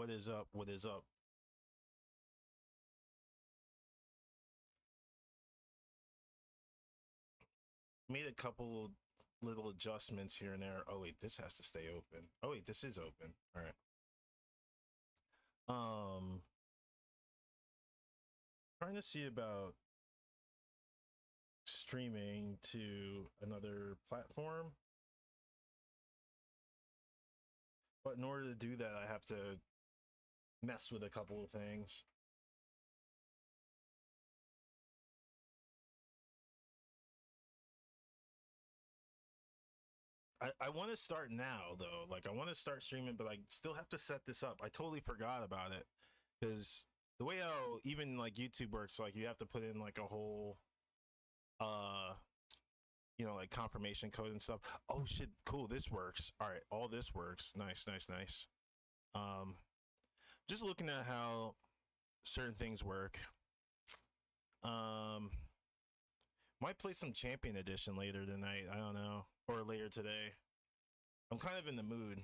what is up? What is up? Made a couple little adjustments here and there. Oh wait, this has to stay open. Oh wait, this is open. All right. Um, Trying to see about streaming to another platform. But in order to do that, I have to mess with a couple of things. I want to start now though. Like I want to start streaming, but I still have to set this up. I totally forgot about it because the way how even like YouTube works, like you have to put in like a whole uh like confirmation code and stuff. Oh shit, cool, this works. All right, all this works. Nice, nice, nice. Um just looking at how certain things work. Um might play some Champion Edition later tonight. I don't know. Or later today. I'm kind of in the mood.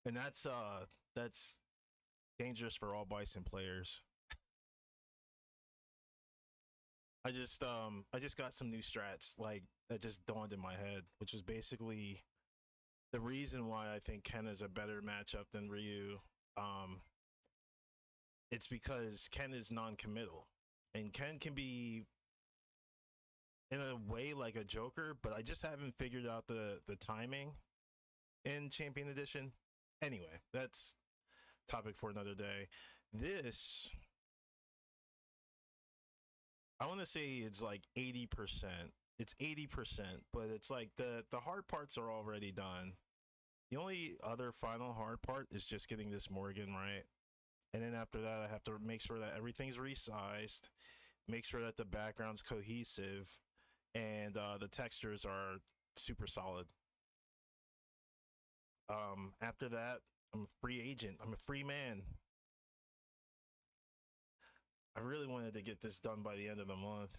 And that's dangerous for all Bison players. I just got some new strats like that just dawned in my head, which is basically the reason why I think Ken is a better matchup than Ryu. Um it's because Ken is non-committal. And Ken can be in a way like a Joker, but I just haven't figured out the timing in Champion Edition. Anyway, that's topic for another day. This I want to say it's like 80%. It's 80%, but it's like the hard parts are already done. The only other final hard part is just getting this Morgan right. And then after that, I have to make sure that everything's resized, make sure that the background's cohesive, and the textures are super solid. After that, I'm a free agent. I'm a free man. I really wanted to get this done by the end of the month.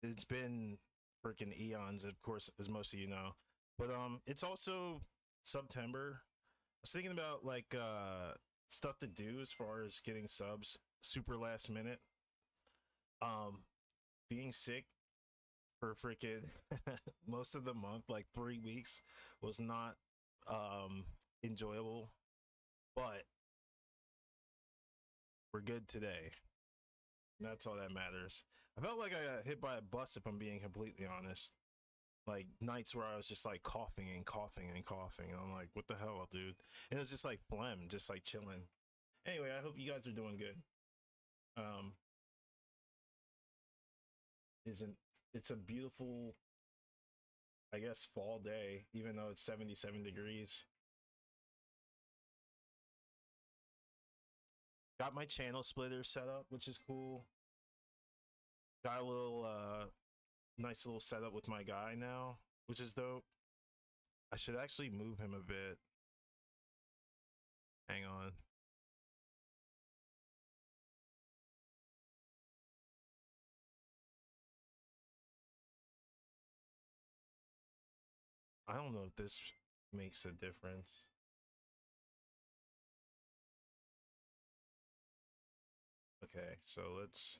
It's been freaking eons, of course, as most of you know. But it's also September. I was thinking about like stuff to do as far as getting subs super last minute. Um, Being sick for freaking most of the month, like 3 weeks, was not um enjoyable, but we're good today. And that's all that matters. I felt like I got hit by a bus, if I'm being completely honest. Like nights where I was just like coughing and coughing and coughing. And I'm like, what the hell, dude? And it was just like phlegm, just like chilling. Anyway, I hope you guys are doing good. Um, isn't It's a beautiful, I guess, fall day, even though it's 77 degrees. Got my channel splitter set up, which is cool. Got a little nice little setup with my guy now, which is dope. I should actually move him a bit. Hang on. I don't know if this makes a difference. Okay, so let's.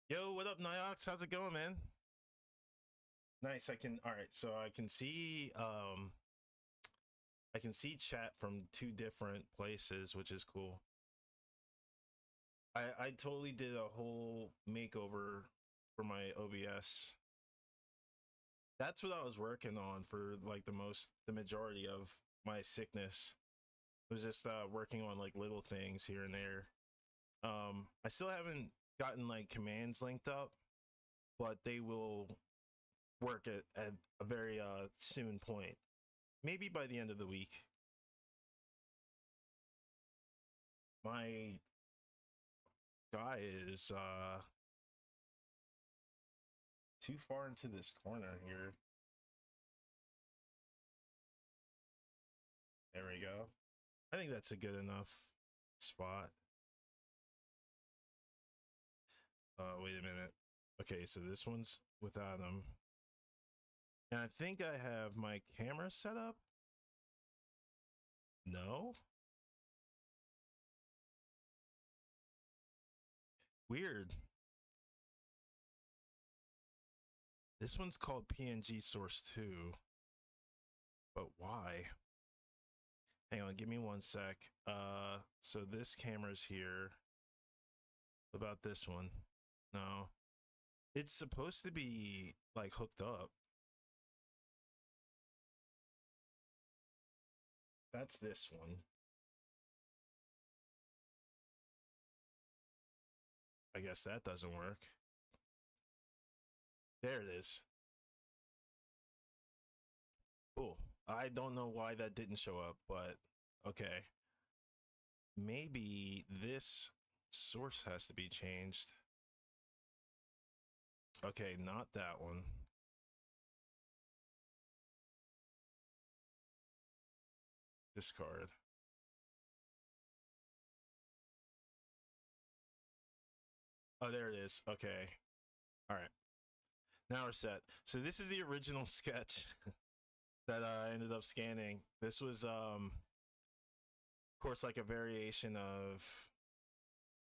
Yo, what up, Niox? How's it going, man? Nice. All right, so I can see chat from two different places, which is cool. I totally did a whole makeover for my OBS. That's what I was working on for like the majority of my sickness. It was just working on like little things here and there. I still haven't gotten like commands linked up, but they will work at a very soon point. Maybe by the end of the week. My guy is too far into this corner here. There we go. I think that's a good enough spot. Wait a minute. Okay, so this one's without him. And I think I have my camera set up. No? Weird. This one's called PNG Source 2. But why? Hang on, give me one sec. So this camera's here. What about this one? No. It's supposed to be like hooked up. That's this one. I guess that doesn't work. There it is. Cool. I don't know why that didn't show up, but okay. Maybe this source has to be changed. Okay, not that one. Discard. Oh, there it is. Okay. All right. Now we're set. So this is the original sketch that I ended up scanning. This was of course like a variation of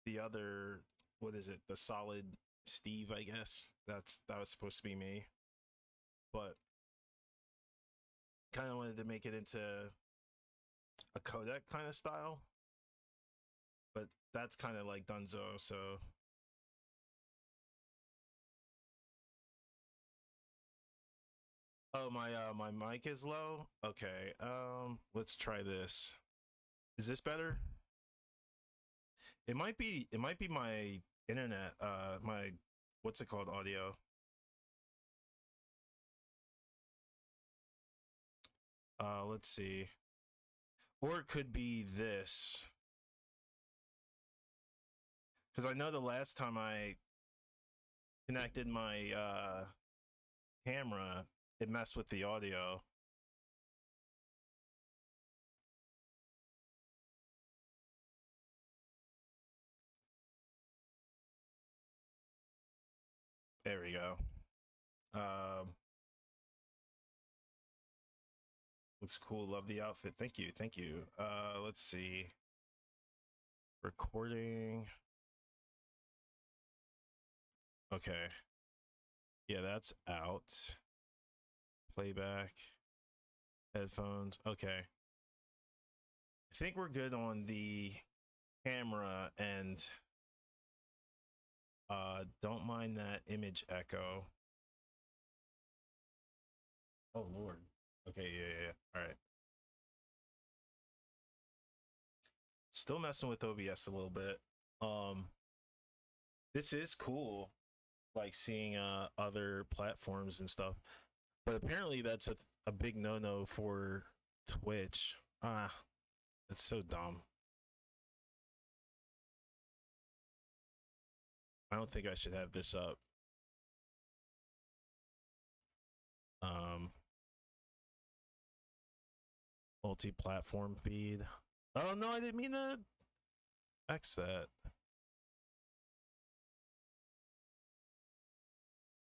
the other, what is it? The Solid Steve, I guess. That was supposed to be me. But kind of wanted to make it into a codec kind of style. But that's kind of like Dunzo, so oh, my mic is low. Okay. Let's try this. Is this better? It might be my internet, my what's it called, audio. Let's see. Or it could be this. Cuz I know the last time I connected my camera, it messed with the audio. There we go. Um Looks cool. Love the outfit. Thank you. Thank you. Let's see. Recording. Okay. Yeah, that's out. Playback. Headphones. Okay. I think we're good on the camera, and don't mind that image echo. Oh Lord. Okay, yeah. All right. Still messing with OBS a little bit. Um this is cool, like seeing other platforms and stuff. But apparently that's a big no-no for Twitch. Ah, that's so dumb. I don't think I should have this up. Um Multi-platform feed. Oh no, I didn't mean to X that.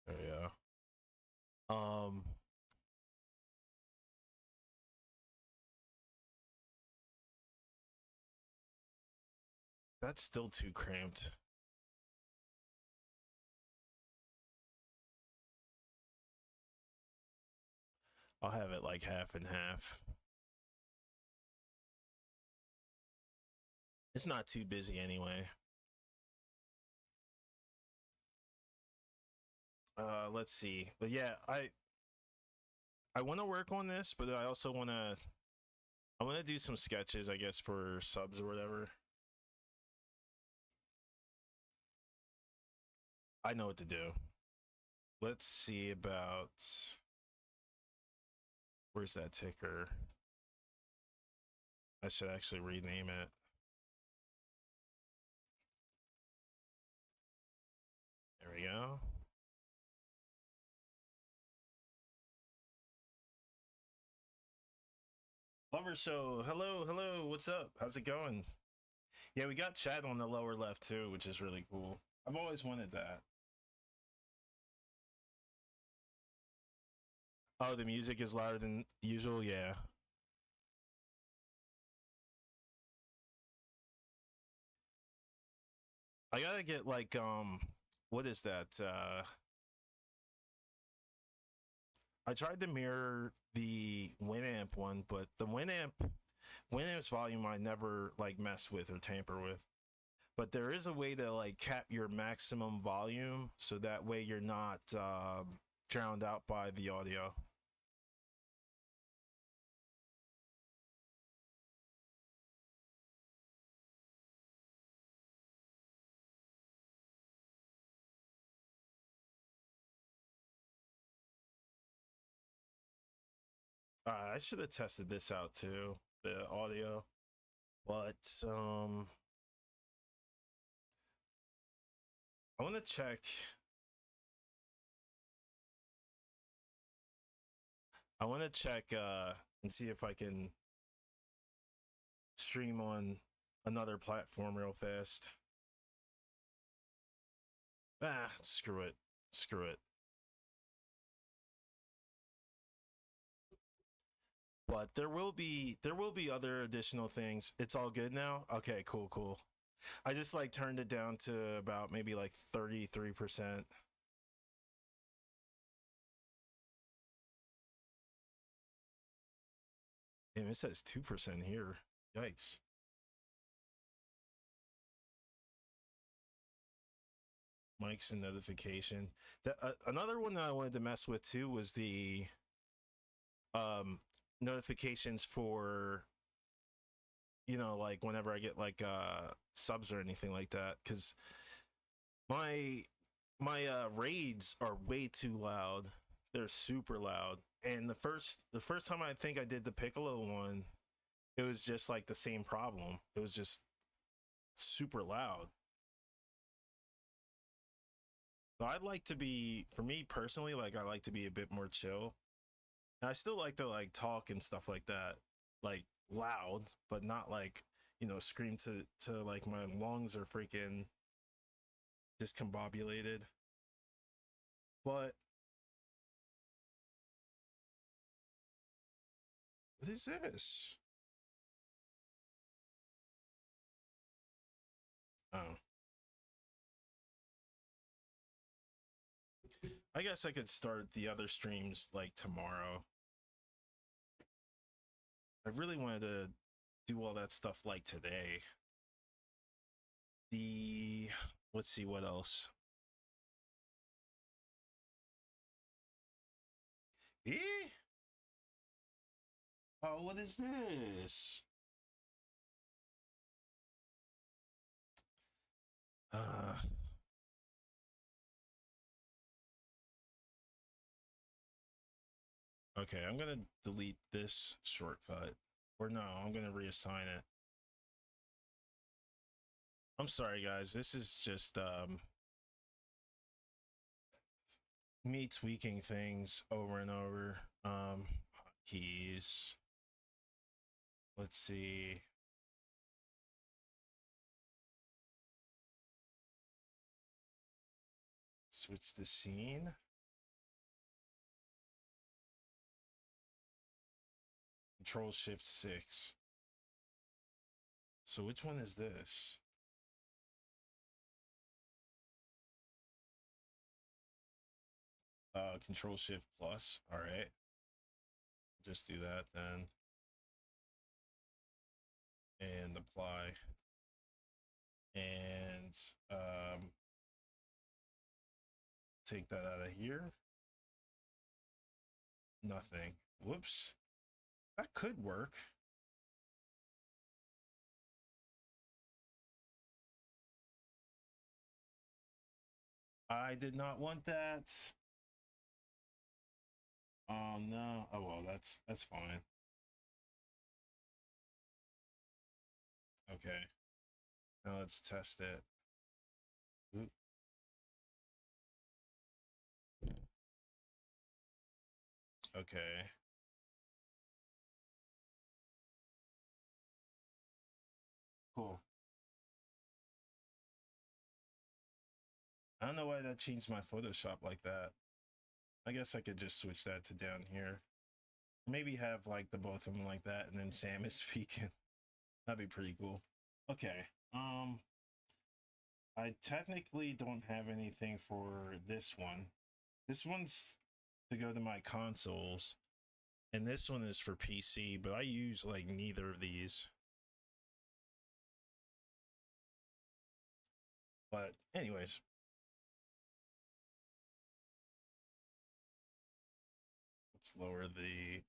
There we go. That's still too cramped. I'll have it like half and half. It's not too busy anyway. Let's see. But yeah, I want to work on this, but I also want to do some sketches, I guess, for subs or whatever. I know what to do. Let's see about, where's that ticker? I should actually rename it. There we go. Lover Show, hello, what's up? How's it going? Yeah, we got chat on the lower left too, which is really cool. I've always wanted that. Oh, the music is louder than usual, yeah. I gotta get like what is that? I tried to mirror the Winamp one, but the Winamp's volume I never like mess with or tamper with. But there is a way to like cap your maximum volume so that way you're not drowned out by the audio. I should have tested this out too, the audio. But I want to check. I want to check and see if I can stream on another platform real fast. Screw it. Screw it. But there will be other additional things. It's all good now. Okay, cool, cool. I just like turned it down to about maybe like 33%. And it says 2% here. Yikes. Mics and notification. Another one that I wanted to mess with too was the um notifications for, like whenever I get like subs or anything like that, because my raids are way too loud. They're super loud. And the first time I think I did the Piccolo one, it was just like the same problem. It was just super loud. So I'd like to be, for me personally, like I like to be a bit more chill. And I still like to like talk and stuff like that, like loud, but not like, scream to like my lungs are freaking discombobulated. But what is this? Oh, I guess I could start the other streams like tomorrow. I really wanted to do all that stuff like today. The Let's see what else. Eh? Oh, what is this? Uh, okay, I'm gonna delete this shortcut. Or no, I'm gonna reassign it. I'm sorry guys, this is just me tweaking things over and over. Keys. Let's see. Switch the scene. Control Shift 6. So which one is this? Control Shift Plus. All right. Just do that then. And apply. And take that out of here. Nothing. Whoops. That could work. I did not want that. Oh no. Oh well, that's fine. Okay. Now let's test it. Oop. Okay. Cool. I don't know why that changed my Photoshop like that. I guess I could just switch that to down here. Maybe have like the both of them like that, and then Sam is speaking. That'd be pretty cool. Okay. I technically don't have anything for this one. This one's to go to my consoles, and this one is for PC, but I use like neither of these. But anyways, let's lower the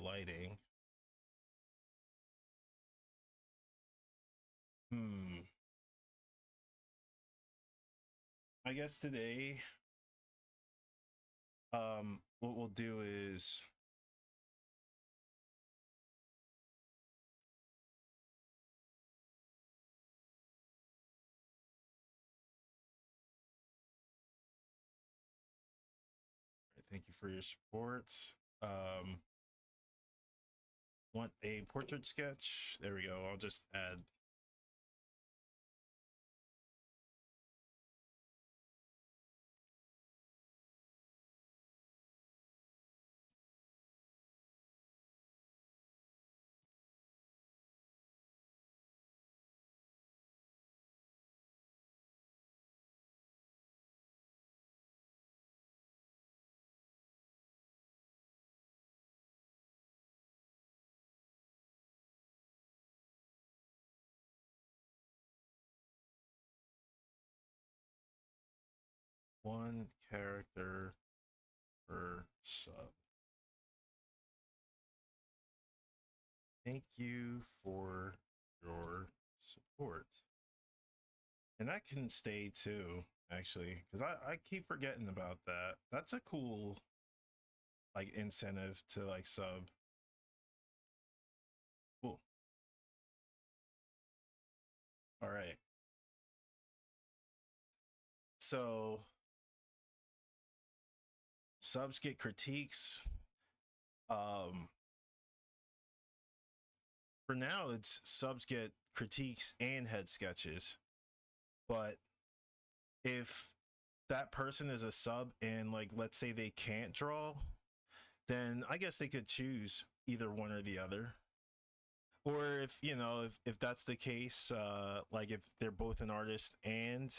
lighting. I guess today, what we'll do is thank you for your support. Um, want a portrait sketch? There we go. I'll just add. One character per sub. Thank you for your support. And that can stay too, actually, because I keep forgetting about that. That's a cool like incentive to like sub. Cool. All right. So subs get critiques. Um, for now, it's subs get critiques and head sketches. But if that person is a sub and like let's say they can't draw, then I guess they could choose either one or the other. Or if you know if that's the case, like if they're both an artist and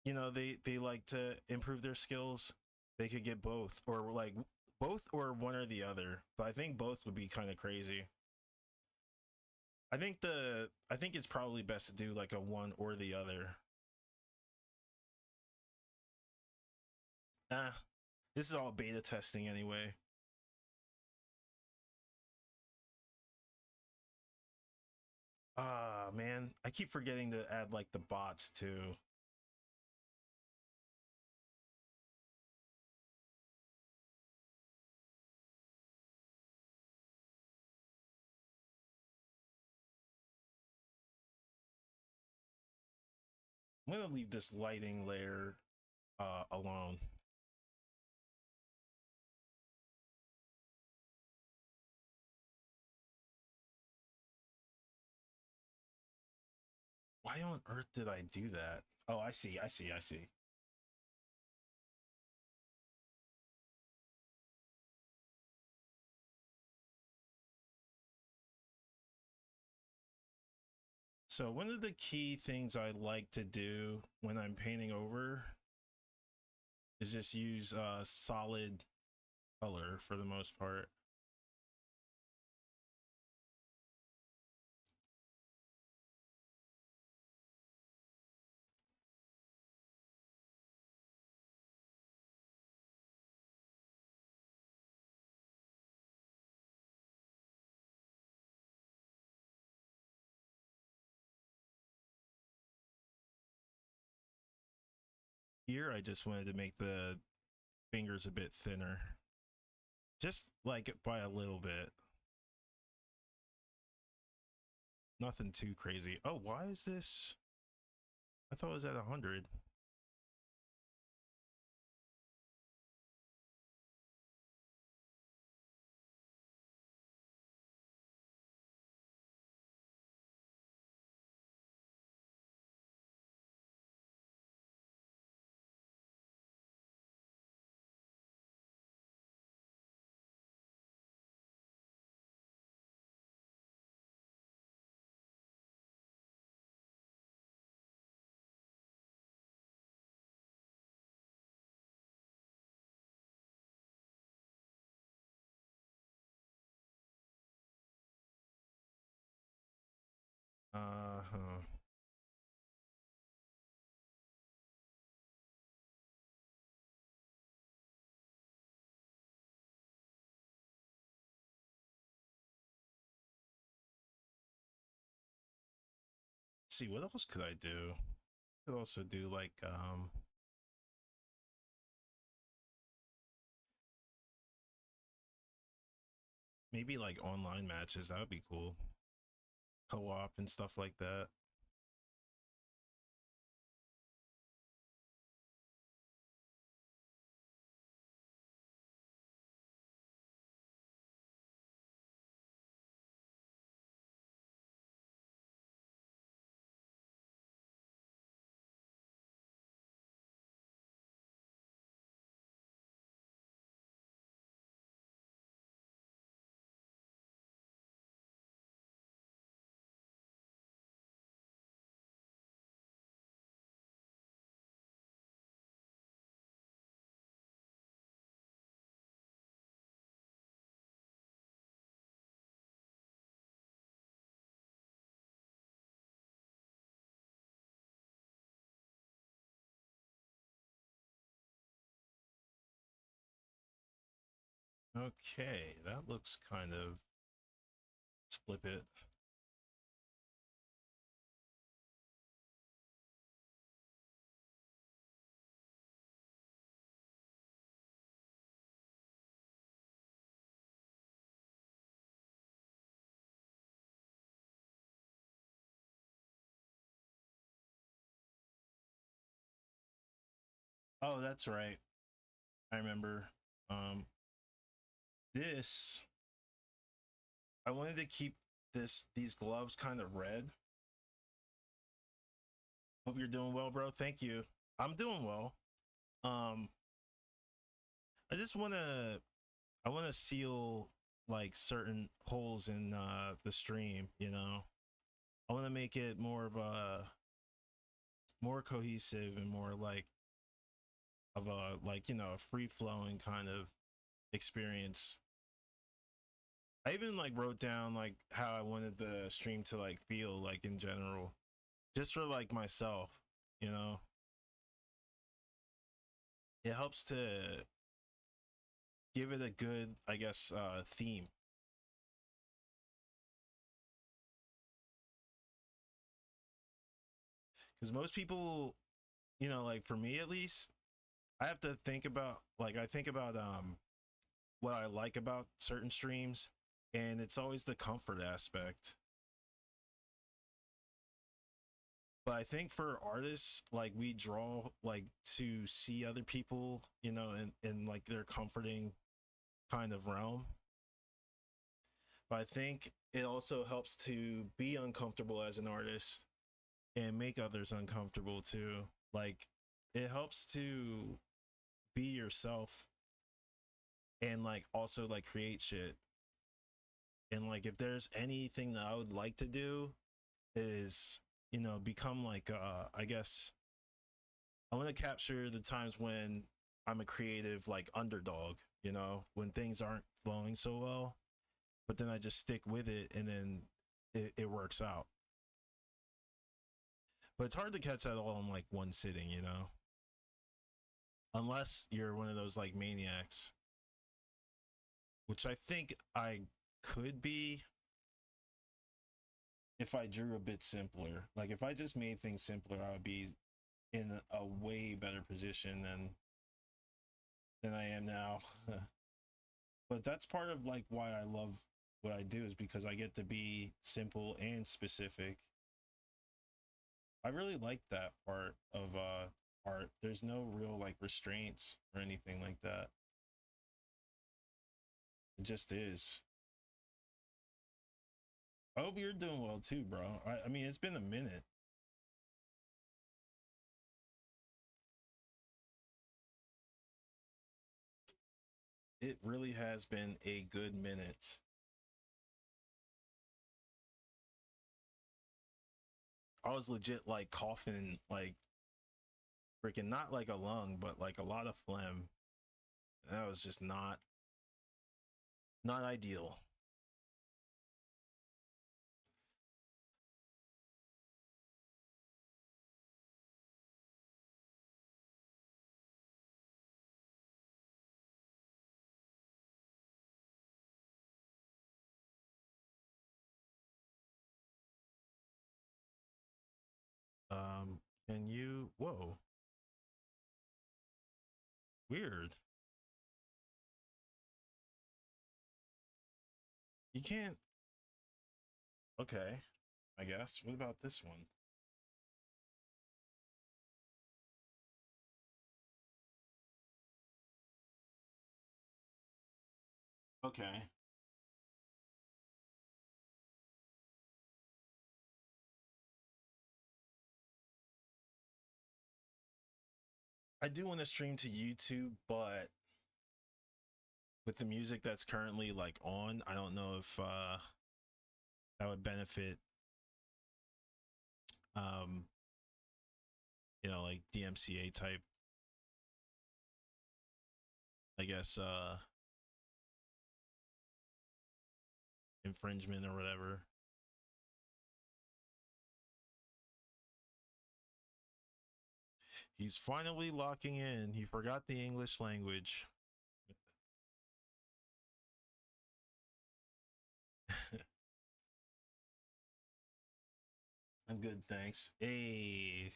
you know they like to improve their skills, they could get both or like both or one or the other. But I think both would be kind of crazy. I think it's probably best to do like a one or the other. Ah, this is all beta testing anyway. Ah, man, I keep forgetting to add like the bots too. I'm gonna leave this lighting layer alone. Why on earth did I do that? Oh, I see, I see, I see. So one of the key things I like to do when I'm painting over is just use solid color for the most part. Here, I just wanted to make the fingers a bit thinner. Just like by a little bit. Nothing too crazy. Oh, why is this? I thought it was at 100. Uh-huh. Let's see, what else could I do? Could also do like maybe like online matches. That would be cool. Co-op and stuff like that. Okay, that looks kind of. Let's flip it. Oh, that's right. I remember. Um, this I wanted to keep these gloves kind of red. Hope you're doing well, bro. Thank you. I'm doing well. Um, I just I want to seal like certain holes in the stream. I want to make it more of a more cohesive and more like of a like a free flowing kind of experience. I even like wrote down like how I wanted the stream to like feel like in general, just for like myself. You know, it helps to give it a good, I guess, theme. Because most people, like for me at least, I have to think about like I think about what I like about certain streams, and it's always the comfort aspect. But I think for artists, like we draw like to see other people, in like their comforting kind of realm. But I think it also helps to be uncomfortable as an artist and make others uncomfortable too. Like it helps to be yourself and like also like create shit. And like if there's anything that I would like to do is, become like I guess I want to capture the times when I'm a creative like underdog, when things aren't flowing so well, but then I just stick with it and then it works out. But it's hard to catch that all in like one sitting. Unless you're one of those like maniacs, which I think I could be if I drew a bit simpler. Like if I just made things simpler, I would be in a way better position than I am now. But that's part of like why I love what I do is because I get to be simple and specific. I really like that part of art. There's no real like restraints or anything like that. It just is. I hope you're doing well too, bro. I mean, it's been a minute. It really has been a good minute. I was legit like coughing, like freaking not like a lung, but like a lot of phlegm. That was just not ideal. Can you? Whoa. Weird. You can't. Okay. I guess. What about this one? Okay. I do want to stream to YouTube, but with the music that's currently like on, I don't know if that would benefit um like DMCA type, I guess, infringement or whatever. He's finally locking in. He forgot the English language. I'm good, thanks. Hey.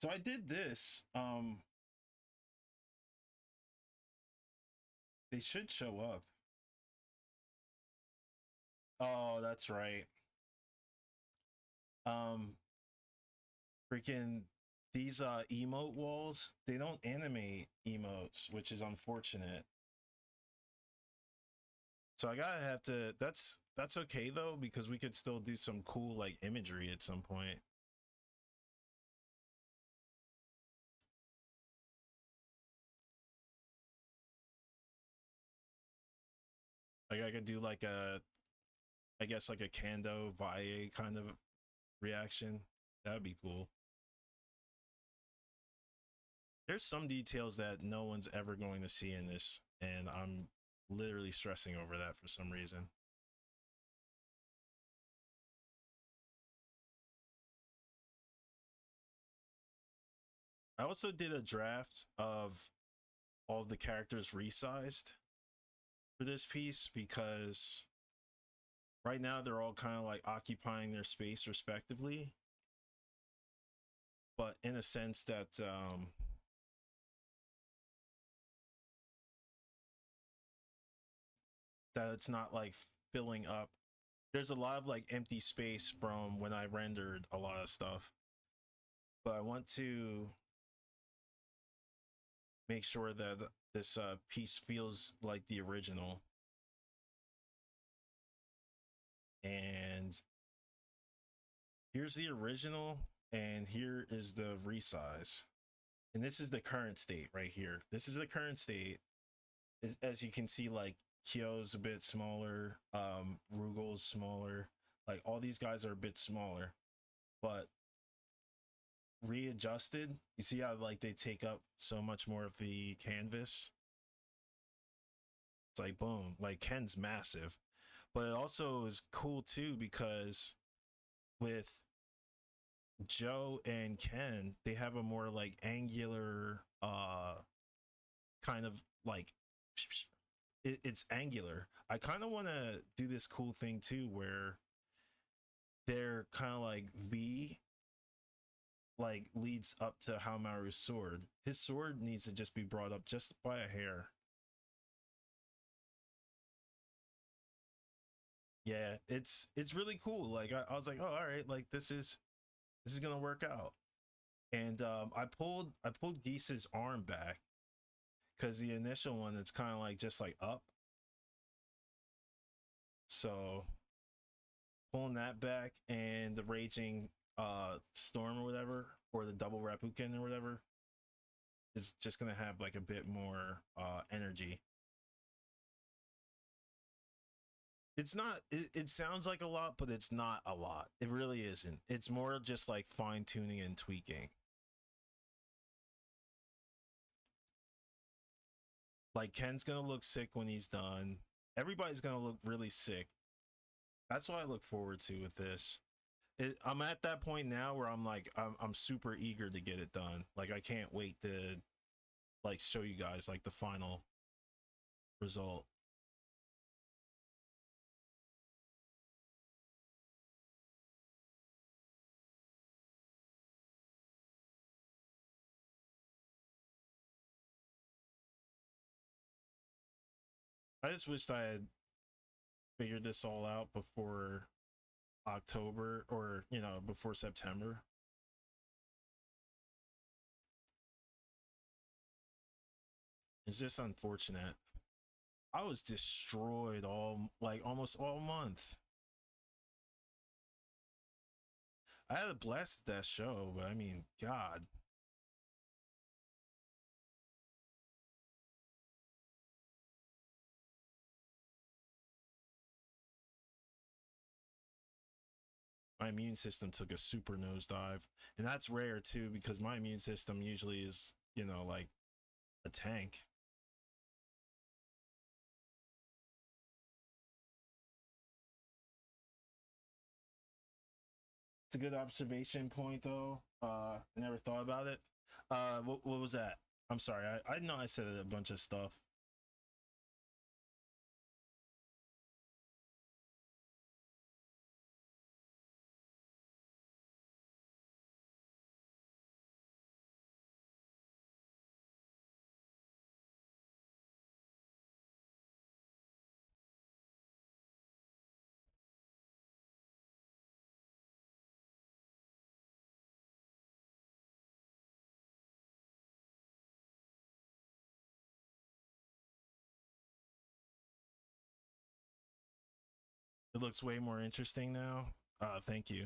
So I did this. They should show up. Oh, that's right. Um freaking these emote walls, they don't animate emotes, which is unfortunate. So I gotta have to. That's okay though, because we could still do some cool like imagery at some point. Like I could do like a, I guess like a Kando Valle kind of reaction. That'd be cool. There's some details that no one's ever going to see in this, and I'm literally stressing over that for some reason. I also did a draft of all of the characters resized for this piece because right now they're all kind of like occupying their space respectively, but in a sense that that it's not like filling up. There's a lot of like empty space from when I rendered a lot of stuff, but I want to make sure that this piece feels like the original. And here's the original, and here is the resize. And this is the current state right here. This is the current state. As you can see, like Kyo's a bit smaller, Rugal's smaller, like all these guys are a bit smaller, but readjusted, you see how like they take up so much more of the canvas. It's like boom, like Ken's massive, but it also is cool too because with Joe and Ken, they have a more like angular kind of like it's angular. I kind of want to do this cool thing too where they're kind of like V like leads up to Haomaru's sword. His sword needs to just be brought up just by a hair. Yeah, it's really cool. Like I was like, oh, all right, like this is gonna work out. And I pulled Geese's arm back because the initial one it's kind of like just like up. So pulling that back and the raging storm or whatever, or the double Rapuken or whatever, is just gonna have like a bit more energy. It's not it sounds like a lot, but it's not a lot. It really isn't. It's more just like fine tuning and tweaking. Like Ken's gonna look sick when he's done. Everybody's gonna look really sick. That's what I look forward to with this. I'm at that point now where I'm like I'm super eager to get it done. Like I can't wait to like show you guys like the final result. I just wished I had figured this all out before October, or before September. It's just unfortunate. I was destroyed almost all month. I had a blast at that show, but I mean, God. My immune system took a super nosedive. And that's rare too, because my immune system usually is, like a tank. It's a good observation point though. I never thought about it. What was that? I'm sorry. I know I said a bunch of stuff. It looks way more interesting now. Thank you.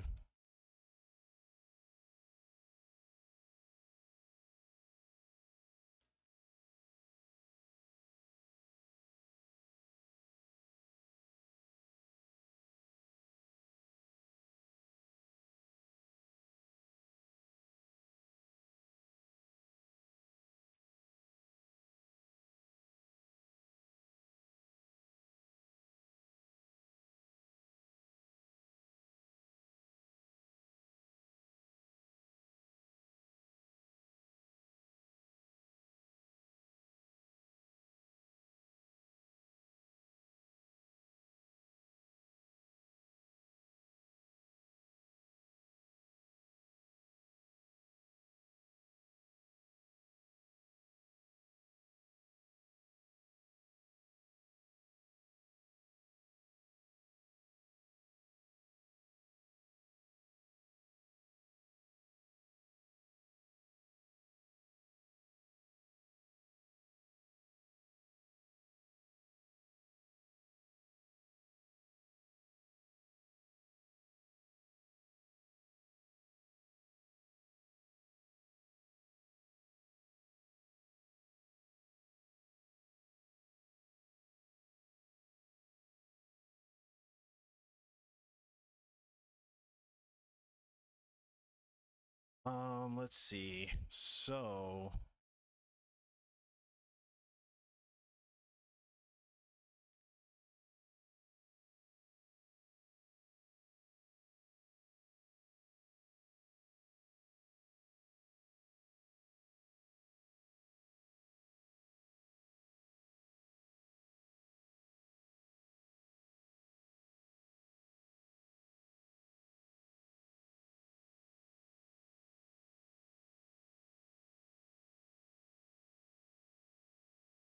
Let's see. So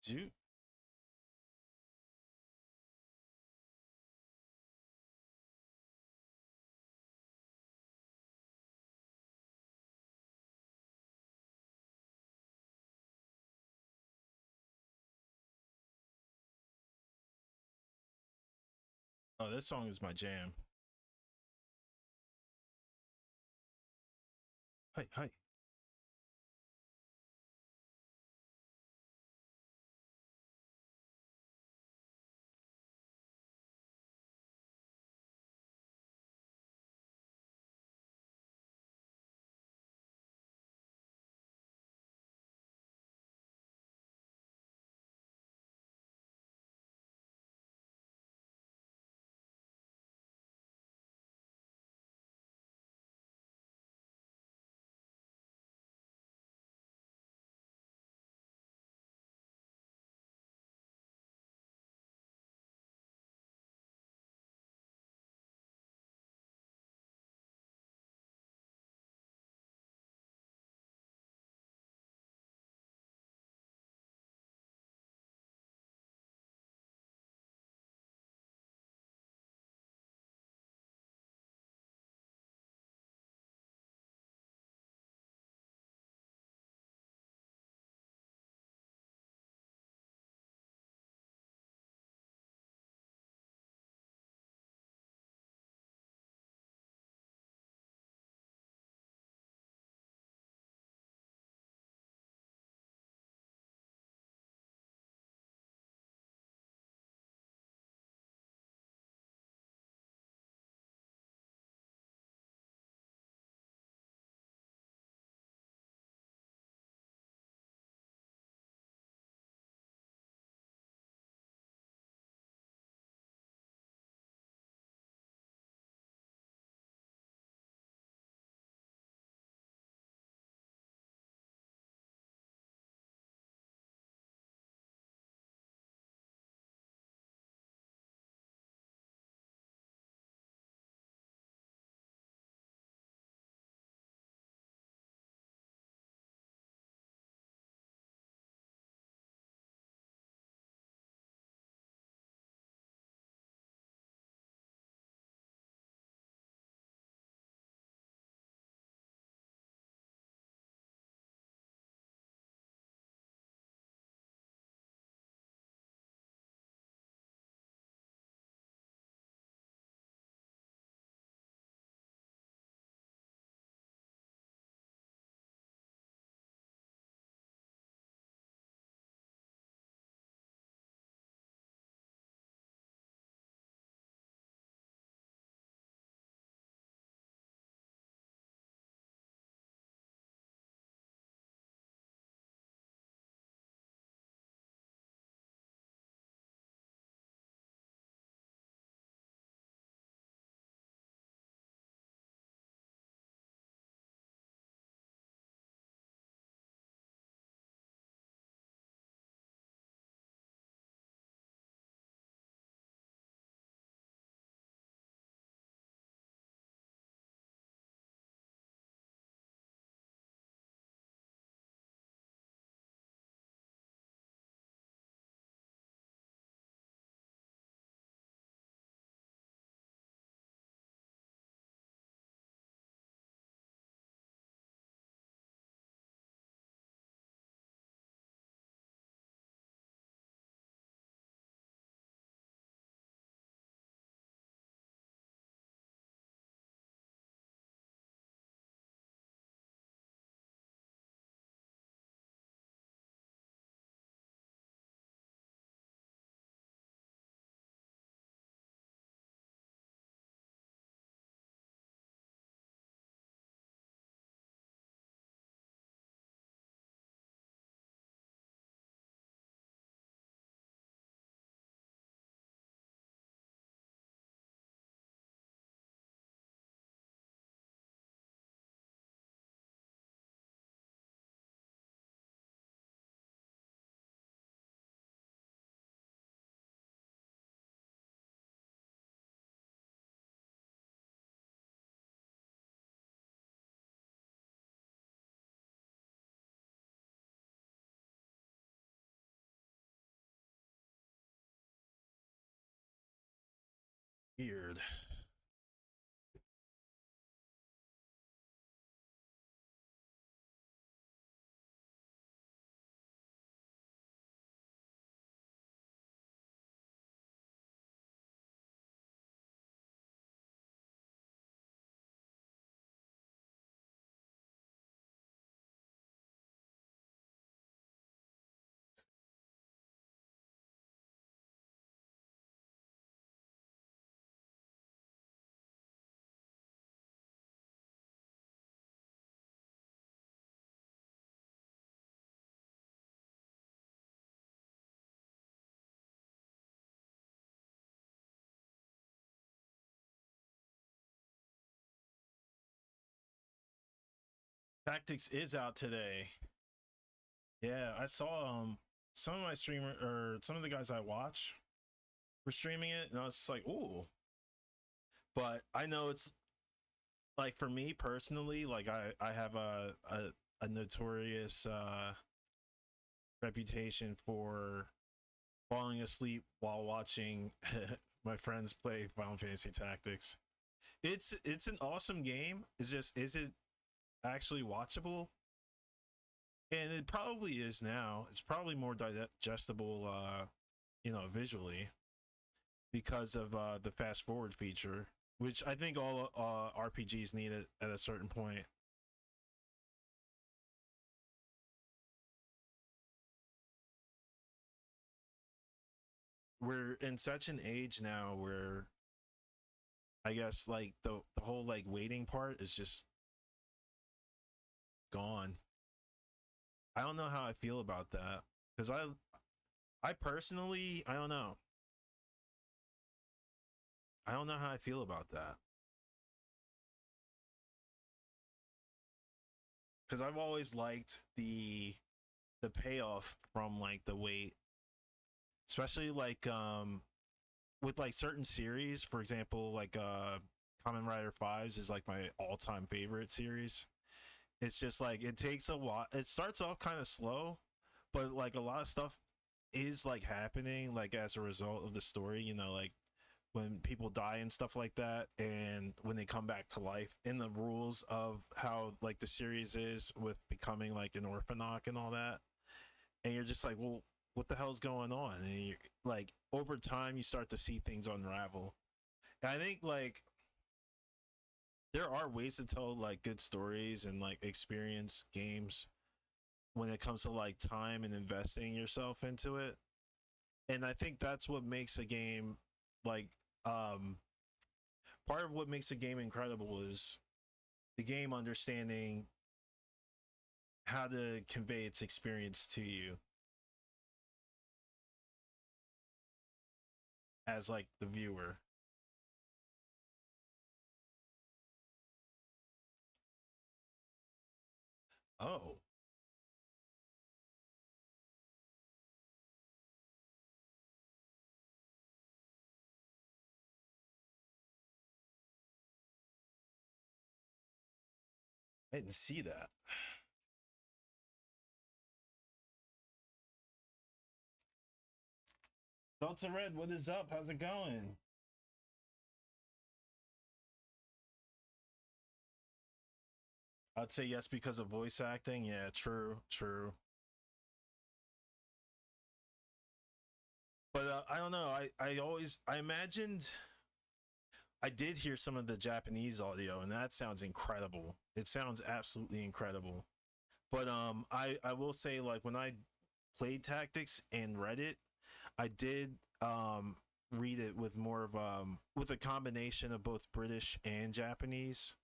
do you, oh, this song is my jam. Hi, hi. Weird. Tactics is out today. Yeah, I saw some of my streamer or some of the guys I watch were streaming it, and I was just like, ooh. But I know it's like for me personally, like I have a notorious reputation for falling asleep while watching my friends play Final Fantasy Tactics. It's an awesome game. It's just, is it actually watchable? And it probably is now. It's probably more digestible, visually because of the fast forward feature, which I think all RPGs need it at a certain point. We're in such an age now where I guess like the whole like waiting part is just gone. I don't know how I feel about that because I personally I don't know. I don't know how I feel about that because I've always liked the payoff from like the wait, especially like with like certain series. For example, like Kamen Rider Fives is like my all time favorite series. It's just like it takes a while. It starts off kind of slow, but like a lot of stuff is like happening like as a result of the story. You know, like when people die and stuff like that, and when they come back to life, in the rules of how like the series is with becoming like an orphanoc and all that, and you're just like, well, what the hell's going on? And you like over time you start to see things unravel. And I think like there are ways to tell like good stories and like experience games when it comes to like time and investing yourself into it. And I think that's what makes a game like um part of what makes a game incredible is the game understanding how to convey its experience to you as like the viewer. Oh, I didn't see that. Delta Red, what is up? How's it going? I'd say yes because of voice acting. Yeah, true, true. But I don't know. I imagined I did hear some of the Japanese audio, and that sounds incredible. It sounds absolutely incredible. But I will say like when I played Tactics and read it, I did read it with more of with a combination of both British and Japanese,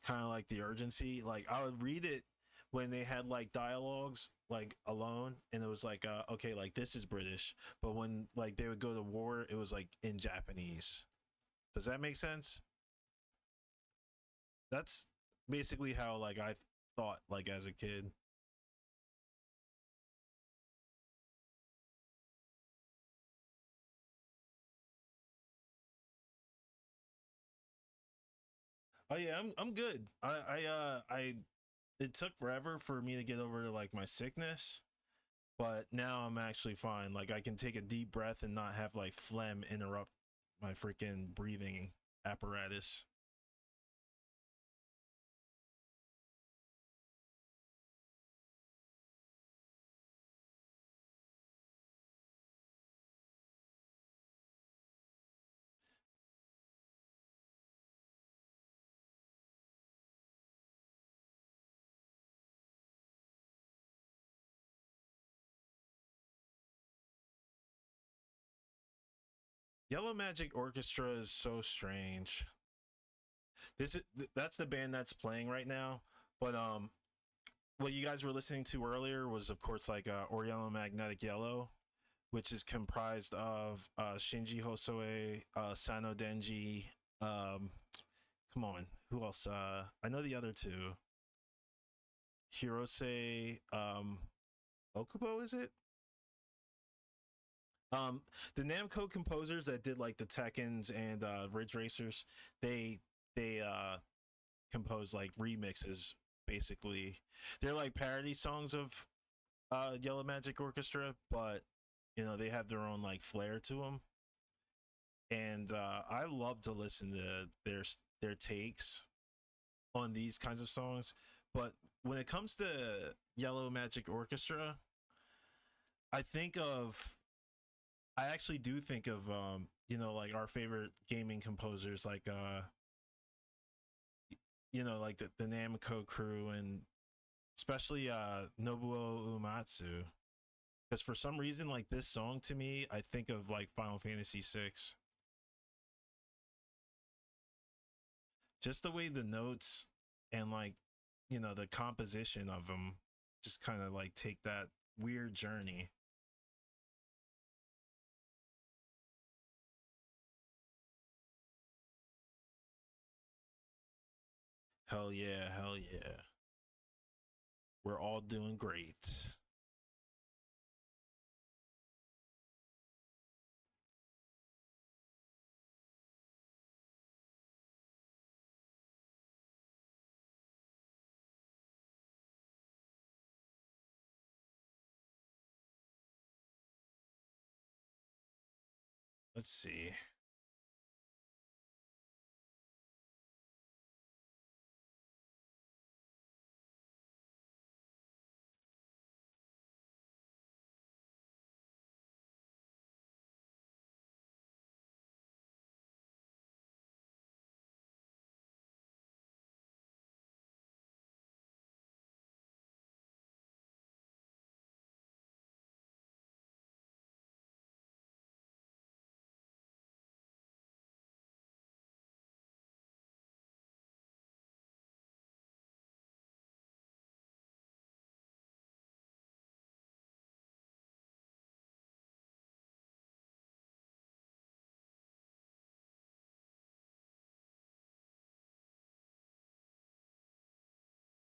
kind of like the urgency. Like I would read it when they had like dialogues like alone, and it was like okay, like this is British, but when like they would go to war, it was like in Japanese. Does that make sense? That's basically how like I thought like as a kid. Oh yeah, I'm good. I it took forever for me to get over like my sickness, but now I'm actually fine. Like I can take a deep breath and not have like phlegm interrupt my freaking breathing apparatus. Yellow Magic Orchestra is so strange. This is that's the band that's playing right now, but what you guys were listening to earlier was of course like Oriental Magnetic Yellow, which is comprised of Shinji Hosoe, Sano Denji, um, come on, who else? I know the other two. Hirose Okubo, is it? Um, the Namco composers that did like the Tekkens and Ridge Racers, they they compose like remixes basically. They're like parody songs of Yellow Magic Orchestra, but you know they have their own like flair to them, and I love to listen to their takes on these kinds of songs. But when it comes to Yellow Magic Orchestra, I think of I actually do think of you know like our favorite gaming composers like you know like the Namco crew and especially Nobuo Uematsu, because for some reason like this song to me I think of like Final Fantasy 6, just the way the notes and like you know the composition of them just kind of like take that weird journey. Hell yeah, hell yeah, we're all doing great. Let's see.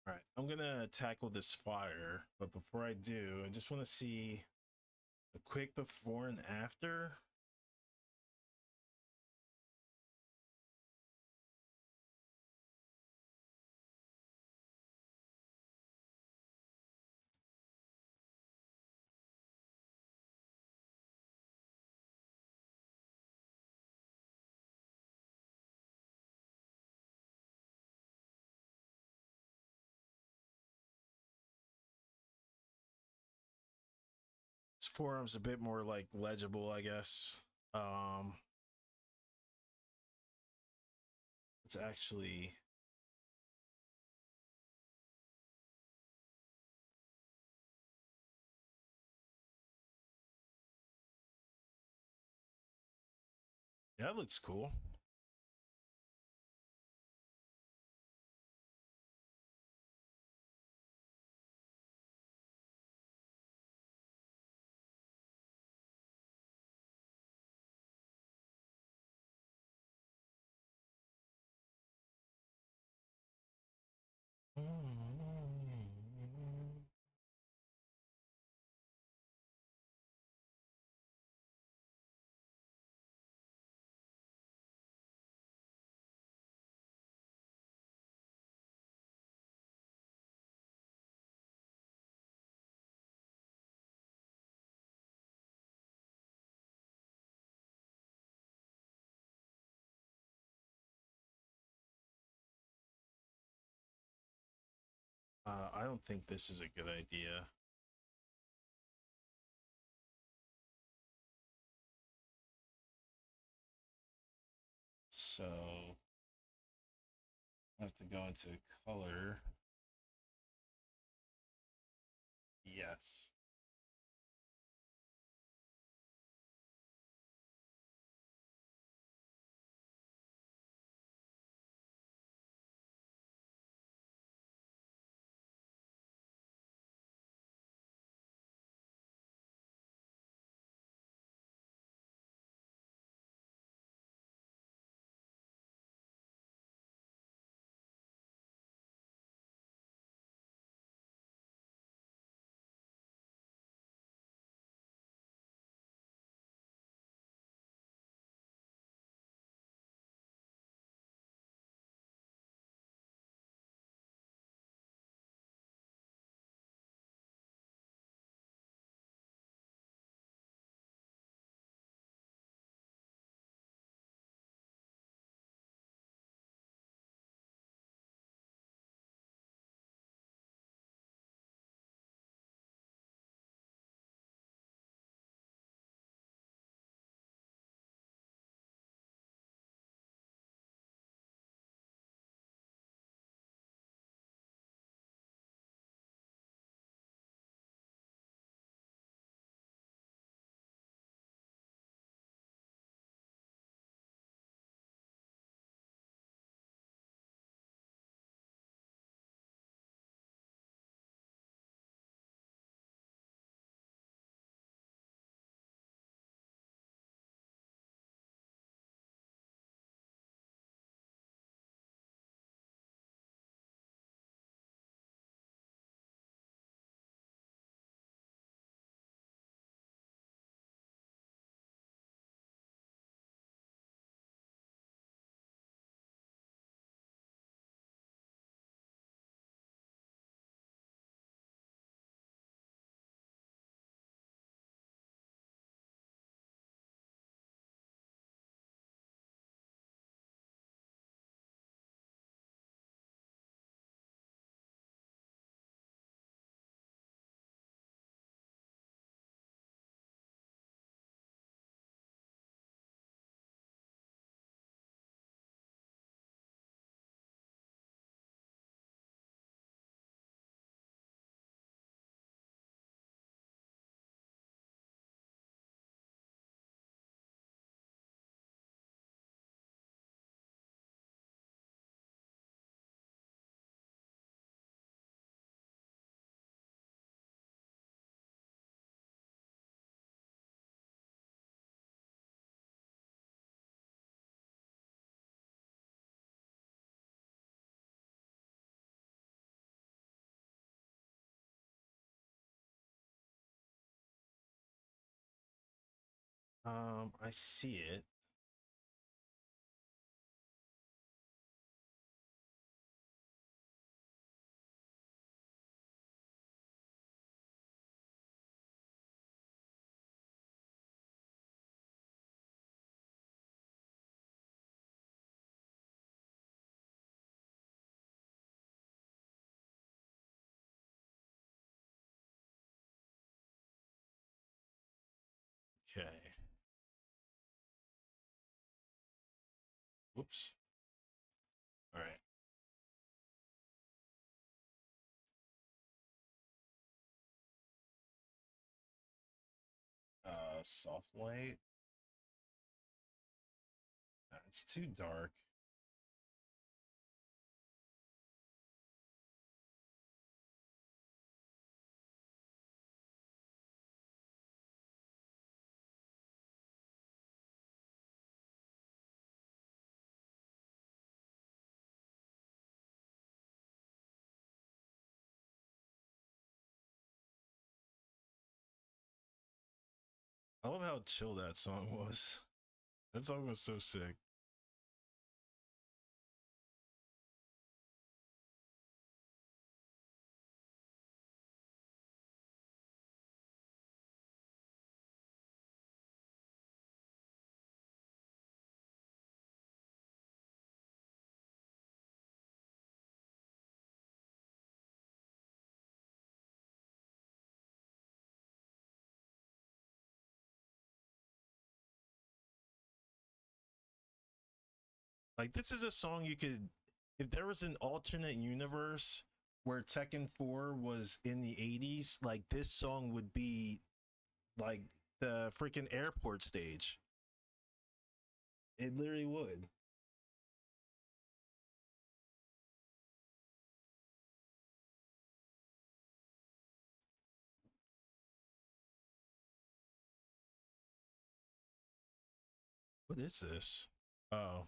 All right, I'm gonna tackle this fire, but before I do, I just want to see a quick before and after. This forum's a bit more like legible, I guess. Um, it's actually yeah, it looks cool. I don't think this is a good idea. So I have to go into color. Yes. I see it. Okay. Whoops. All right. Soft light. It's too dark. I love how chill that song was. That song was so sick. Like this is a song you could, if there was an alternate universe where Tekken 4 was in the 80s, like this song would be like the freaking airport stage. It literally would. What is this? Oh,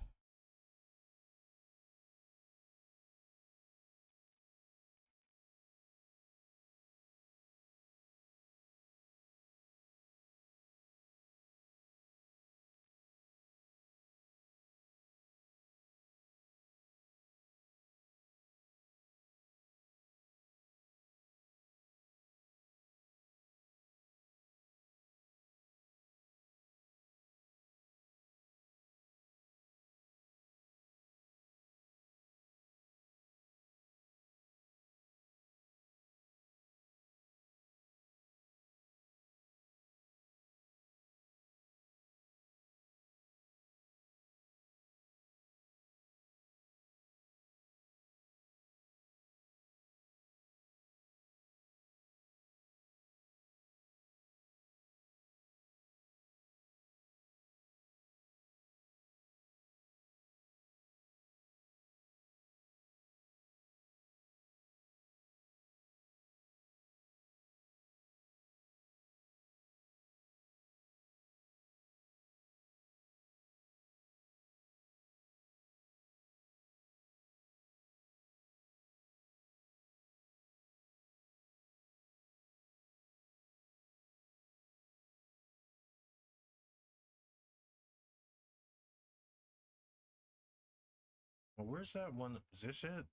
well, where's that one? Is this it?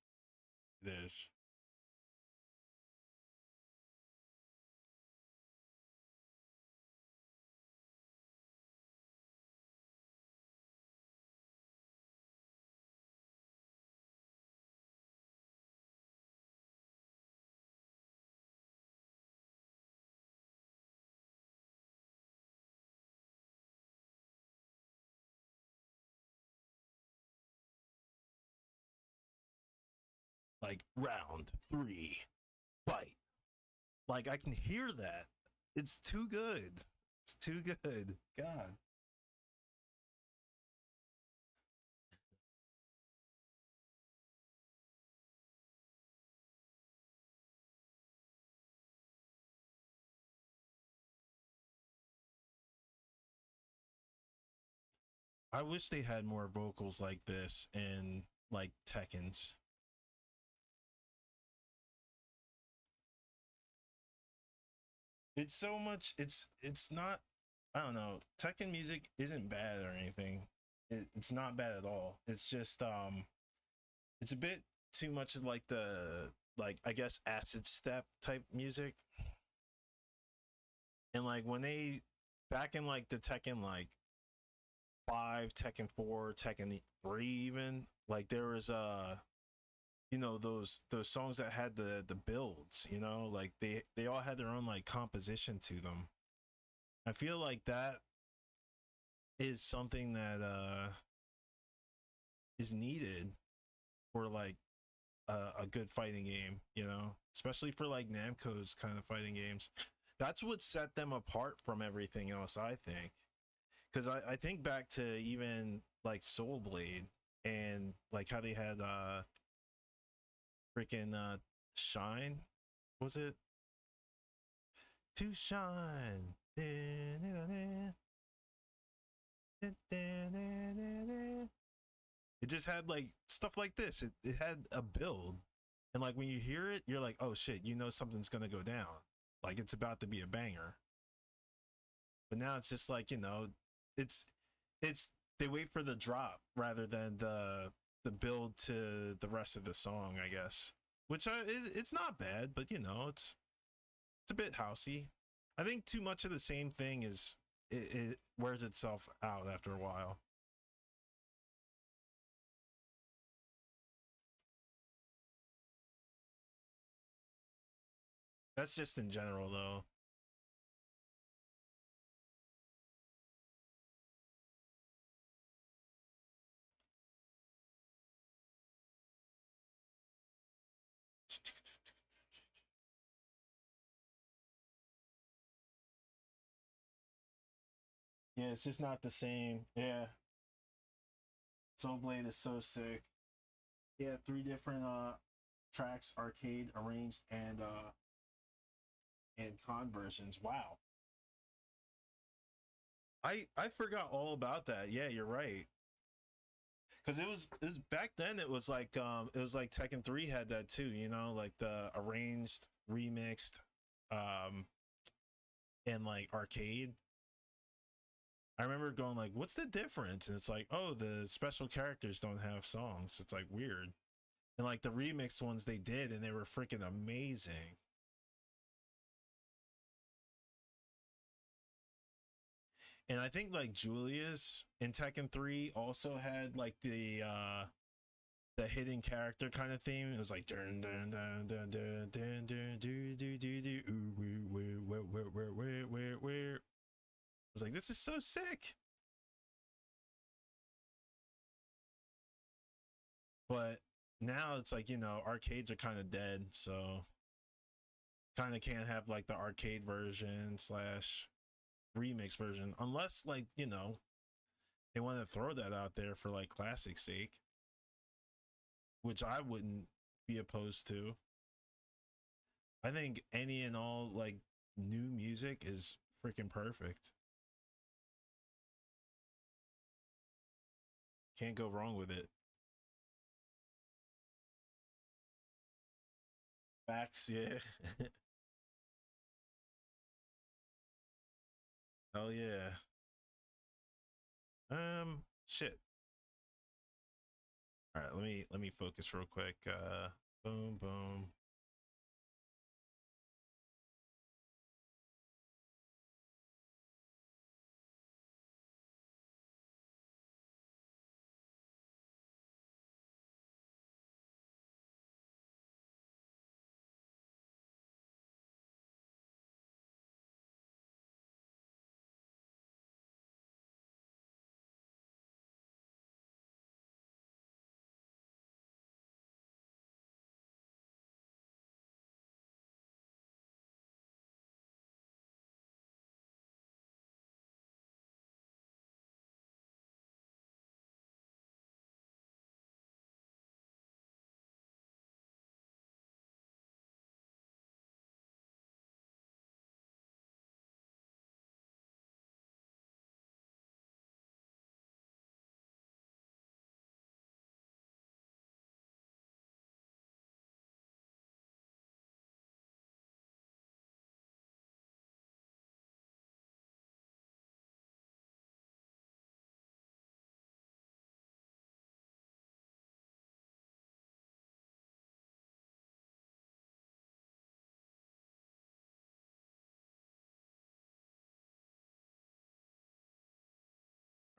It is. Like round three, fight. Like I can hear that. It's too good. It's too good. God. I wish they had more vocals like this in like Tekken's. It's so much. It's not. I don't know. Tekken music isn't bad or anything. It's not bad at all. It's just it's a bit too much of like the, like I guess acid step type music. And like when they, back in like the Tekken like 5, Tekken 4, Tekken 3 even, like there was you know, those songs that had the builds, you know, like they all had their own like composition to them. I feel like that is something that is needed for like a good fighting game, you know, especially for like Namco's kind of fighting games. That's what set them apart from everything else, I think. Because I think back to even like Soul Blade and like how they had freaking Shine, was it? To shine. It just had like stuff like this. It had a build. And like when you hear it, you're like, oh shit, you know something's gonna go down. Like it's about to be a banger. But now it's just like, you know, it's it's they wait for the drop rather than the build to the rest of the song, I guess. Which it's not bad, but you know, it's a bit housey. I think too much of the same thing is, it wears itself out after a while. That's just in general though. Yeah, it's just not the same. Yeah, Soul Blade is so sick. Yeah, three different tracks, arcade, arranged, and con versions. Wow. I forgot all about that. Yeah, you're right. Because it was back then. It was like Tekken 3 had that too. You know, like the arranged, remixed, um, and like arcade. I remember going like, "What's the difference?" And it's like, "Oh, the special characters don't have songs." It's like weird. And like the remixed ones they did, and they were freaking amazing. And I think like Julius in Tekken 3 also had like the hidden character kind of theme. It was like dun dun dun dun dun dun dun do do do do where. I was like, this is so sick. But now it's like, you know, arcades are kind of dead, so kind of can't have like the arcade version slash remix version unless like, you know, they want to throw that out there for like classic sake, which I wouldn't be opposed to. I think any and all like new music is freaking perfect. Can't go wrong with it. Facts, yeah. Oh yeah. Shit. All right, let me focus real quick. Boom, boom.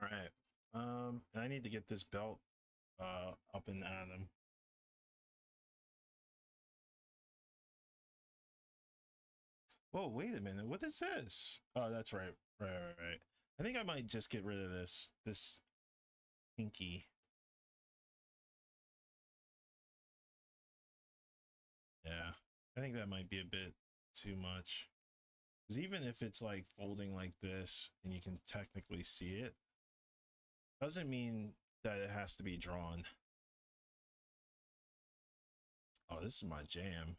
All right. I need to get this belt up and at him. Whoa, wait a minute. What is this? Oh, that's right. Right. I think I might just get rid of this pinky. Yeah. I think that might be a bit too much. Because even if it's like folding like this and you can technically see it, doesn't mean that it has to be drawn. Oh, this is my jam.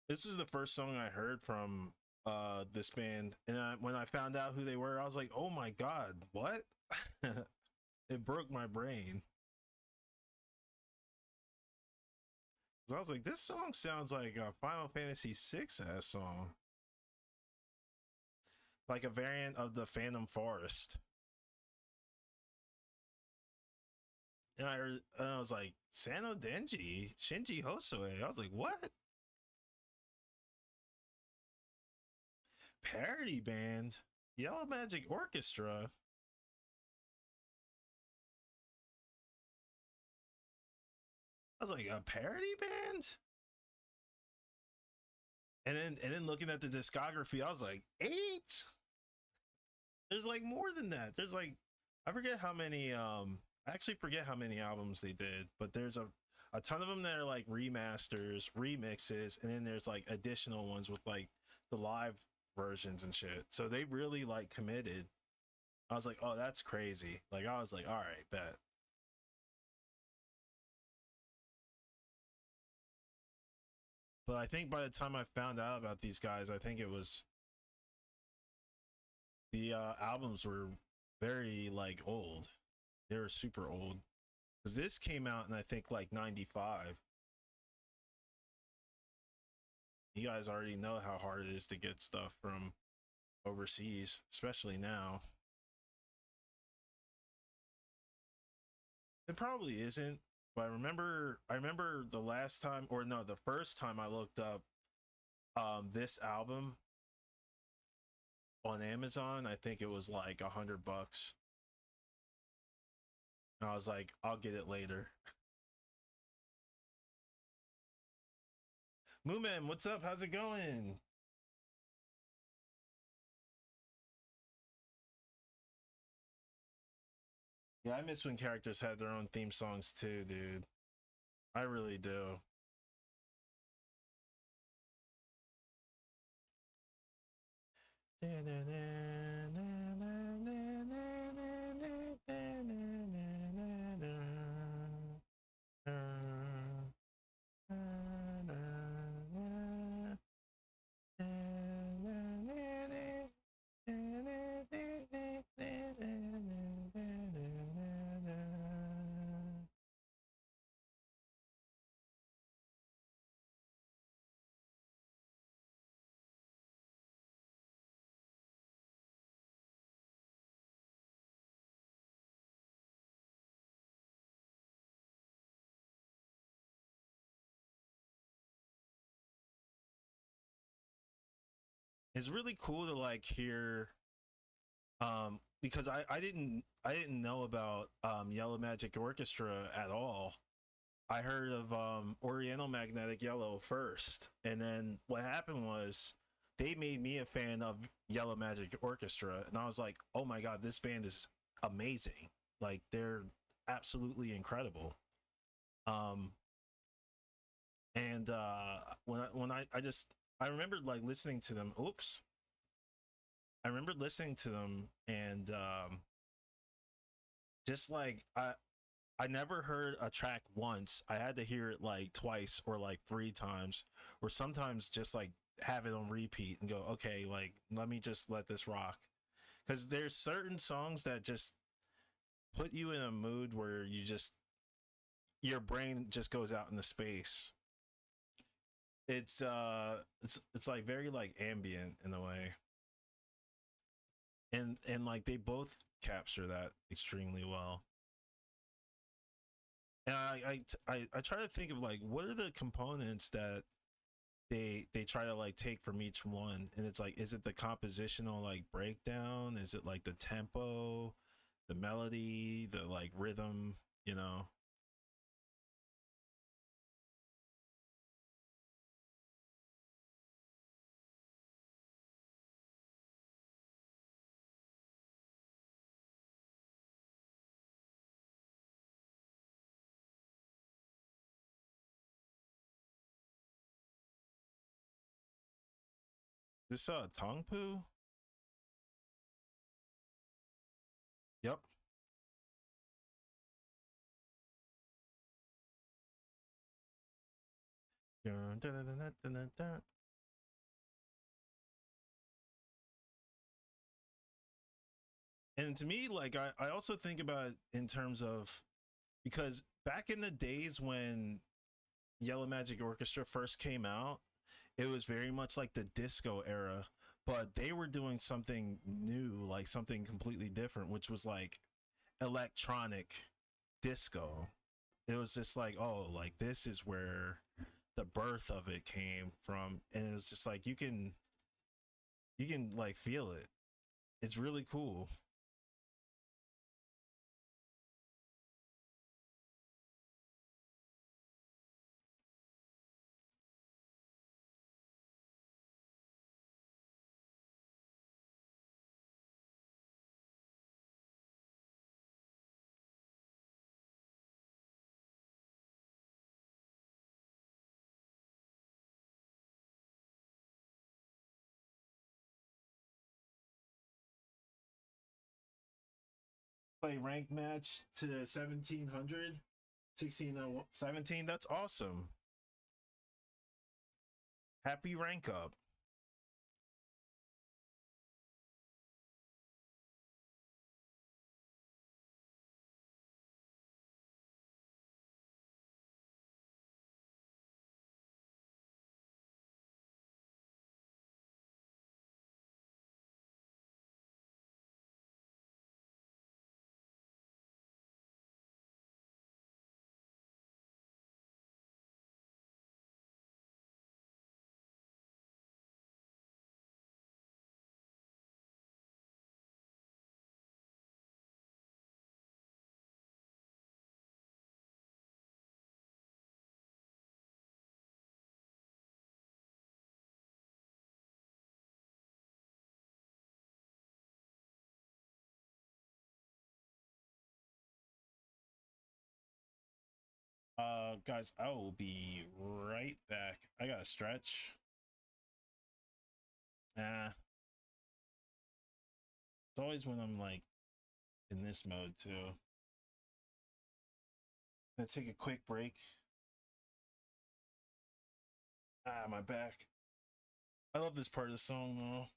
This is the first song I heard from this band, and when I found out who they were, I was like, "Oh my god, what?" It broke my brain. So I was like, "This song sounds like a Final Fantasy VI ass song, like a variant of the Phantom Forest." And I was like, "Sano Denji, Shinji Hosoe." I was like, "What?" Parody band, Yellow Magic Orchestra. I was like, a parody band? And then looking at the discography, I was like, eight? There's like more than that. There's like I forget how many I actually forget how many albums they did, but there's a ton of them that are like remasters, remixes, and then there's like additional ones with like the live versions and shit. So they really like committed. I was like, "Oh, that's crazy." Like I was like, "All right, bet." But I think by the time I found out about these guys, I think it was the albums were very like old. They were super old because this came out in I think like '95. You guys already know how hard it is to get stuff from overseas, especially now. It probably isn't, but I remember the last time, or no, the first time I looked up this album on Amazon, I think it was like $100. And I was like, I'll get it later. Mooman, what's up? How's it going? Yeah, I miss when characters had their own theme songs too, dude. I really do. It's really cool to like hear because I didn't know about Yellow Magic Orchestra at all. I heard of Oriental Magnetic Yellow first, and then what happened was they made me a fan of Yellow Magic Orchestra, and I was like, "Oh my god, this band is amazing! Like they're absolutely incredible." Um, and when I just I remembered like listening to them. Oops, I remembered listening to them and just like I never heard a track once. I had to hear it like twice or like three times, or sometimes just like have it on repeat and go, okay, like let me just let this rock. Because there's certain songs that just put you in a mood where you just your brain just goes out into space. It's like very like ambient in a way, and like they both capture that extremely well. And I try to think of like what are the components that they try to like take from each one, and it's like is it the compositional like breakdown, is it like the tempo, the melody, the like rhythm, you know. This Tongpu. Yep. Dun, dun, dun, dun, dun, dun, dun. And to me like I also think about it in terms of because back in the days when Yellow Magic Orchestra first came out, it was very much like the disco era, but they were doing something new, like something completely different, which was like electronic disco. It was just like, oh, like this is where the birth of it came from, and it was just like you can like feel it. It's really cool. play rank match to 1700, 1617. That's awesome. Happy rank up. Guys, I will be right back. I gotta stretch. Nah. It's always when I'm like in this mode too. I'm gonna take a quick break. My back. I love this part of the song though.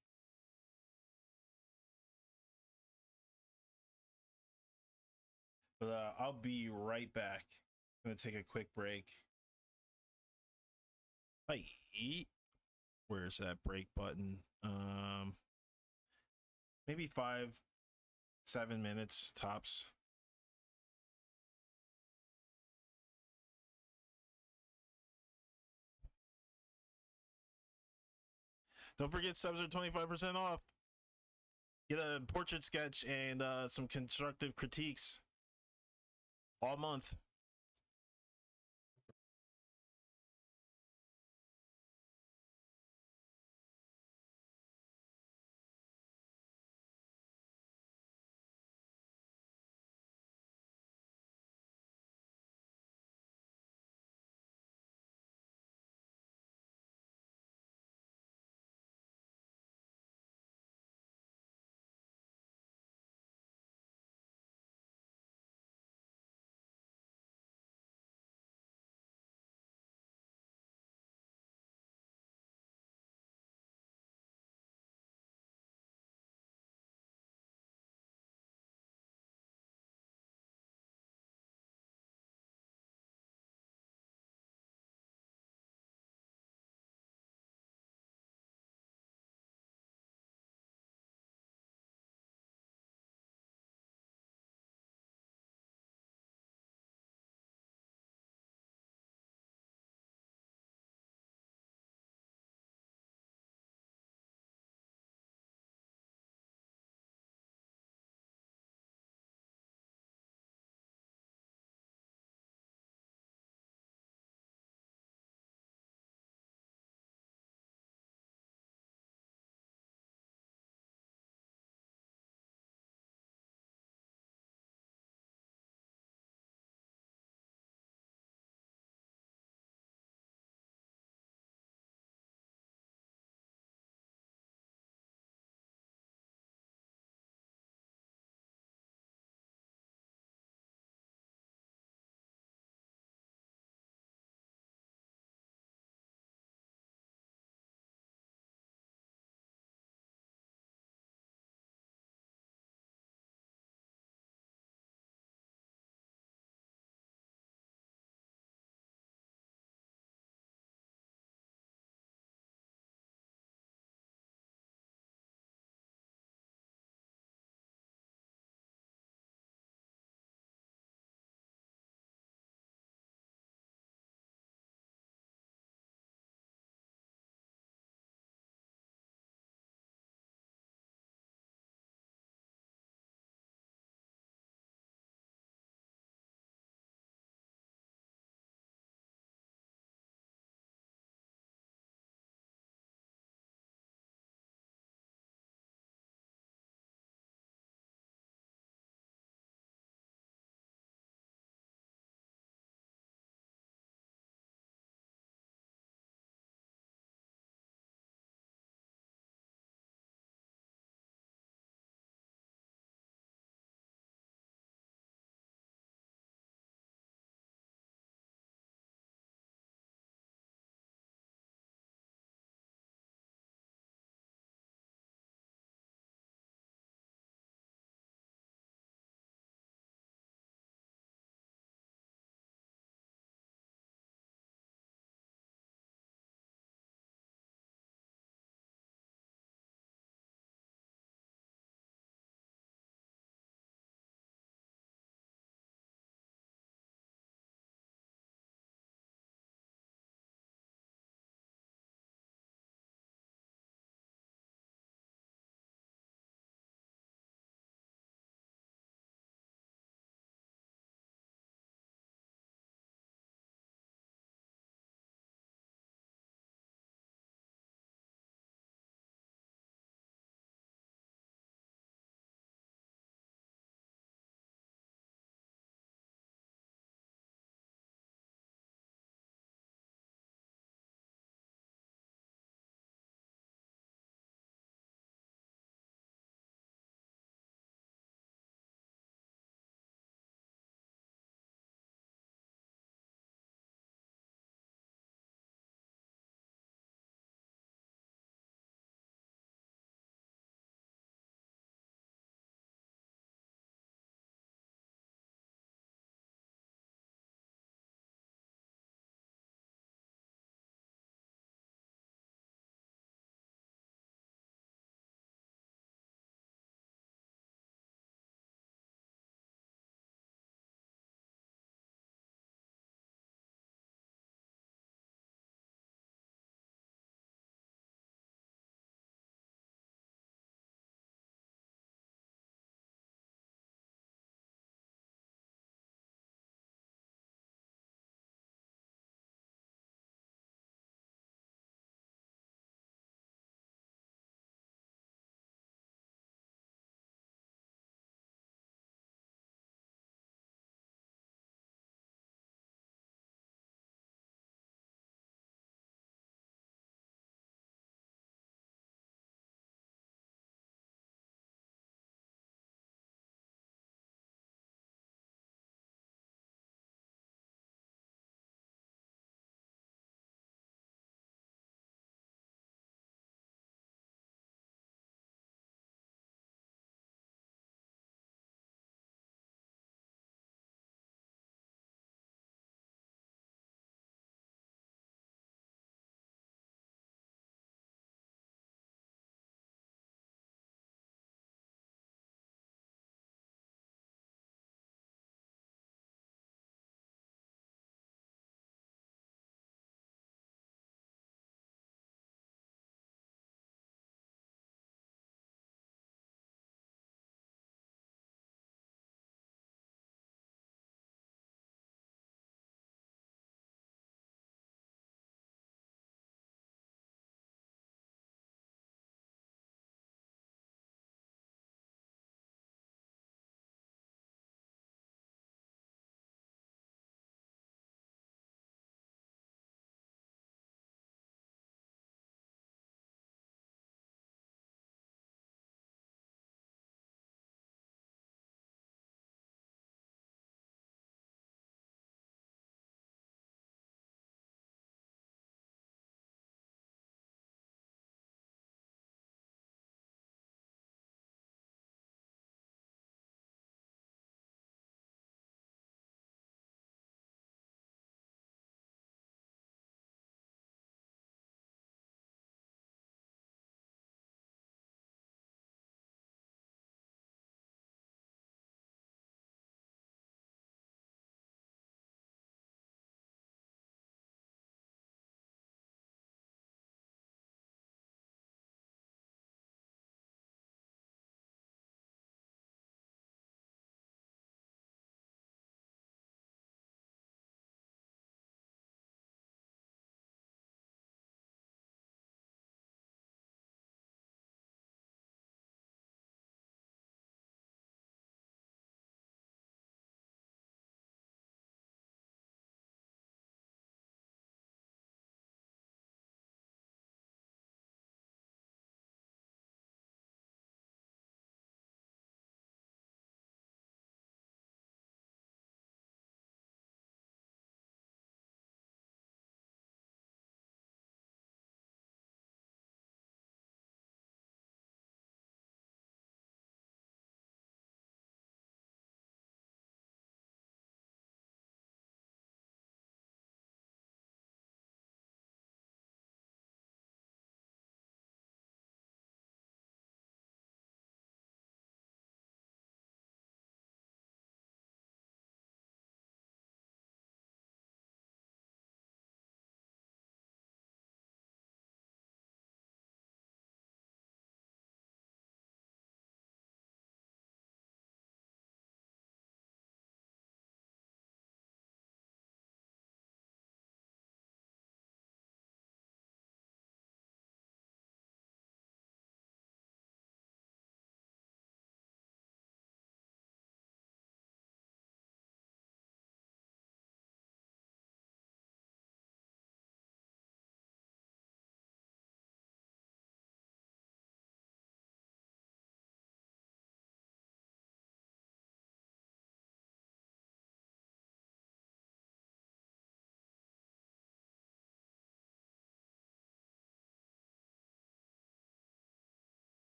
But I'll be right back. I'm gonna take a quick break. I eat. Where's that break button? Maybe 5-7 minutes tops. Don't forget, subs are 25% off. Get a portrait sketch and some constructive critiques all month.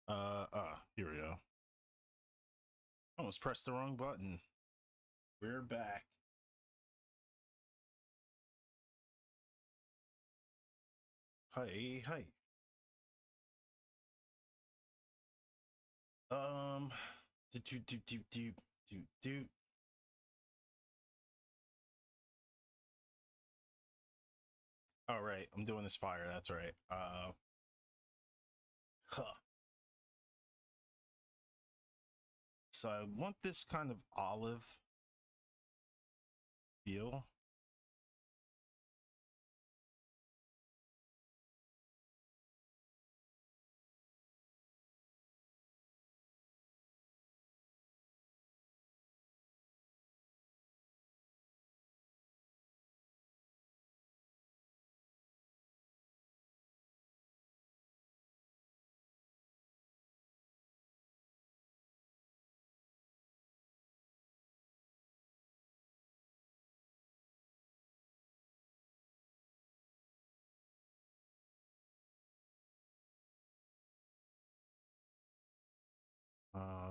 Here we go. Almost pressed the wrong button. We're back. Hi, hi. Um, do. All right, I'm doing this fire. That's right. Huh. So I want this kind of olive feel.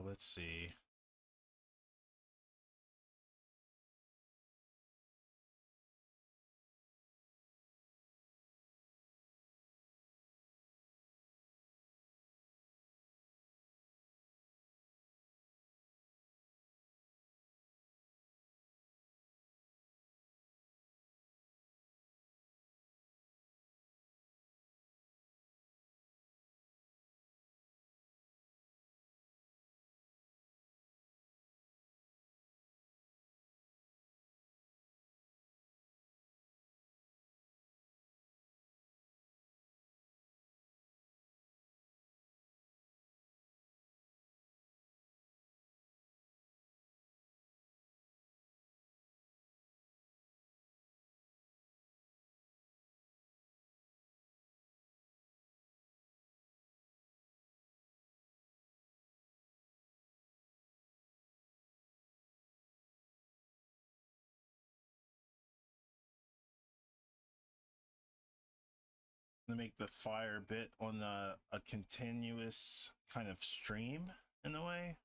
Let's see. To make the fire bit on a continuous kind of stream in a way.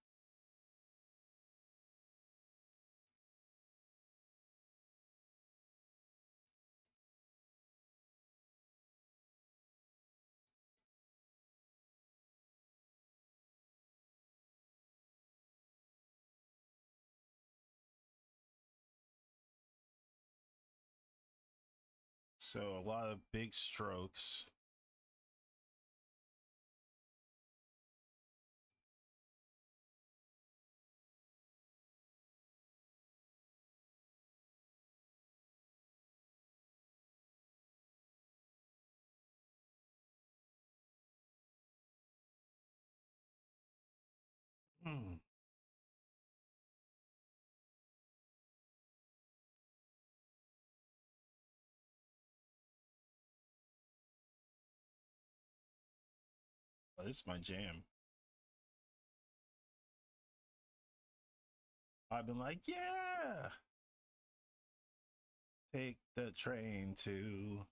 So a lot of big strokes. Hmm. Oh, this is my jam. I've been like, yeah, take the train to.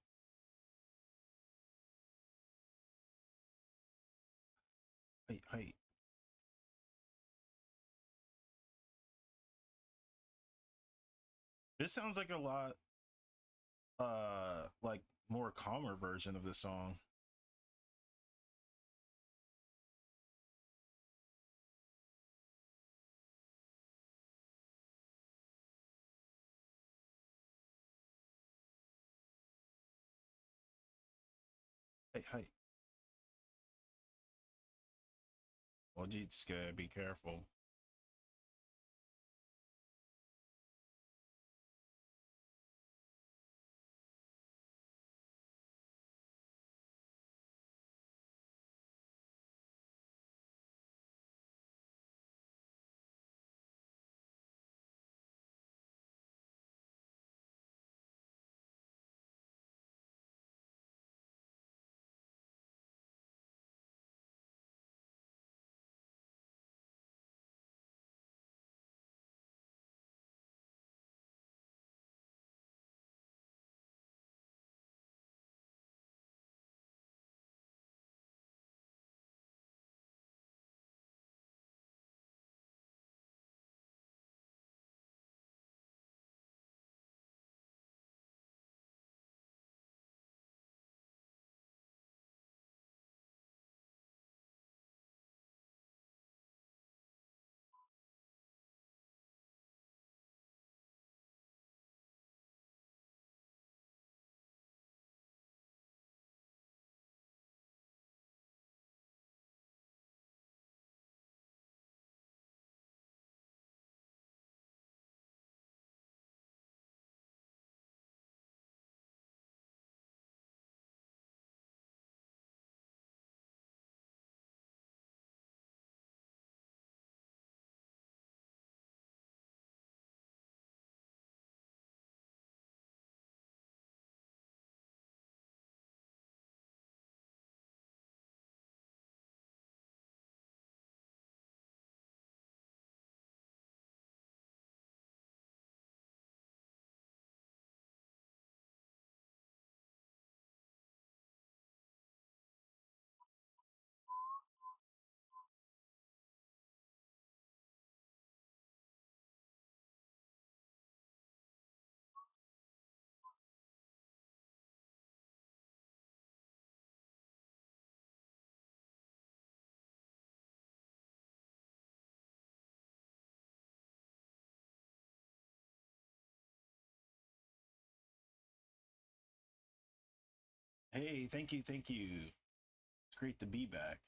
Hey. This sounds like a lot, like more calmer version of the song. Hey. Well, you just gotta be careful. Hey, thank you, thank you. It's great to be back.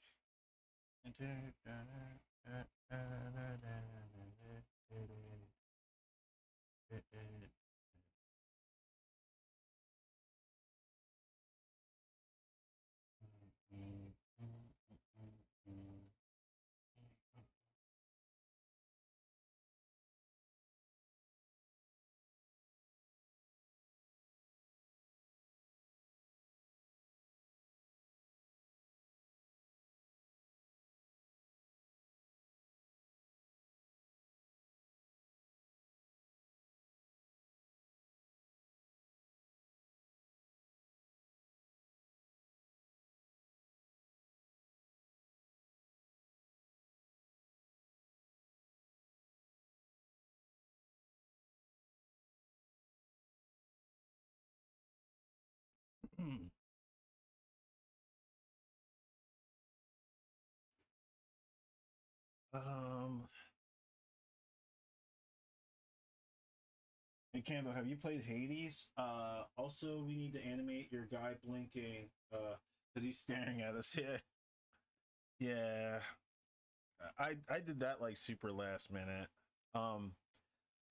um, hey Candle, have you played Hades? Also we need to animate your guy blinking, because he's staring at us. Yeah, yeah. I did that like super last minute. Um,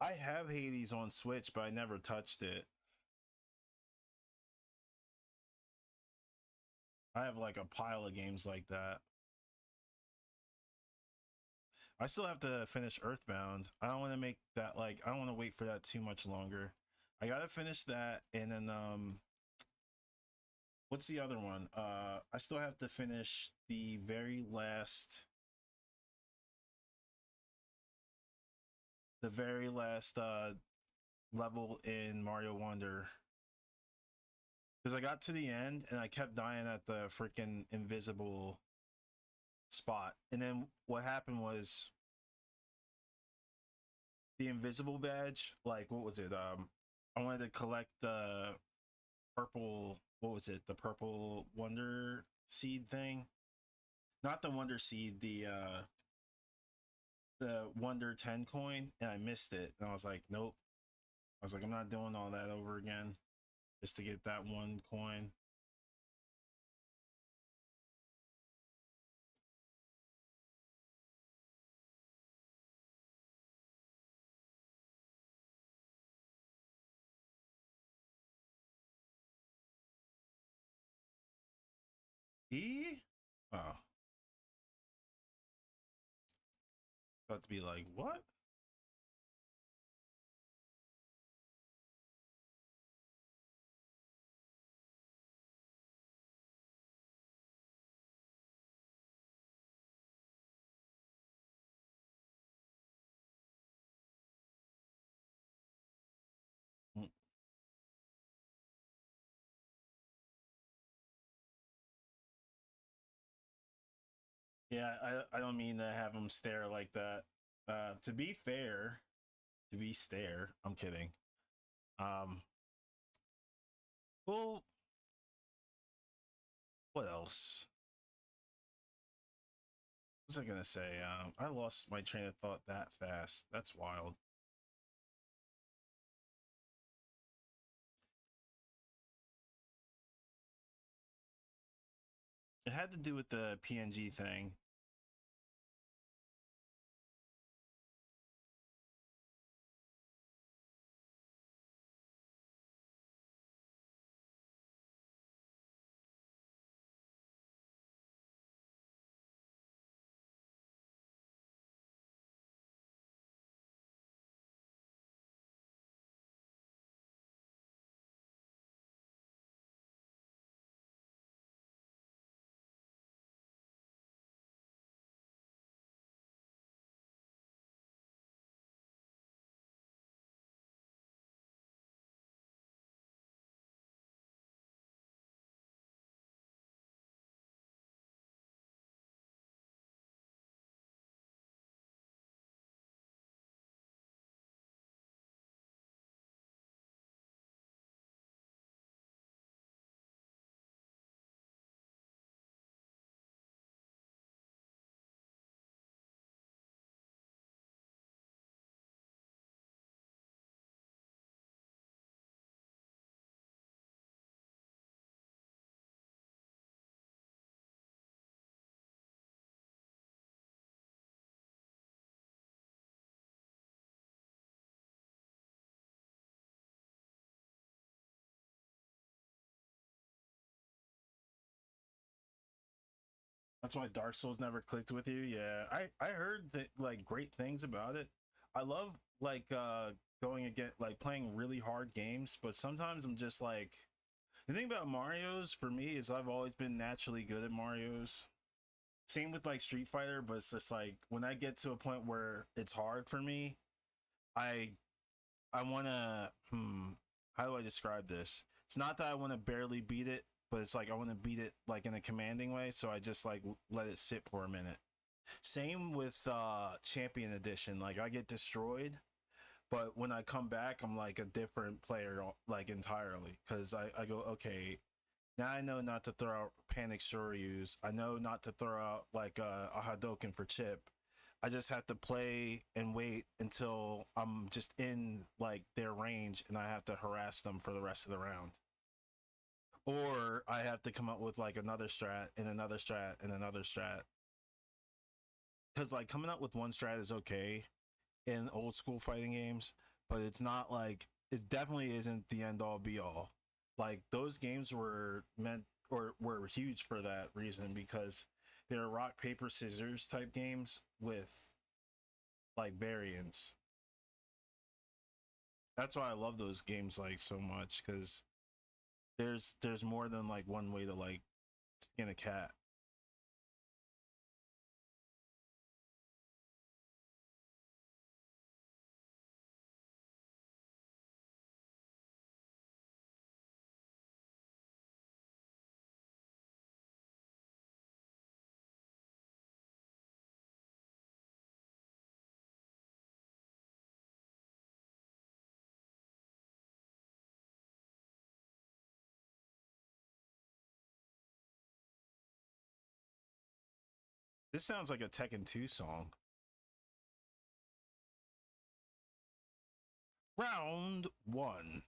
I have Hades on Switch, but I never touched it. I have like a pile of games like that. I still have to finish Earthbound. I don't want to make that like I don't want to wait for that too much longer. I gotta finish that, and then what's the other one? I still have to finish the very last level in Mario Wonder, because I got to the end and I kept dying at the freaking invisible spot. And then what happened was the invisible badge, like what was it? I wanted to collect the purple, what was it? The purple wonder seed thing. Not the wonder seed, the wonder 10 coin, and I missed it. And I was like, nope. I was like, I'm not doing all that over again just to get that one coin. E? Oh, about to be like, what? Mm. Yeah, I don't mean to have him stare like that. To be fair, to be stare, I'm kidding. Um, well, what else? What was I gonna say? I lost my train of thought that fast. That's wild. It had to do with the PNG thing. That's why Dark Souls never clicked with you. Yeah, I heard that like great things about it. I love like going again like playing really hard games, but sometimes I'm just like the thing about Mario's for me is I've always been naturally good at Mario's. Same with like Street Fighter, but it's just like when I get to a point where it's hard for me, I I want to how do I describe this? It's not that I want to barely beat it, but it's like I want to beat it like in a commanding way, so I just like let it sit for a minute. Same with Champion Edition. Like I get destroyed, but when I come back, I'm like a different player like entirely cuz I go, okay, now I know not to throw out Panic Shoryus. I know not to throw out like a Hadoken for Chip. I just have to play and wait until I'm just in like their range and I have to harass them for the rest of the round. Or I have to come up with like another strat and another strat and another strat. Because like coming up with one strat is okay in old school fighting games, but it's not like it definitely isn't the end all be all. Like those games were meant or were huge for that reason because they're rock paper scissors type games with like variants. That's why I love those games like so much because there's more than like one way to like skin a cat. This sounds like a Tekken 2 song. Round one.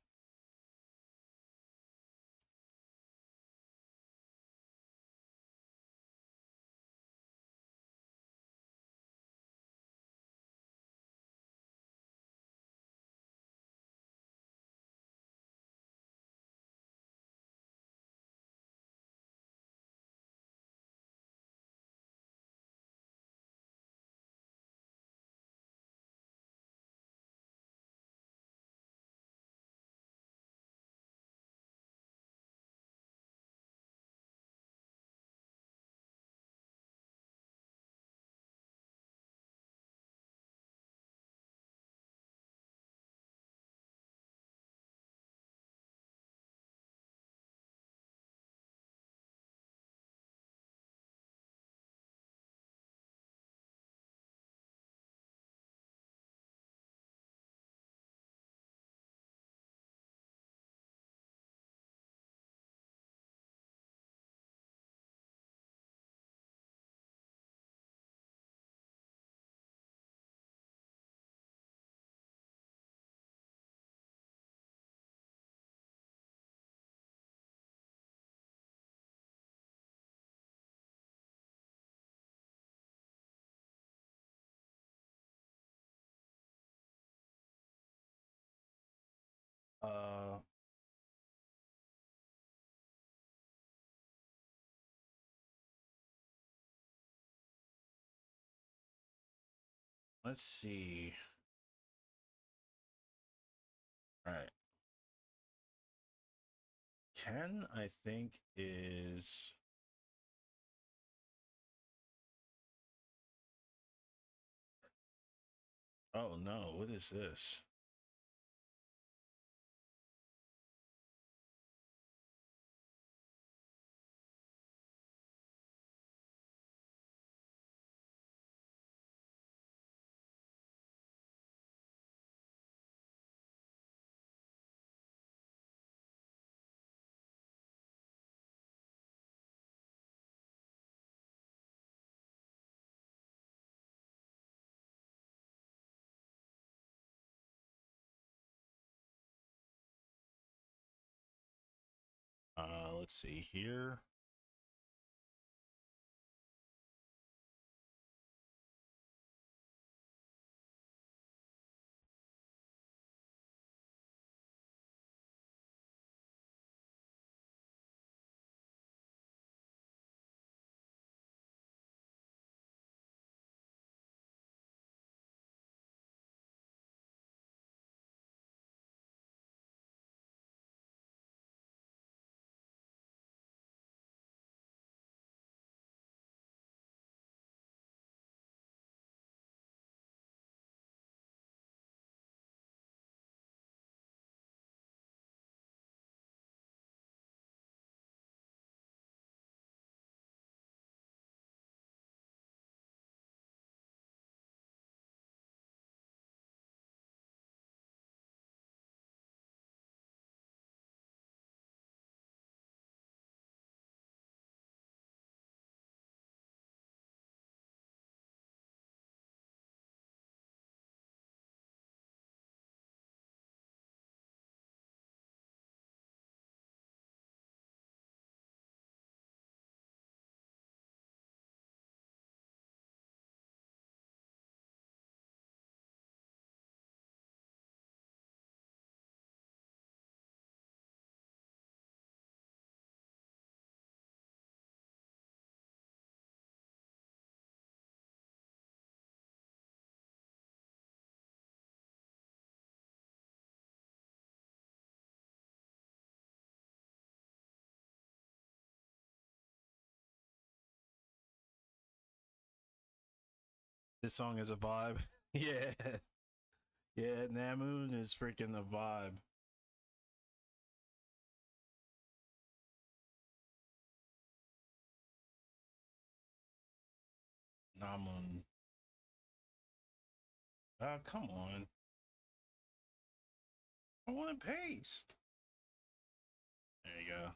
Uh let's see. All right. Ken, I think is. Oh no, what is this? Let's see here. This song is a vibe. Yeah. Yeah, Namoon is freaking a vibe. Namoon. Come on. I want to paste. There you go.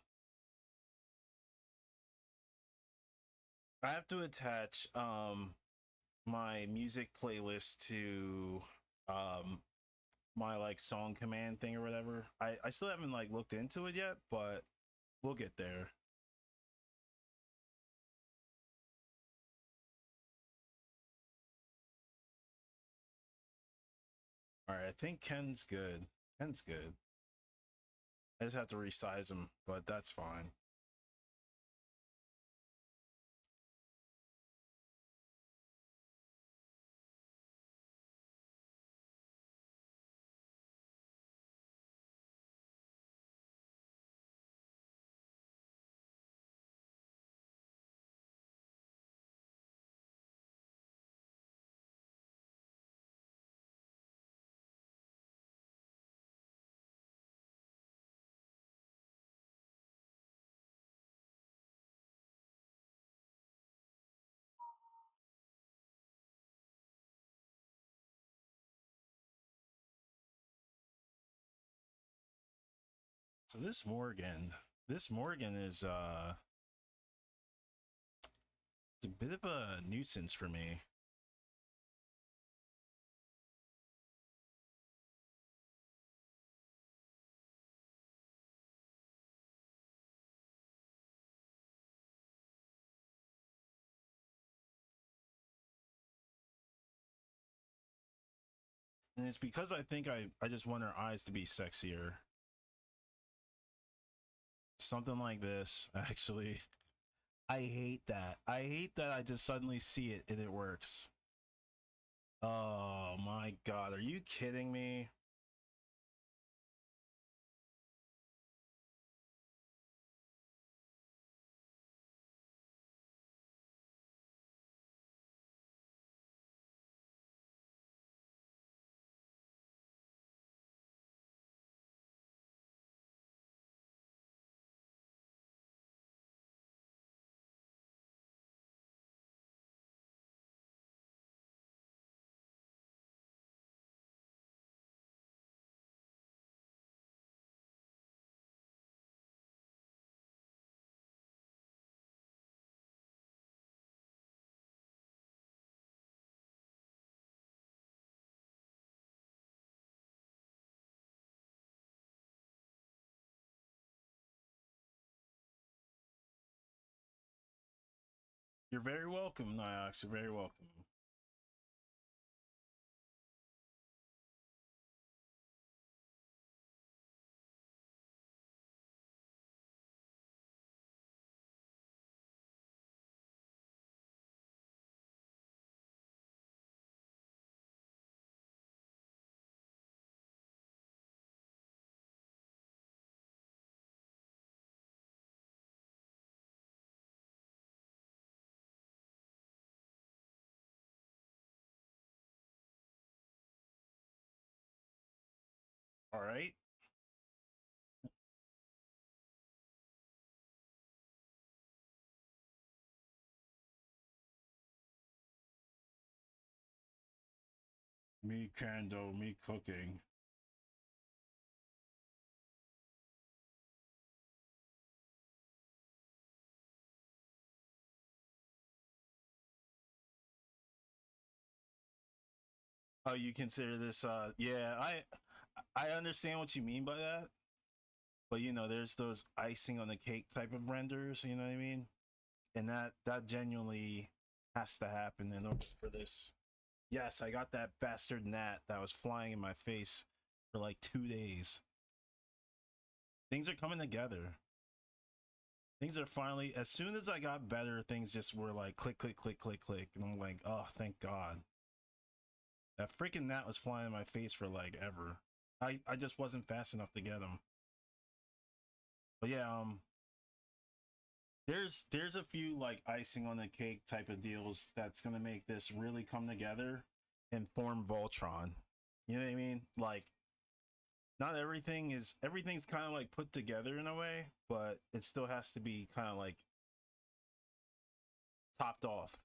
I have to attach my music playlist to my like song command thing or whatever. I still haven't like looked into it yet, but we'll get there. All right, I think Ken's good. Ken's good. I just have to resize him, but that's fine. So this Morgan is it's a bit of a nuisance for me. And it's because I think I just want her eyes to be sexier. Something like this, actually. I hate that. I hate that I just suddenly see it and it works. Oh my god, are you kidding me? You're very welcome, Niox. You're very welcome. All right. Me Kando, me cooking. Oh, you consider this yeah, I understand what you mean by that. But you know, there's those icing on the cake type of renders, you know what I mean? And that genuinely has to happen in order for this. Yes, I got that bastard gnat that was flying in my face for like 2 days. Things are coming together. Things are finally, as soon as I got better, things just were like click, click, click, click, click. And I'm like, oh, thank God. That freaking gnat was flying in my face for like ever. I just wasn't fast enough to get him. But yeah, there's a few like icing on the cake type of deals that's gonna make this really come together and form Voltron. You know what I mean? Like not everything's kind of like put together in a way, but it still has to be kind of like topped off.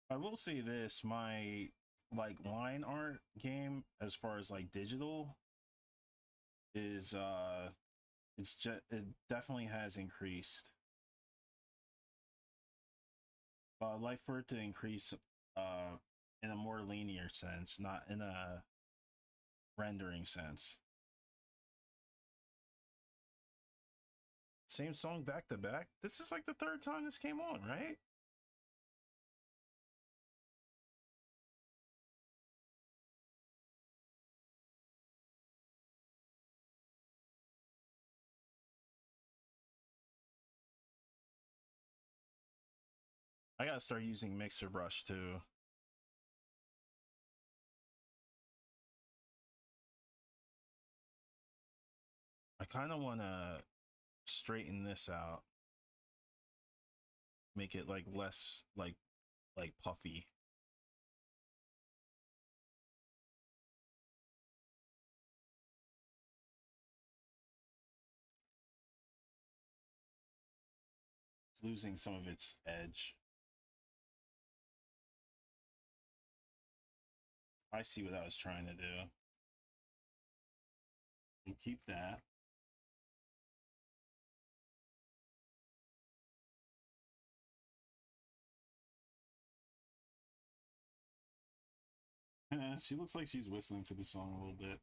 I will say this, my like line art game as far as like digital is it definitely has increased. But I'd like for it to increase in a more linear sense, not in a rendering sense. Same song back to back. This is like the third time this came on, right? I gotta start using Mixer Brush too. I kind of want to straighten this out, make it like less like puffy. It's losing some of its edge. I see what I was trying to do. And keep that. She looks like she's whistling to the song a little bit.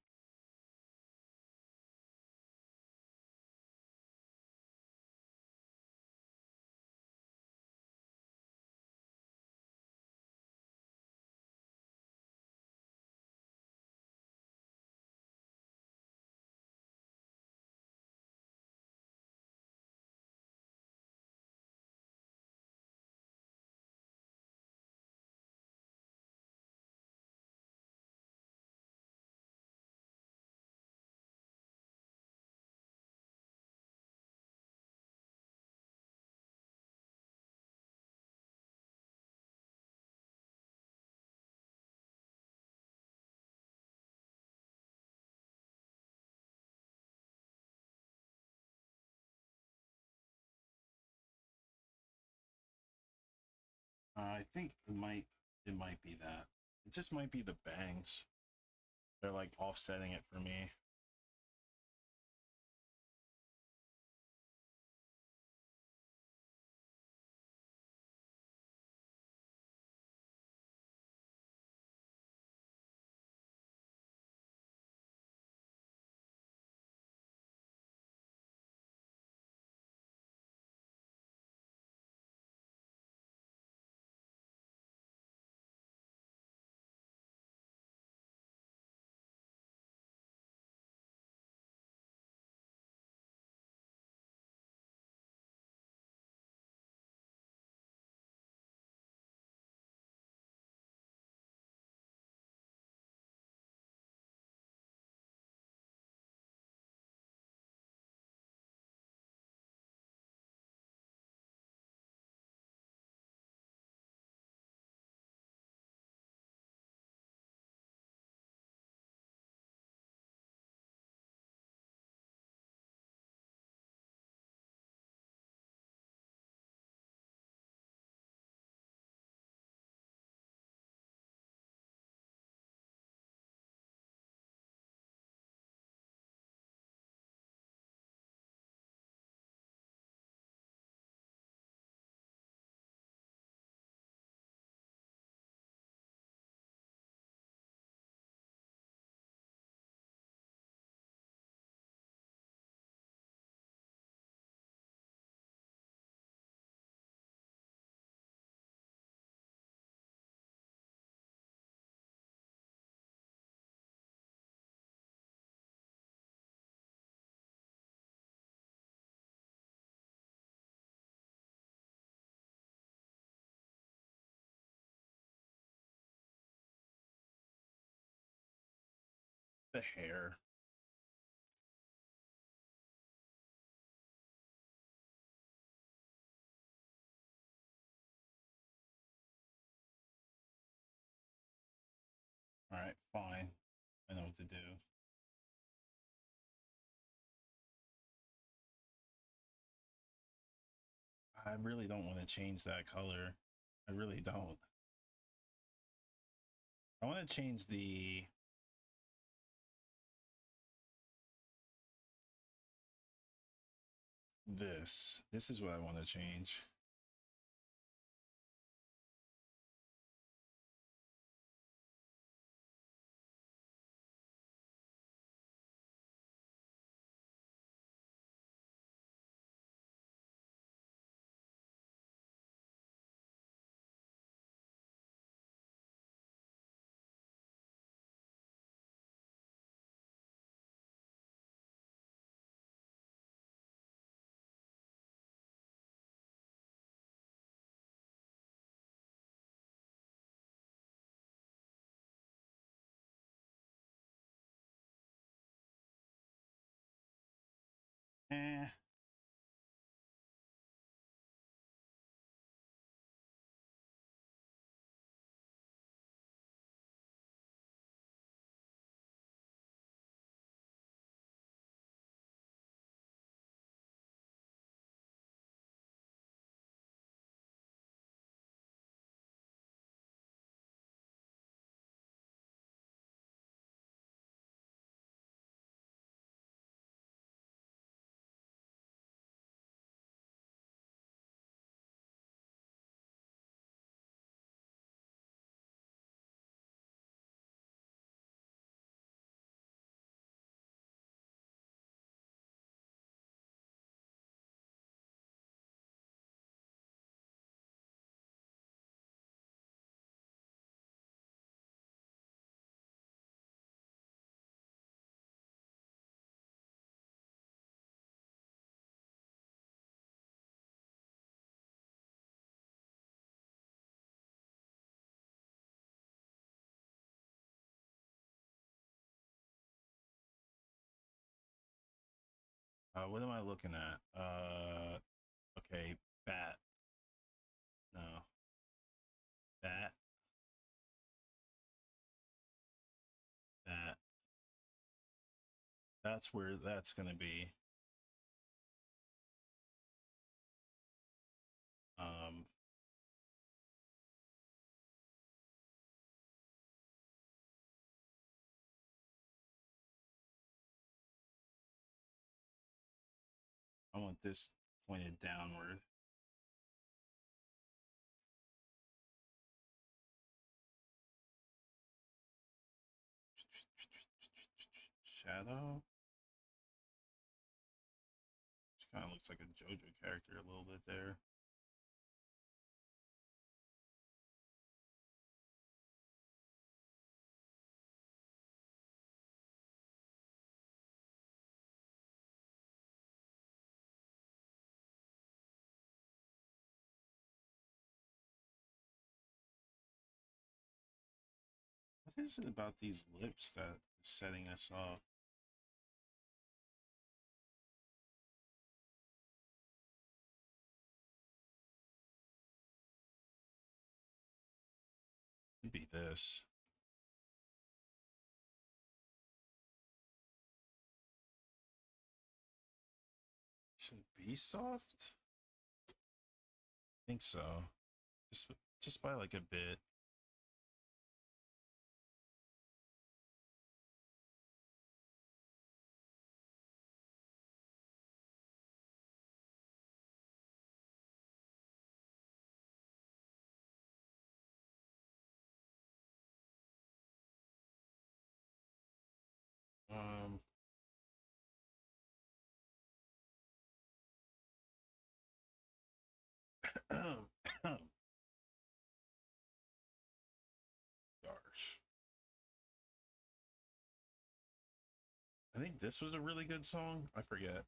I think it might be that. It just might be the bangs. They're like offsetting it for me. The hair. All right, fine. I know what to do. I really don't want to change that color. I really don't. I want to change this. This is what I want to change. Eh. What am I looking at? Okay, bat. No, that, that. That's where that's gonna be. Um, I want this pointed downward. Shadow. Which kind of looks like a JoJo character a little bit there. What is it about these lips that is setting us off? Could be this. Should it be soft? I think so. Just by like a bit. Um, gosh. I think this was a really good song. I forget.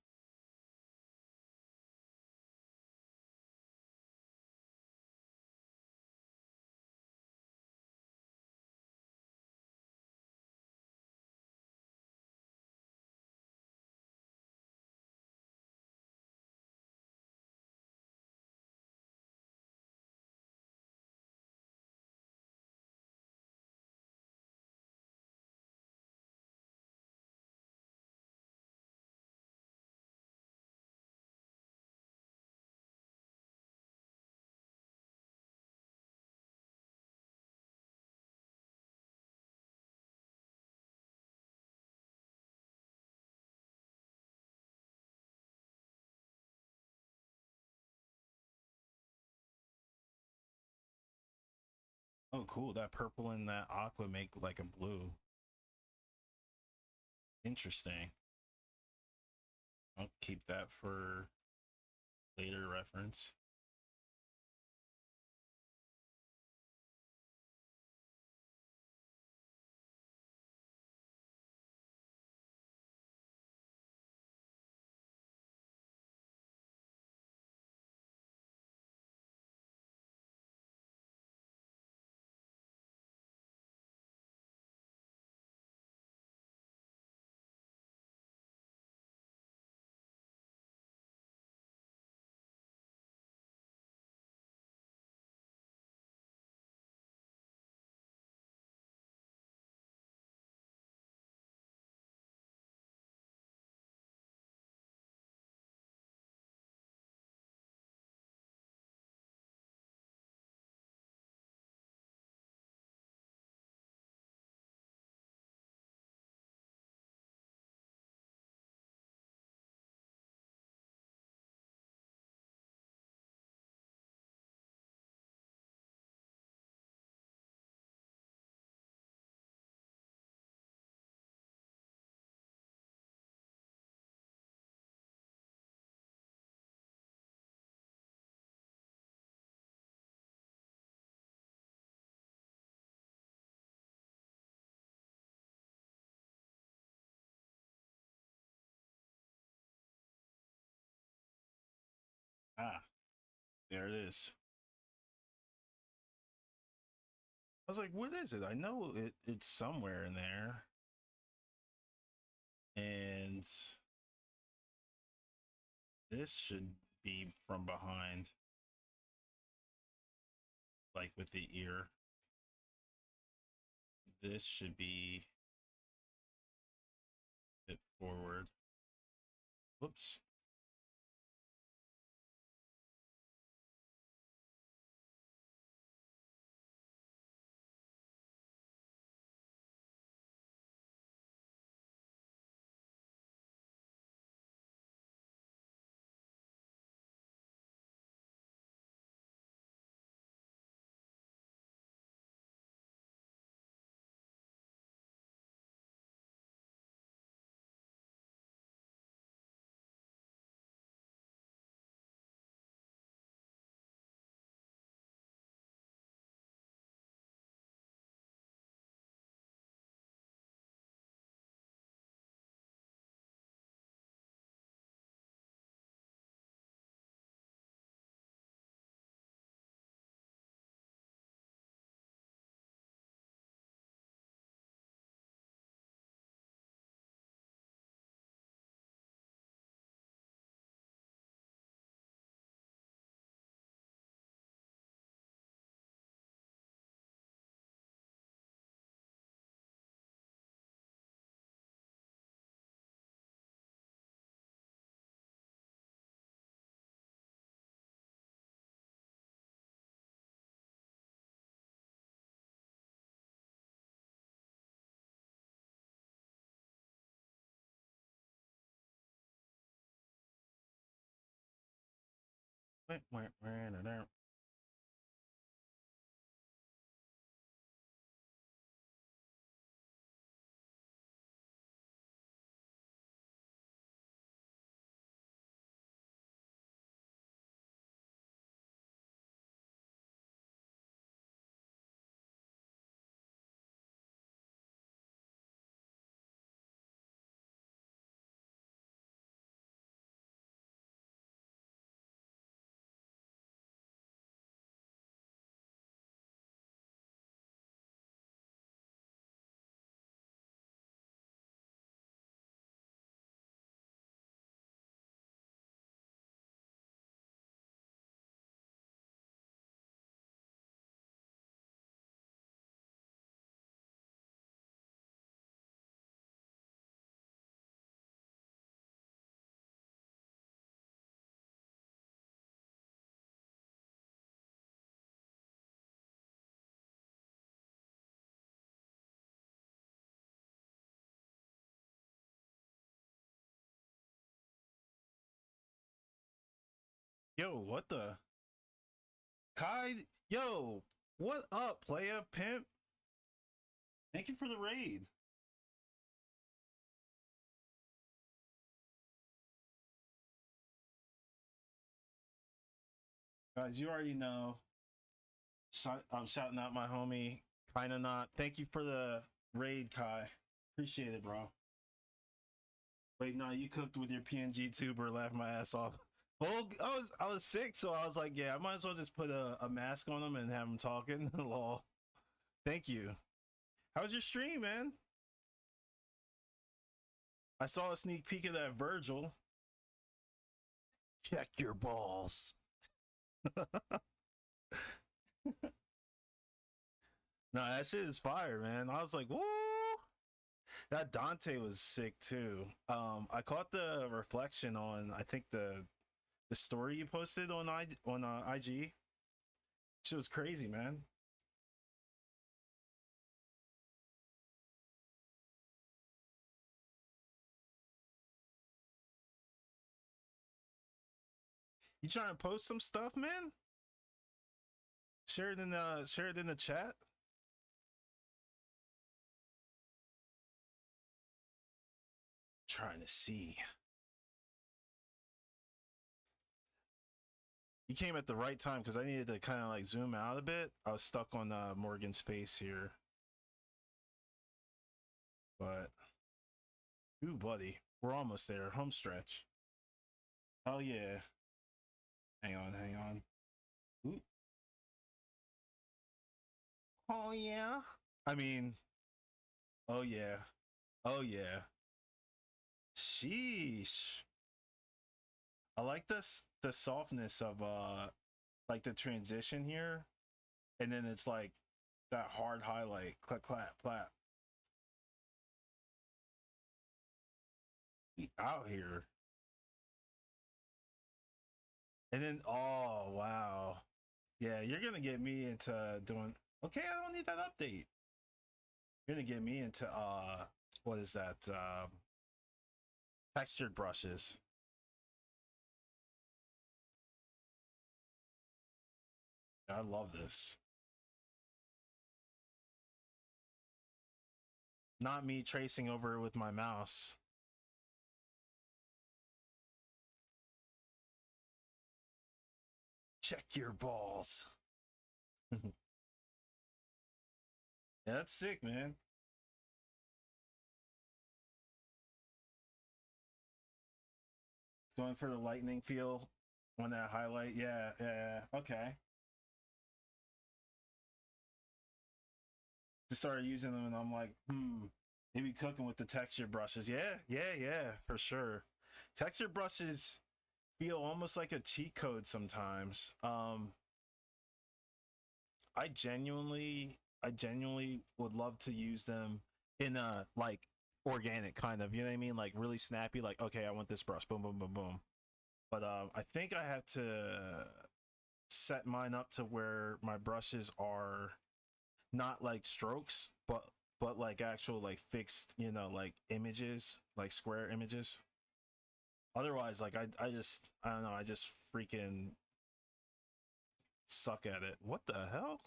Oh, cool. That purple and that aqua make like a blue. Interesting. I'll keep that for later reference. Ah, there it is. I was like, what is it? I know it's somewhere in there. And this should be from behind, like with the ear. This should be it forward. Whoops. Yo, what the Kai? Yo, What up, playa pimp? Thank you for the raid. Guys, you already know. I'm shouting out my homie. Kinda not. Thank you for the raid, Kai. Appreciate it, bro. Wait, no, you cooked with your PNG tuber, laughed my ass off. Well, I was sick, so I was like, yeah, I might as well just put a mask on him and have him talking. Lol. Thank you. How was your stream, man? I saw a sneak peek of that Virgil. Check your balls. No, that shit is fire, man. I was like, woo! That Dante was sick too. I caught the reflection on I think the story you posted on IG. Shit was crazy, man. You trying to post some stuff, man? Share it in the chat. Trying to see. You came at the right time because I needed to kind of like zoom out a bit. I was stuck on Morgan's face here. But, ooh, buddy, we're almost there. Home stretch. Oh yeah. Hang on, hang on. Ooh. Oh yeah. I mean, oh yeah. Oh yeah. Sheesh. I like this the softness of like the transition here, and then it's like that hard highlight. Clap, clap, clap. We out here. And then oh wow. Yeah, you're gonna get me into doing okay, I don't need that update. You're gonna get me into what is that? Textured brushes. I love this. Not me tracing over it with my mouse. Check your balls. Yeah, that's sick, man. Going for the lightning feel on that highlight. Yeah, yeah, okay. Just started using them and I'm like, maybe cooking with the texture brushes. Yeah, yeah, yeah, for sure. Texture brushes feel almost like a cheat code sometimes. I genuinely would love to use them in a like organic kind of, you know what I mean? Like really snappy, like, okay, I want this brush, boom, boom, boom, boom. But I think I have to set mine up to where my brushes are not like strokes, but like actual like fixed, you know, like images, like square images. Otherwise, like I don't know, I just freaking suck at it. What the hell?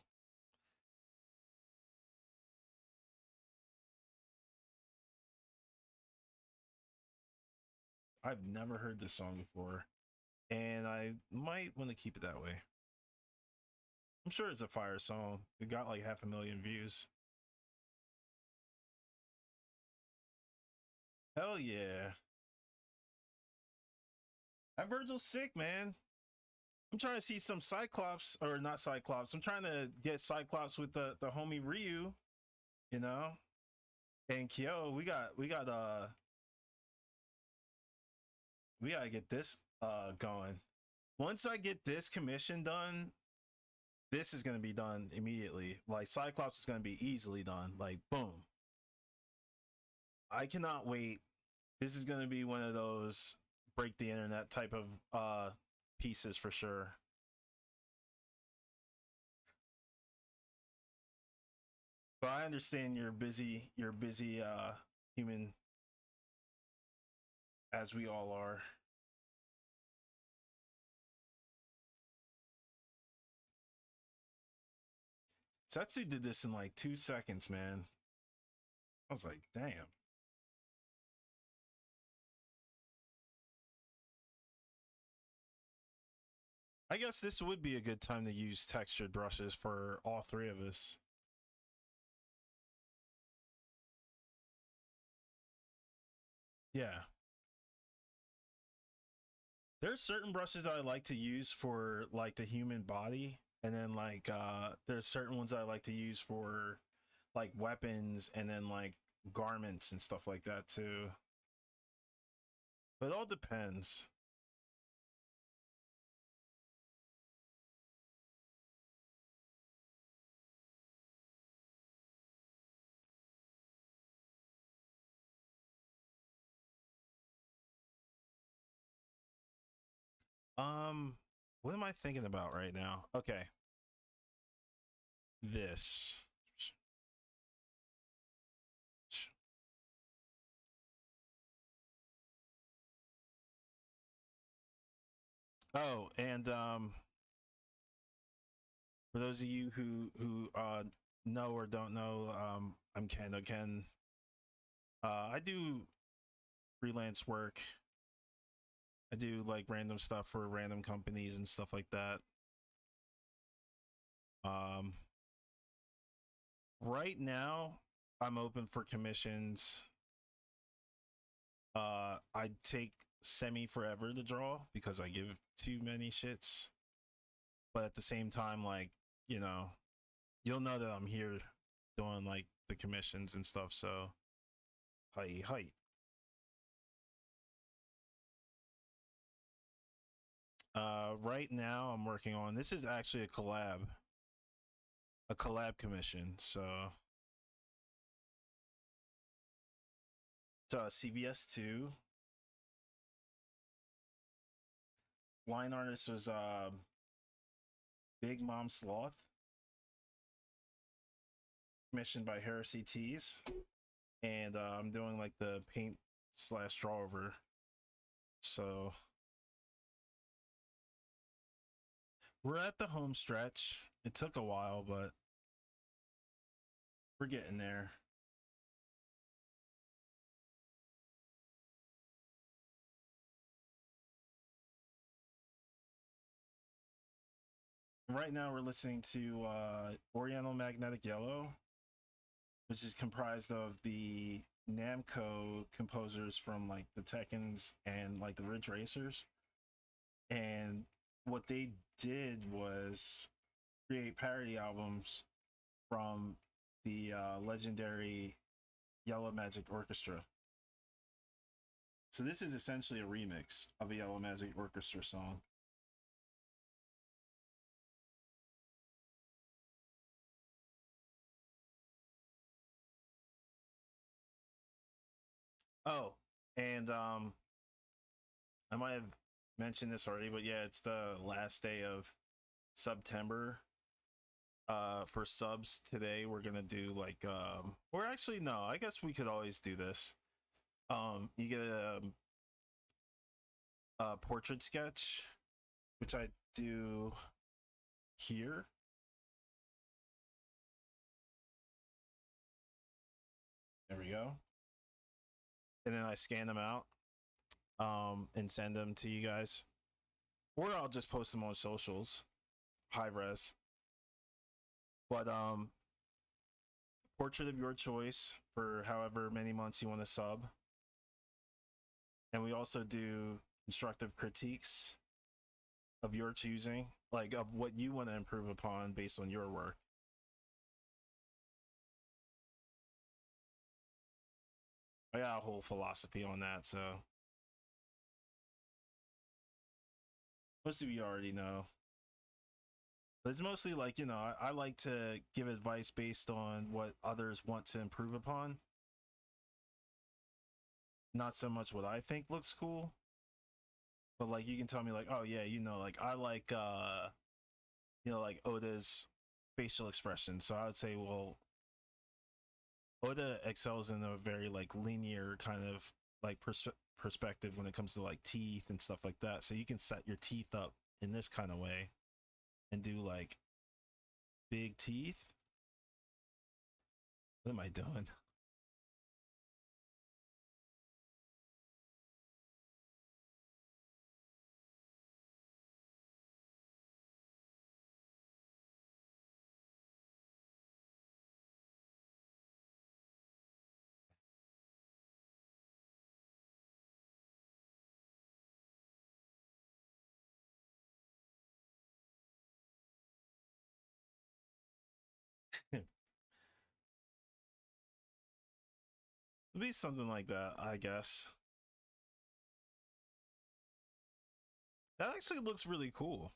I've never heard this song before, and I might want to keep it that way. I'm sure it's a fire song. It got like 500,000 views. Hell yeah. That Virgil's sick, man. I'm trying to see some Cyclops, or not Cyclops. I'm trying to get Cyclops with the homie Ryu, you know? And Kyo, we gotta get this going. Once I get this commission done, this is gonna be done immediately. Like Cyclops is gonna be easily done. Like boom. I cannot wait. This is gonna be one of those break the internet type of pieces for sure. But I understand you're busy human, as we all are. Setsu did this in like 2 seconds, man. I was like, damn. I guess this would be a good time to use textured brushes for all three of us. Yeah. There's certain brushes that I like to use for like the human body, and then like there's certain ones I like to use for like weapons and then like garments and stuff like that too. But it all depends. What am I thinking about right now? Okay. This. Oh, and for those of you who know or don't know, I'm Kandoken. I do freelance work. I do like random stuff for random companies and stuff like that. Um, right now, I'm open for commissions. I take semi forever to draw because I give too many shits. But at the same time, like, you know, you'll know that I'm here doing like the commissions and stuff. So, hi, hi. Right now, I'm working on this is actually a collab commission. So, it's CBS 2. Line artist was Big Mom Sloth, commissioned by Heresy Tees, and I'm doing like the paint slash draw over. So we're at the home stretch. It took a while, but we're getting there. Right now, we're listening to Oriental Magnetic Yellow, which is comprised of the Namco composers from like the Tekkens and like the Ridge Racers. And what they did was create parody albums from the legendary Yellow Magic Orchestra. So this is essentially a remix of a Yellow Magic Orchestra song. Oh, and I might have mentioned this already, but yeah, it's the last day of September. For subs today, we're gonna do like or actually no, I guess we could always do this. You get a portrait sketch, which I do here. There we go. And then I scan them out and send them to you guys. Or I'll just post them on socials, high res. But portrait of your choice for however many months you want to sub. And we also do constructive critiques of your choosing, like of what you want to improve upon based on your work. I got a whole philosophy on that, so most of you already know. But it's mostly like, you know, I like to give advice based on what others want to improve upon, not so much what I think looks cool. But like you can tell me like, oh yeah, you know, like I like you know, like Oda's facial expression. So I would say, well, Oda excels in a very like linear kind of like perspective when it comes to like teeth and stuff like that. So you can set your teeth up in this kind of way and do like big teeth. What am I doing? It'd be something like that, I guess. That actually looks really cool.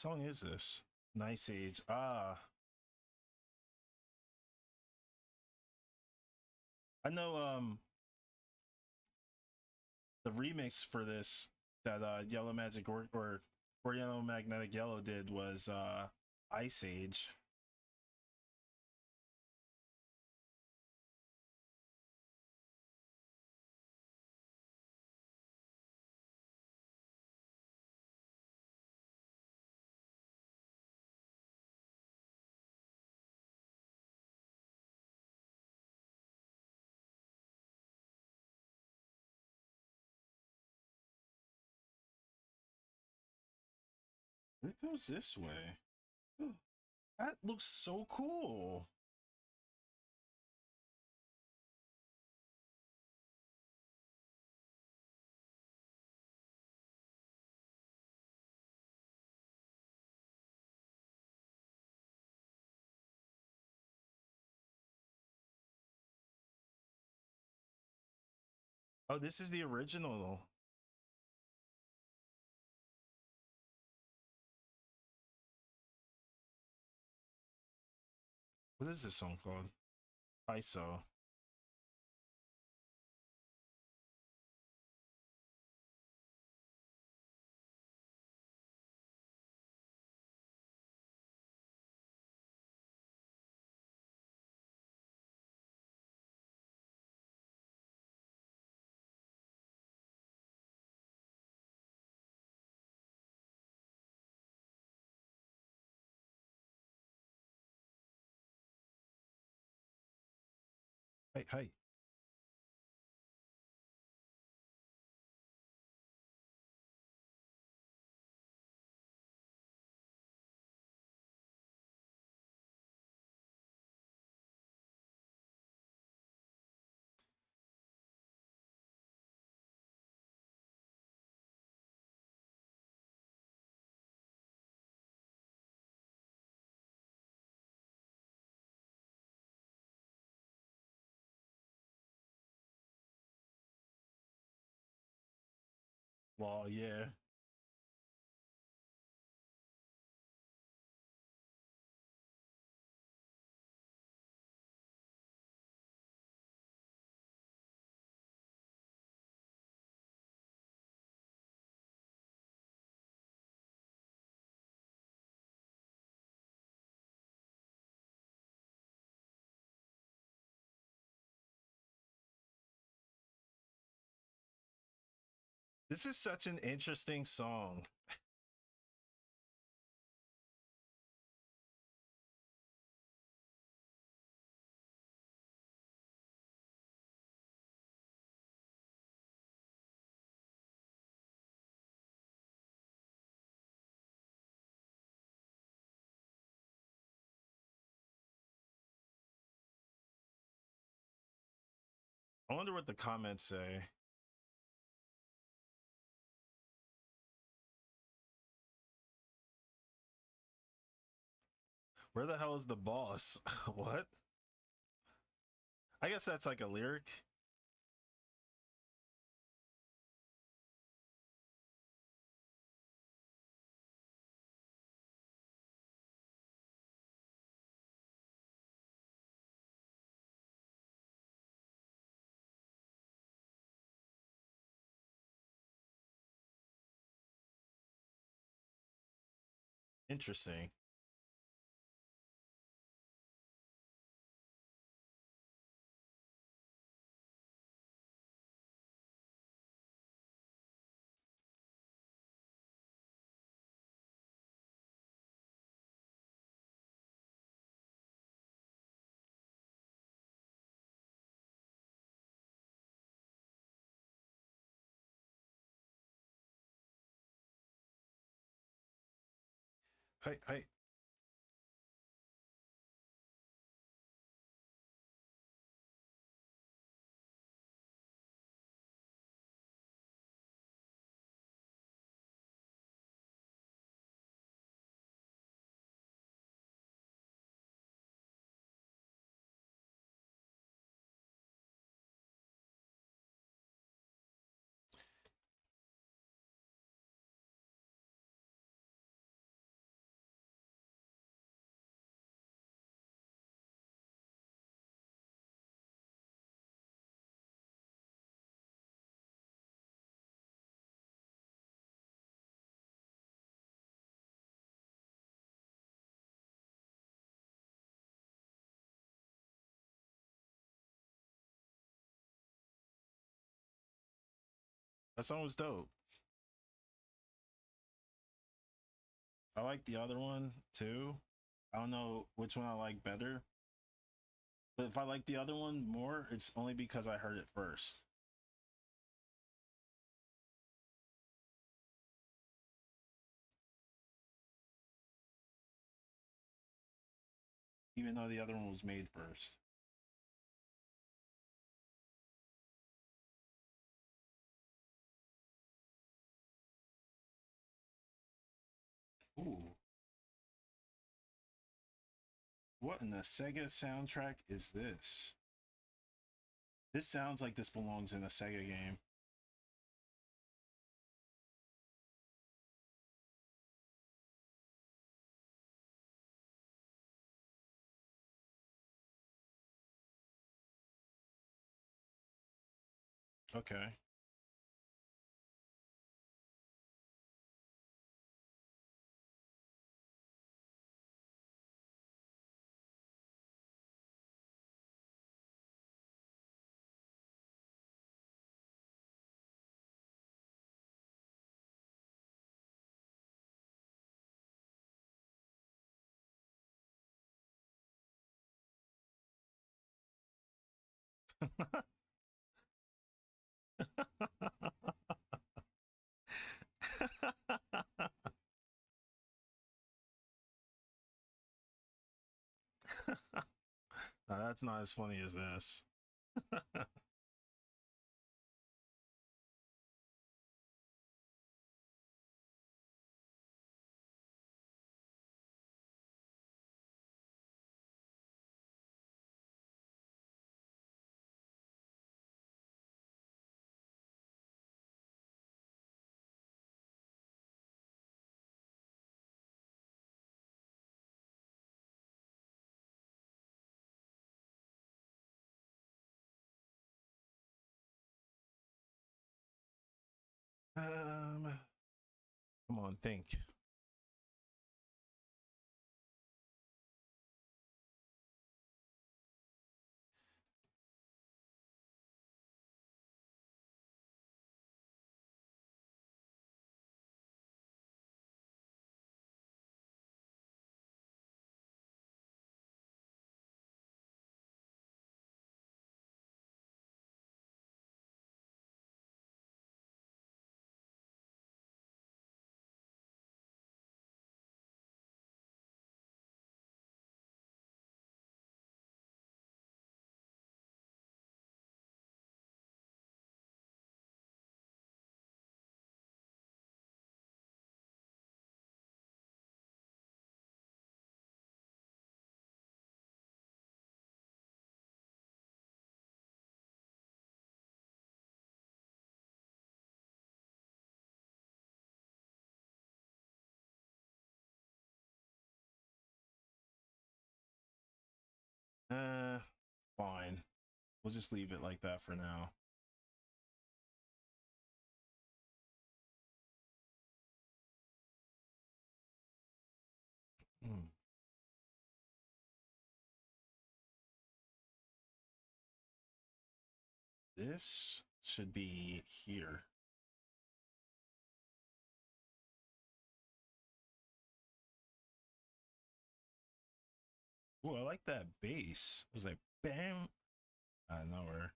What song is this? Nice Age. Ah, I know. The remix for this that Yellow Magic or Yellow Magnetic Yellow did was Ice Age. It goes this way. That looks so cool. Oh, this is the original. What is this song called? ISO. Hey, hey. Well, yeah. This is such an interesting song. I wonder what the comments say. Where the hell is the boss? What? I guess that's like a lyric. Interesting. Hey. That song was dope. I like the other one too. I don't know which one I like better, but if I like the other one more, it's only because I heard it first. Even though the other one was made first. Ooh. What in the Sega soundtrack is this? This sounds like this belongs in a Sega game. Okay. Now, that's not as funny as this. um, Come on, think. Uh, Fine. We'll just leave it like that for now. This should be here. Ooh, I like that bass. It was like bam. Out of nowhere.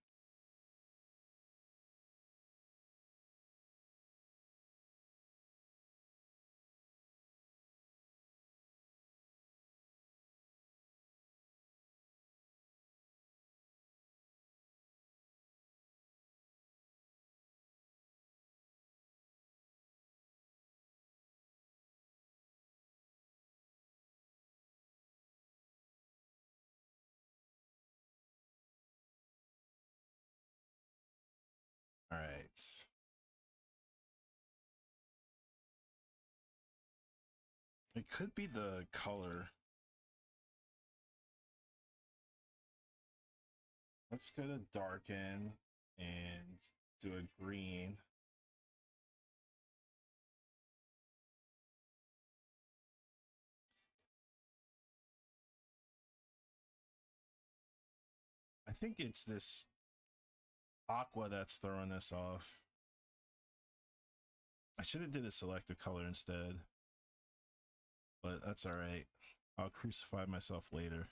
All right. It could be the color. Let's go to darken and do a green. I think it's this aqua that's throwing us off. I should have did a selective color instead, but that's all right. I'll crucify myself later.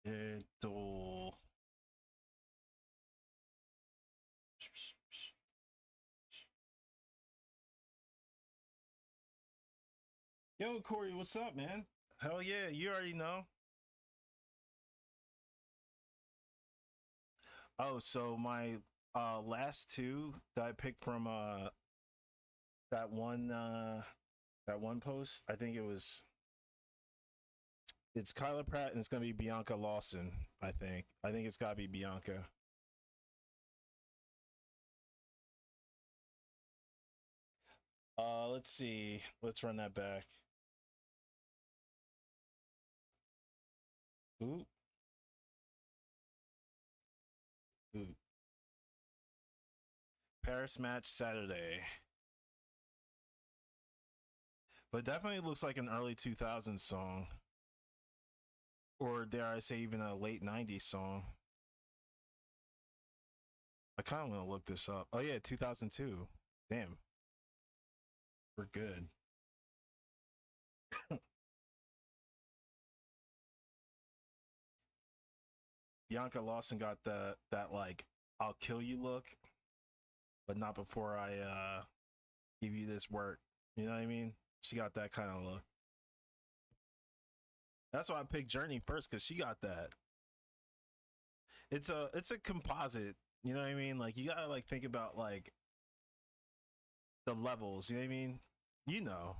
It'll... Yo, Corey, what's up, man? Hell yeah, you already know. Oh, so my last two that I picked from that one that one post, I think it's Kyla Pratt and it's gonna be Bianca Lawson, I think. I think it's gotta be Bianca. Let's see. Let's run that back. Ooh. Ooh. Paris match Saturday. But definitely looks like an early 2000s song. Or dare I say even a late 90s song. I kind of want to look this up. Oh yeah, 2002. Damn. We're good. Bianca Lawson got that like I'll kill you look, but not before I give you this work. You know what I mean? She got that kind of look. That's why I picked Journey first because she got that. It's a composite. You know what I mean? Like you gotta like think about like the levels. You know what I mean? You know.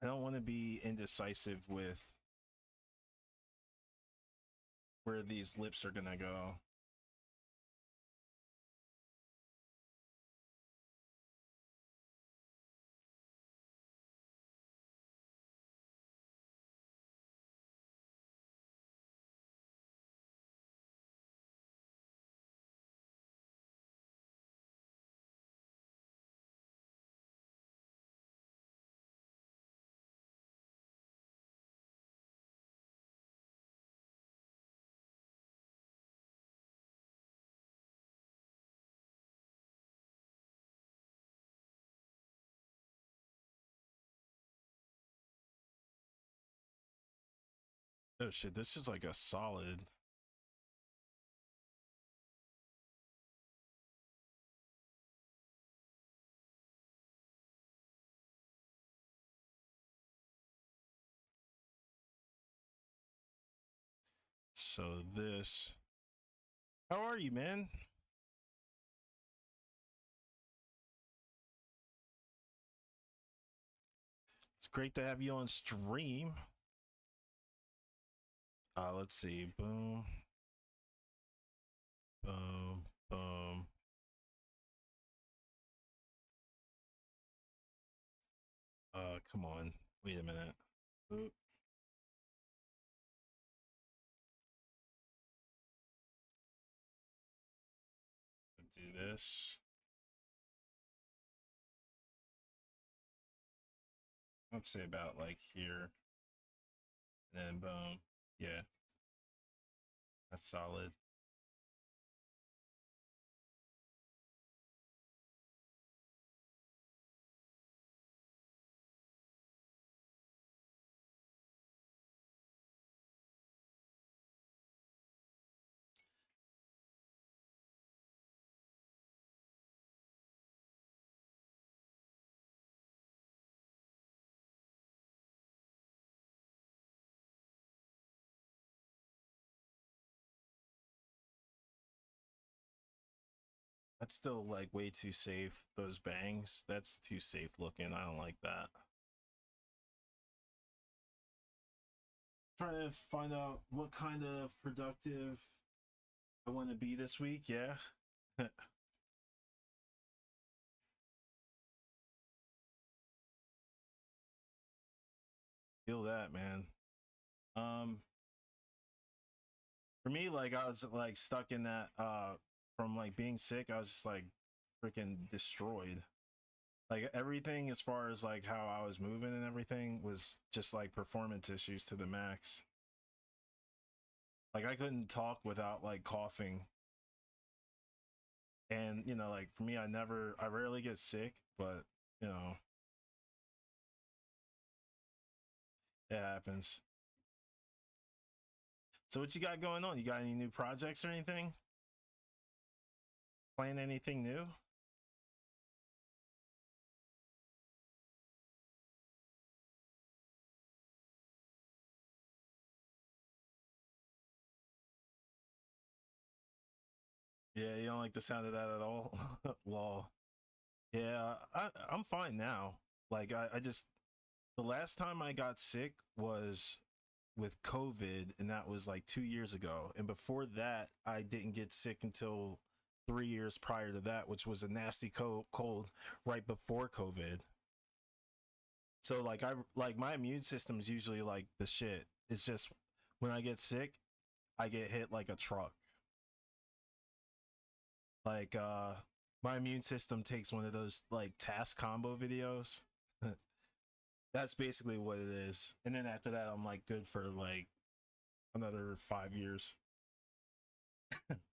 I don't want to be indecisive with where these lips are gonna go. Oh shit, this is like a solid. So this. How are you, man? It's great to have you on stream. Let's see. Boom. Boom. Boom. come on. Wait a minute. Oop. Do this. Let's say about like here. And then boom. Yeah. That's solid. That's still like way too safe. Those bangs, that's too safe looking. I don't like that. Trying to find out what kind of productive I want to be this week. Yeah. Feel that, man. Um, for me, like I was like stuck in that from like being sick, I was just like freaking destroyed. Like everything as far as like how I was moving and everything was just like performance issues to the max. Like I couldn't talk without like coughing. And you know, like for me, I rarely get sick, but you know, it happens. So what you got going on? You got any new projects or anything? Playing anything new? Yeah, you don't like the sound of that at all? Law. Yeah, I'm fine now. Like I just the last time I got sick was with COVID, and that was like 2 years ago. And before that, I didn't get sick until 3 years prior to that, which was a nasty cold right before COVID. So like my immune system is usually like the shit. It's just when I get sick, I get hit like a truck. Like my immune system takes one of those like task combo videos. That's basically what it is. And then after that, I'm like good for like another 5 years,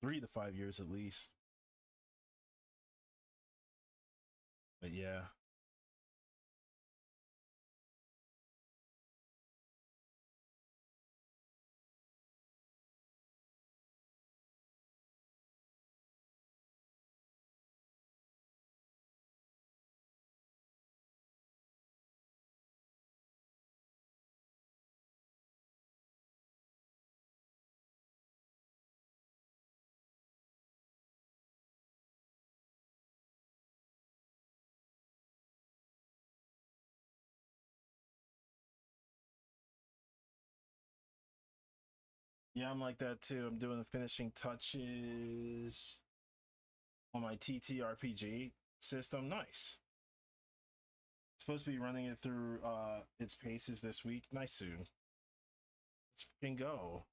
3 to 5 years at least. But yeah, yeah, I'm like that too. I'm doing the finishing touches on my TTRPG system. Nice. Supposed to be running it through its paces this week. Nice soon. Let's freaking go.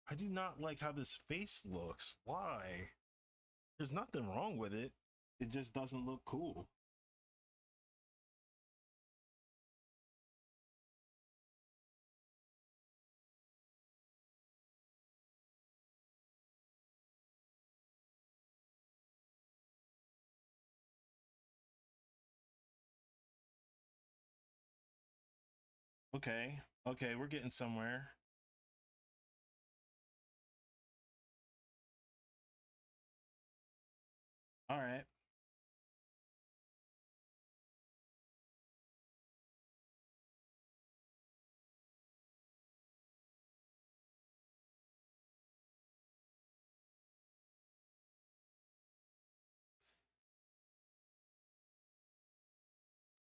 I do not like how this face looks. Why? There's nothing wrong with it. It just doesn't look cool. Okay. Okay, we're getting somewhere. All right.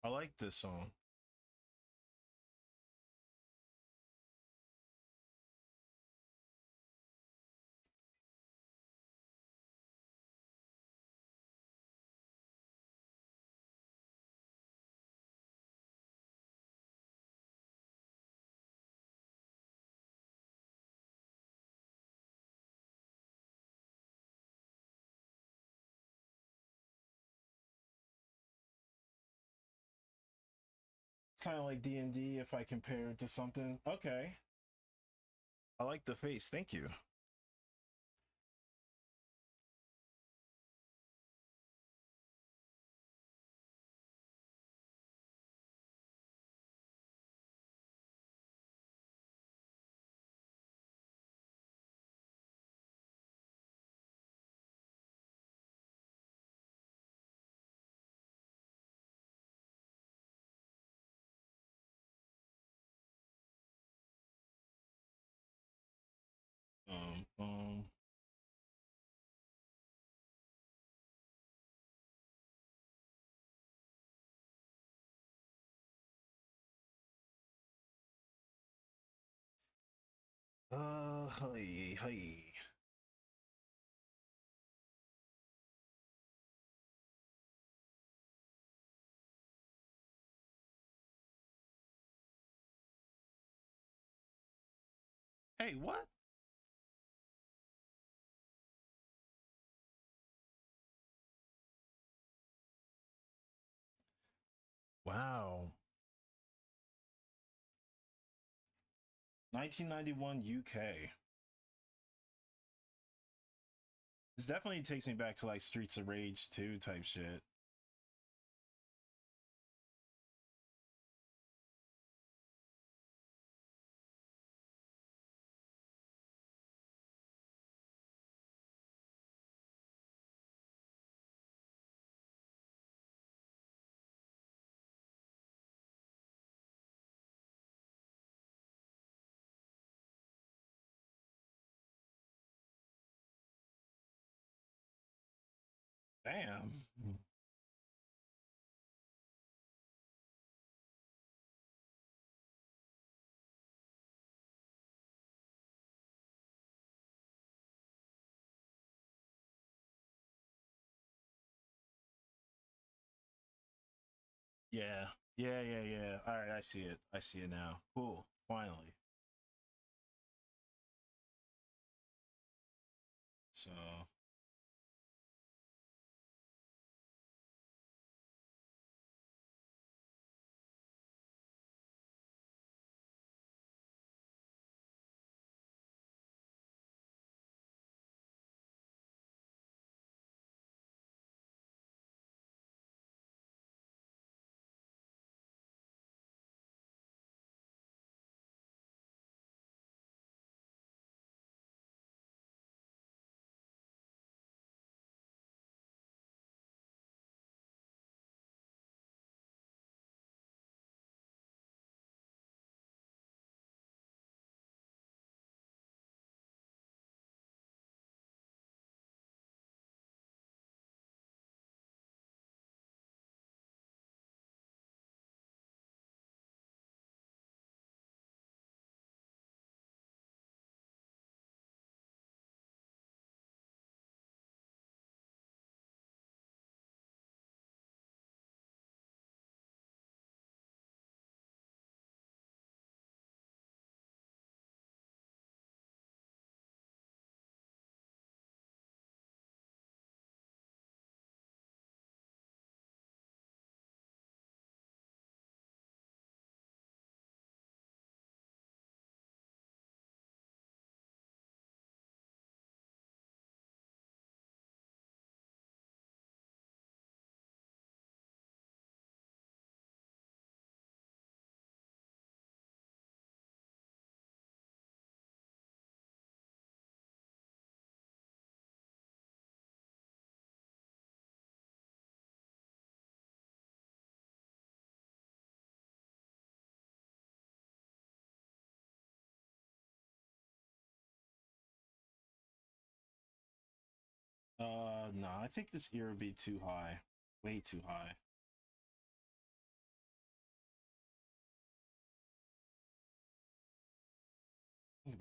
I like this song. It's kind of like D&D if I compare it to something. Okay. I like the face. Thank you. Um, um, hey, hey. Hey, what? Wow. 1991 UK. This definitely takes me back to like Streets of Rage 2 type shit. Damn. Yeah. Yeah, yeah, yeah. All right, I see it. I see it now. Cool. Finally. So, no, I think this ear would be too high. Way too high.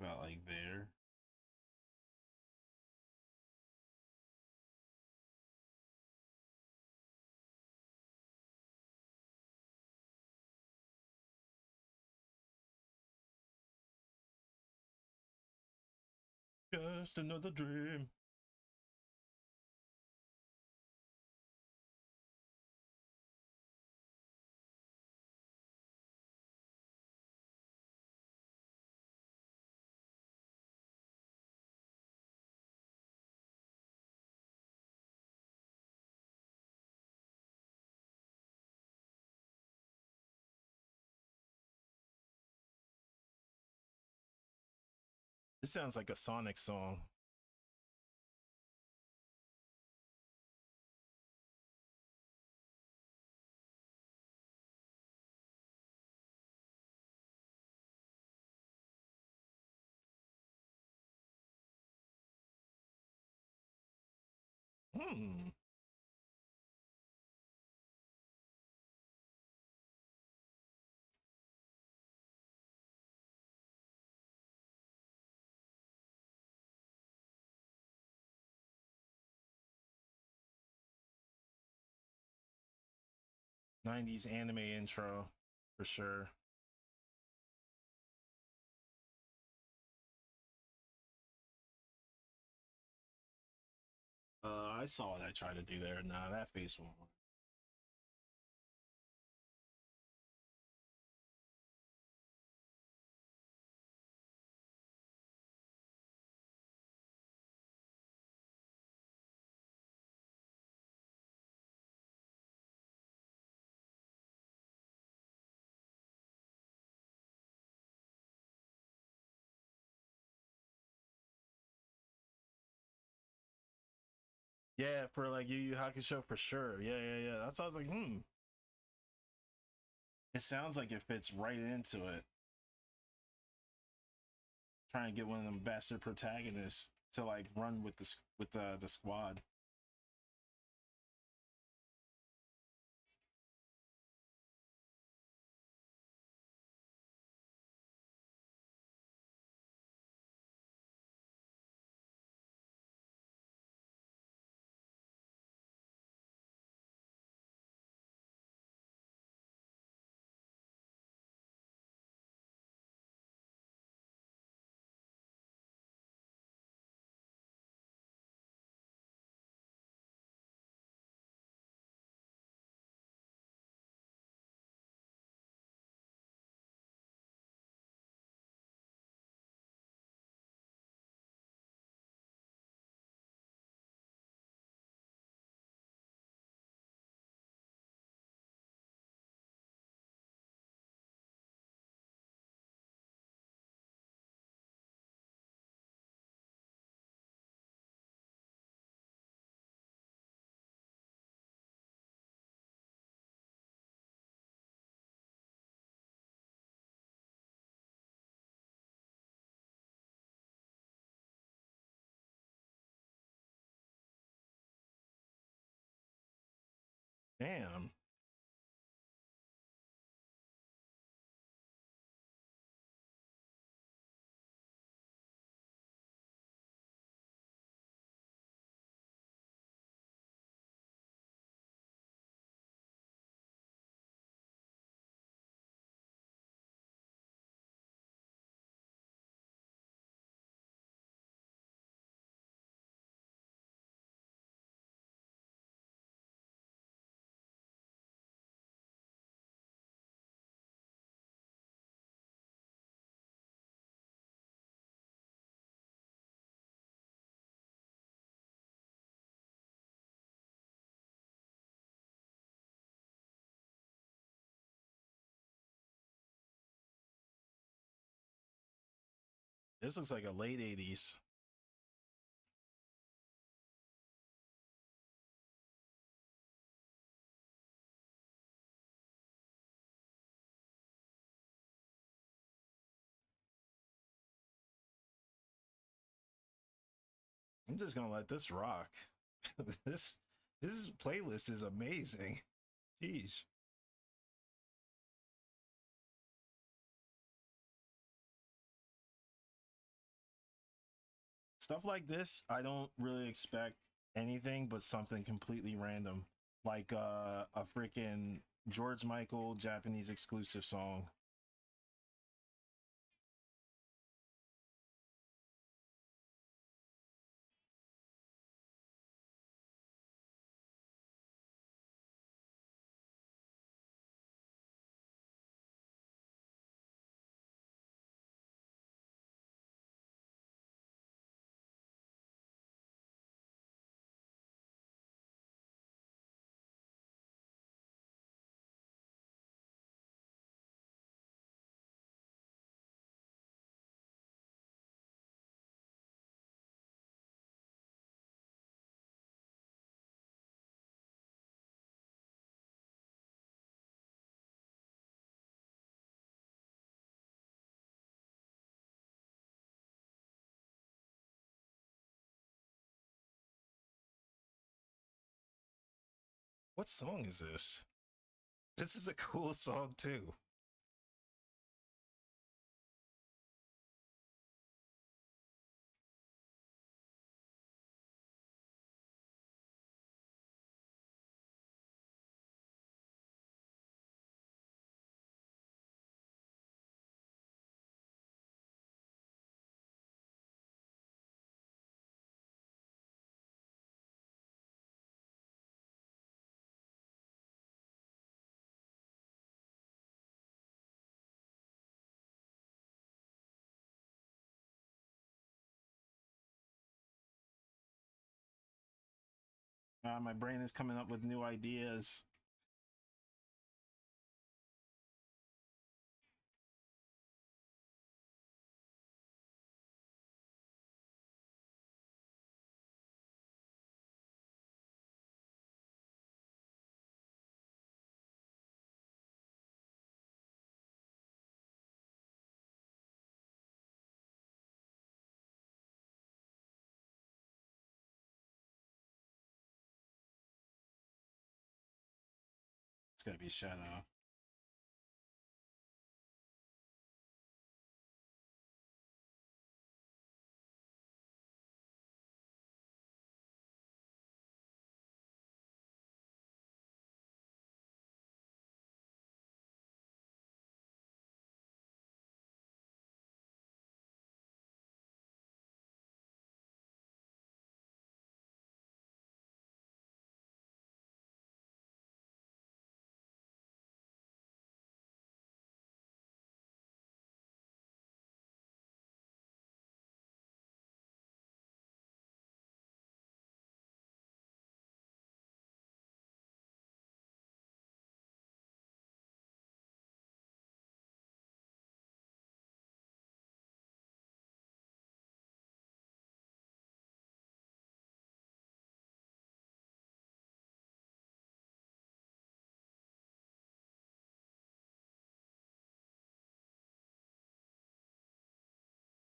about like there. Just another dream. This sounds like a Sonic song. Hmm. 90s anime intro for sure. I saw what I tried to do there. Nah, that face won't work. Yeah, for like Yu Yu Hakusho for sure. Yeah, yeah, yeah. That's how I was like, It sounds like it fits right into it. Trying to get one of them bastard protagonists to like run with the squad. Damn. This looks like a late 80s. I'm just gonna let this rock. this this playlist is amazing. Jeez. stuff like this, I don't really expect anything but something completely random, like a freaking George Michael Japanese exclusive song. What song is this? This is a cool song too. My brain is coming up with new ideas. It's gonna be Shadow.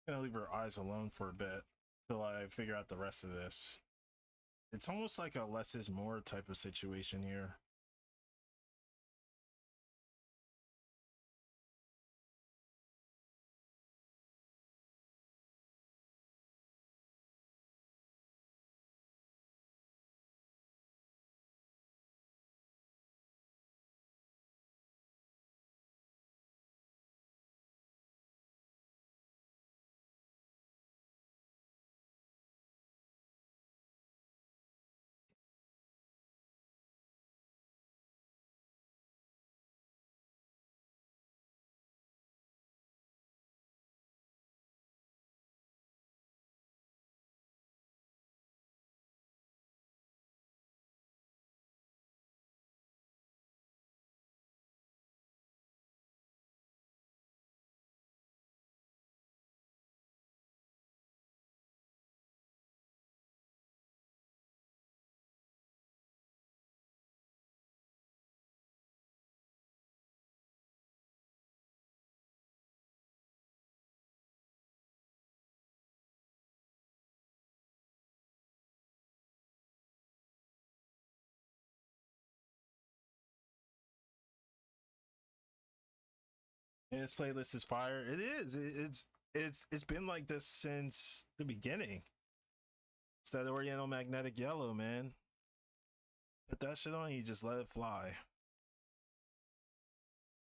Gonna leave her eyes alone for a bit till I figure out the rest of this. It's almost like a less is more type of situation here. And this playlist is fire. It is. It's been like this since the beginning. It's that Oriental Magnetic Yellow, man. Put that shit on, you just let it fly.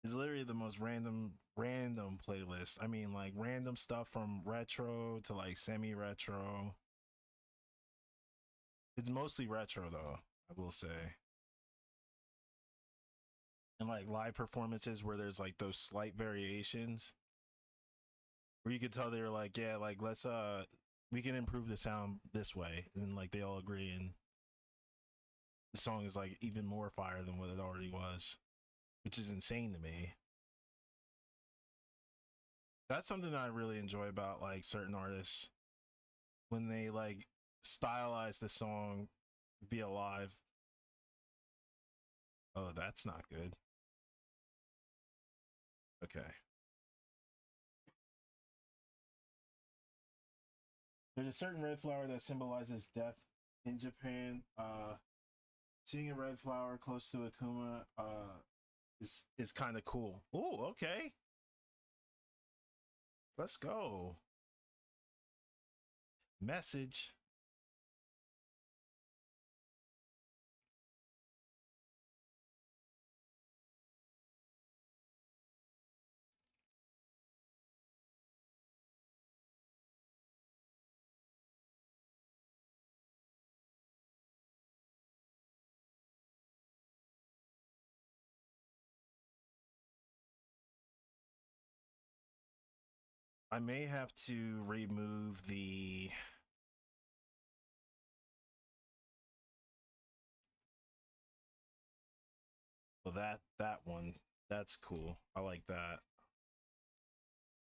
It's literally the most random playlist. I mean, like random stuff from retro to like semi-retro. It's mostly retro though, I will say. And like live performances where there's like those slight variations where you could tell they were like, yeah, like let's we can improve the sound this way, and like they all agree, and the song is like even more fire than what it already was, which is insane to me. That's something that I really enjoy about like certain artists when they like stylize the song via live. Oh, that's not good. Okay. There's a certain red flower that symbolizes death in Japan. Seeing a red flower close to Akuma is kind of cool. Oh, okay. Let's go. Message. I may have to remove the well that one. That's cool. I like that.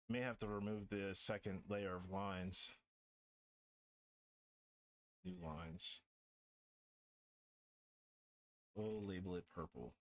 May have to remove the second layer of lines. New lines. We'll label it purple.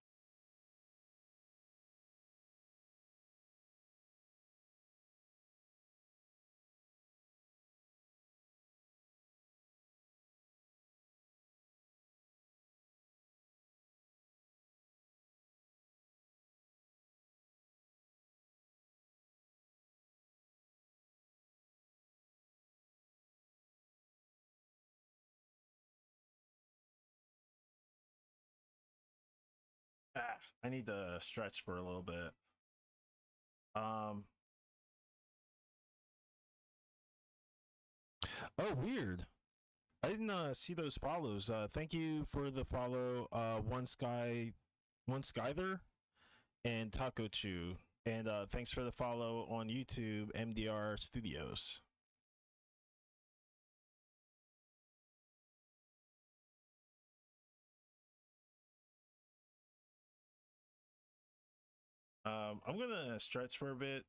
Ah, I need to stretch for a little bit. Oh, weird. I didn't see those follows. Thank you for the follow, one Skyther, and Taco Chew, and thanks for the follow on YouTube, MDR Studios. I'm gonna stretch for a bit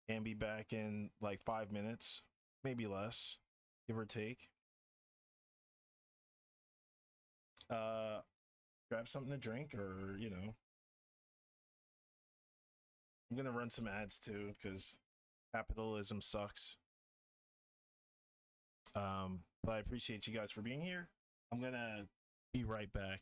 and be back in like 5 minutes, maybe less, give or take. Uh, Grab something to drink, or I'm gonna run some ads too because capitalism sucks. But I appreciate you guys for being here. I'm gonna be right back.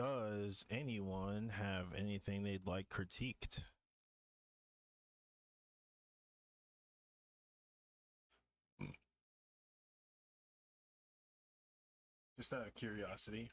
Does anyone have anything they'd like critiqued? Just out of curiosity.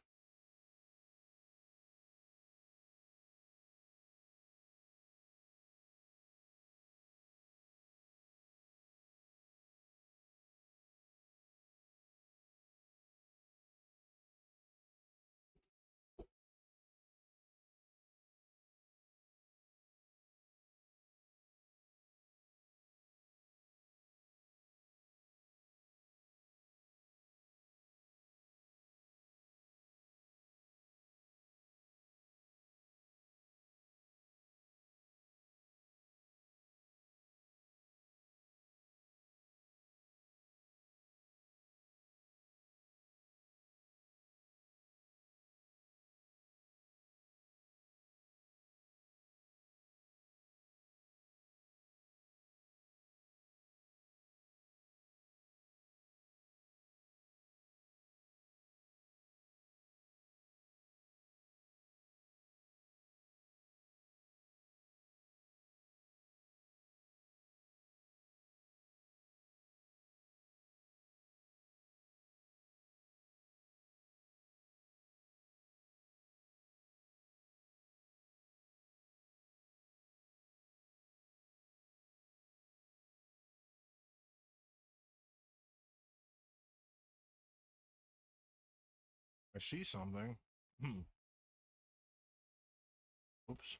I see something. Hmm. Oops.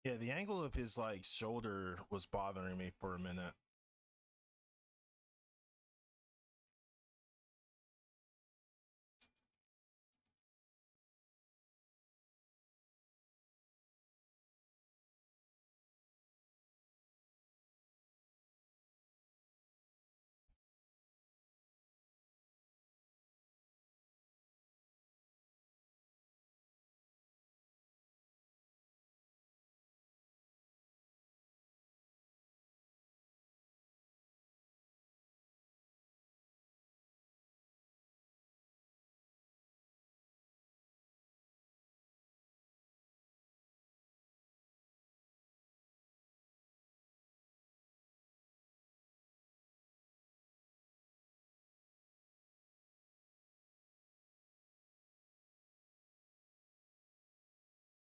Yeah, the angle of his like shoulder was bothering me for a minute.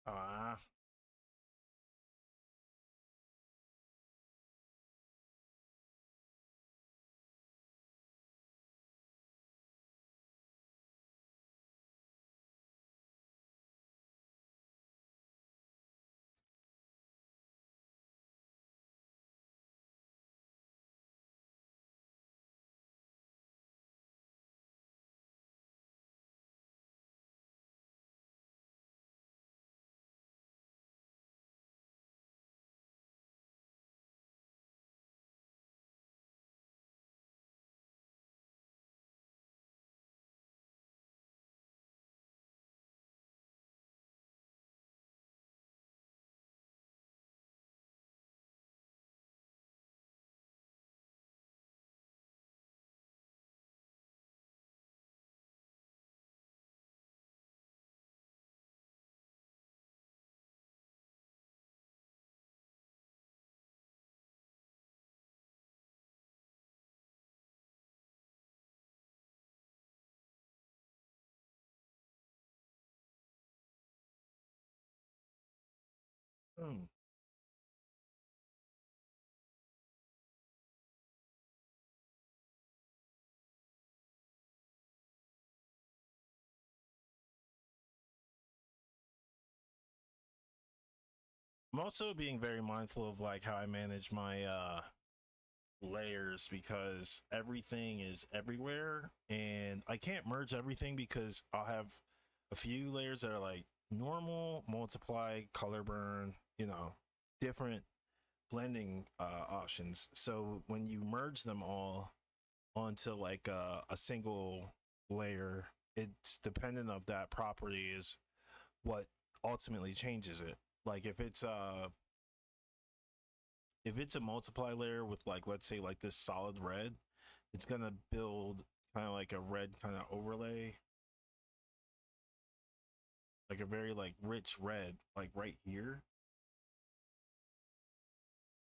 Ah, hmm. I'm also being very mindful of like how I manage my layers because everything is everywhere and I can't merge everything because I'll have a few layers that are like normal, multiply, color burn, different blending options. So when you merge them all onto like a single layer, it's dependent of that property is what ultimately changes it. Like if it's a multiply layer with like let's say like this solid red, it's gonna build kind of like a red kind of overlay, like a very like rich red, like right here.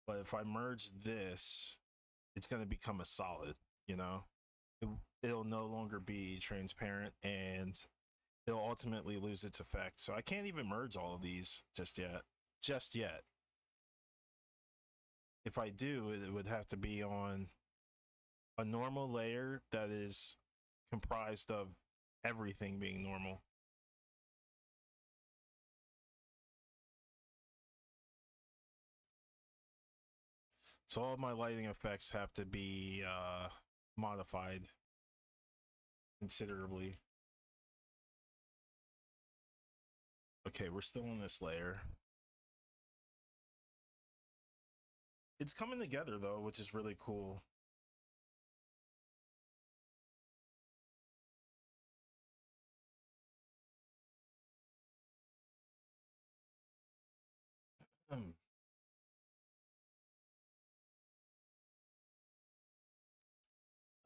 But if I merge this, it's gonna become a solid, you know? It, it'll no longer be transparent and it'll ultimately lose its effect. So I can't even merge all of these just yet. Just yet. If I do, it would have to be on a normal layer that is comprised of everything being normal. So all my lighting effects have to be modified considerably. Okay, we're still on this layer. It's coming together though, which is really cool.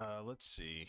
Let's see.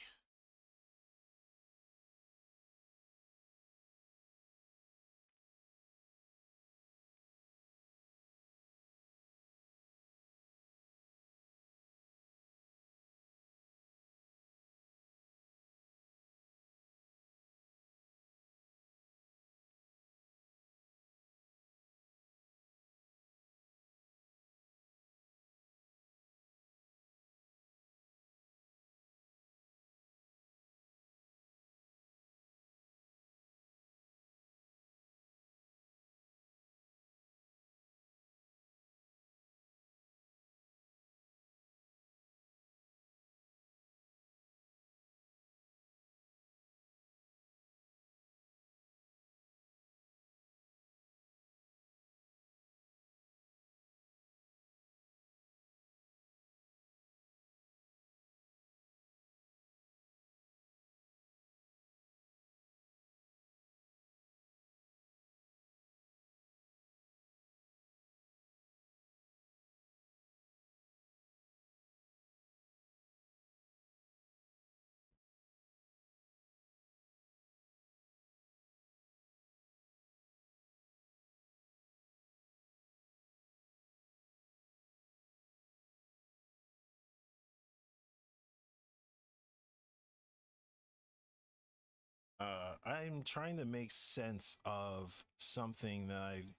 I'm trying to make sense of something that I've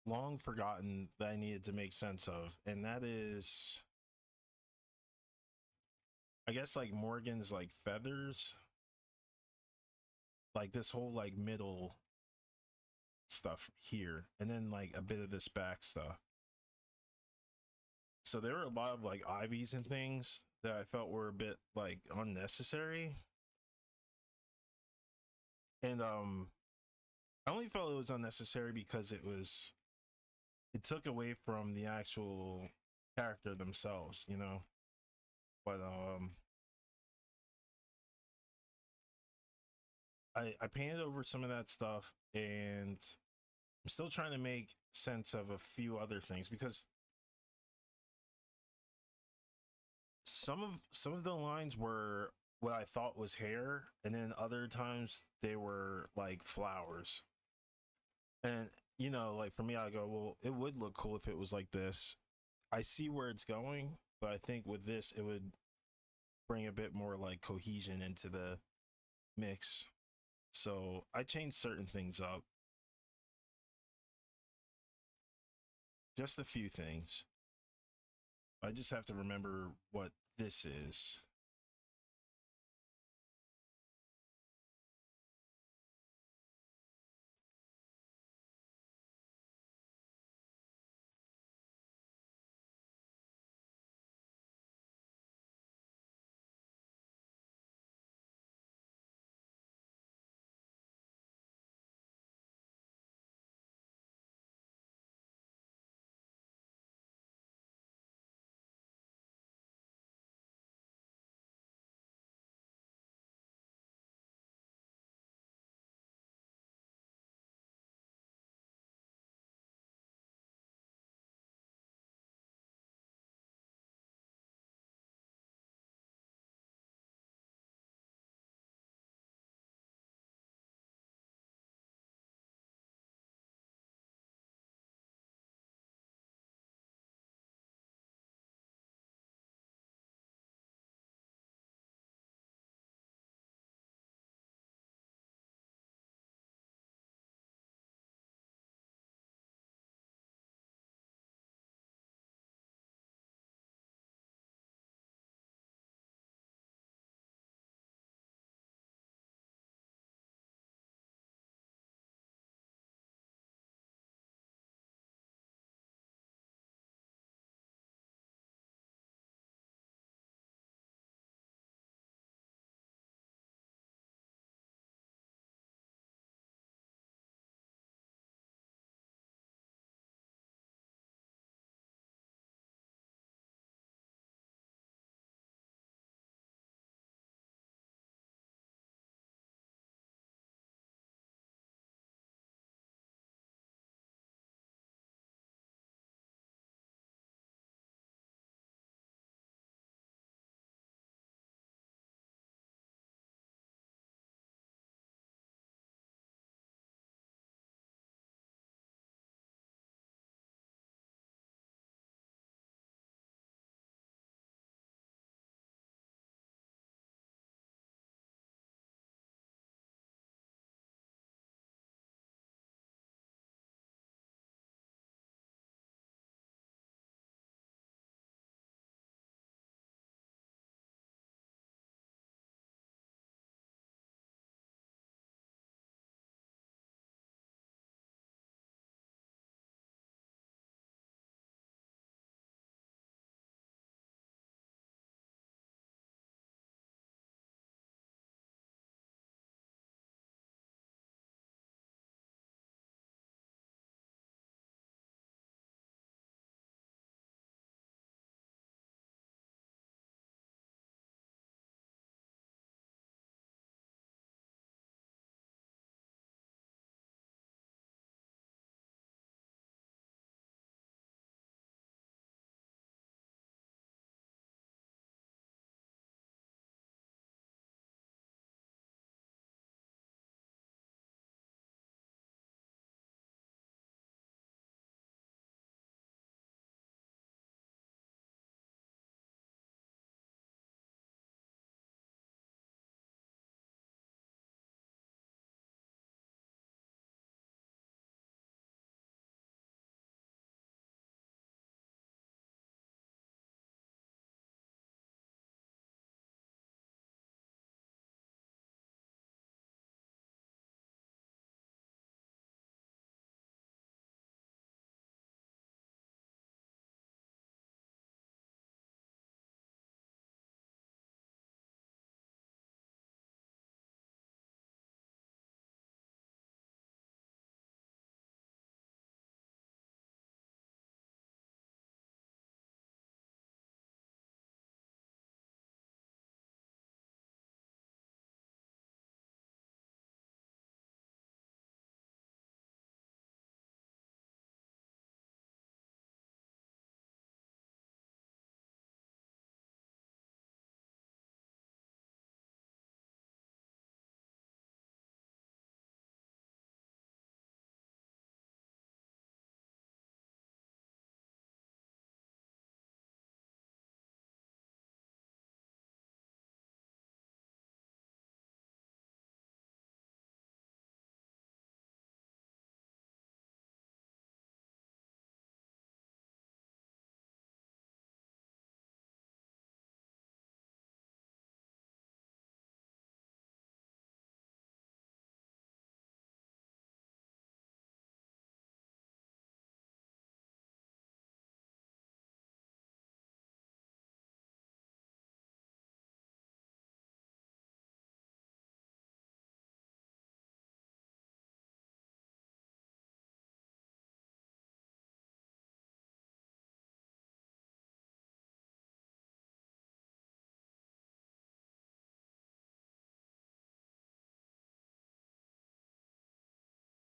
long forgotten that I needed to make sense of, and that is, I guess, like Morgan's like feathers, like this whole like middle stuff here, and then like a bit of this back stuff. So there were a lot of like ivies and things that I felt were a bit like unnecessary, and I only felt it was unnecessary because it took away from the actual character themselves, you know. But I painted over some of that stuff, and I'm still trying to make sense of a few other things because some of the lines were what I thought was hair, and then other times they were like flowers. And you know, like for me, I go, well, it would look cool if it was like this. I see where it's going, but I think with this, it would bring a bit more like cohesion into the mix. So I changed certain things up, just a few things. I just have to remember what this is.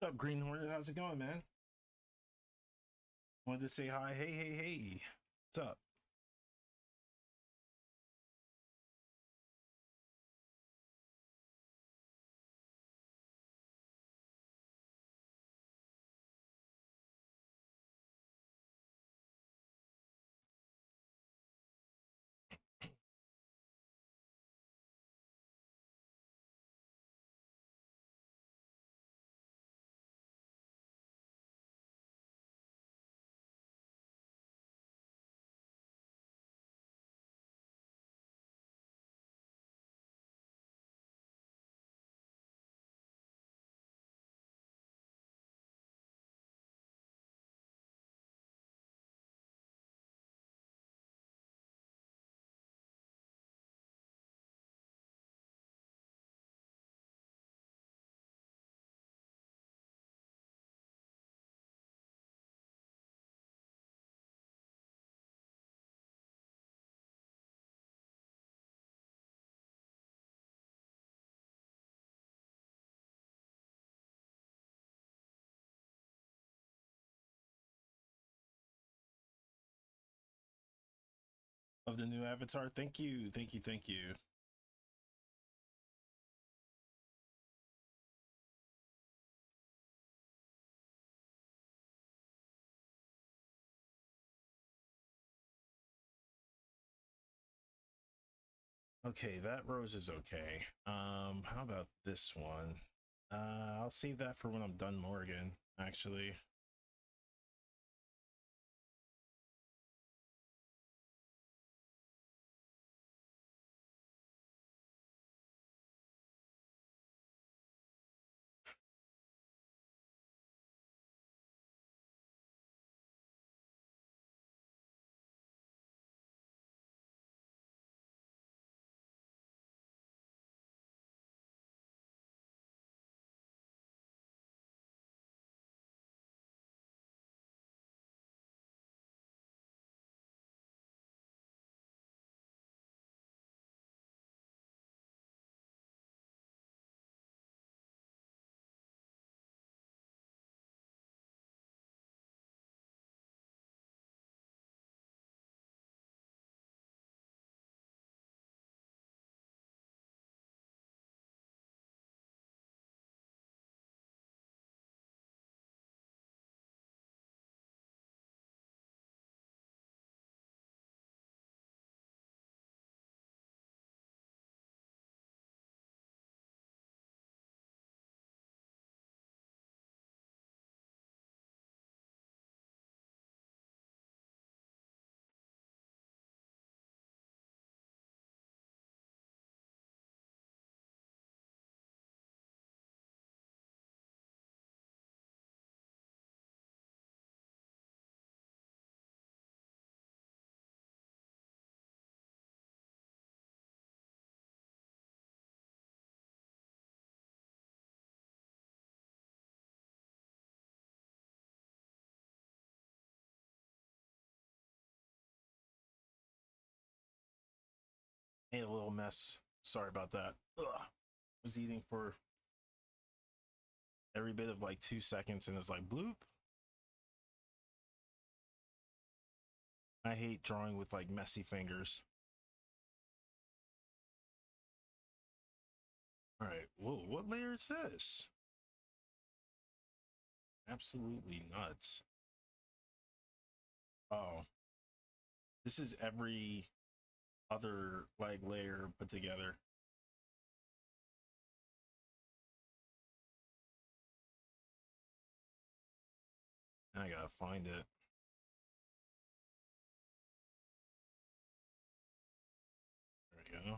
What's up, Green Hornet? How's it going, man? Wanted to say hi. Hey, hey, hey. What's up? Of the new avatar. Thank you. Thank you. Thank you. Okay, that rose is okay. How about this one? I'll save that for when I'm done Morgan, actually. Hey, a little mess. Sorry about that. Ugh. Was eating for every bit of like 2 seconds and it's like bloop. I hate drawing with like messy fingers. All right. Whoa, what layer is this? Absolutely nuts. Oh, this is every other like layer put together. I gotta find it. There we go.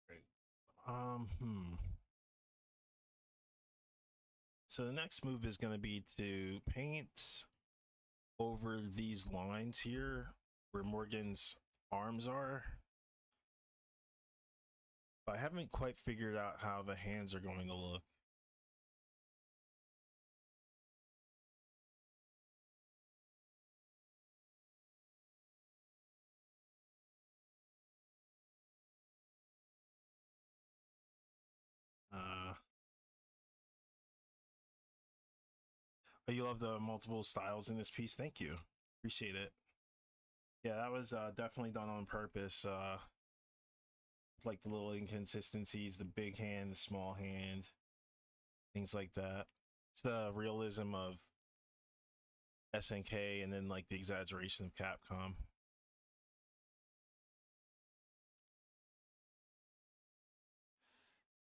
Great. Hmm. So the next move is going to be to paint over these lines here where Morgan's arms are. But I haven't quite figured out how the hands are going to look. Uh, but you love the multiple styles in this piece. Thank you. Appreciate it. Yeah, that was definitely done on purpose. Like the little inconsistencies, the big hand, the small hand, things like that. It's the realism of SNK and then like the exaggeration of Capcom.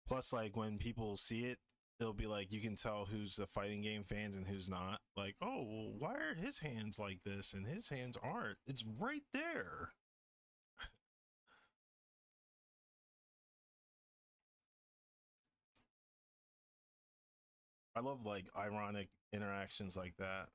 Plus, like when people see it, it'll be like you can tell who's the fighting game fans and who's not. Like, oh, well, why are his hands like this and his hands aren't? It's right there. I love like ironic interactions like that.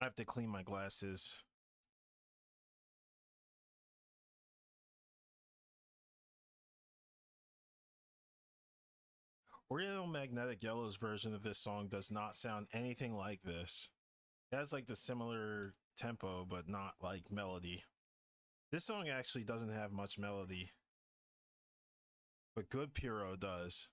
I have to clean my glasses. Oriental Magnetic Yellow's version of this song does not sound anything like this. It has like the similar tempo, but not like melody. This song actually doesn't have much melody, but Good Puro does.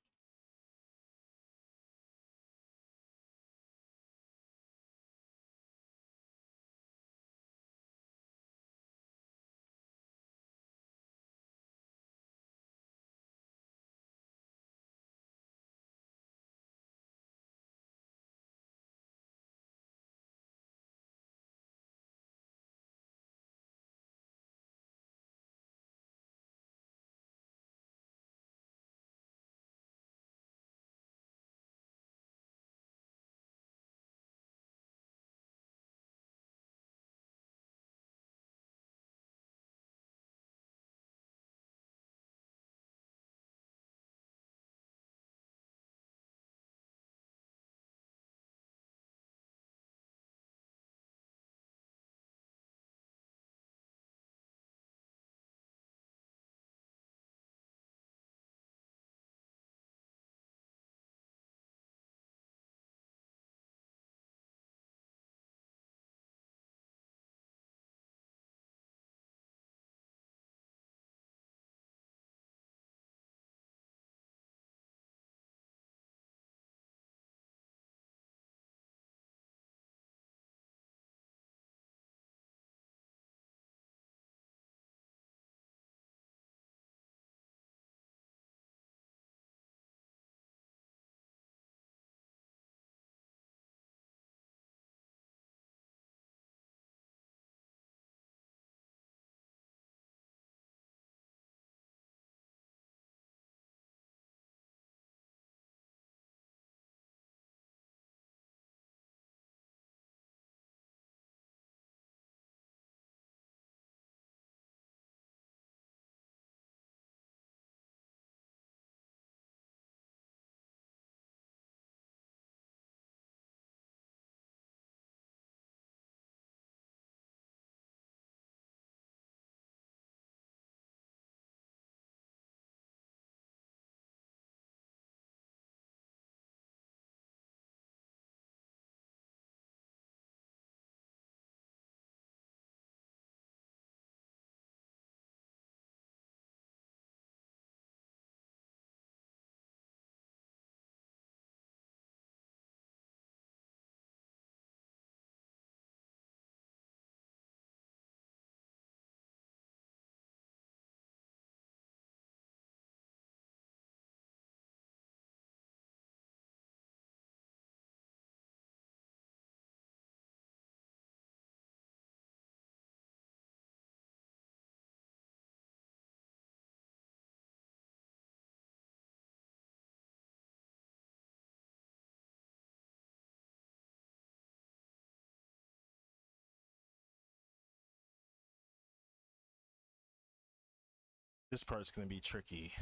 This part's gonna be tricky.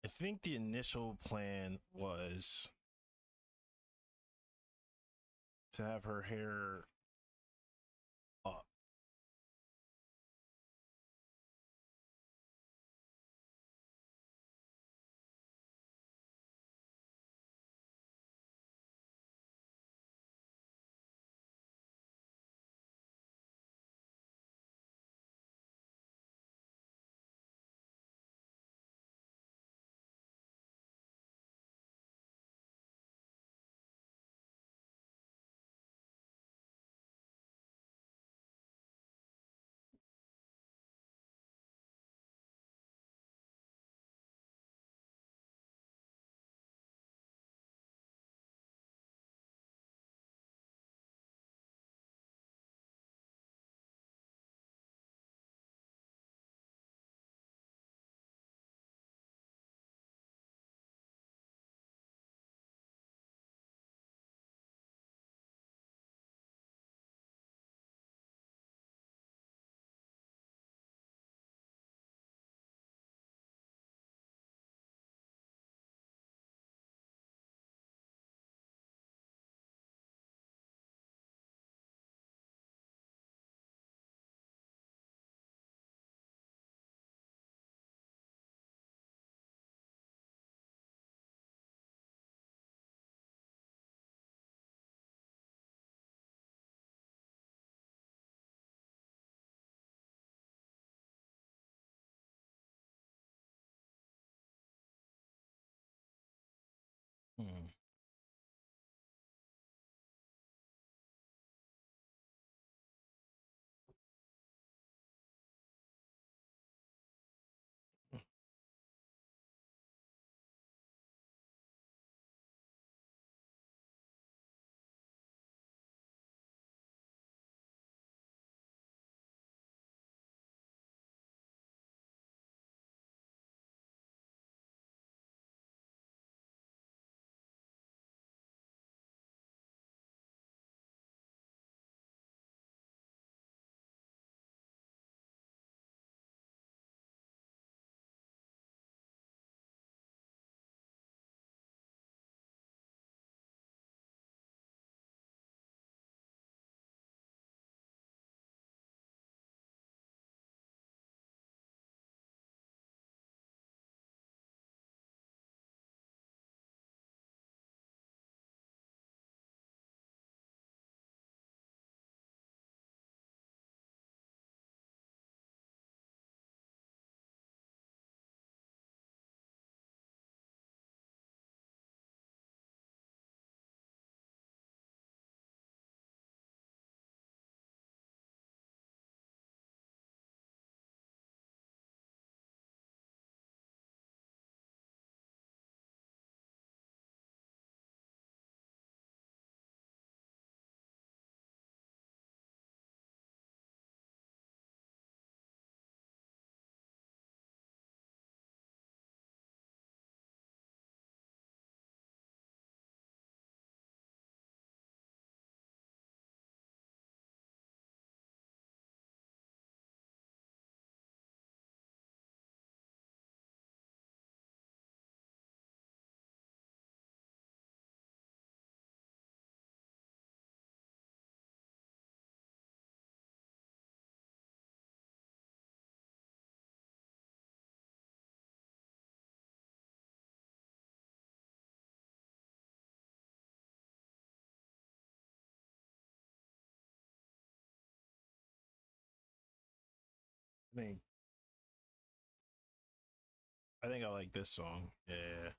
I think the initial plan was to have her hair up. Hmm. think I think I like this song. Yeah.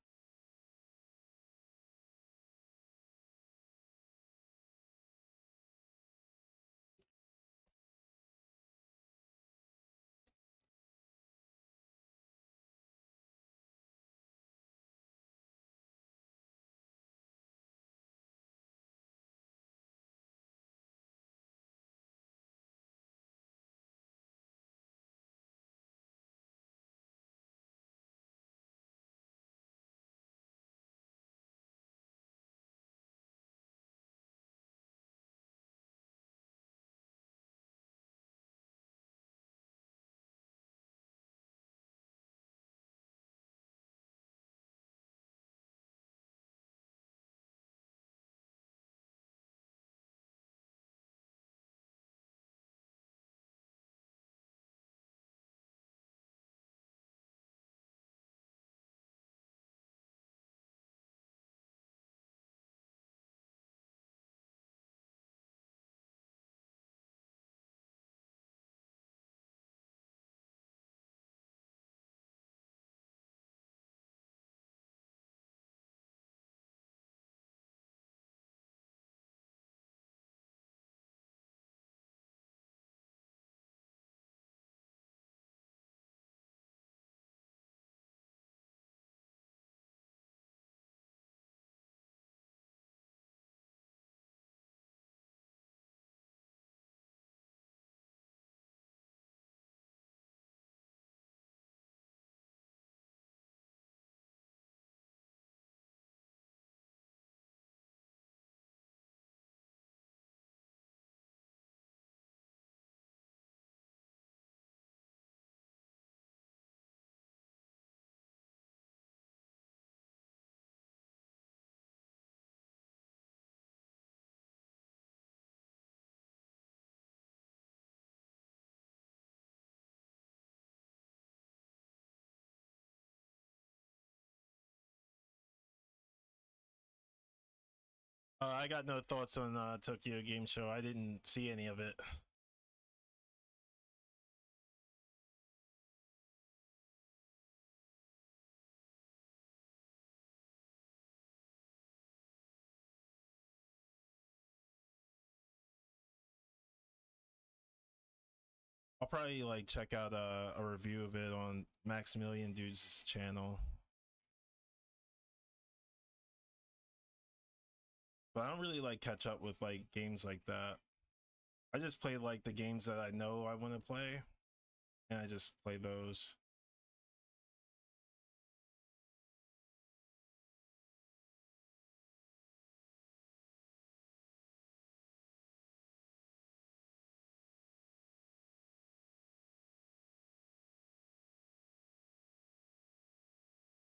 I got no thoughts on Tokyo Game Show. I didn't see any of it. I'll probably like check out a review of it on Maximilian Dude's channel. But I don't really like catch up with like games like that. I just play like the games that I know I want to play, and I just play those.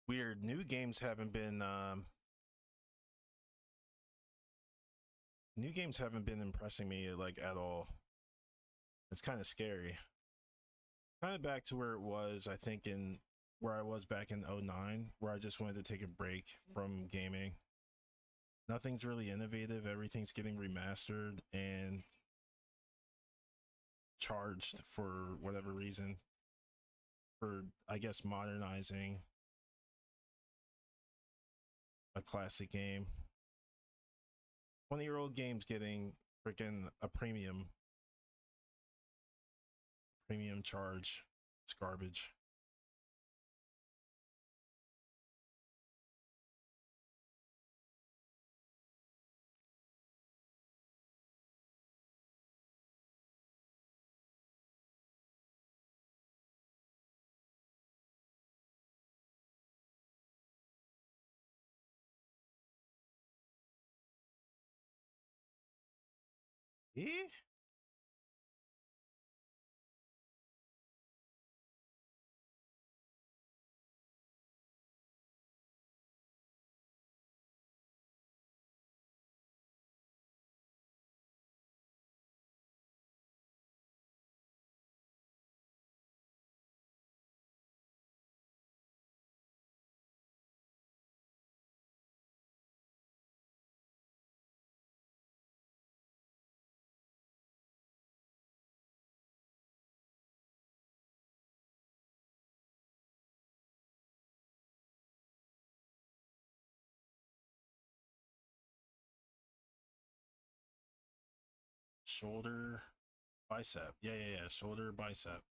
Weird. New games haven't been impressing me like at all. It's kind of scary. Kind of back to where it was, I think, in where I was back in '09, where I just wanted to take a break from gaming. Nothing's really innovative. Everything's getting remastered and charged for whatever reason, for I guess modernizing a classic game. 20-year-old games getting freaking a premium charge. It's garbage. Eh? shoulder, bicep. Yeah. Shoulder, bicep.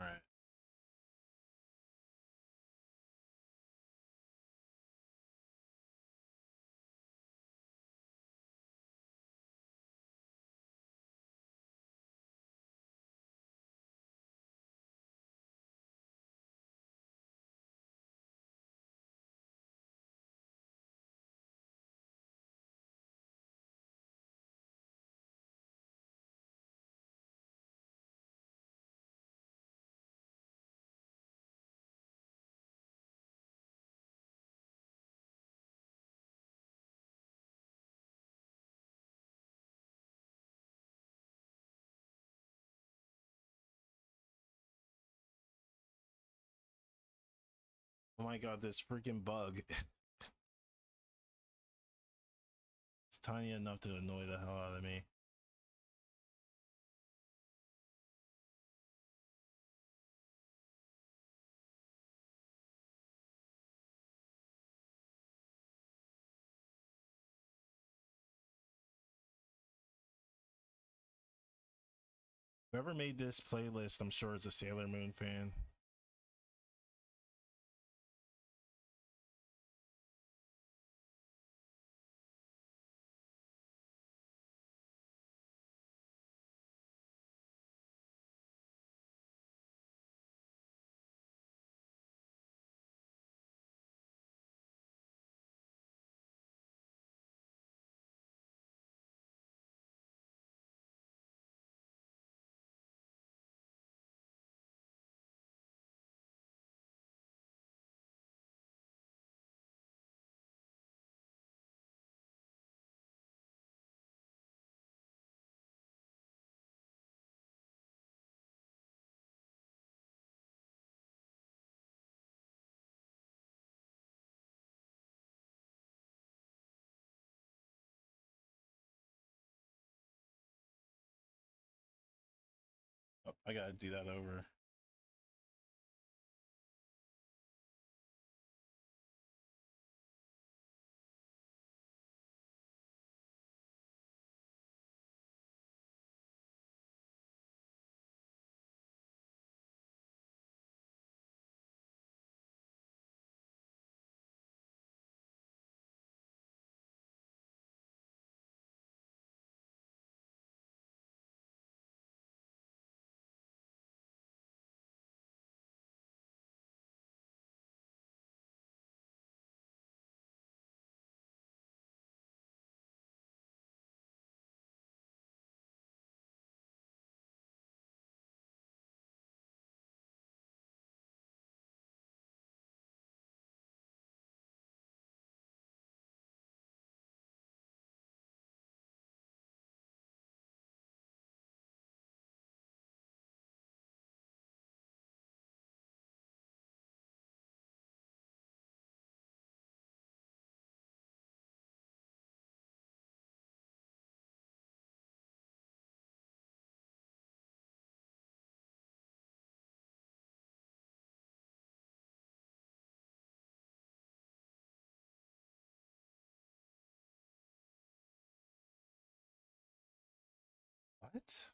All right. Oh my god, this freaking bug. It's tiny enough to annoy the hell out of me. Whoever made this playlist, I'm sure is a Sailor Moon fan. Oh, I gotta do that over. What?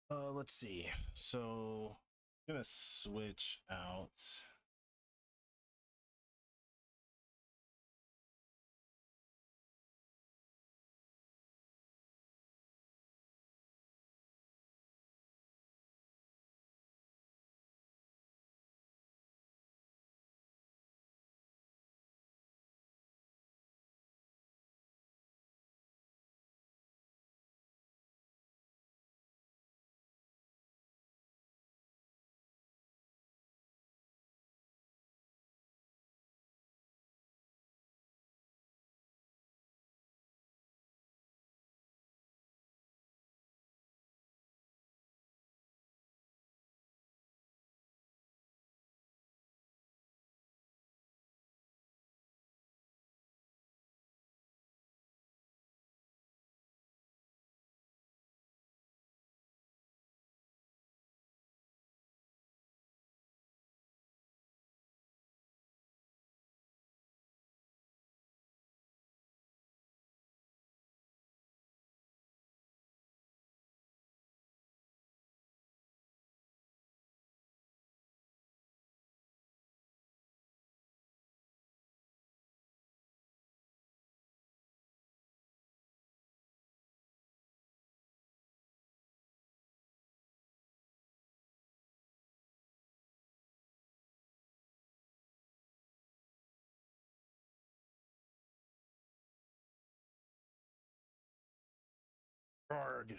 Let's see. So, I'm gonna switch out. Arg.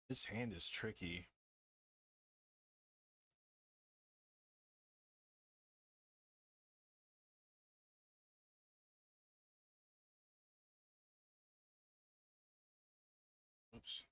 This hand is tricky. Oops.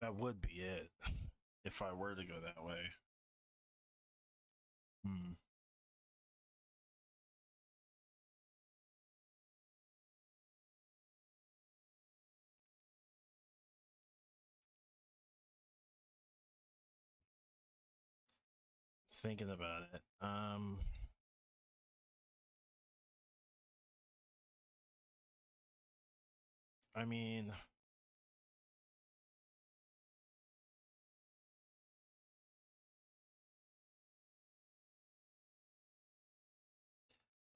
That would be it if I were to go that way. Hmm. thinking about it. I mean,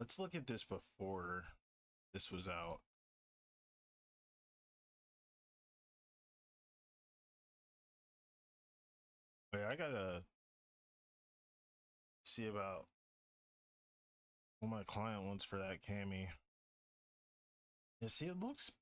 let's look at this before this was out. Wait, I gotta see about what my client wants for that cami. You see, it looks.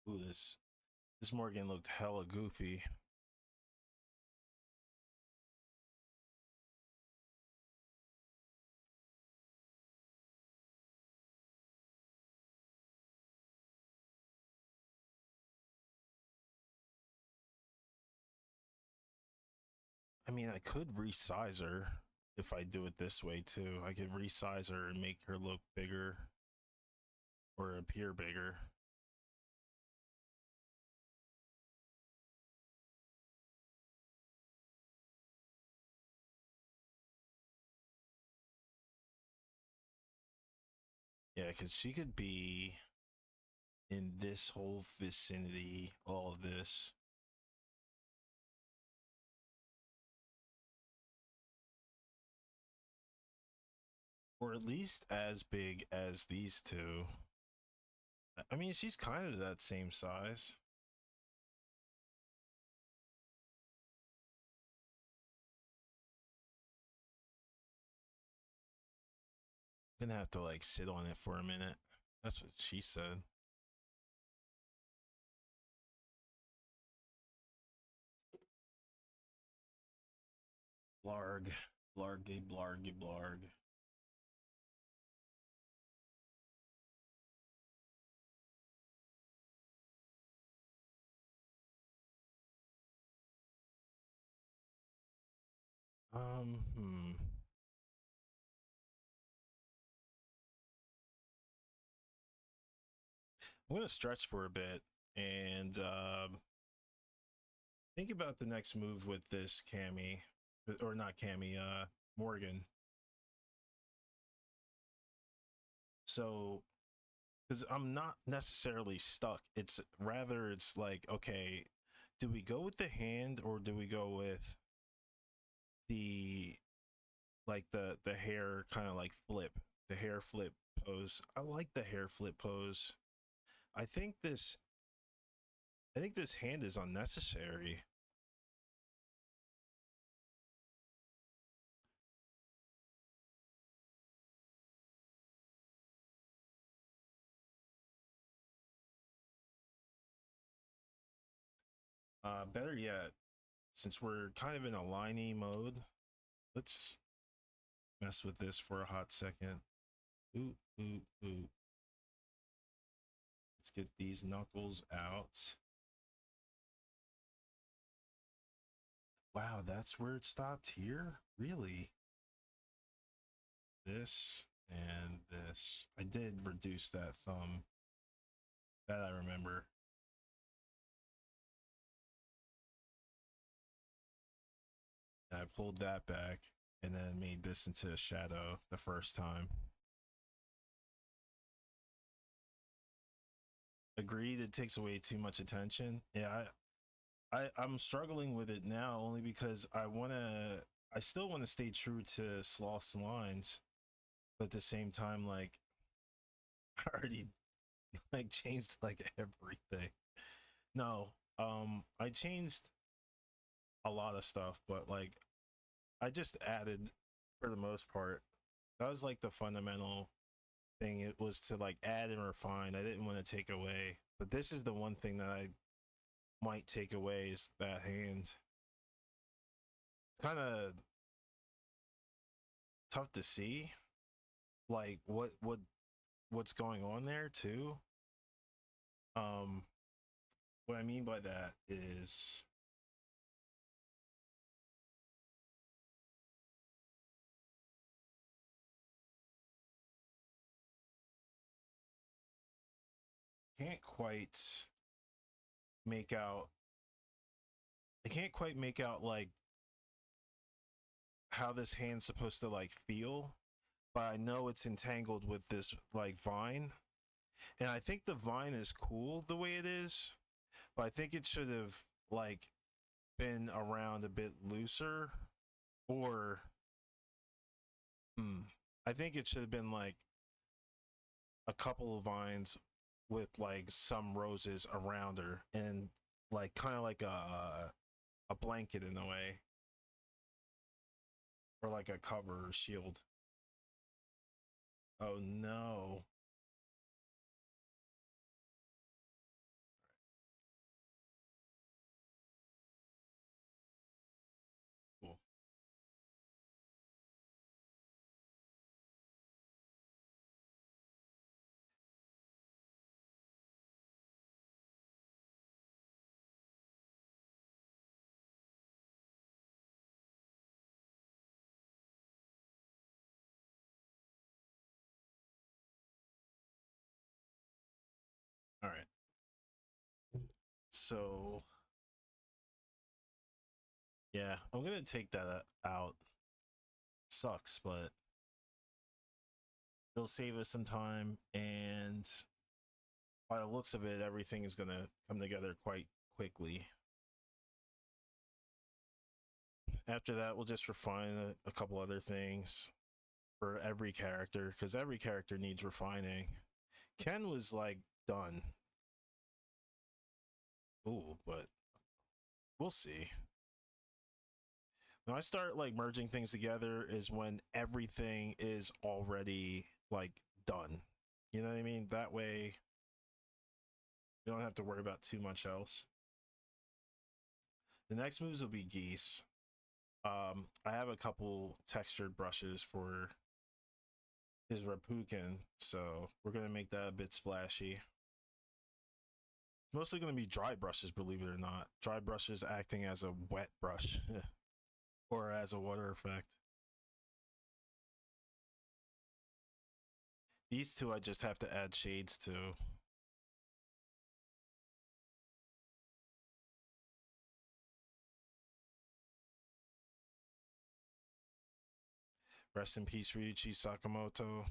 Ooh, this Morgan looked hella goofy. I mean, I could resize her if I do it this way too. I could resize her and make her look bigger or appear bigger. Yeah, because she could be in this whole vicinity, all of this. Or at least as big as these two. I mean, she's kind of that same size. Gonna have to like sit on it for a minute. That's what she said. Blarg, blargy, blargy, blarg. Hmm. I'm gonna stretch for a bit and think about the next move with this Cammy, or not Cammy, Morgan. So, because I'm not necessarily stuck. It's rather, it's like, okay, do we go with the hand or do we go with the the hair kind of like flip, the hair flip pose? I like the hair flip pose. I think this, I think this hand is unnecessary. Better yet, since we're kind of in a liney mode, let's mess with this for a hot second. Ooh, ooh, ooh. Let's get these knuckles out. Wow, that's where it stopped here? Really? This and this. I did reduce that thumb. That I remember. I pulled that back and then made this into a shadow the first time. Agreed, it takes away too much attention. Yeah, I'm struggling with it now only because I still want to stay true to Sloth's lines, but at the same time, like I already like changed like everything. No, I changed a lot of stuff, but like I just added for the most part. That was like the fundamental thing. It was to like add and refine. I didn't want to take away. But this is the one thing that I might take away is that hand. It's kind of tough to see. Like what what's going on there too. Um, what I mean by that is can't quite make out. I can't quite make out like how this hand's supposed to like feel, but I know it's entangled with this like vine, and I think the vine is cool the way it is, but I think it should have like been around a bit looser, or I think it should have been like a couple of vines with like some roses around her, and like kind of like a blanket in a way, or like a cover or shield. Oh no. Cool. All right. So yeah, I'm gonna take that out. Sucks, but it'll save us some time, and by the looks of it, everything is gonna come together quite quickly. After that, we'll just refine a couple other things for every character, because every character needs refining. Ken was like done. Ooh, but we'll see. When I start like merging things together is when everything is already like done. You know what I mean? That way we don't have to worry about too much else. The next moves will be geese. I have a couple textured brushes for his Rapukin, so we're gonna make that a bit splashy. Mostly gonna be dry brushes, believe it or not. Dry brushes acting as a wet brush or as a water effect. These two I just have to add shades to. Rest in peace, Ryuichi Sakamoto.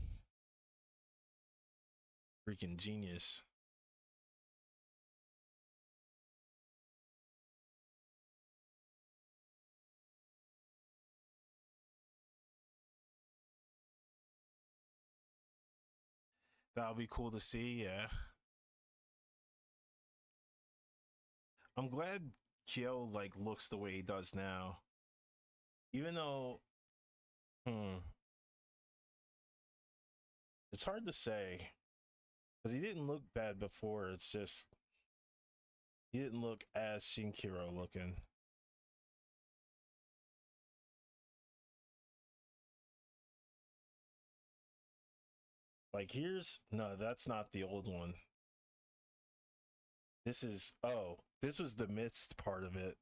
Freaking genius. That'll be cool to see, yeah. I'm glad Kyo like looks the way he does now. Even though it's hard to say. Because he didn't look bad before, it's just he didn't look as Shinkiro looking. Like here's no, that's not the old one. This is this was the midst part of it.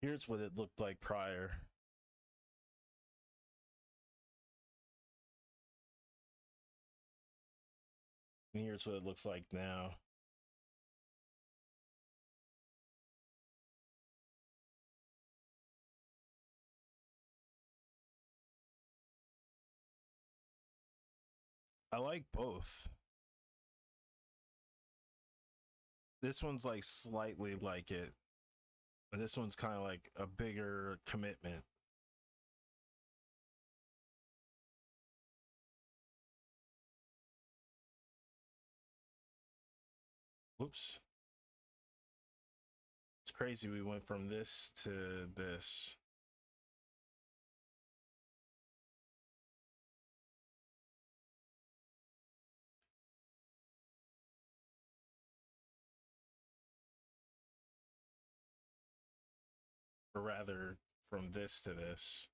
Here's what it looked like prior. And here's what it looks like now. I like both. This one's like slightly like it, but this one's kind of like a bigger commitment. Whoops. It's crazy we went from this to this. or rather from this to this.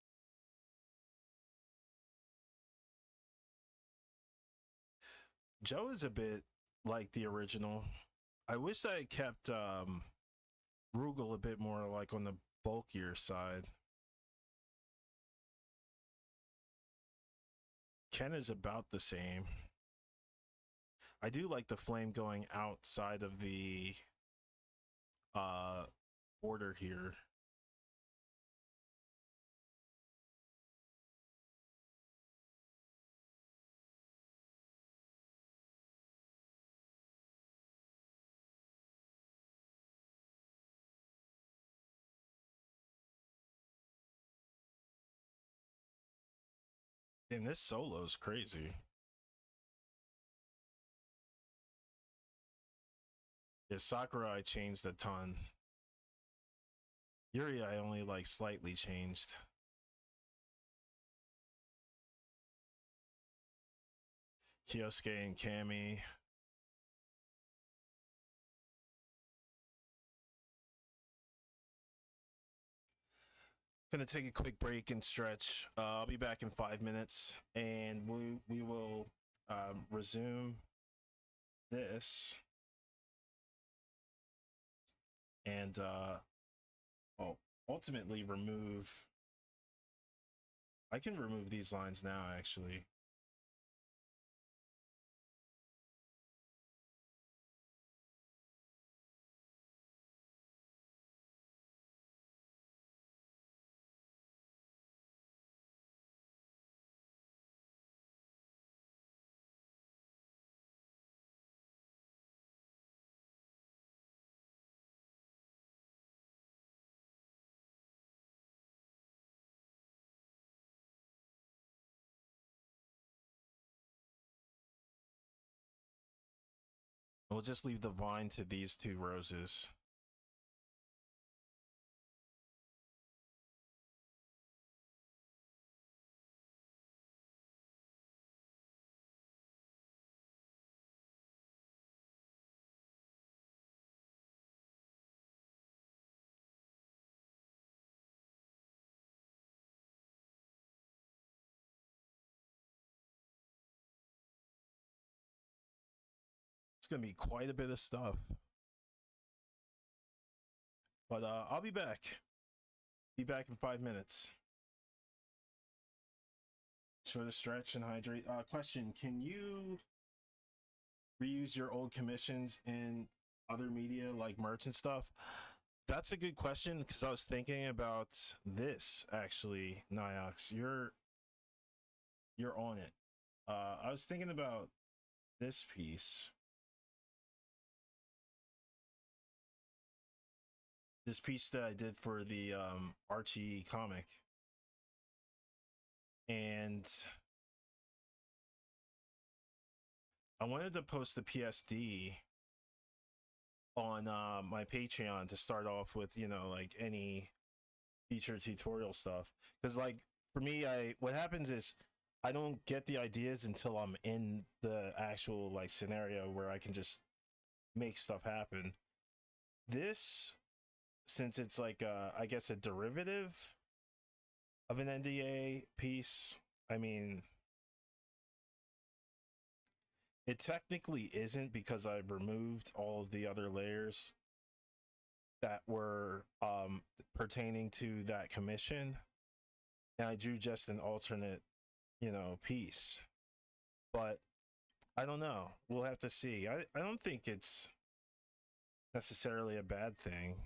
Joe is a bit like the original. I wish I kept Rugal a bit more like on the bulkier side. Ken is about the same. I do like the flame going outside of the border here. And this solo's crazy. Yeah, Sakurai changed a ton. Yuri, I only like slightly changed. Kyosuke and Cammy. Gonna take a quick break and stretch. I'll be back in 5 minutes, and we will resume this and ultimately remove. I can remove these lines now, actually. We'll just leave the vine to these two roses. It's gonna be quite a bit of stuff. But I'll be back. Be back in 5 minutes. Sort of stretch and hydrate. Question: can you reuse your old commissions in other media like merch and stuff? That's a good question, because I was thinking about this actually. Niox, you're on it. I was thinking about this piece. This piece that I did for the Archie comic. And I wanted to post the PSD on my Patreon to start off with, you know, like any feature tutorial stuff. Because like for me, what happens is I don't get the ideas until I'm in the actual like scenario where I can just make stuff happen. This, since it's like I guess a derivative of an NDA piece, I mean, it technically isn't, because I've removed all of the other layers that were pertaining to that commission, and I drew just an alternate, you know, piece. But I don't know. We'll have to see. I don't think it's necessarily a bad thing.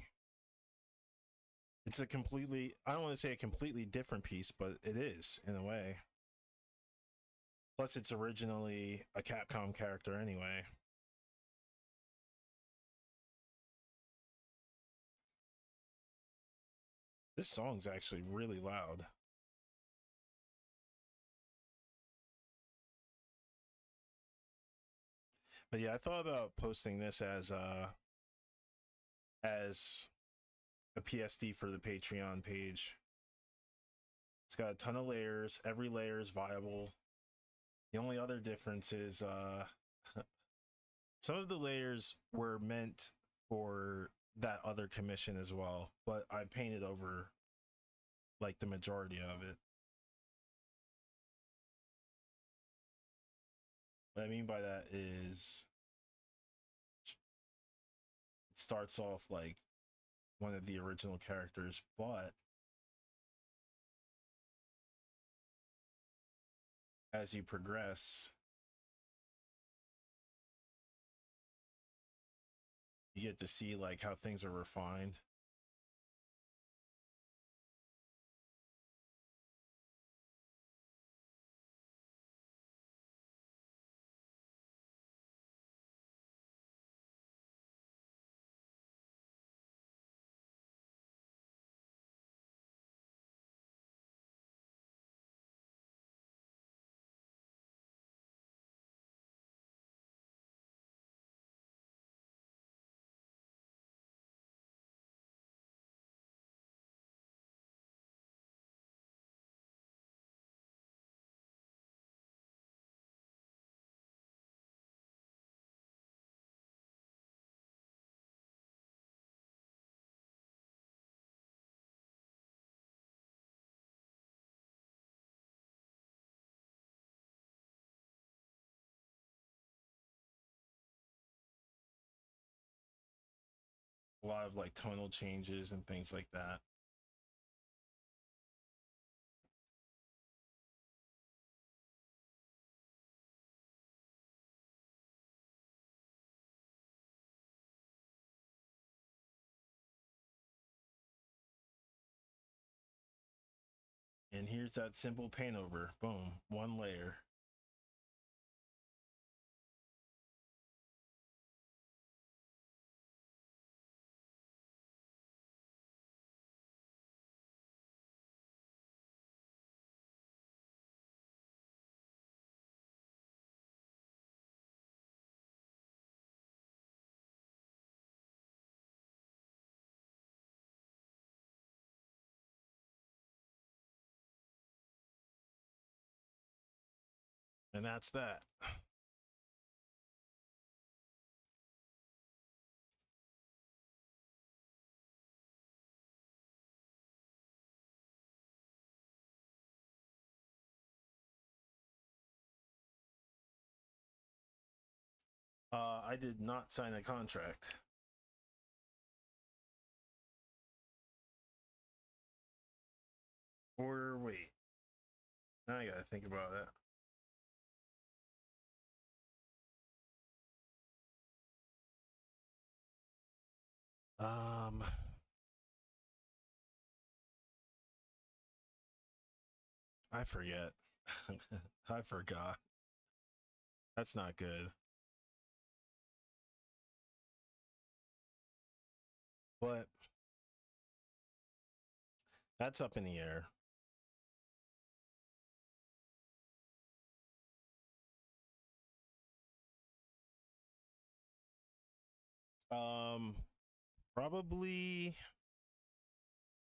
It's a completely, I don't want to say a completely different piece, but it is in a way. Plus, it's originally a Capcom character anyway. This song's actually really loud. But yeah, I thought about posting this as a PSD for the Patreon page. It's got a ton of layers. Every layer is viable. The only other difference is some of the layers were meant for that other commission as well, but I painted over like the majority of it. What I mean by that is it starts off like one of the original characters, but as you progress, you get to see like how things are refined. A lot of like tonal changes and things like that. And here's that simple paint over. Boom, one layer. And that's that. I did not sign a contract. Or wait, now I gotta think about it. Um, I forget. I forgot. That's not good. But that's up in the air. Um, Probably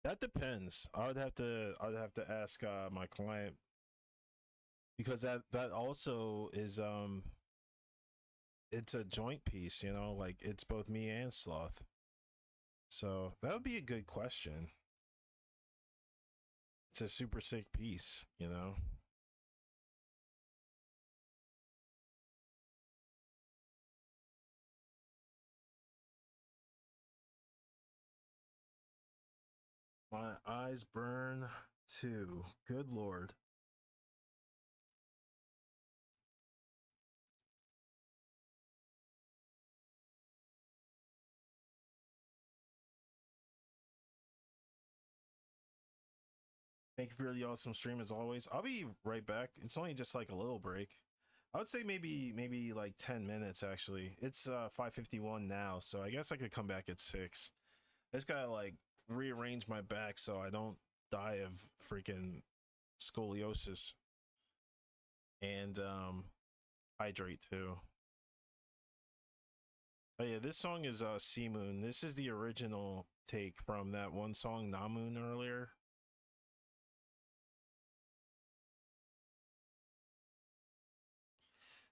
that depends. I would have to ask my client because that also is it's a joint piece, you know, like it's both me and Sloth. So that would be a good question. It's a super sick piece, you know. My eyes burn too. Good lord. Thank you for the awesome stream as always. I'll be right back. It's only just like a little break. I would say maybe like 10 minutes actually. It's 5:51 now, so I guess I could come back at 6. I just gotta like rearrange my back so I don't die of freaking scoliosis and hydrate too. Oh yeah, this song is Sea Moon. This is the original take from that one song Namoon earlier.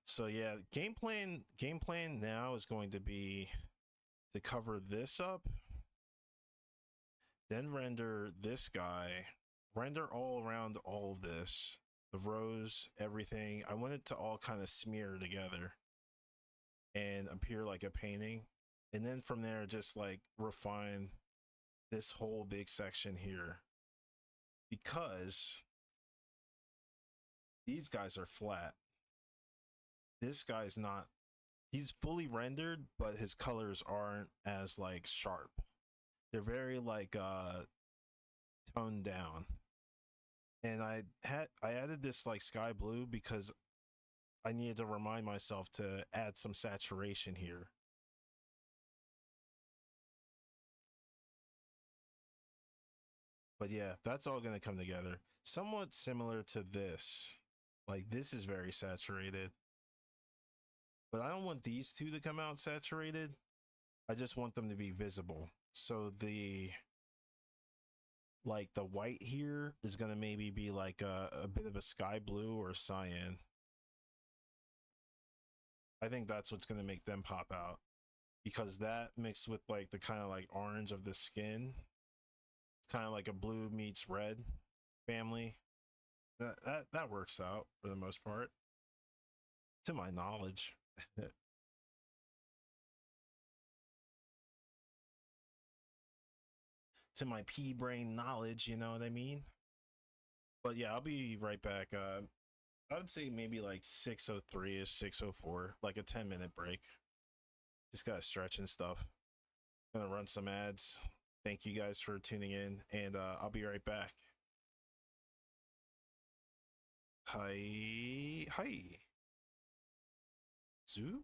So yeah, game plan now is going to be to cover this up Then render this guy, render all around all of this, the rows, everything. I want it to all kind of smear together and appear like a painting. And then from there, just like refine this whole big section here, because these guys are flat. This guy's not, he's fully rendered, but his colors aren't as like sharp. They're very like toned down. And I added this like sky blue because I needed to remind myself to add some saturation here. But yeah, that's all going to come together. Somewhat similar to this. Like this is very saturated. But I don't want these two to come out saturated. I just want them to be visible. So the like the white here is going to maybe be like a bit of a sky blue or cyan. I think that's what's going to make them pop out, because that mixed with like the kind of like orange of the skin, kind of like a blue meets red family. That works out for the most part, to my knowledge. To my pea brain knowledge, you know what I mean? But yeah, I'll be right back. I would say maybe like 6:03 is 6:04, like a 10-minute break. Just gotta stretch and stuff. Gonna run some ads. Thank you guys for tuning in, and I'll be right back. Hi, hi. Zoo.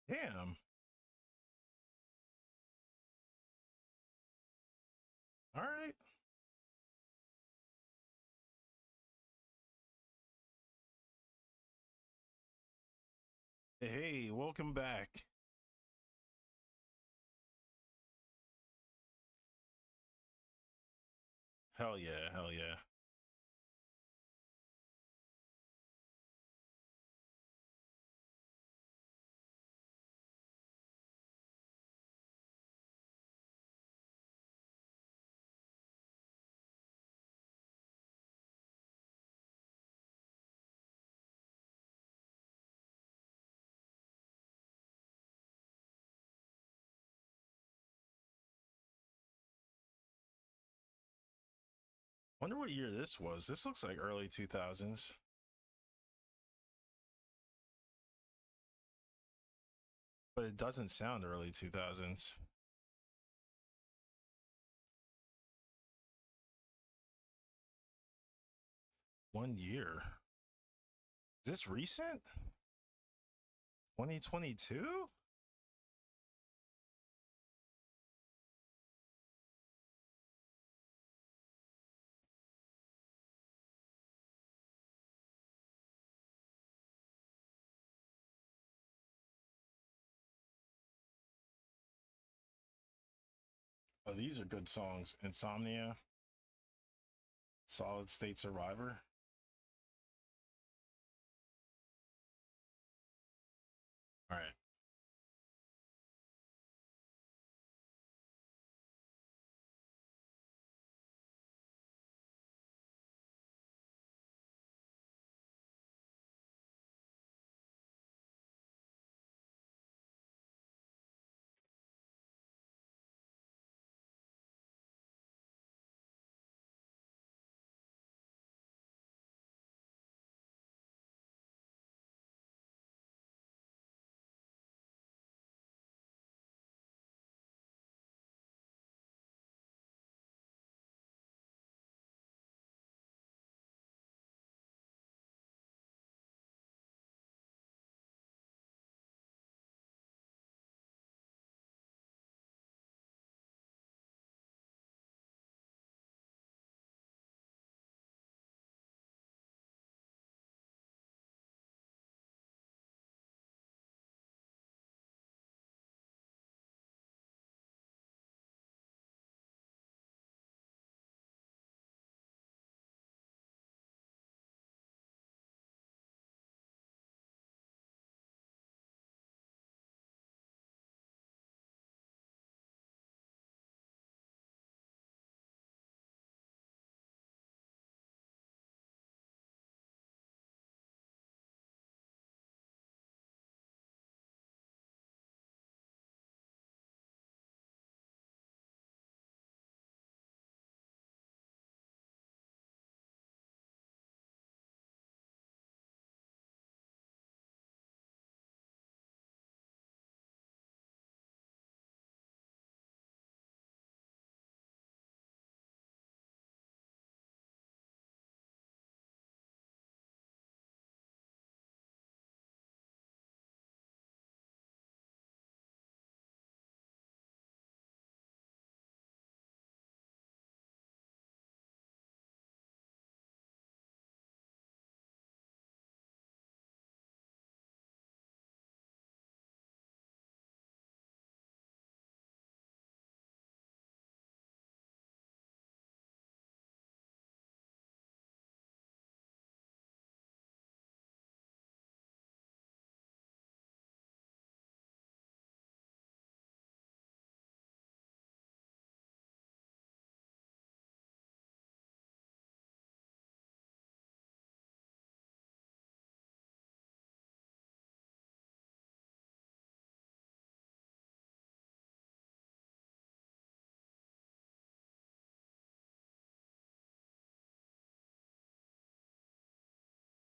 Damn. All right. Hey, welcome back. Hell yeah, hell yeah. Wonder what year this was. This looks like early 2000s. But it doesn't sound early 2000s. One year. Is this recent? 2022? Oh, these are good songs. Insomnia, Solid State Survivor. All right.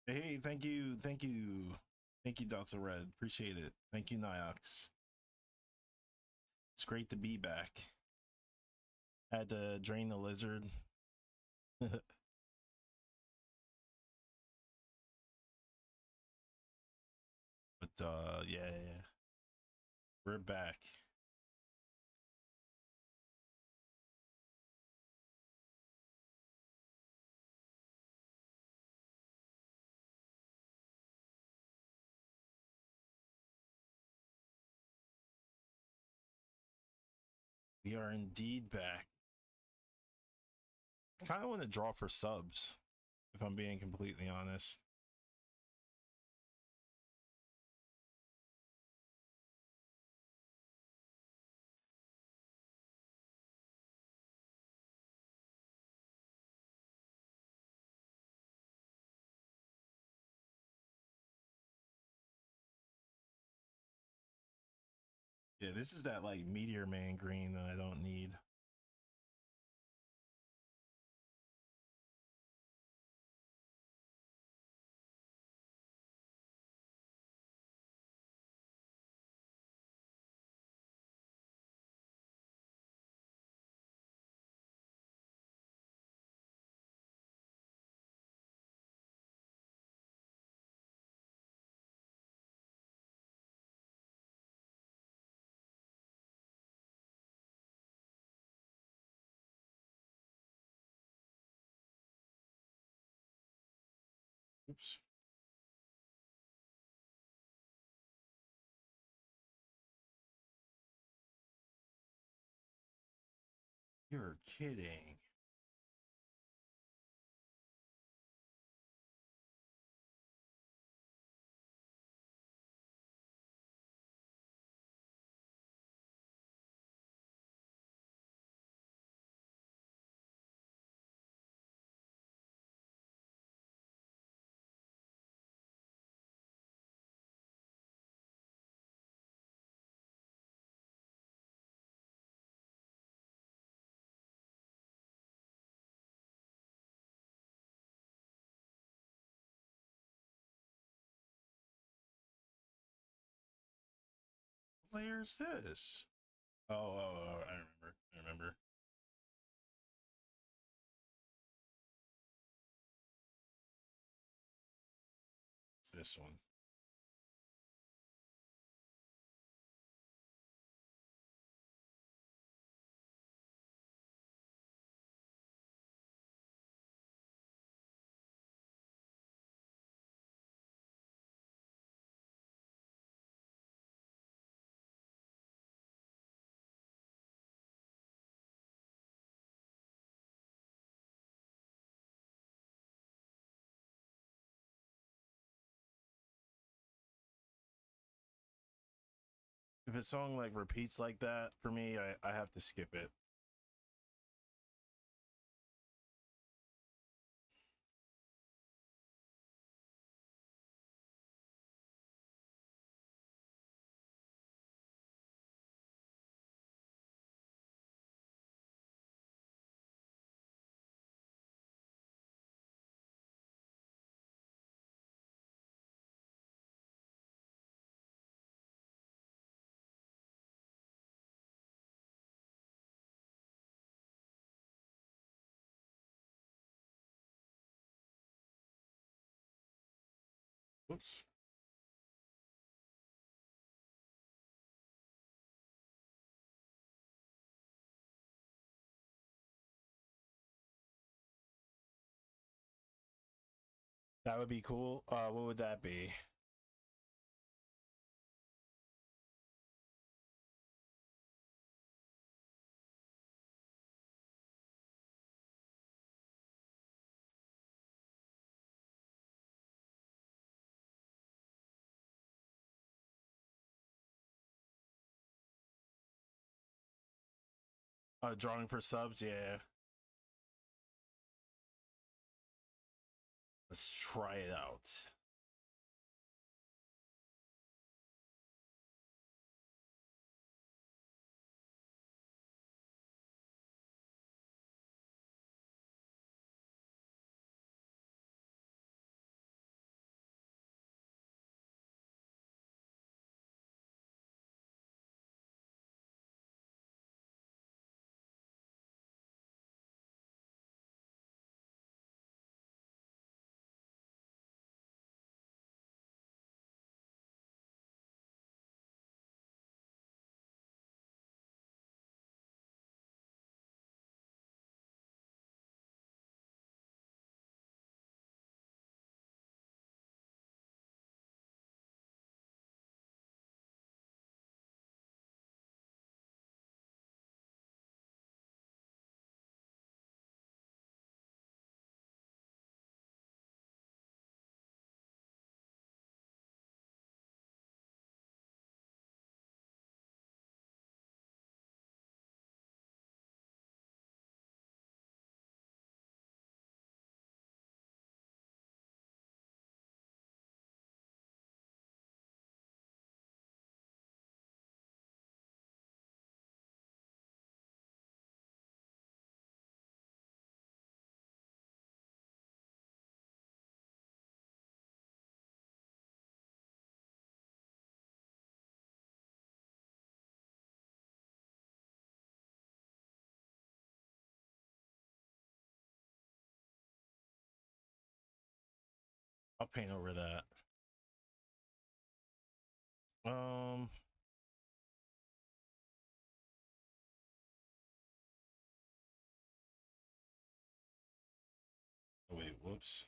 Hey, thank you, thank you, thank you, Dots of Red. Appreciate it. Thank you, Niox. It's great to be back. Had to drain the lizard. But yeah, yeah. We're back. We are indeed back. I kind of want to draw for subs, if I'm being completely honest. Yeah, this is that like Meteor Man green that I don't need. Oops. You're kidding. What layer is this? Oh, I remember. I remember. It's this one. If a song like repeats like that for me, I have to skip it. Whoops. That would be cool. What would that be? Drawing for subs, yeah. Let's try it out. I'll paint over that. Um. Oh, wait. Whoops.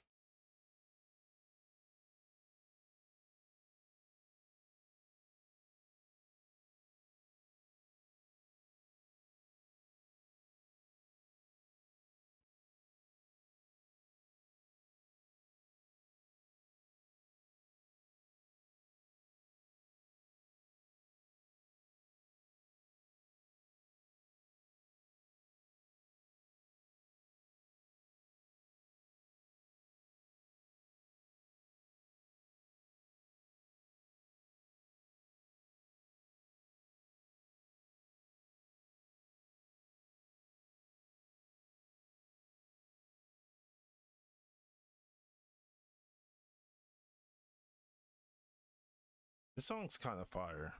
This song's kind of fire.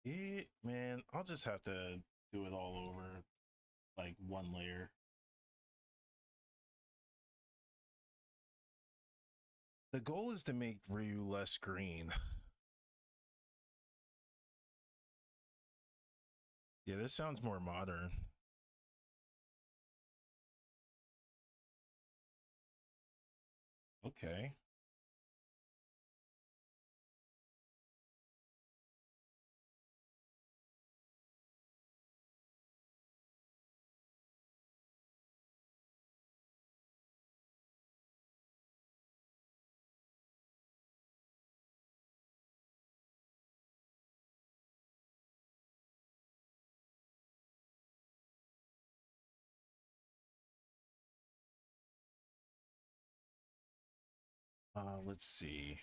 Yeah, man, I'll just have to do it all over, like one layer. The goal is to make Ryu less green. Yeah, this sounds more modern. Okay. Let's see.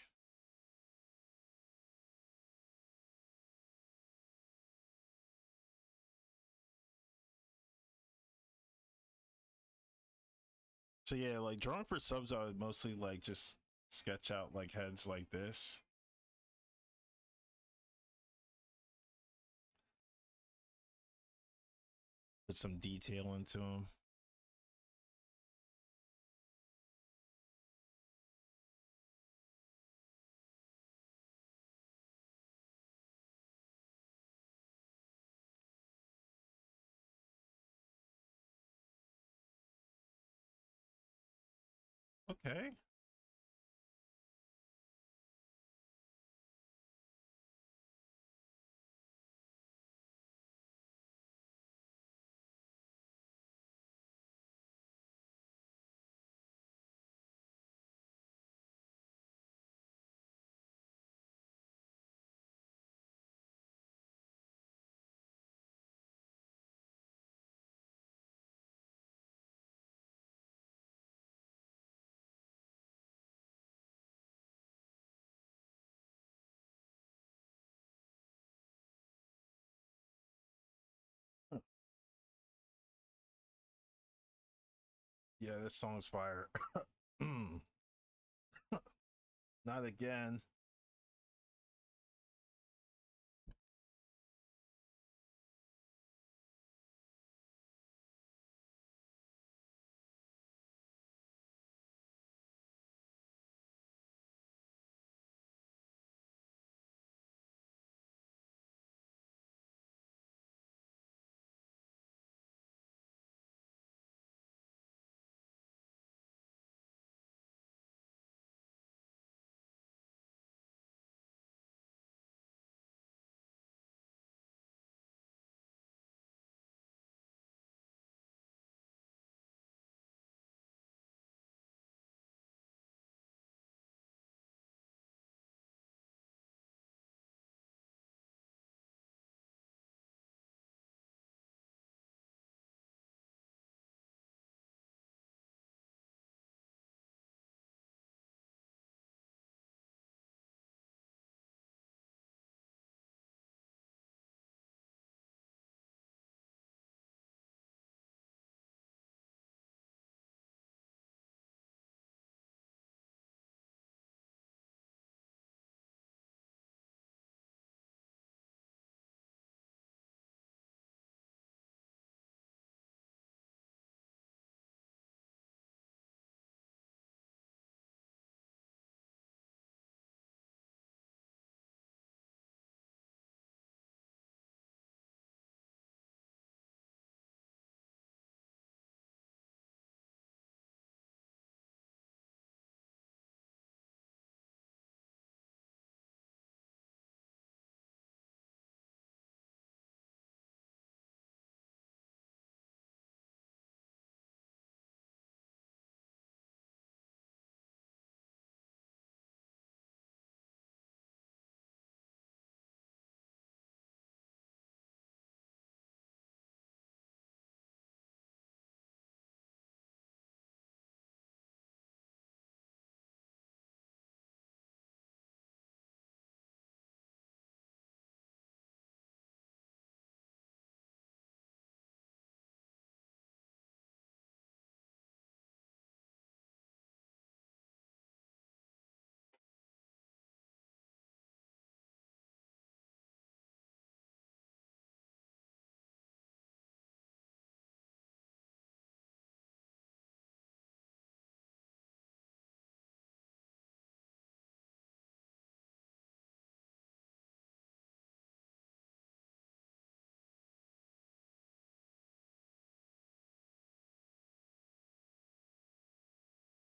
So yeah, like drawing for subs, I would mostly like just sketch out like heads like this. Put some detail into them. Okay. Yeah, this song's fire. Not again.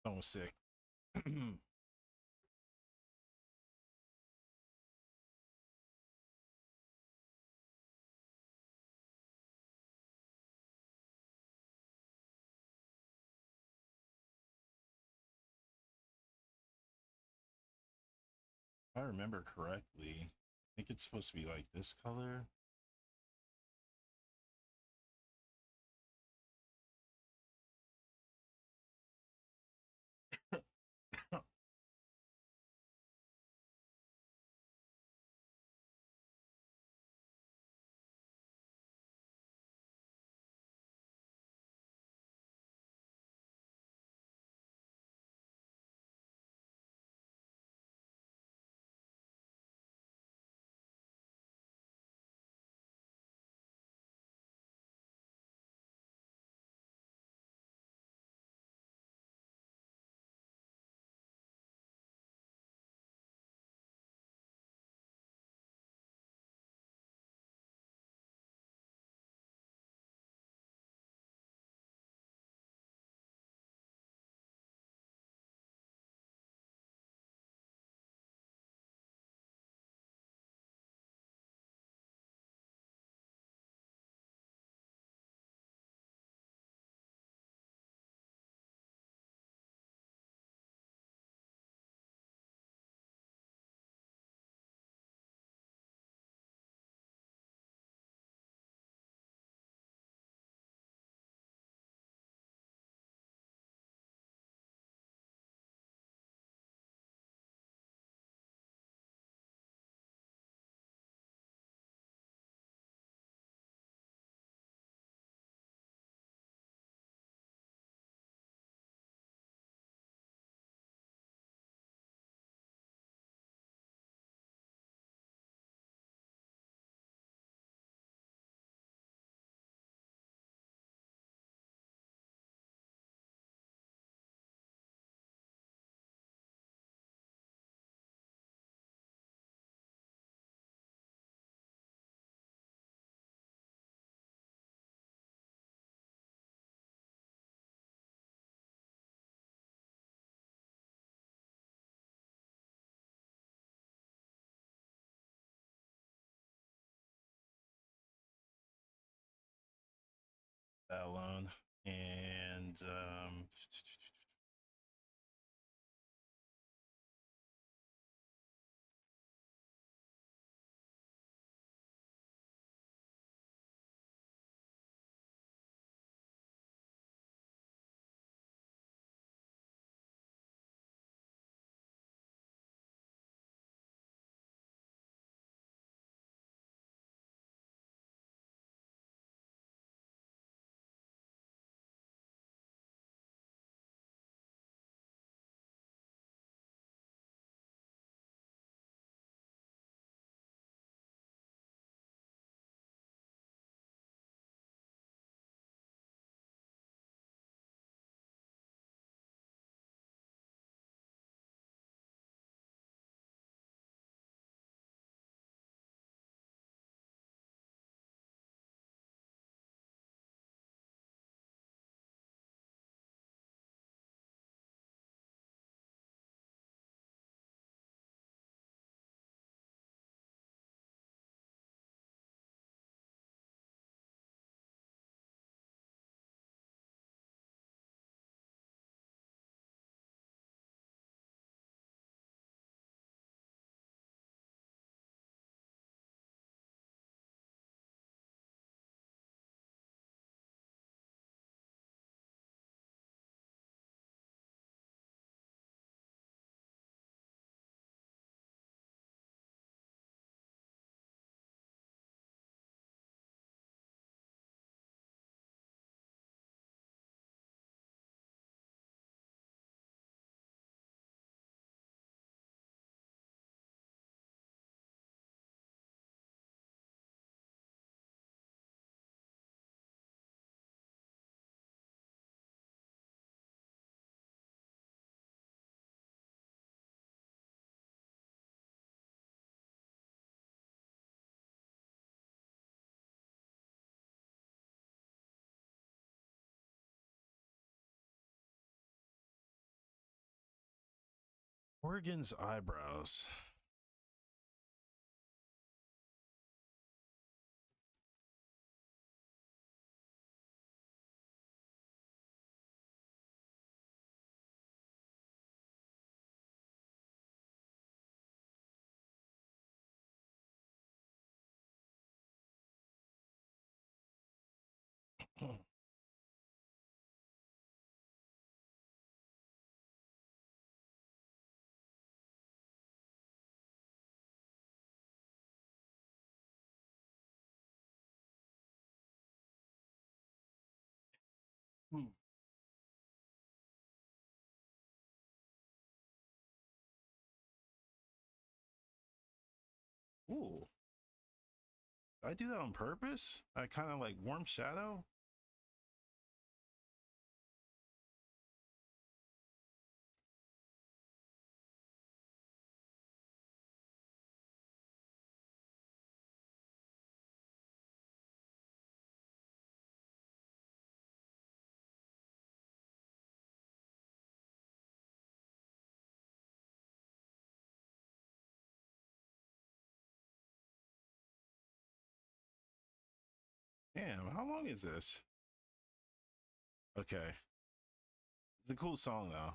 Almost sick. If I remember correctly, I think it's supposed to be like this color. That alone. And Morgan's eyebrows. Ooh, did I do that on purpose? I kind of like warm shadow. Damn, how long is this? Okay, it's a cool song though.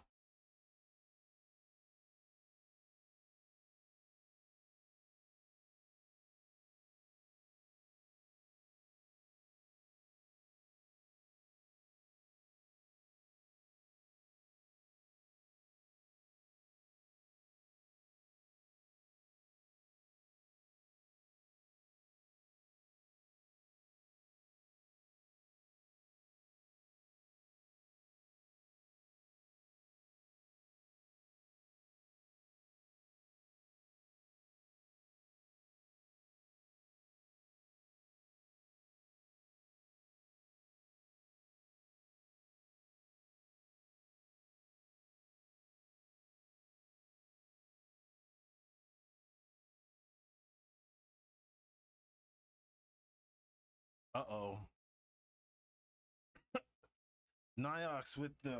Uh oh, Niox with the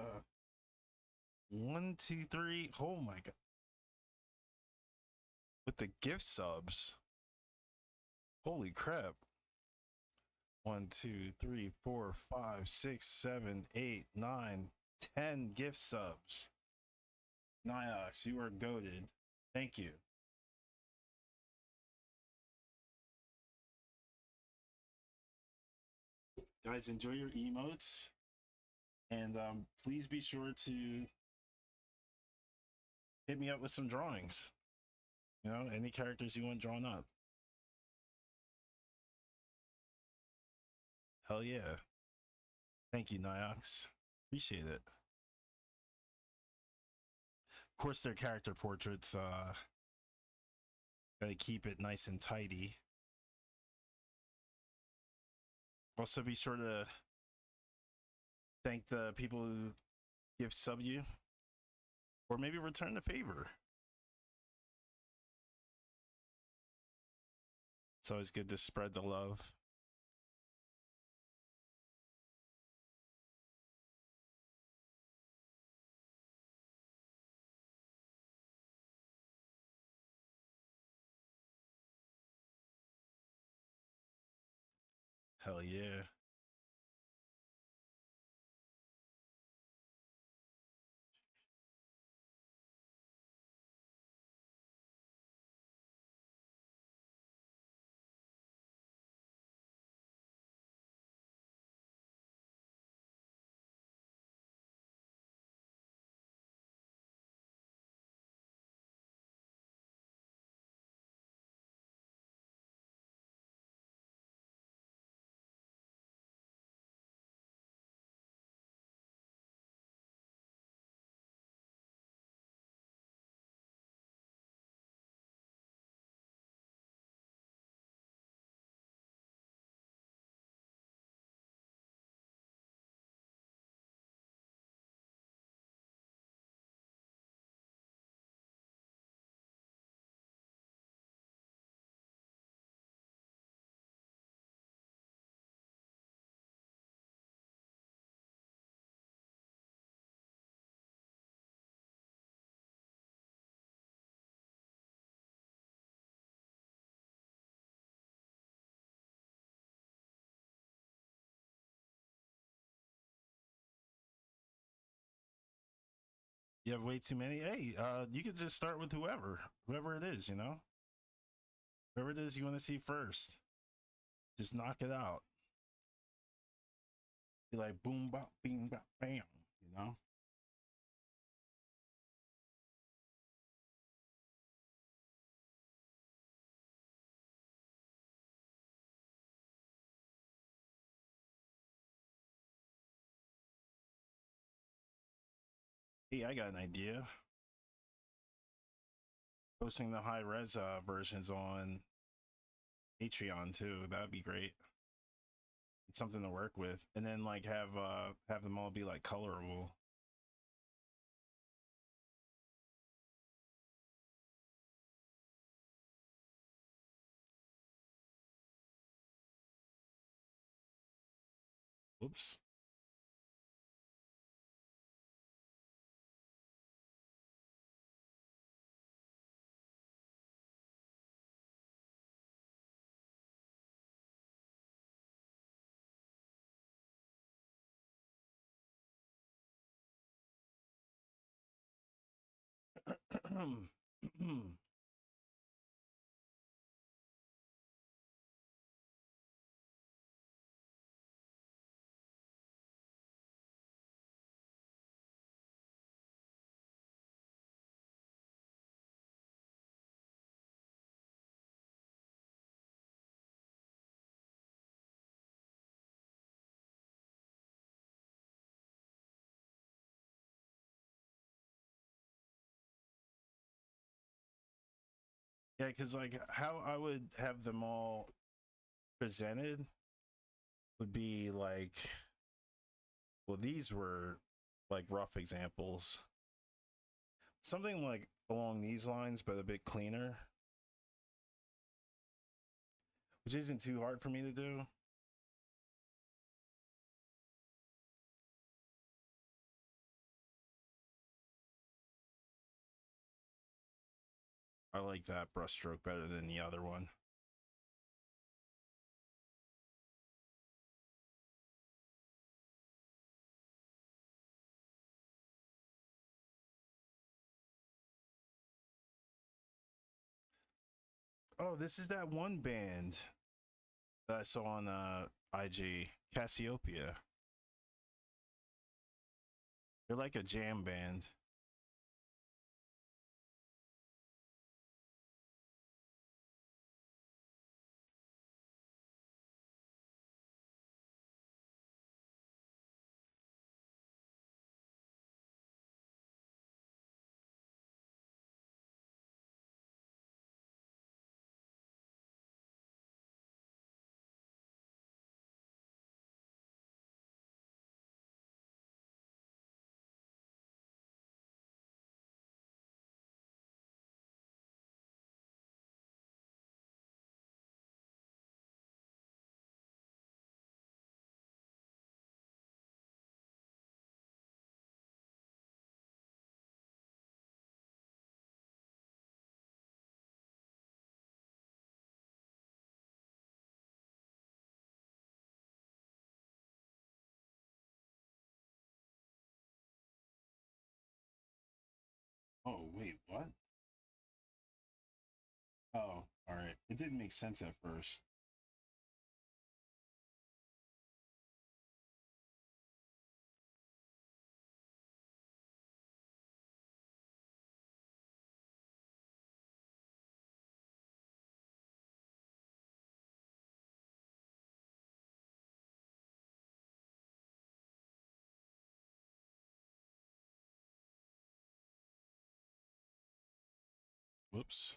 1, 2, 3. Oh my god, with the gift subs. Holy crap. 1, 2, 3, 4, 5, 6, 7, 8, 9, 10 gift subs. Niox, you are goaded. Thank you. Guys, enjoy your emotes. And please be sure to hit me up with some drawings. You know, any characters you want drawn up. Hell yeah. Thank you, Niox. Appreciate it. Of course, their character portraits, gotta keep it nice and tidy. Also, be sure to thank the people who gift sub you, or maybe return the favor. It's always good to spread the love. Hell yeah. You have way too many. Hey, you could just start with whoever it is, you know, whoever it is you want to see first. Just knock it out. Be like boom, bop, bing, bop, bam. You know. Hey, I got an idea. Posting the high res versions on Patreon too. That'd be great. It's something to work with, and then like have them all be like colorable. Oops. Yeah, because like how I would have them all presented would be like, well, these were like rough examples. Something like along these lines, but a bit cleaner, which isn't too hard for me to do. I like that brushstroke better than the other one. Oh, this is that one band that I saw on IG, Cassiopeia. They're like a jam band. Oh, wait, what? Oh, all right. It didn't make sense at first. Whoops.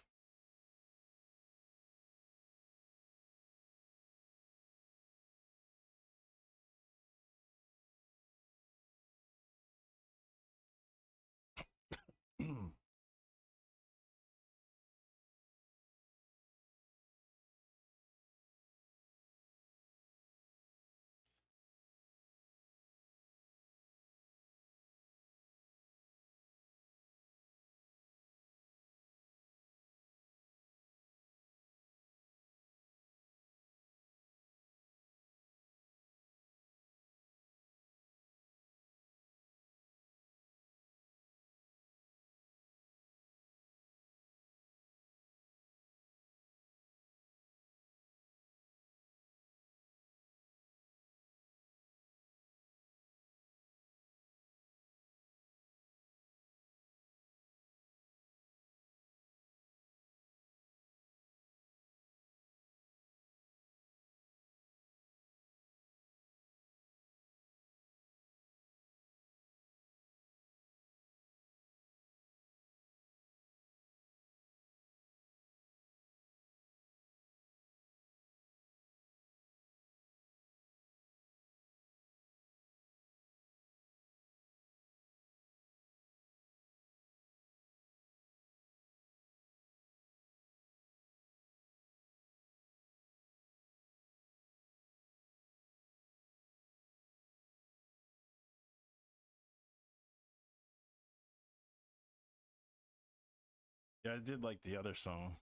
Yeah, I did like the other song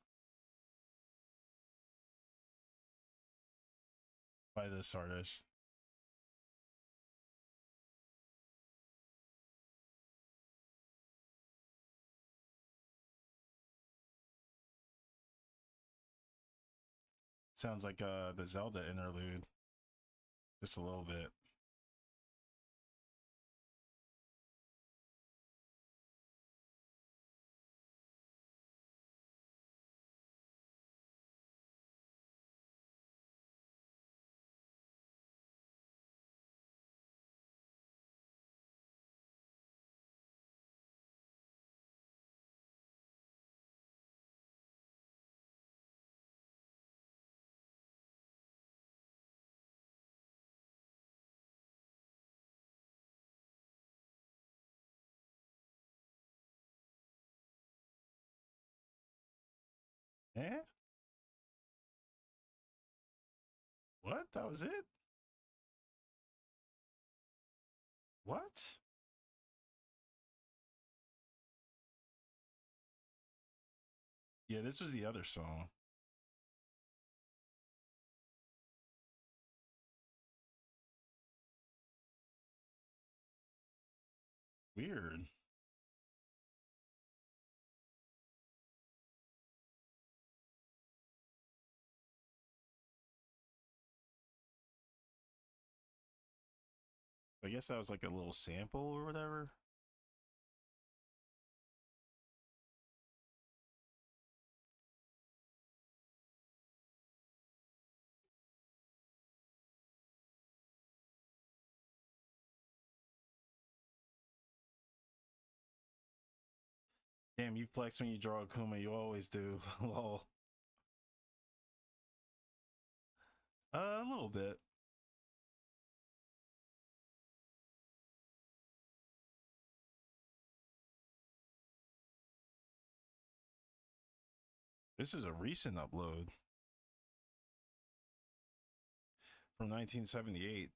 by this artist. Sounds like the Zelda interlude, just a little bit. Eh? What? That was it? What? Yeah, this was the other song. Weird. I guess that was like a little sample or whatever. Damn, you flex when you draw a Kuma. You always do. Lol. A little bit. This is a recent upload from 1978.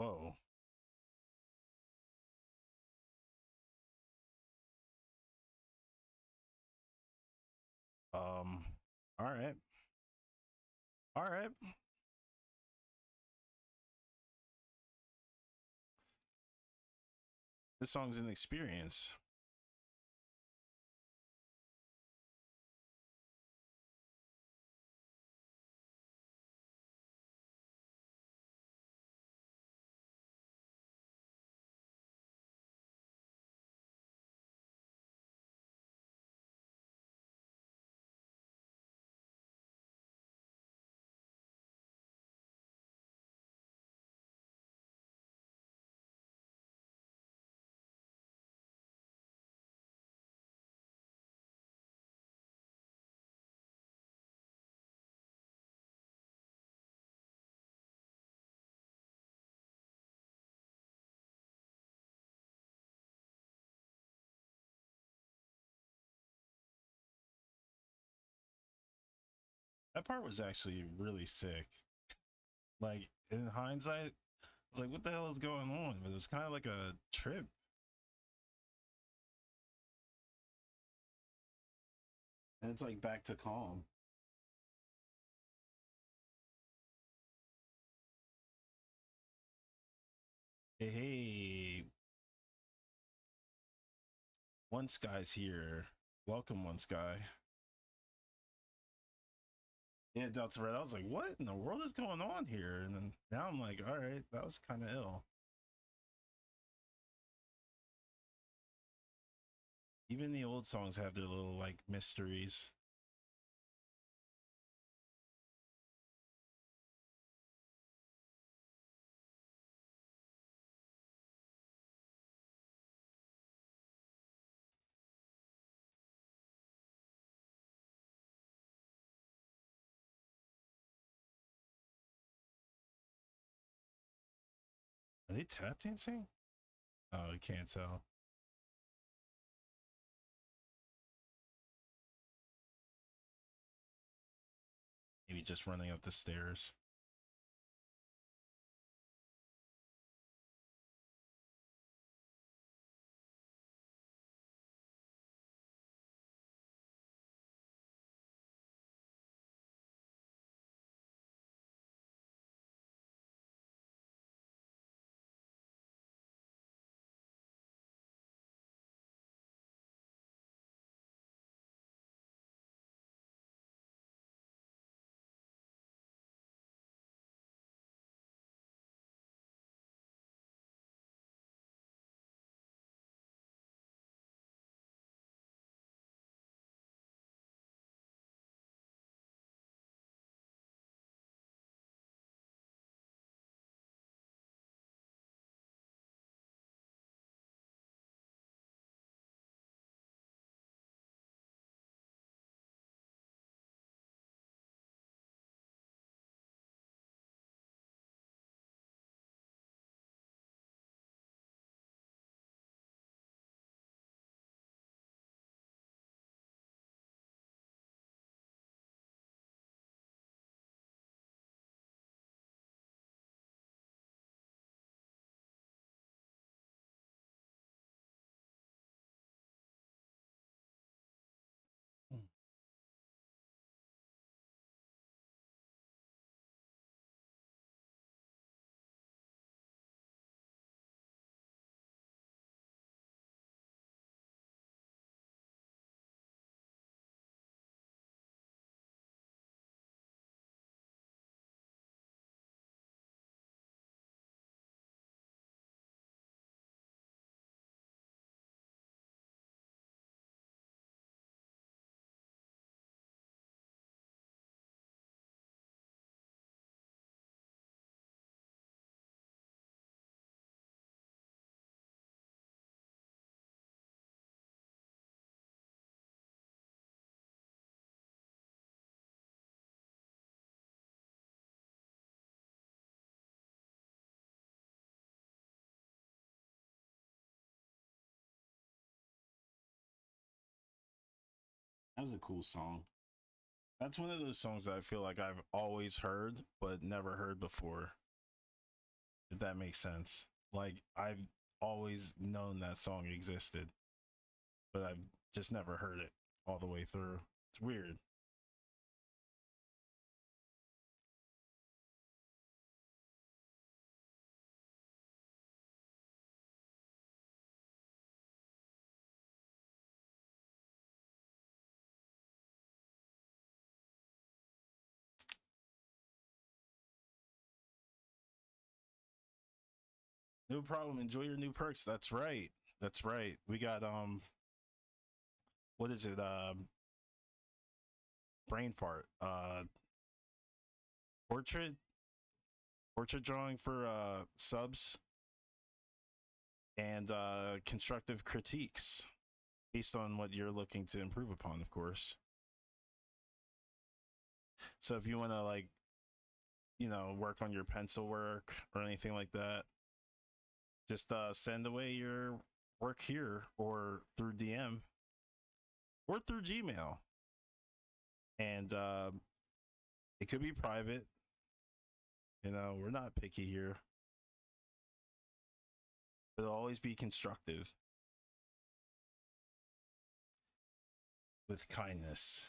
Whoa. Um. All right. All right. This song's an experience. That part was actually really sick. Like in hindsight, I was like, "What the hell is going on?" But it was kind of like a trip. And it's like back to calm. Hey, hey, One Sky's here. Welcome, One Sky. Yeah, Delta Red. I was like, what in the world is going on here? And then now I'm like, all right, that was kind of ill. Even the old songs have their little like mysteries. Are they tap dancing? Oh, you can't tell. Maybe just running up the stairs. That was a cool song. That's one of those songs that I feel like I've always heard, but never heard before. If that makes sense. Like I've always known that song existed, but I've just never heard it all the way through. It's weird. No problem. Enjoy your new perks. That's right. That's right. We got what is it? Brain fart. Portrait portrait drawing for subs and constructive critiques based on what you're looking to improve upon, of course. So if you want to like, work on your pencil work or anything like that, just send away your work here or through DM or through Gmail. And it could be private. We're not picky here, but it'll always be constructive with kindness.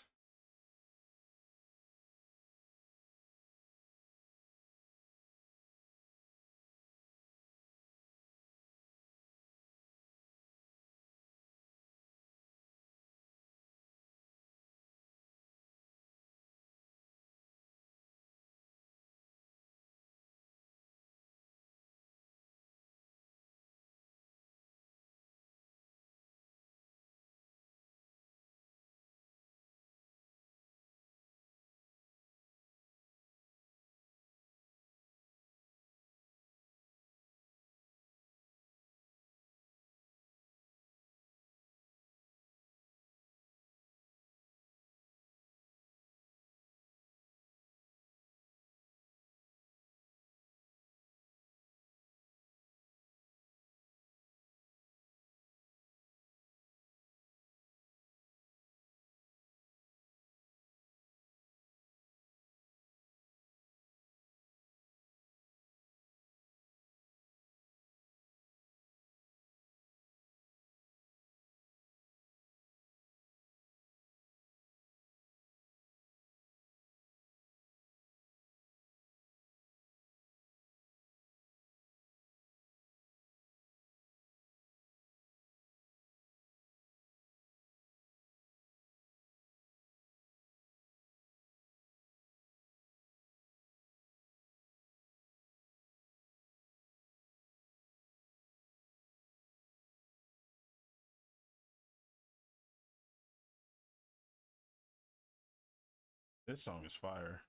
This song is fire.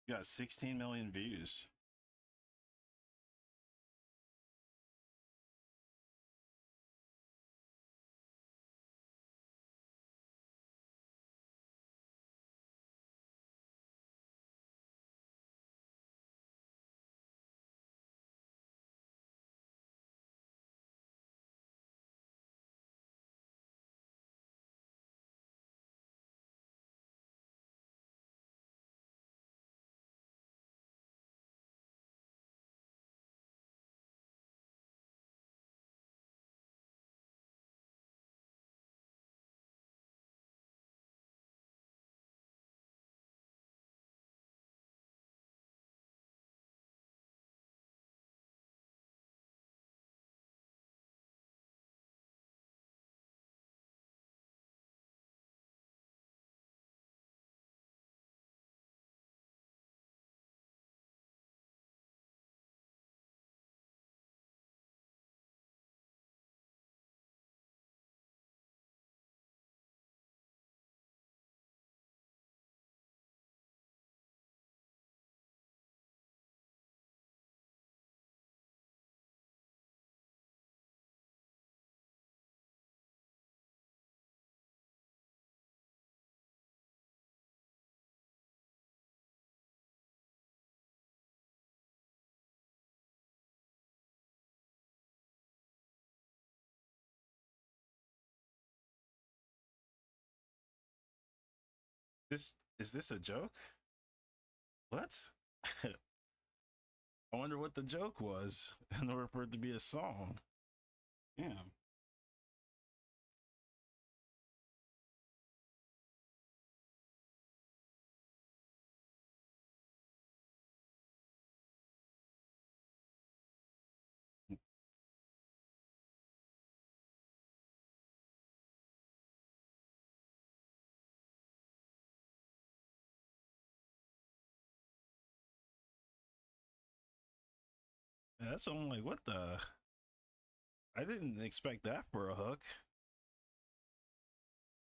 Got 16 million views. This is this a joke? What? I wonder what the joke was in order for it to be a song. Damn. Yeah, that's what I'm like, what the? I didn't expect that for a hook.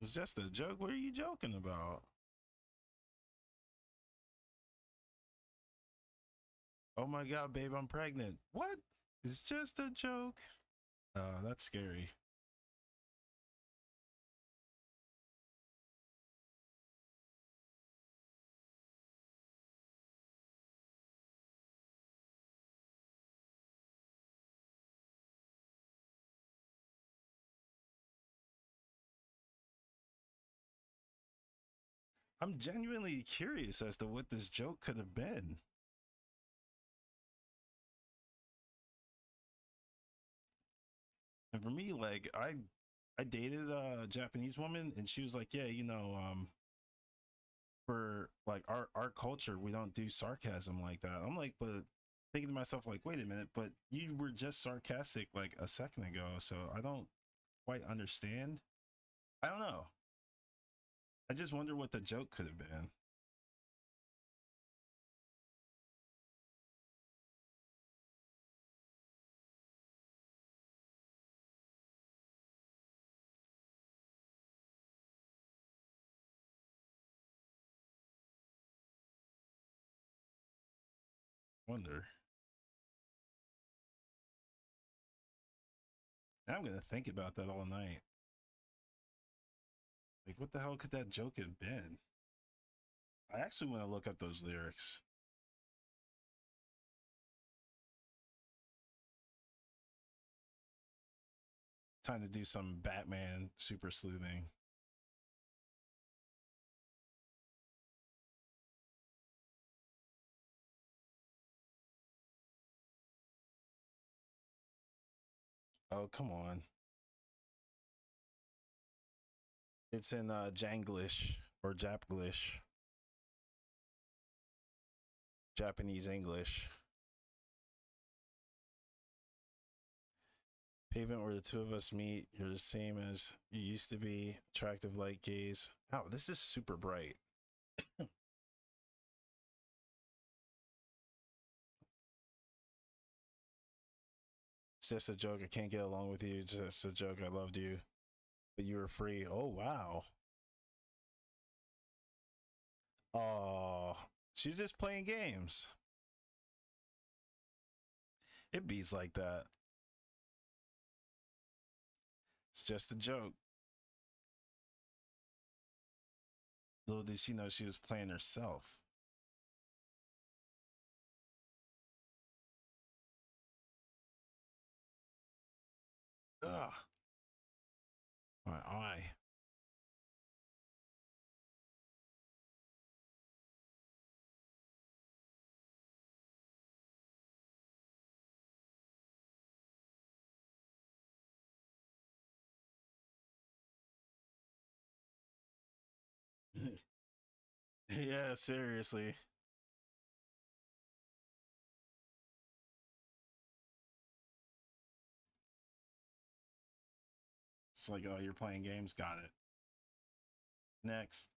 It's just a joke. What are you joking about? Oh my god, babe, I'm pregnant. What? It's just a joke. That's scary. I'm genuinely curious as to what this joke could have been. And for me, like I dated a Japanese woman and she was like, yeah, for like our culture, we don't do sarcasm like that. I'm like, but thinking to myself, like, wait a minute, but you were just sarcastic like a second ago, so I don't quite understand. I don't know. I just wonder what the joke could have been. Wonder. Now I'm gonna think about that all night. Like, what the hell could that joke have been? I actually want to look up those lyrics. Time to do some Batman super sleuthing. Oh, come on. It's in Janglish or Japlish, Japanese English. Pavement where the two of us meet. You're the same as you used to be. Attractive light gaze. Oh, this is super bright. It's just a joke. I can't get along with you. It's just a joke. I loved you, but you were free. Oh wow. Oh, she's just playing games. It beats like that. It's just a joke. Little did she know she was playing herself. Ugh. My eye. Yeah, seriously. It's like, oh, you're playing games. Got it. Next.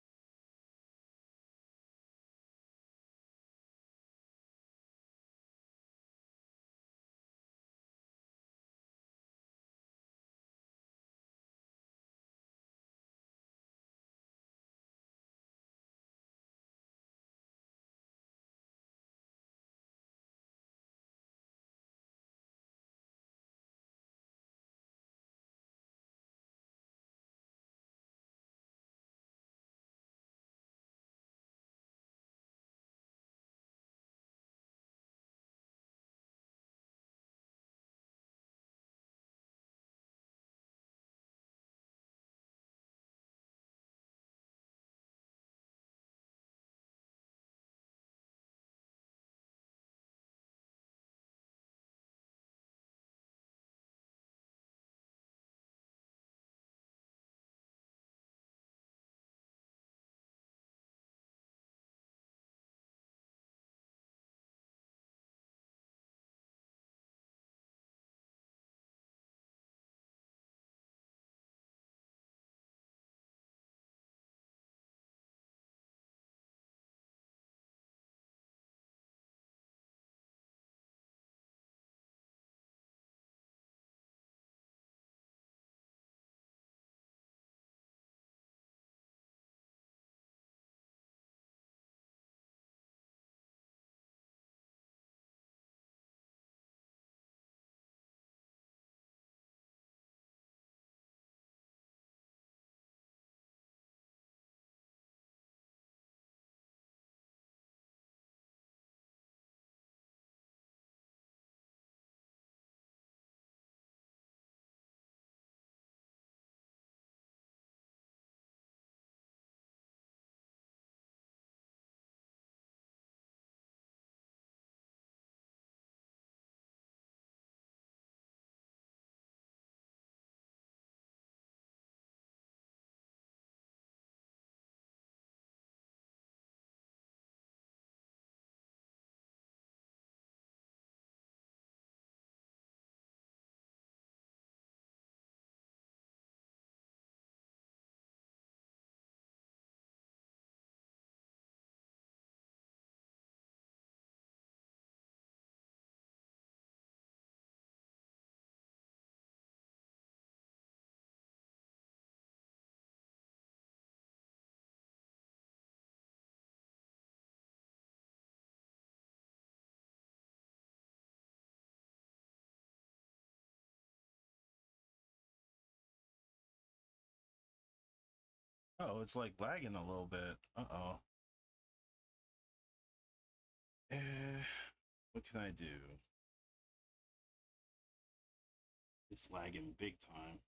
Oh, it's like lagging a little bit. Uh-oh. What can I do? It's lagging big time.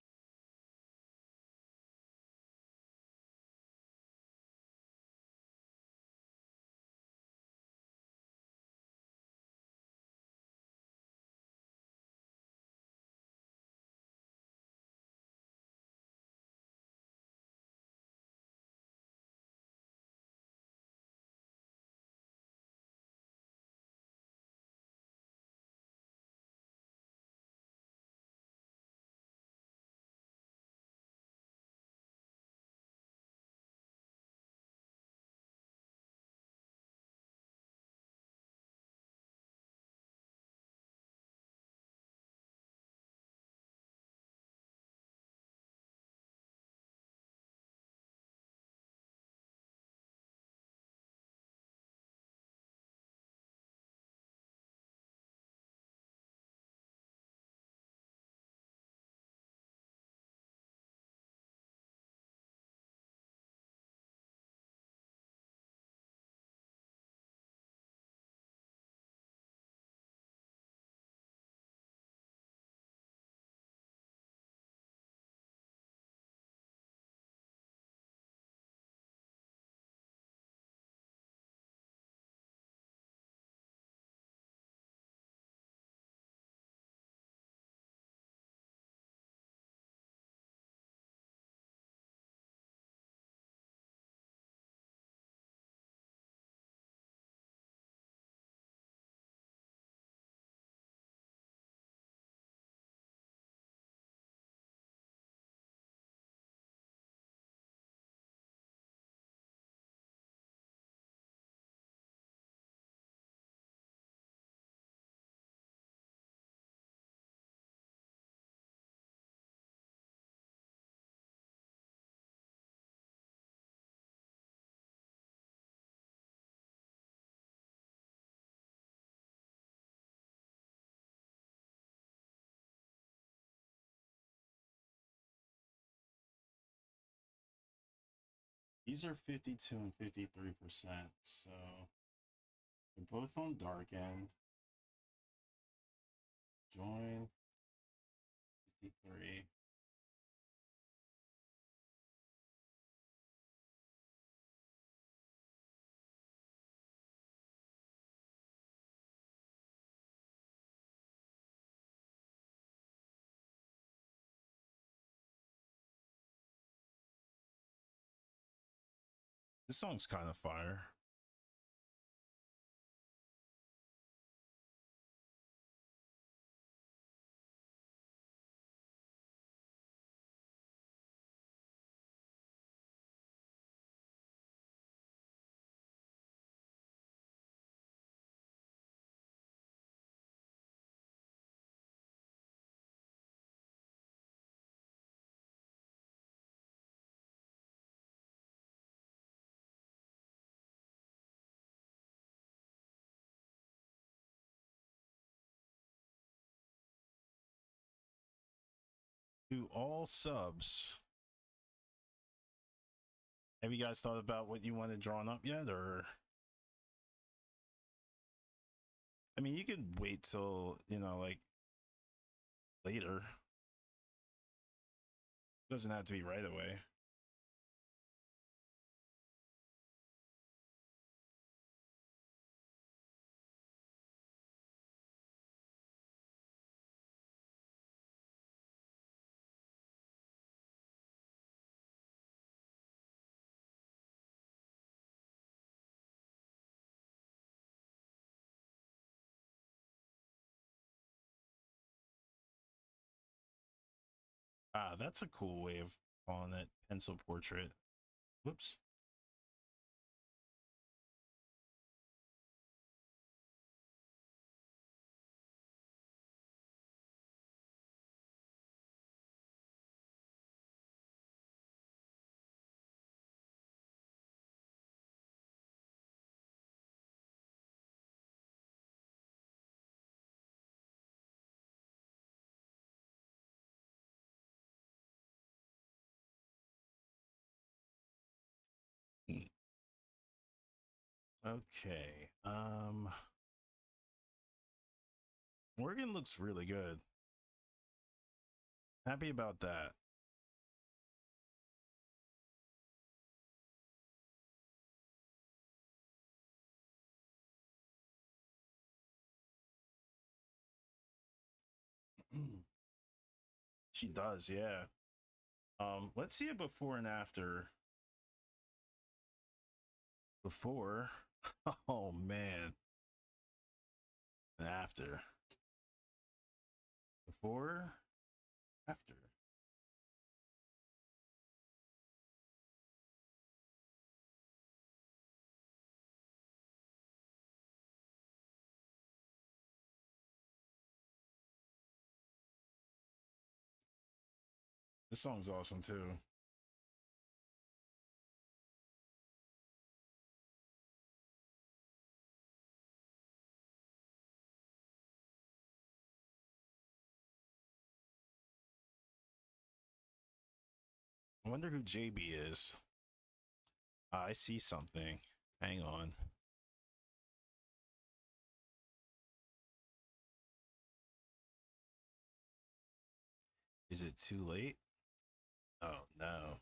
These are 52 and 53%, so they're both on dark end. Join 53. This song's kind of fire. To all subs, have you guys thought about what you wanted drawn up yet, or I mean, you could wait till, you know, like later. Doesn't have to be right away. Ah, that's a cool way of calling it, pencil portrait. Whoops. Okay. Morgan looks really good. Happy about that. She does, yeah. Let's see it before and after. Before. Oh man. And after. Before. After. This song's awesome too. I wonder who JB is. I see something. Hang on. Is it too late? Oh no.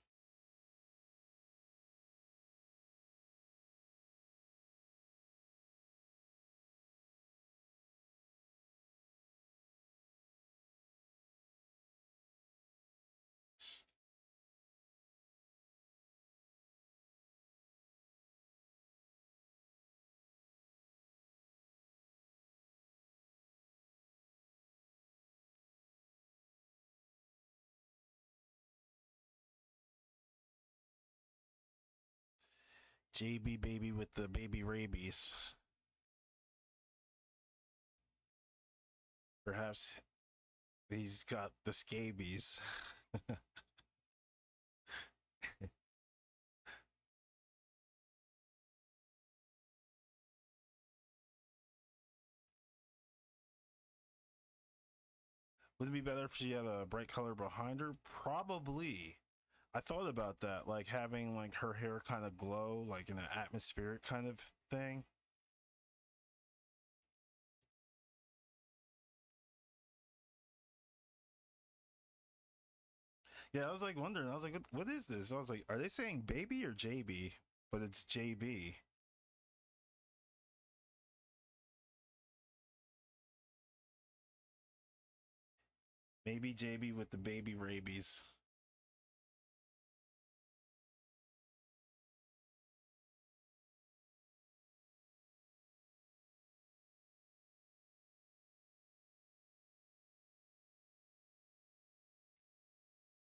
JB baby with the baby rabies. Perhaps he's got the scabies. Would it be better if she had a bright color behind her? Probably. I thought about that, like having like her hair kind of glow, like in an atmospheric kind of thing. Yeah, I was like wondering. I was like, what is this? I was like, are they saying baby or JB? But it's JB. Maybe JB with the baby rabies.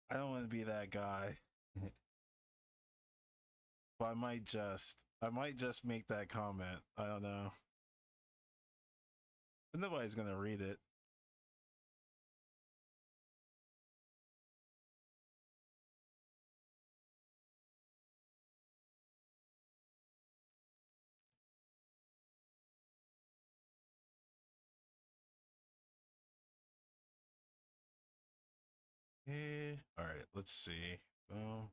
I don't want to be that guy. But I might just make that comment. I don't know. But nobody's gonna read it. All right, let's see. Oh,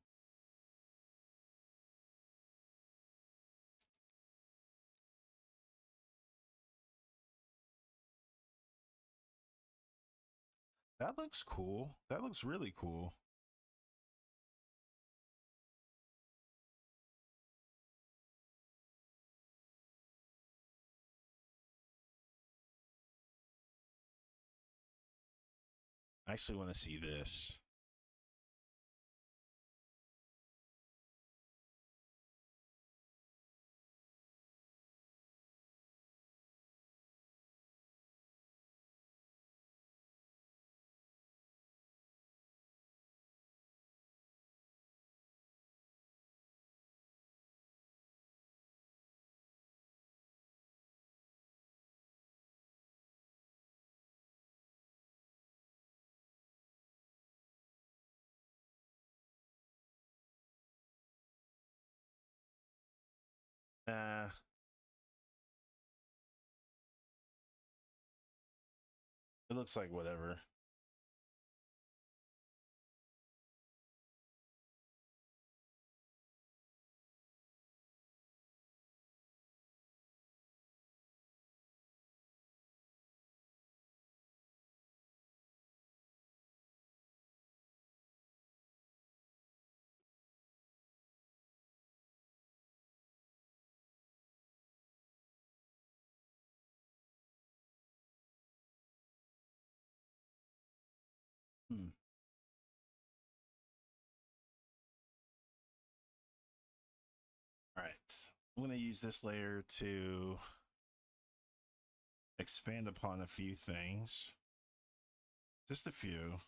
that looks cool. That looks really cool. I actually want to see this. Uh, it looks like whatever. Hmm. All right. I'm going to use this layer to expand upon a few things. Just a few.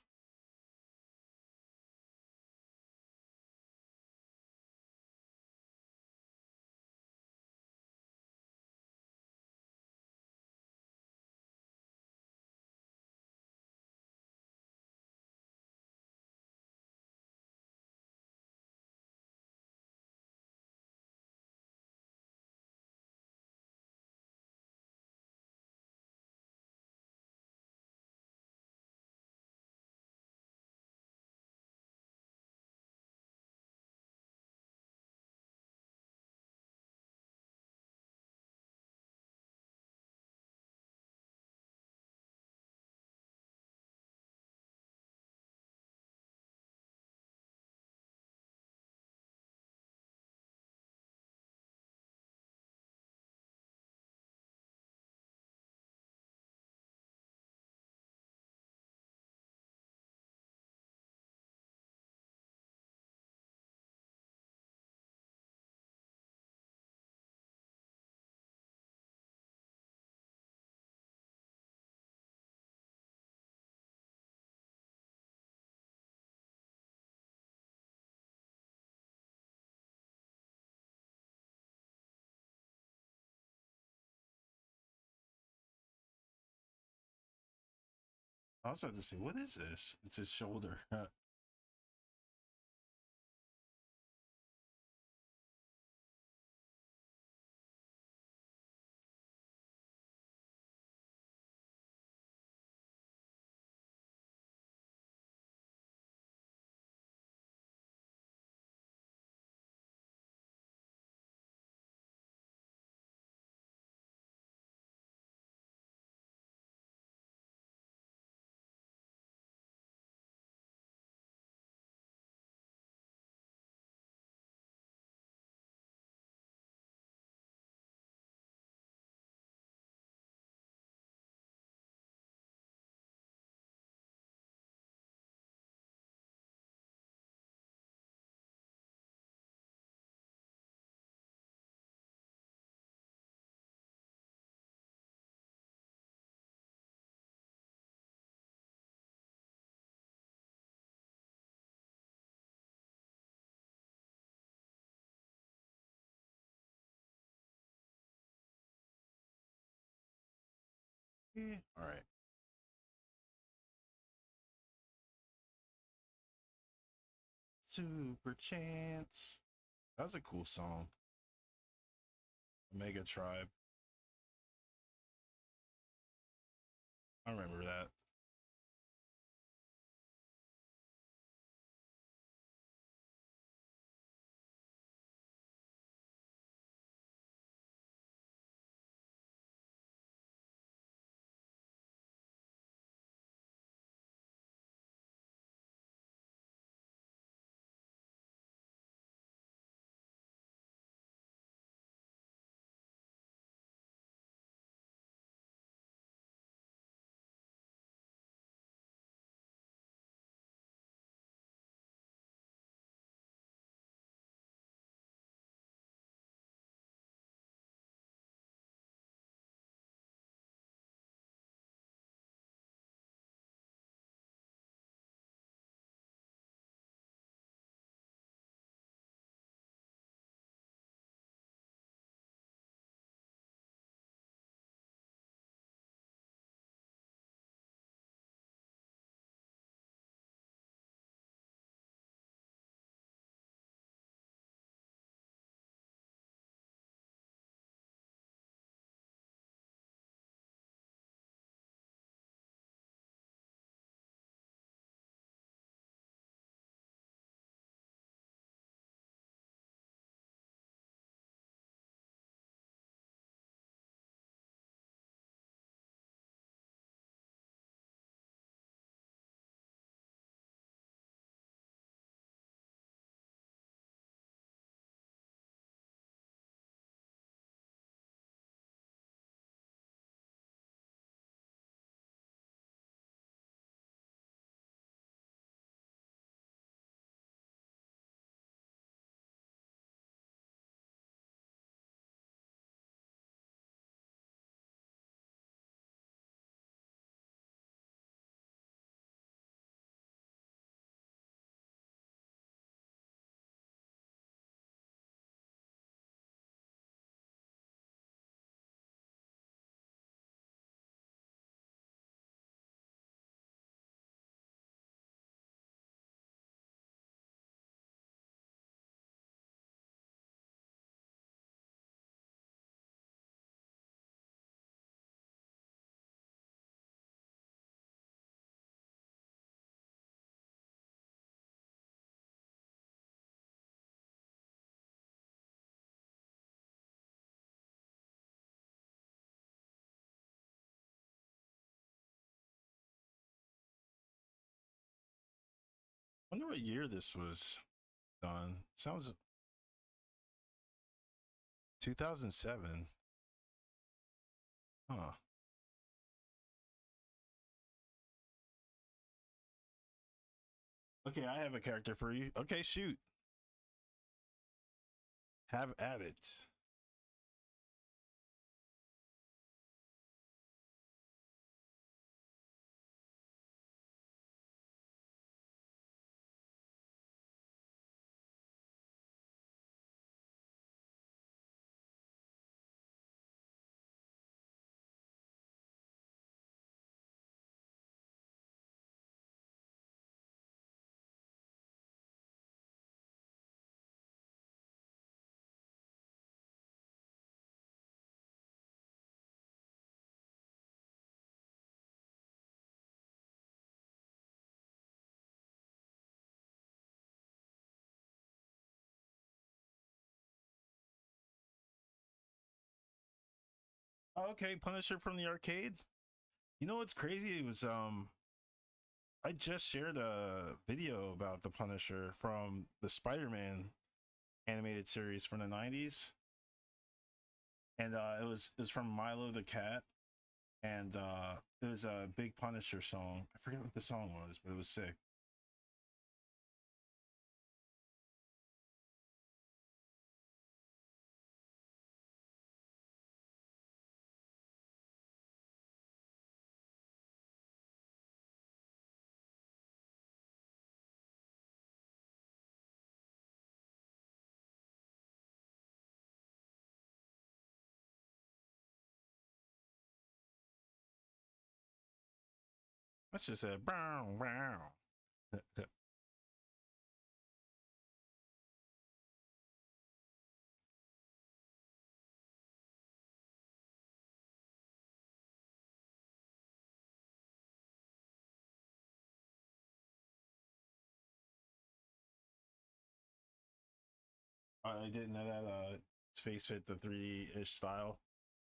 I was about to say, what is this? It's his shoulder. All right. Super Chance. That was a cool song. Mega Tribe. I remember that. Wonder what year this was done. Sounds 2007. Huh. Okay, I have a character for you. Okay, shoot. Have at it. Okay, Punisher from the arcade. You know what's crazy? It was I just shared a video about the Punisher from the Spider-Man animated series from the 90s. And it was from Milo the Cat, and it was a big Punisher song. I forget what the song was, but it was sick. I should have said brown, brown. I didn't know that his face fit the 3D-ish style.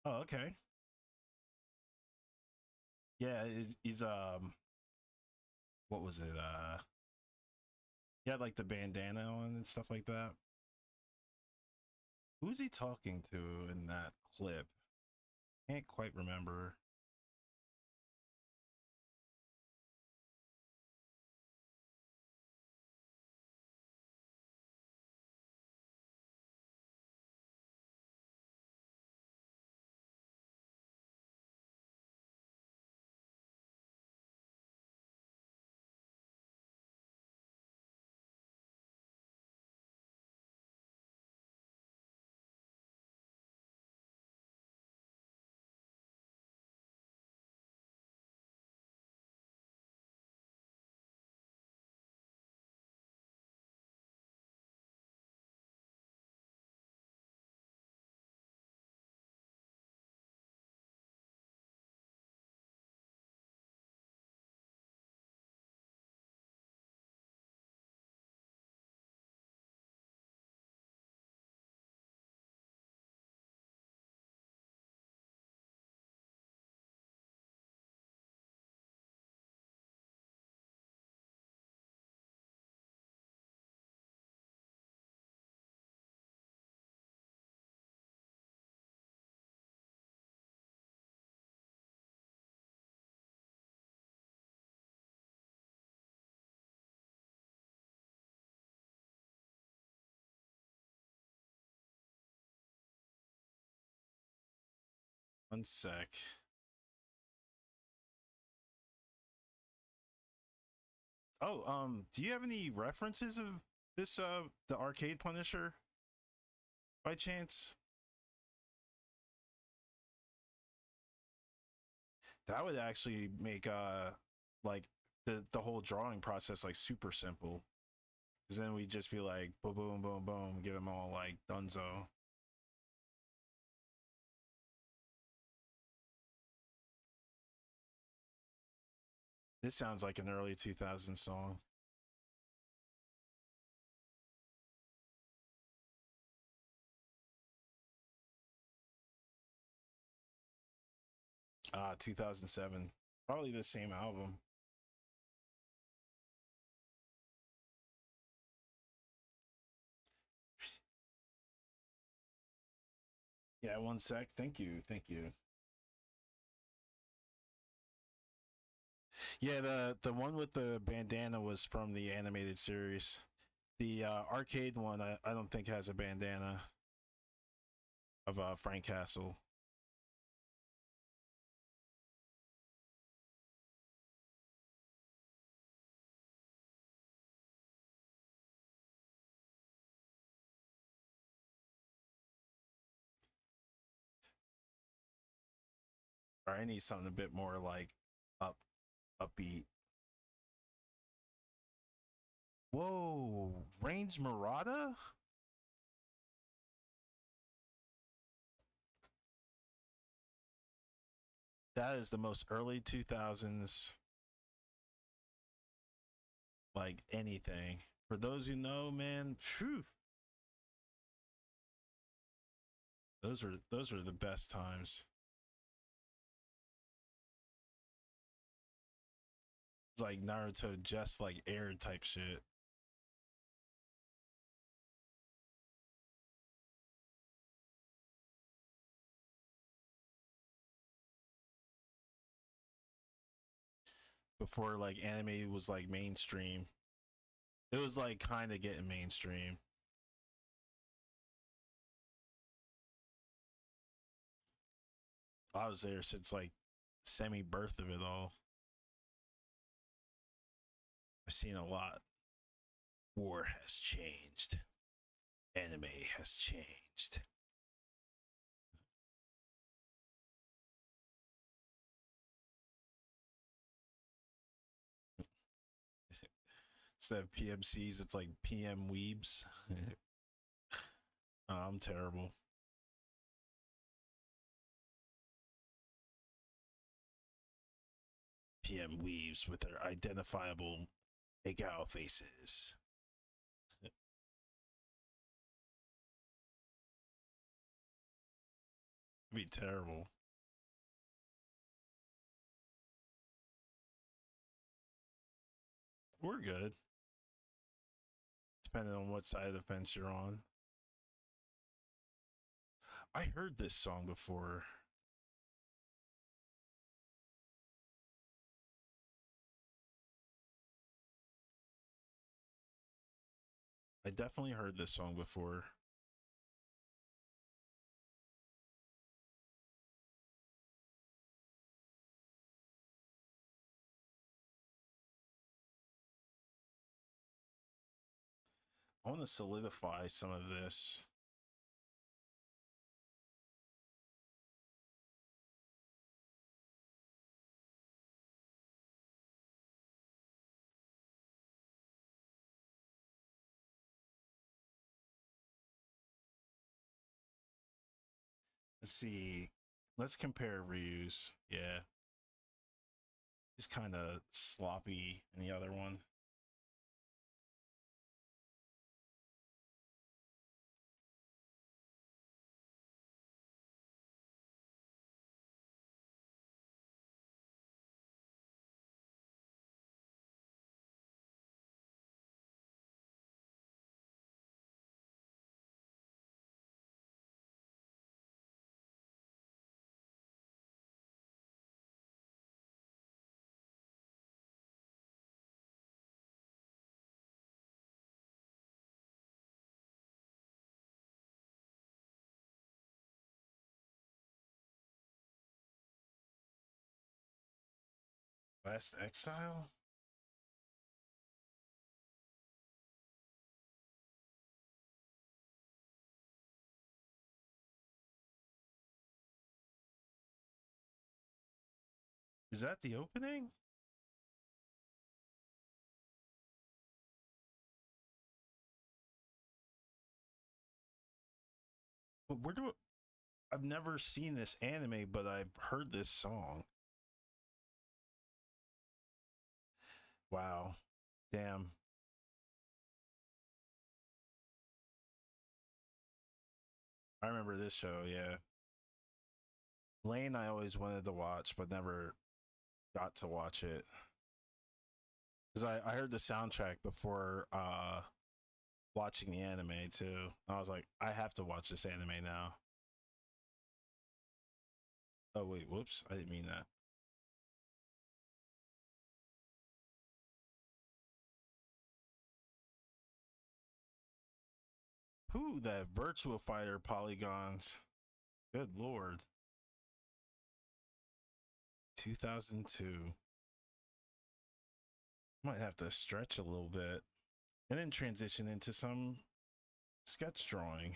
Oh, okay. Yeah, he's what was it? He had like the bandana on and stuff like that. Who's he talking to in that clip? Can't quite remember. One sec. Oh, do you have any references of this the arcade Punisher by chance? That would actually make like the whole drawing process like super simple. Cause then we'd just be like boom boom boom boom, get them all like dunzo. This sounds like an early 2000s song. Ah, 2007. Probably the same album. Yeah, one sec. Thank you. Thank you. Yeah, the one with the bandana was from the animated series. The arcade one, I don't think has a bandana of Frank Castle. Or I need something a bit more like up upbeat. Whoa, Range Murata? That is the most early 2000s like anything. For those who know, man, phew, those were the best times. It's like Naruto just like aired type shit. Before like anime was like mainstream. It was like kind of getting mainstream. I was there since like semi birth of it all. I've seen a lot. War has changed. Anime has changed. Instead of PMCs, it's like PM Weebs. I'm terrible. PM Weebs with their identifiable make out faces. Be terrible. We're good. Depending on what side of the fence you're on. I heard this song before. I definitely heard this song before. I want to solidify some of this. Let's see. Let's compare Ryu's. Yeah. He's kind of sloppy in the other one. Last Exile? Is that the opening? But where do I've never seen this anime, but I've heard this song. Wow. Damn. I remember this show, yeah. Lane I always wanted to watch, but never got to watch it. Because I heard the soundtrack before watching the anime too. I was like, I have to watch this anime now. Oh wait, whoops, I didn't mean that. Who that Virtua Fighter polygons? Good lord. 2002. Might have to stretch a little bit and then transition into some sketch drawing.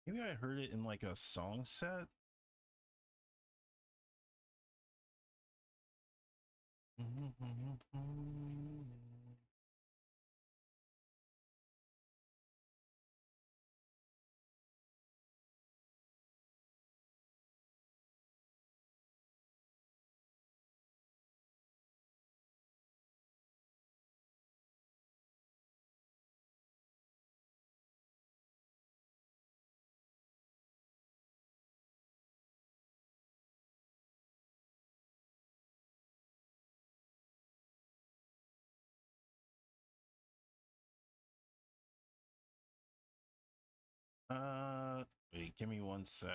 Maybe I heard it in like a song set. right, give me 1 sec.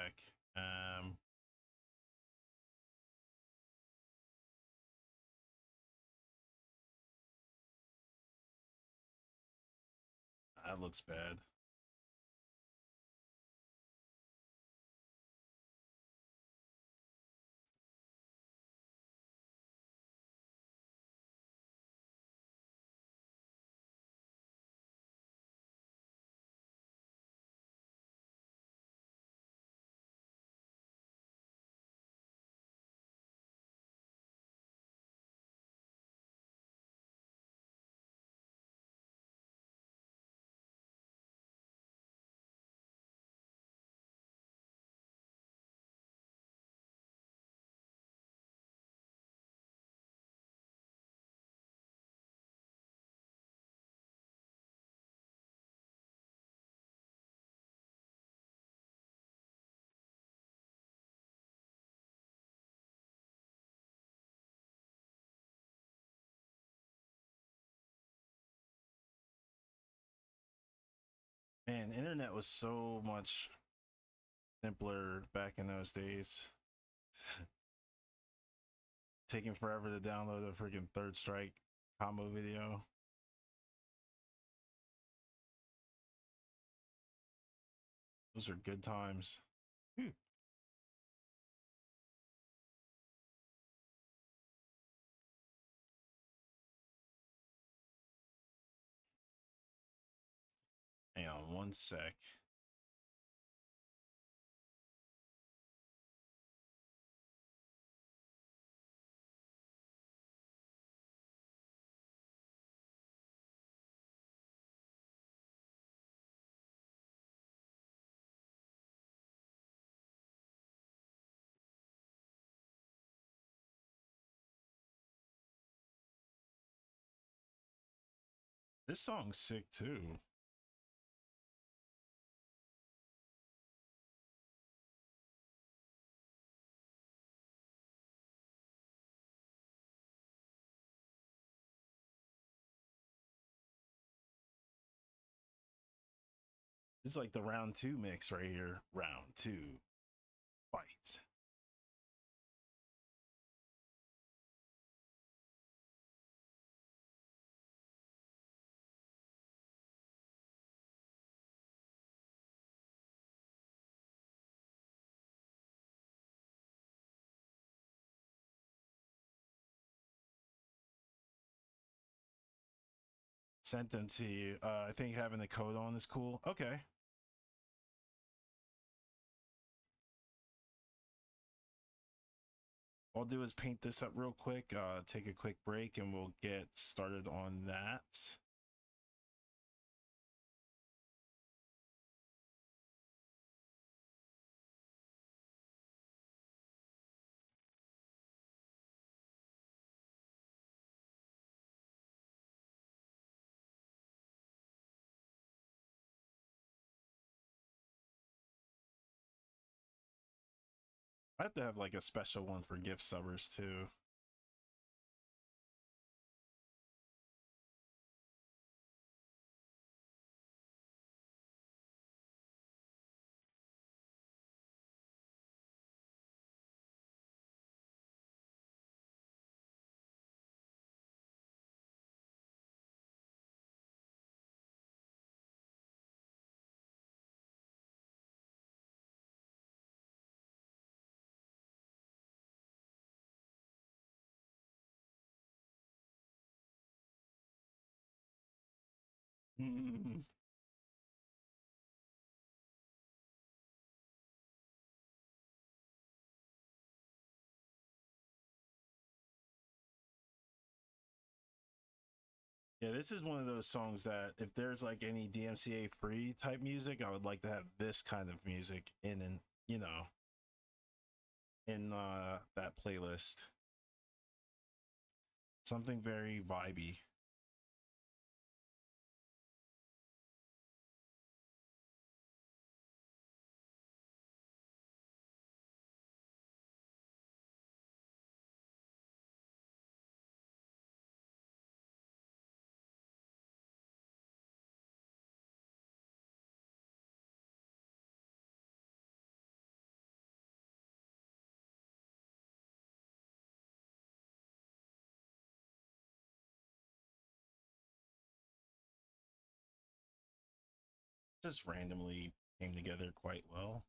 That looks bad. Man, internet was so much simpler back in those days. Taking forever to download a freaking Third Strike combo video. Those are good times. Hang on 1 sec. This song's sick too. It's like the round 2 mix right here. Round 2. Fight. Sent them to you. I think having the code on is cool. Okay. All I'll do is paint this up real quick, take a quick break, and we'll get started on that. I have to have like a special one for gift subbers too. Yeah, this is one of those songs that if there's like any DMCA free type music, I would like to have this kind of music in, you know, in that playlist. Something very vibey. just randomly came together quite well.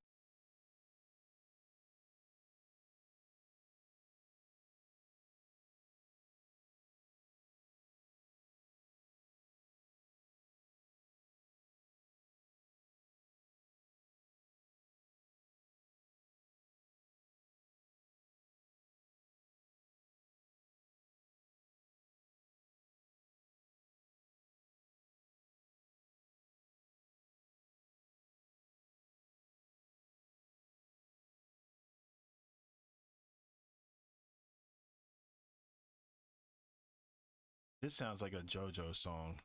This sounds like a JoJo song.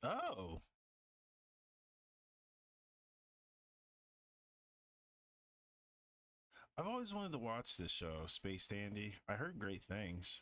Oh, I've always wanted to watch this show, Space Dandy. I heard great things.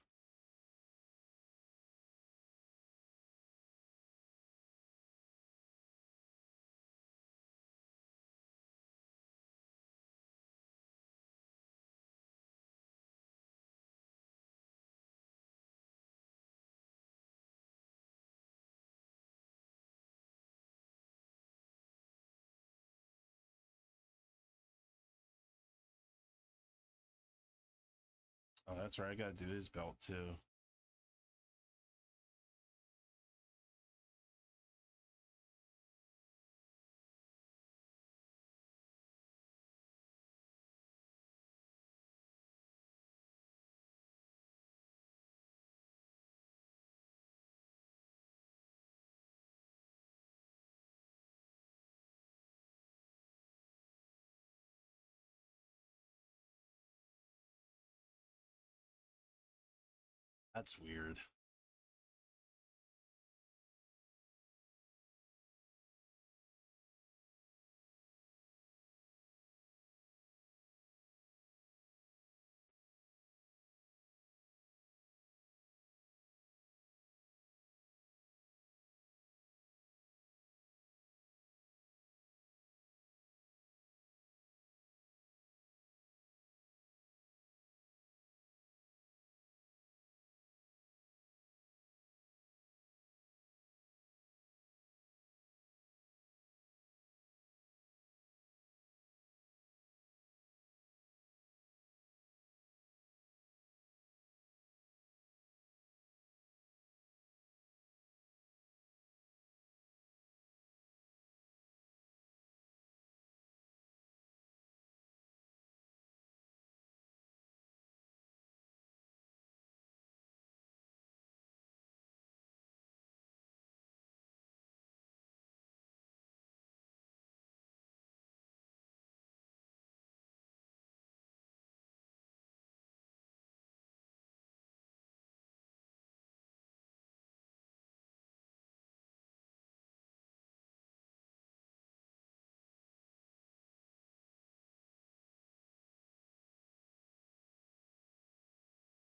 Oh, that's right. I gotta do his belt too. That's weird.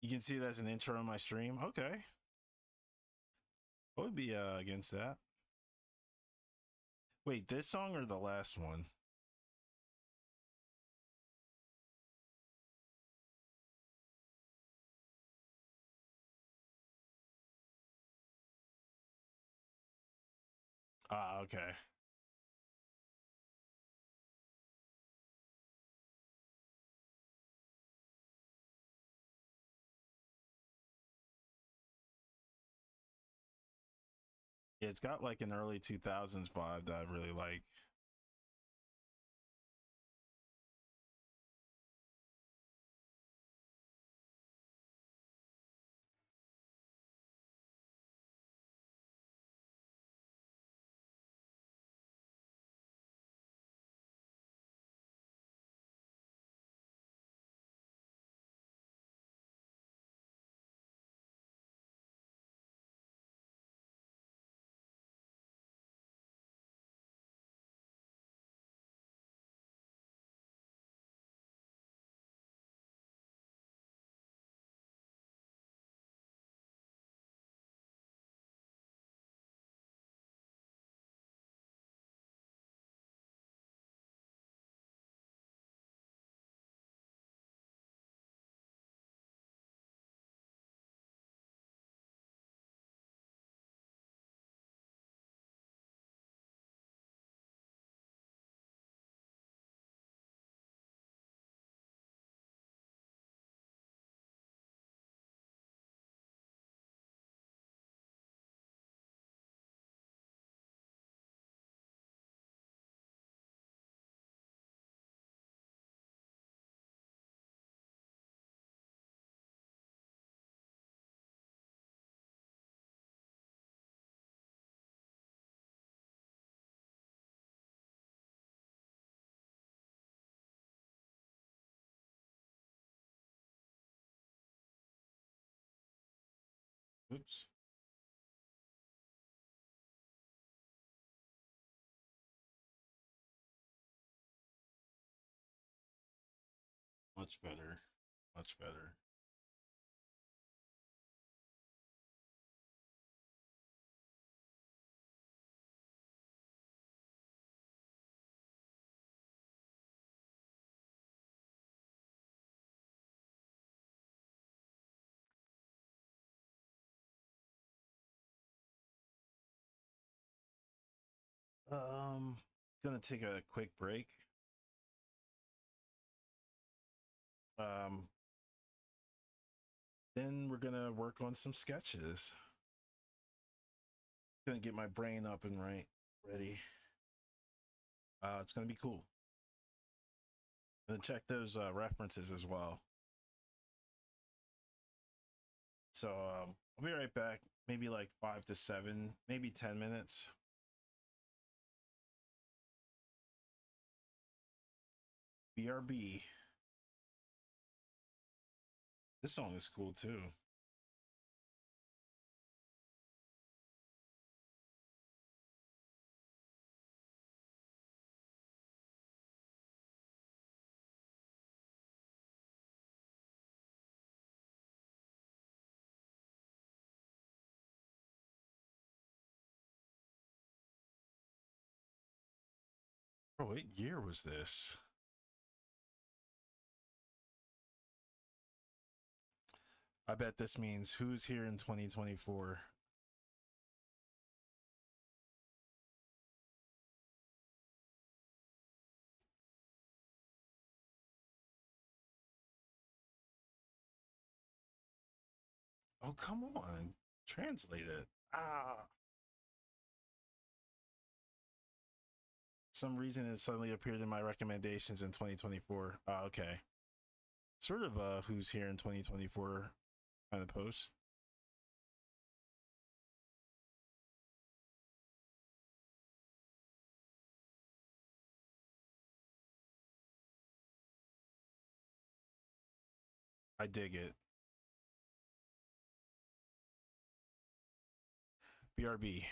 You can see that's an intro on my stream. Okay, I would be against that. Wait, this song or the last one? Ah, okay. Yeah, it's got like an early 2000s vibe that I really like. Oops. Much better. Much better. Um, gonna take a quick break. Um, then we're gonna work on some sketches. Gonna get my brain up and ready. It's gonna be cool. And check those references as well. So I'll be right back. Maybe like 5 to 7, maybe 10 minutes. BRB. This song is cool too. Oh, what year was this? I bet this means who's here in 2024. Oh, come on. Translate it. Some reason it suddenly appeared in my recommendations in 2024. Okay. Sort of who's here in 2024 kind of post. I dig it. BRB.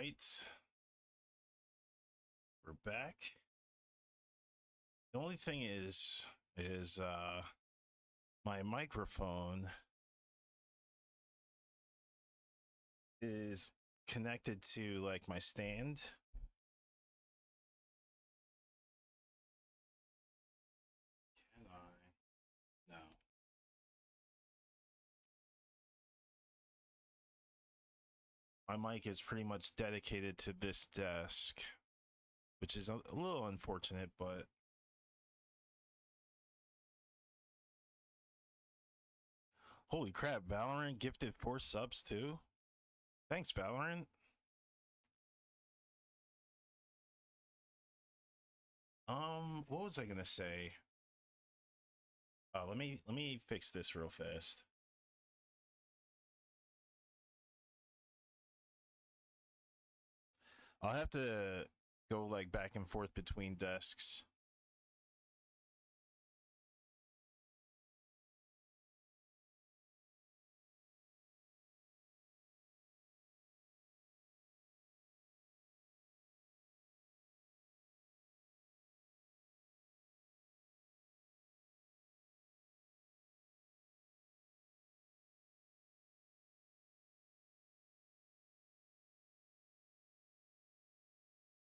right, we're back. The only thing is my microphone is connected to like my stand. Can I? No. My mic is pretty much dedicated to this desk, which is a little unfortunate, but holy crap, Valorant gifted 4 subs too. Thanks, Valorant. What was I gonna say? Let me fix this real fast. I'll have to go like back and forth between desks.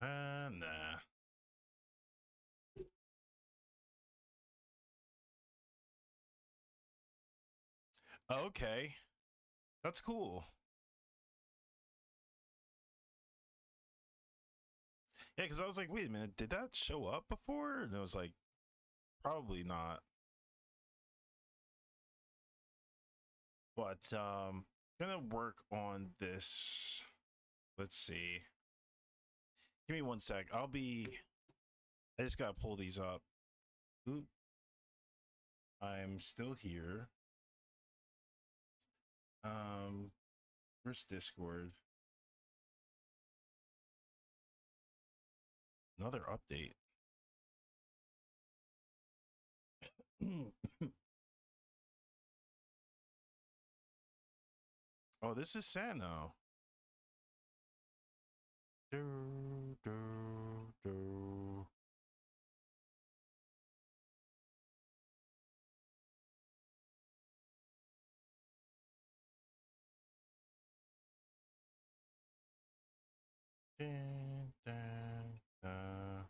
Nah. Okay, that's cool. Yeah, because I was like, wait a minute, did that show up before? And it was like, probably not. But gonna work on this. Let's see. Give me 1 sec. I just gotta pull these up. Oop. I'm still here. Where's Discord? Another update. Oh, this is Sano. Do, do, do. Dun, dun, dun,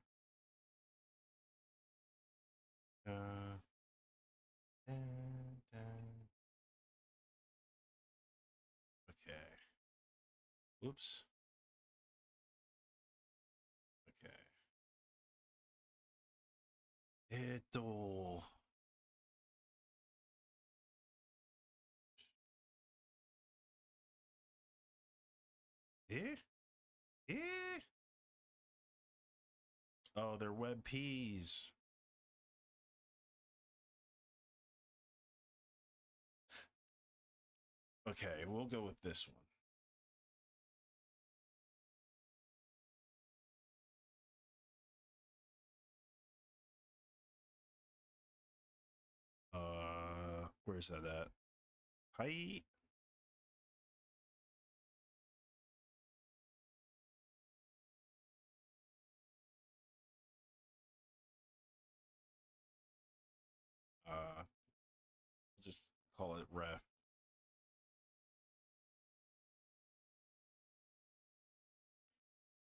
dun, dun, dun. Okay. Oops. Okay. It'll. Eh? Eh? Oh, they're web peas. Okay, we'll go with this one. Where's that at? Hi. Just call it ref.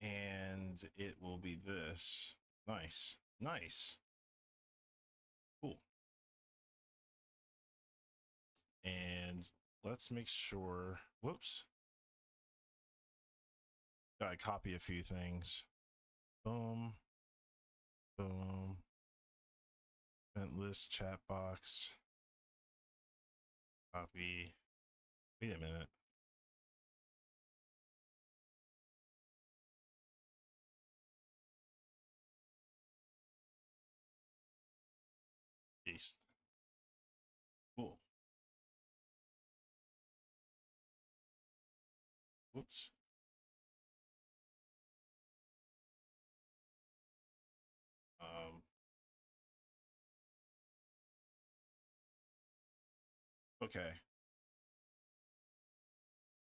And it will be this. Nice. Nice. Cool. And let's make sure. Whoops. Gotta copy a few things. Boom. Boom. Event list, chat box. Copy. Wait a minute. Paste. Cool. Whoops. Okay.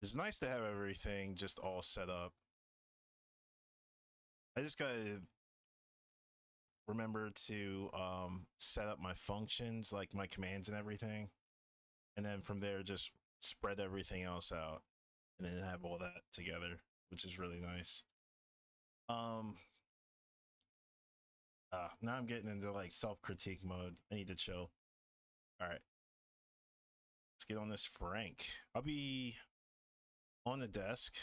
It's nice to have everything just all set up. I just gotta remember to set up my functions, like my commands and everything, and then from there just spread everything else out, and then have all that together, which is really nice. Um, now I'm getting into like self critique mode. I need to chill. All right, let's get on this Frank. I'll be on the desk,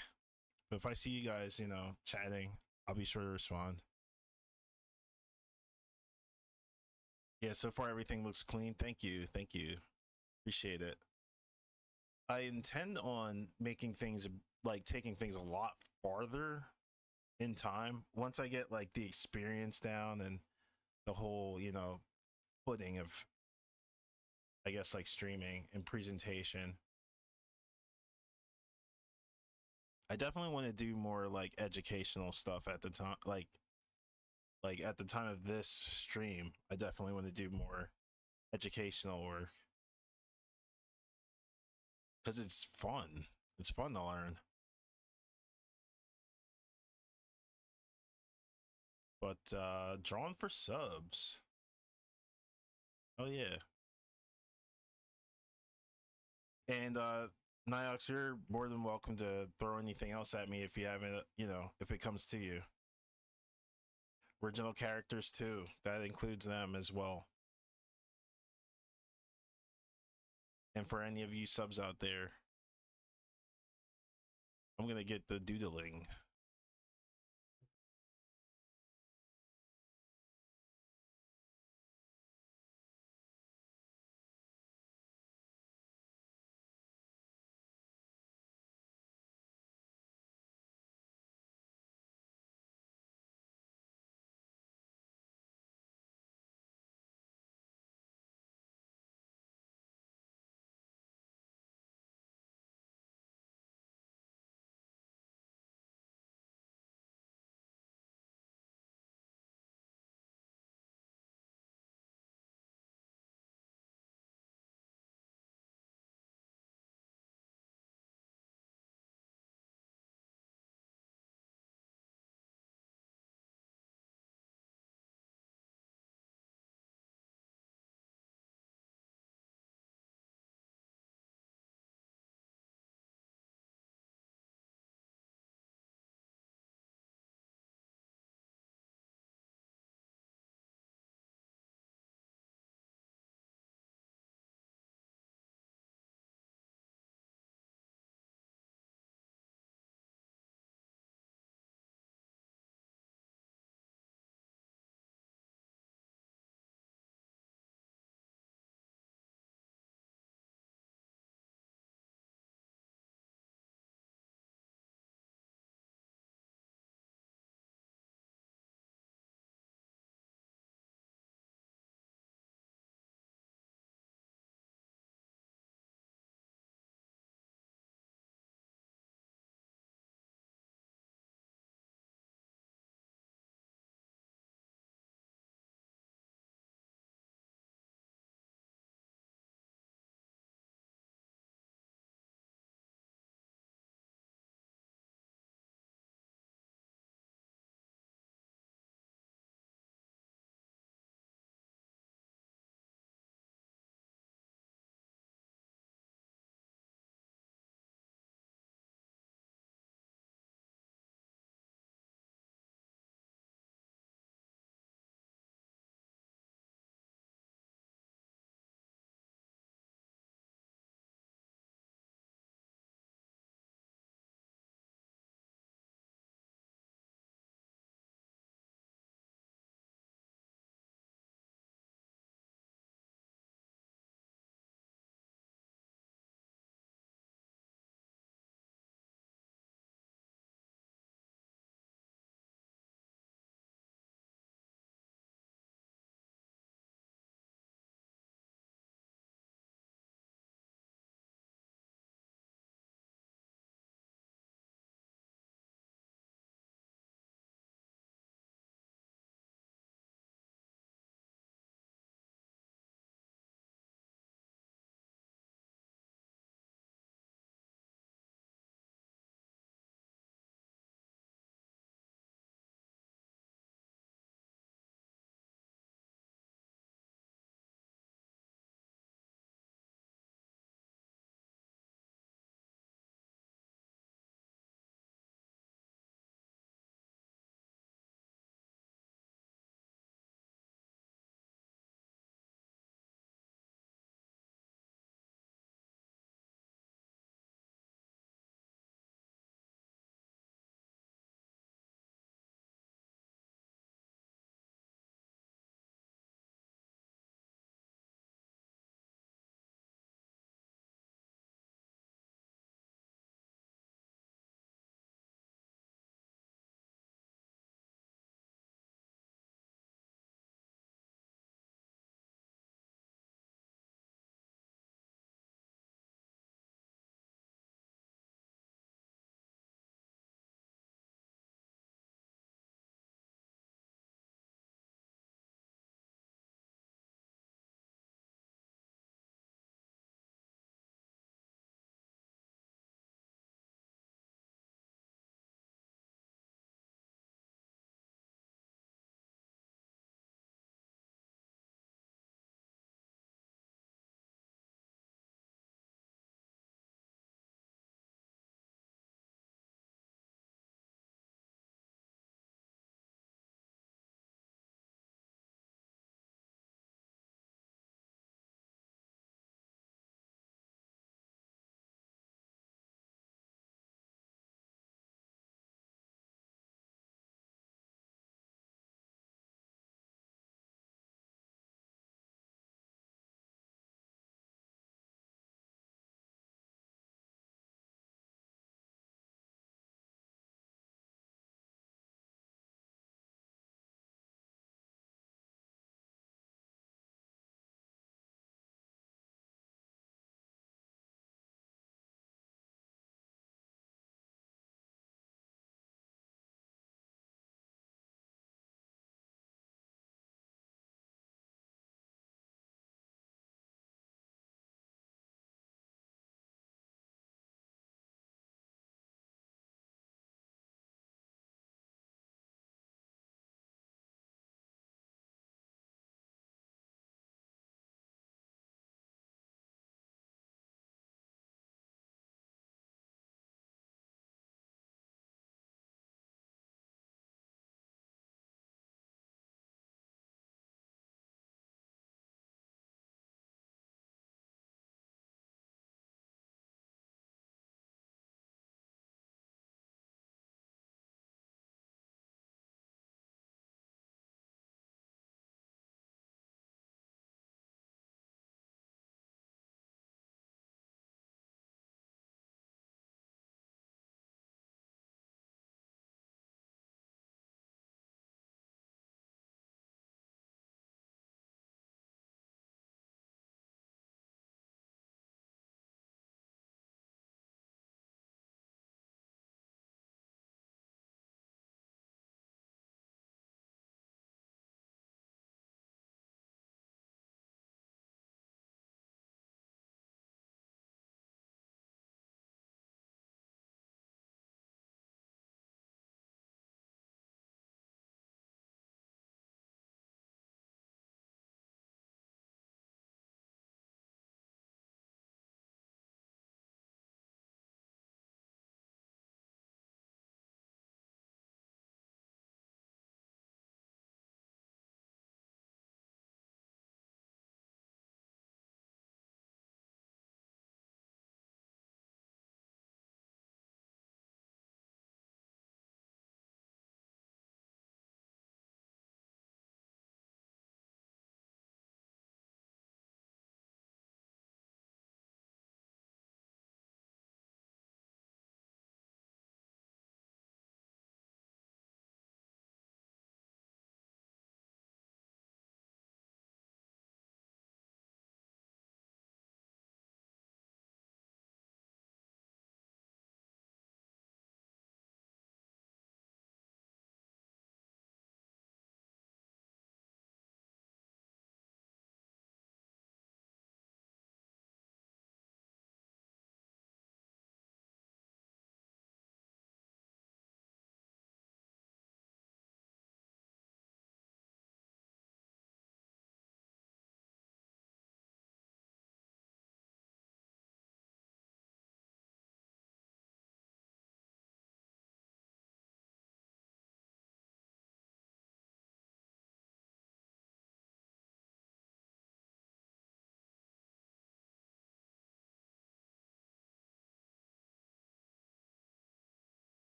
but if I see you guys, chatting, I'll be sure to respond. Yeah, so far everything looks clean. Thank you, appreciate it. I intend on making things like taking things a lot farther in time once I get like the experience down and the whole, footing of, I guess, like streaming and presentation. I definitely want to do more like educational stuff at the time, like at the time of this stream. I definitely want to do more educational work because it's fun. It's fun to learn. But drawn for subs. Oh yeah. And Niox, you're more than welcome to throw anything else at me if you haven't, if it comes to you. Original characters too. That includes them as well. And for any of you subs out there, I'm gonna get the doodling.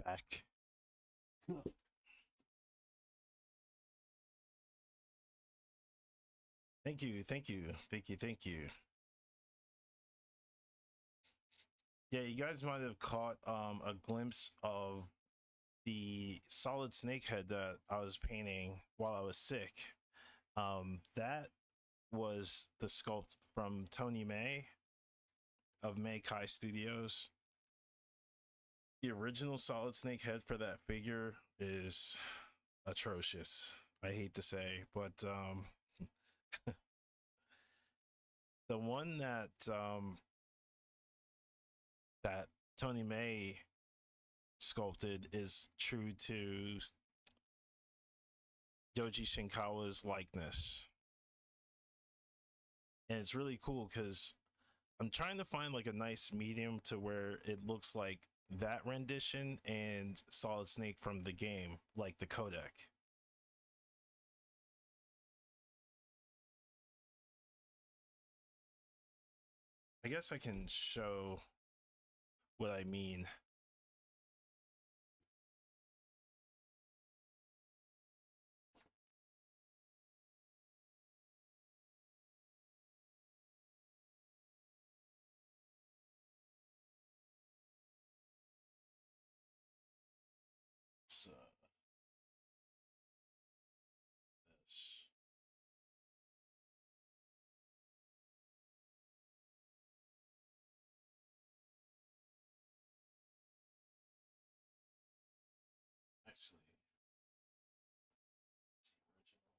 back. Thank you, thank you, thank you, thank you. Yeah, you guys might have caught a glimpse of the solid snake head that I was painting while I was sick. That was the sculpt from Tony May of May Kai Studios. The original solid snake head for that figure is atrocious. I hate to say, but the one that Tony May sculpted is true to Yoji Shinkawa's likeness. And it's really cool because I'm trying to find like a nice medium to where it looks like that rendition and Solid Snake from the game, like the codec. I guess I can show what I mean. So, this. Actually, it's the original.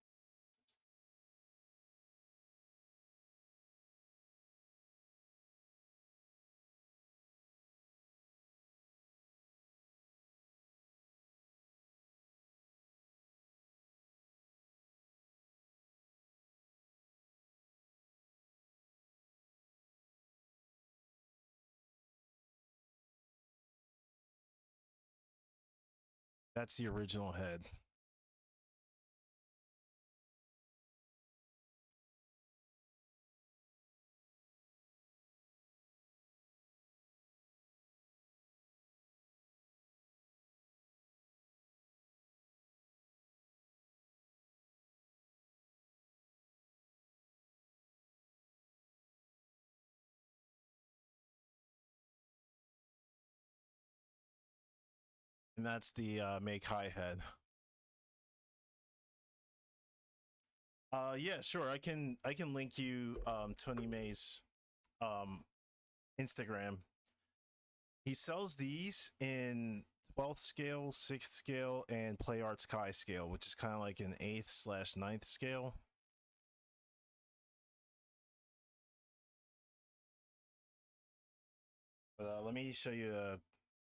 That's the original head. And that's the Make High head. Yeah, sure. I can link you Tony May's um Instagram. He sells these in 12th scale, 6th scale, and Play Arts Kai scale, which is kind of like an 8th/9th scale. But let me show you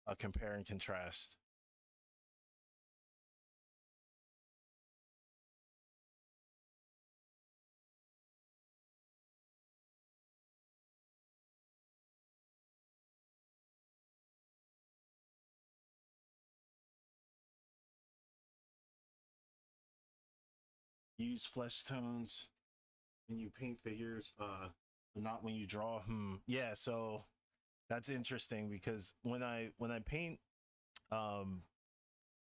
a compare and contrast. Use flesh tones when you paint figures, but not when you draw. Yeah, so that's interesting because when I paint um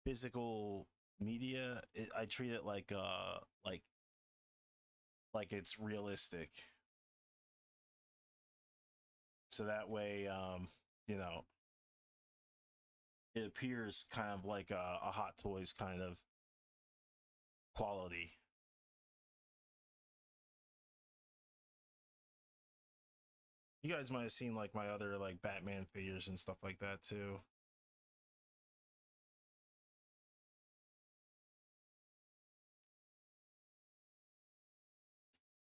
physical media, I treat it like it's realistic. So that way, you know, it appears kind of like a Hot Toys kind of quality. You guys might have seen like my other like Batman figures and stuff like that too.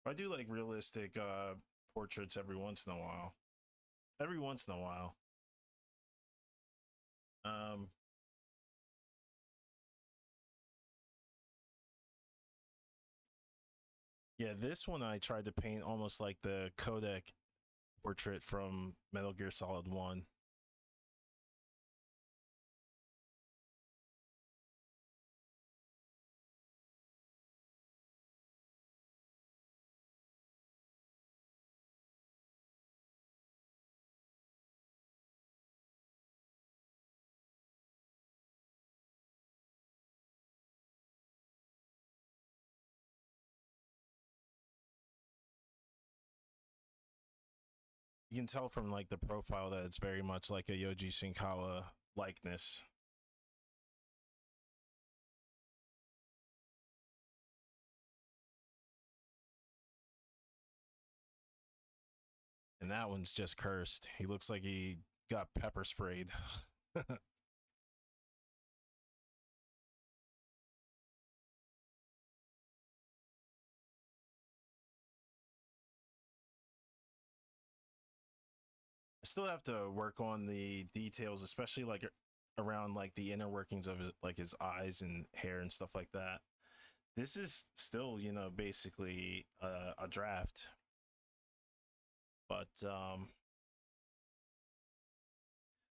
I do like realistic portraits every once in a while. Every once in a while. Um yeah, this one I tried to paint almost like the codec portrait from Metal Gear Solid 1. You can tell from like the profile that it's very much like a Yoji Shinkawa likeness. And that one's just cursed. He looks like he got pepper sprayed. I still have to work on the details, especially like around like the inner workings of like his eyes and hair and stuff like that. This is still, you know, basically a draft, but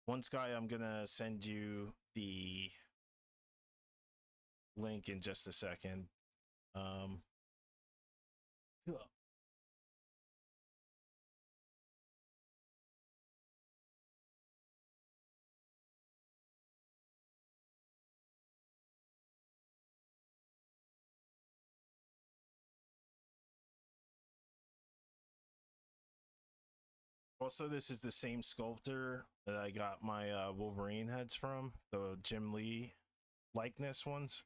one Sky, I'm gonna send you the link in just a second. Um, Also, this is the same sculptor that I got my Wolverine heads from, the Jim Lee likeness ones.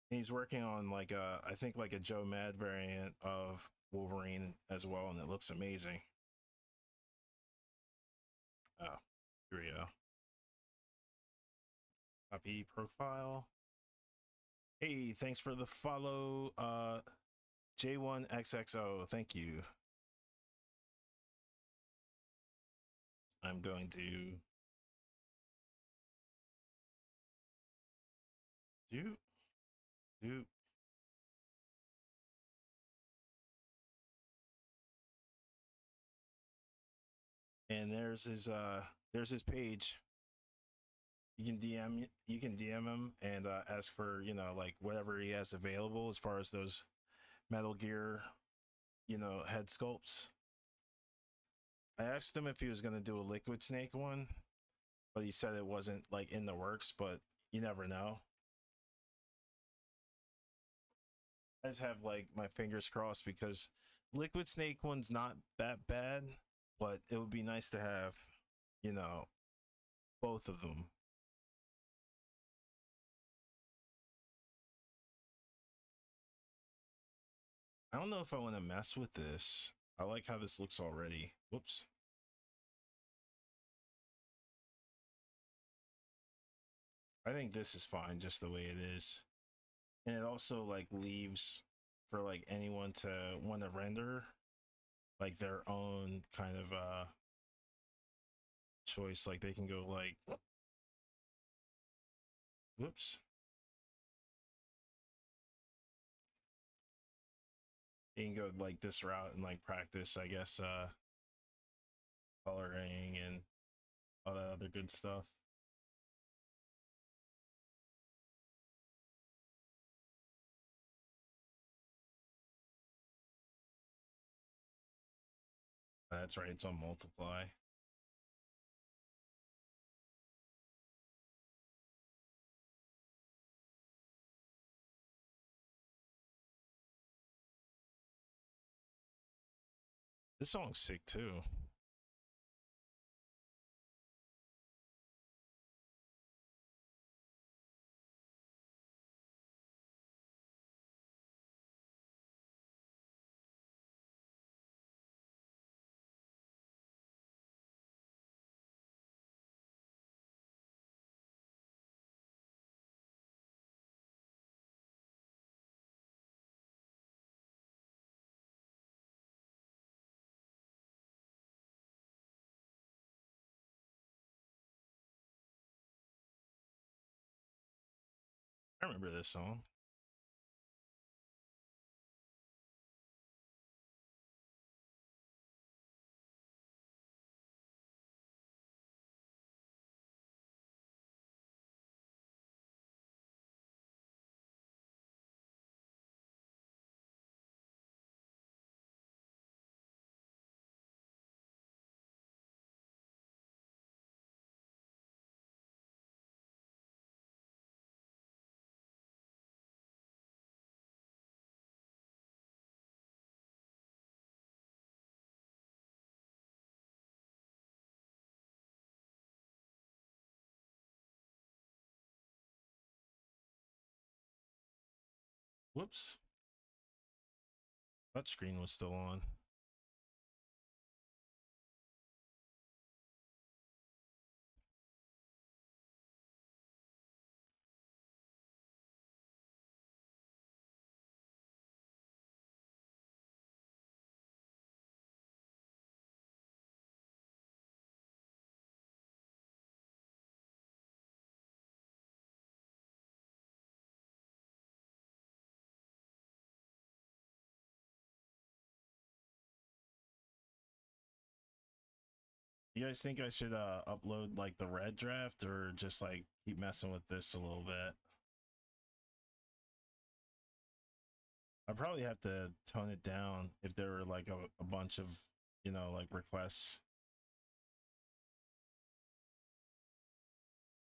He's working on like a, I think like a Joe Mad variant of Wolverine as well, and it looks amazing. Oh, here we go. Copy profile. Hey, thanks for the follow, J1XXO. Thank you. I'm going to do. And there's his page. You can DM him and ask for, you know, like whatever he has available as far as those Metal Gear, you know, head sculpts. I asked him if he was gonna do a Liquid Snake one, but he said it wasn't like in the works, but you never know. I just have like my fingers crossed because Liquid Snake one's not that bad, but it would be nice to have, you know, both of them. I don't know if I want to mess with this. I like how this looks already. Whoops. I think this is fine just the way it is. And it also like leaves for like anyone to want to render like their own kind of choice. Like they can go like, whoops. You can go like this route and like practice, I guess, coloring and all that other good stuff. That's right, it's on multiply. This song's sick too. I remember this song. Whoops. That screen was still on. You guys think I should upload like the red draft or just like keep messing with this a little bit? I probably have to tone it down if there were like a bunch of, you know, like requests.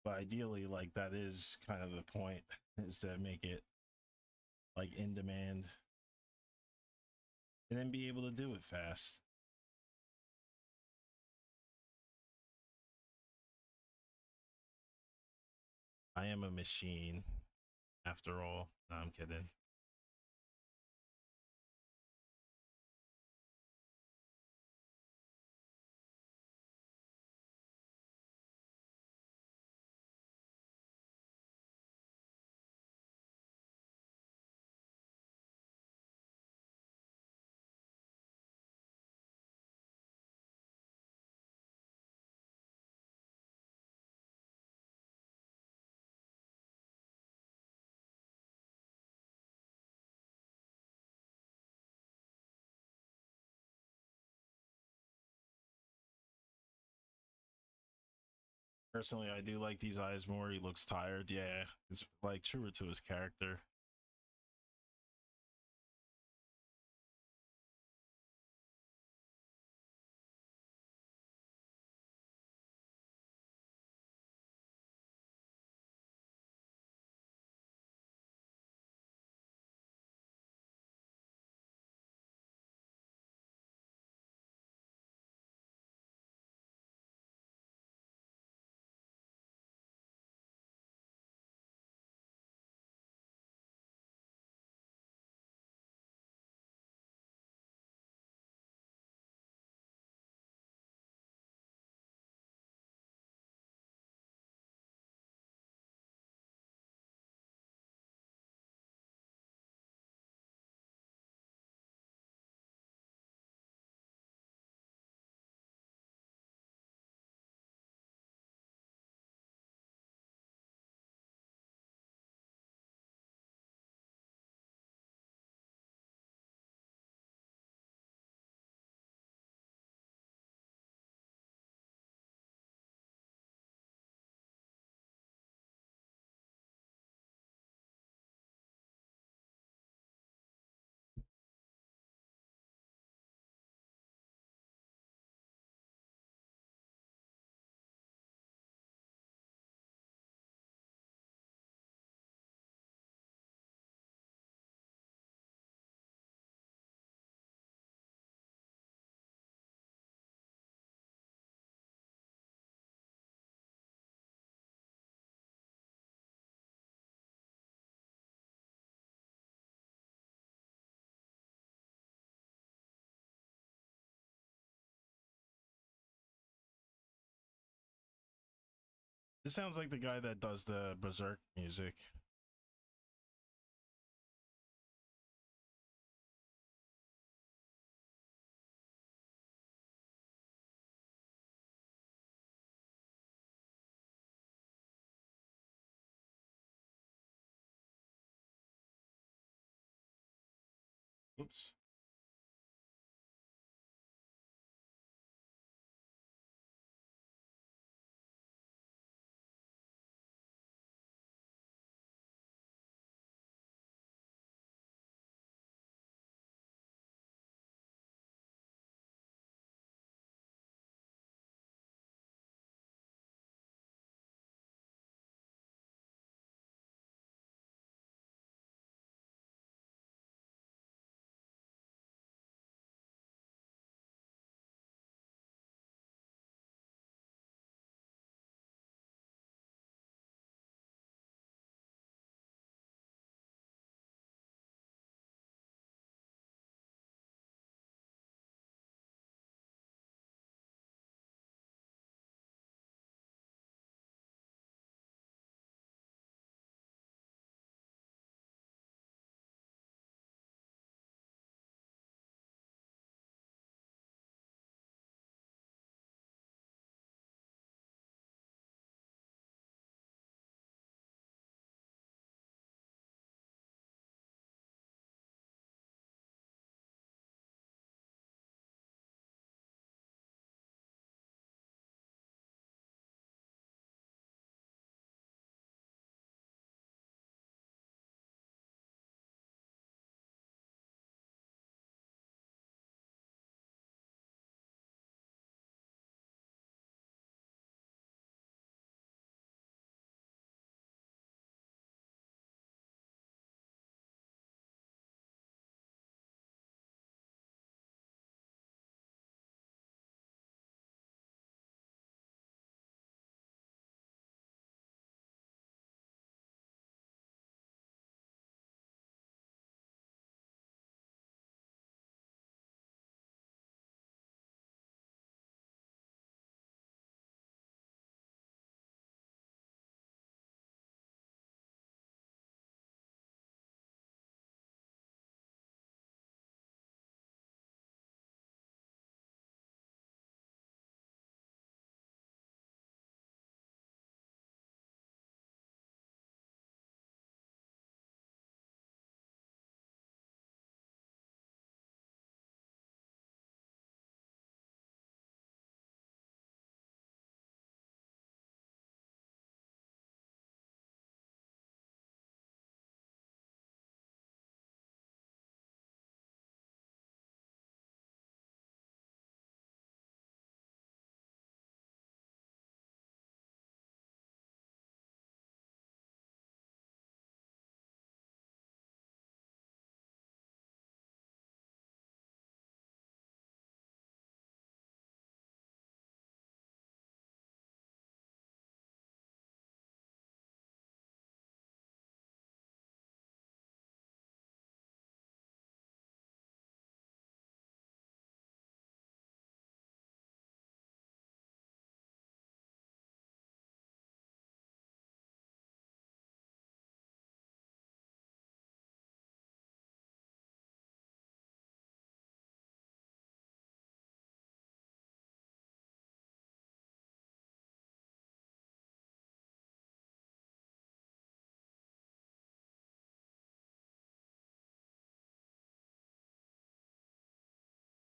But ideally, like that is kind of the point, is to make it like in demand and then be able to do it fast. I am a machine after all. No, I'm kidding. Personally, I do like these eyes more. He looks tired. Yeah, it's like truer to his character. This sounds like the guy that does the Berserk music. Oops.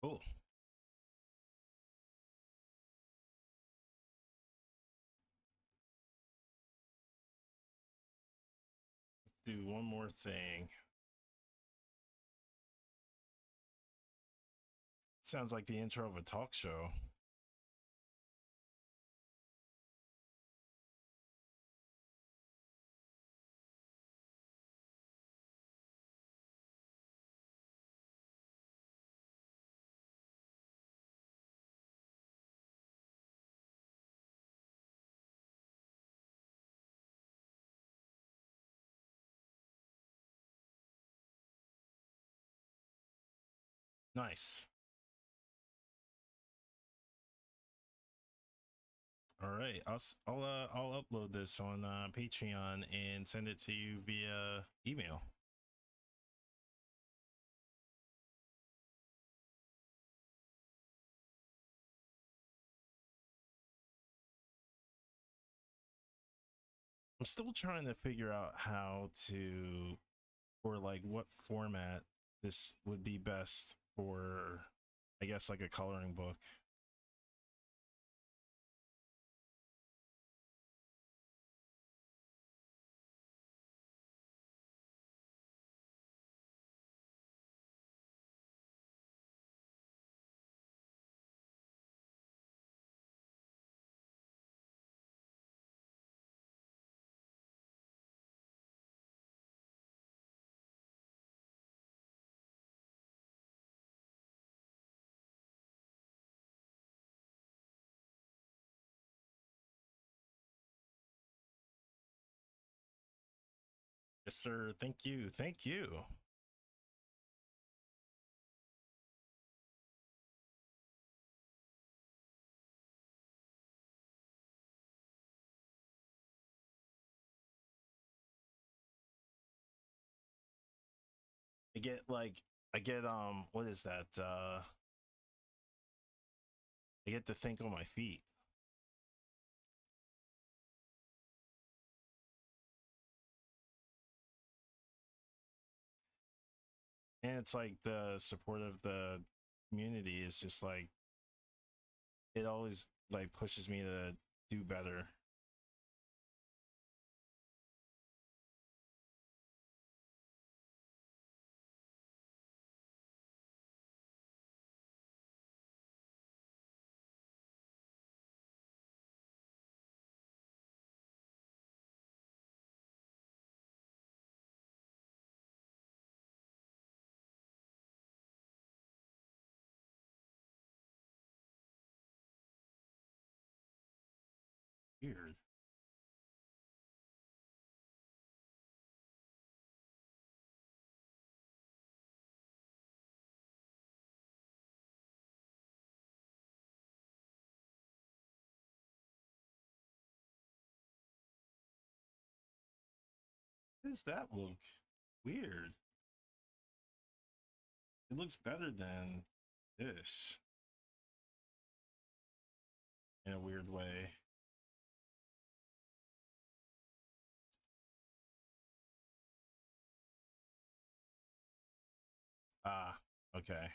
Cool. Let's do one more thing. Sounds like the intro of a talk show. Nice. All right, I'll upload this on Patreon and send it to you via email. I'm still trying to figure out how to, or like what format this would be best for, I guess, like a coloring book. Yes, sir. Thank you. Thank you. I get like, I get what is that? I get to think on my feet. And it's like the support of the community is just like, it always like pushes me to do better. Weird. How does that look? Weird. It looks better than this in a weird way. Ah, okay.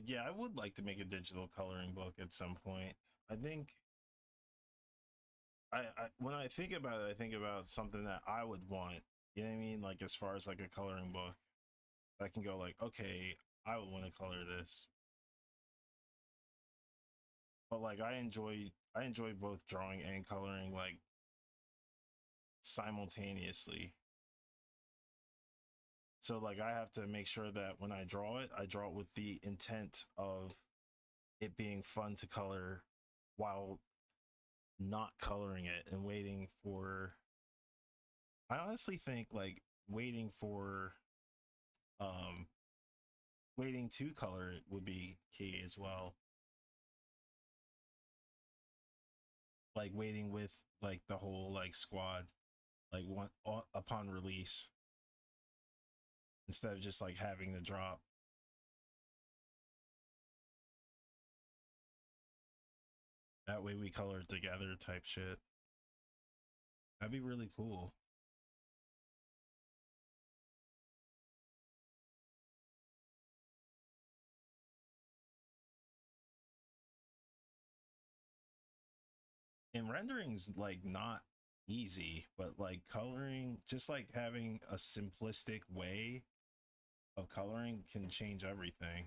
Yeah, I would like to make a digital coloring book at some point. I think I when I think about it, I think about something that I would want. You know what I mean? Like as far as like a coloring book, I can go like, okay, I would want to color this. But like I enjoy both drawing and coloring like simultaneously. So like I have to make sure that when I draw it with the intent of it being fun to color while not coloring it and waiting for, I honestly think like um waiting to color it would be key as well. like waiting with like the whole like squad like one upon release instead of just like having the drop. That way we color it together type shit. That'd be really cool. And rendering's like not easy, but like coloring, just like having a simplistic way of coloring can change everything.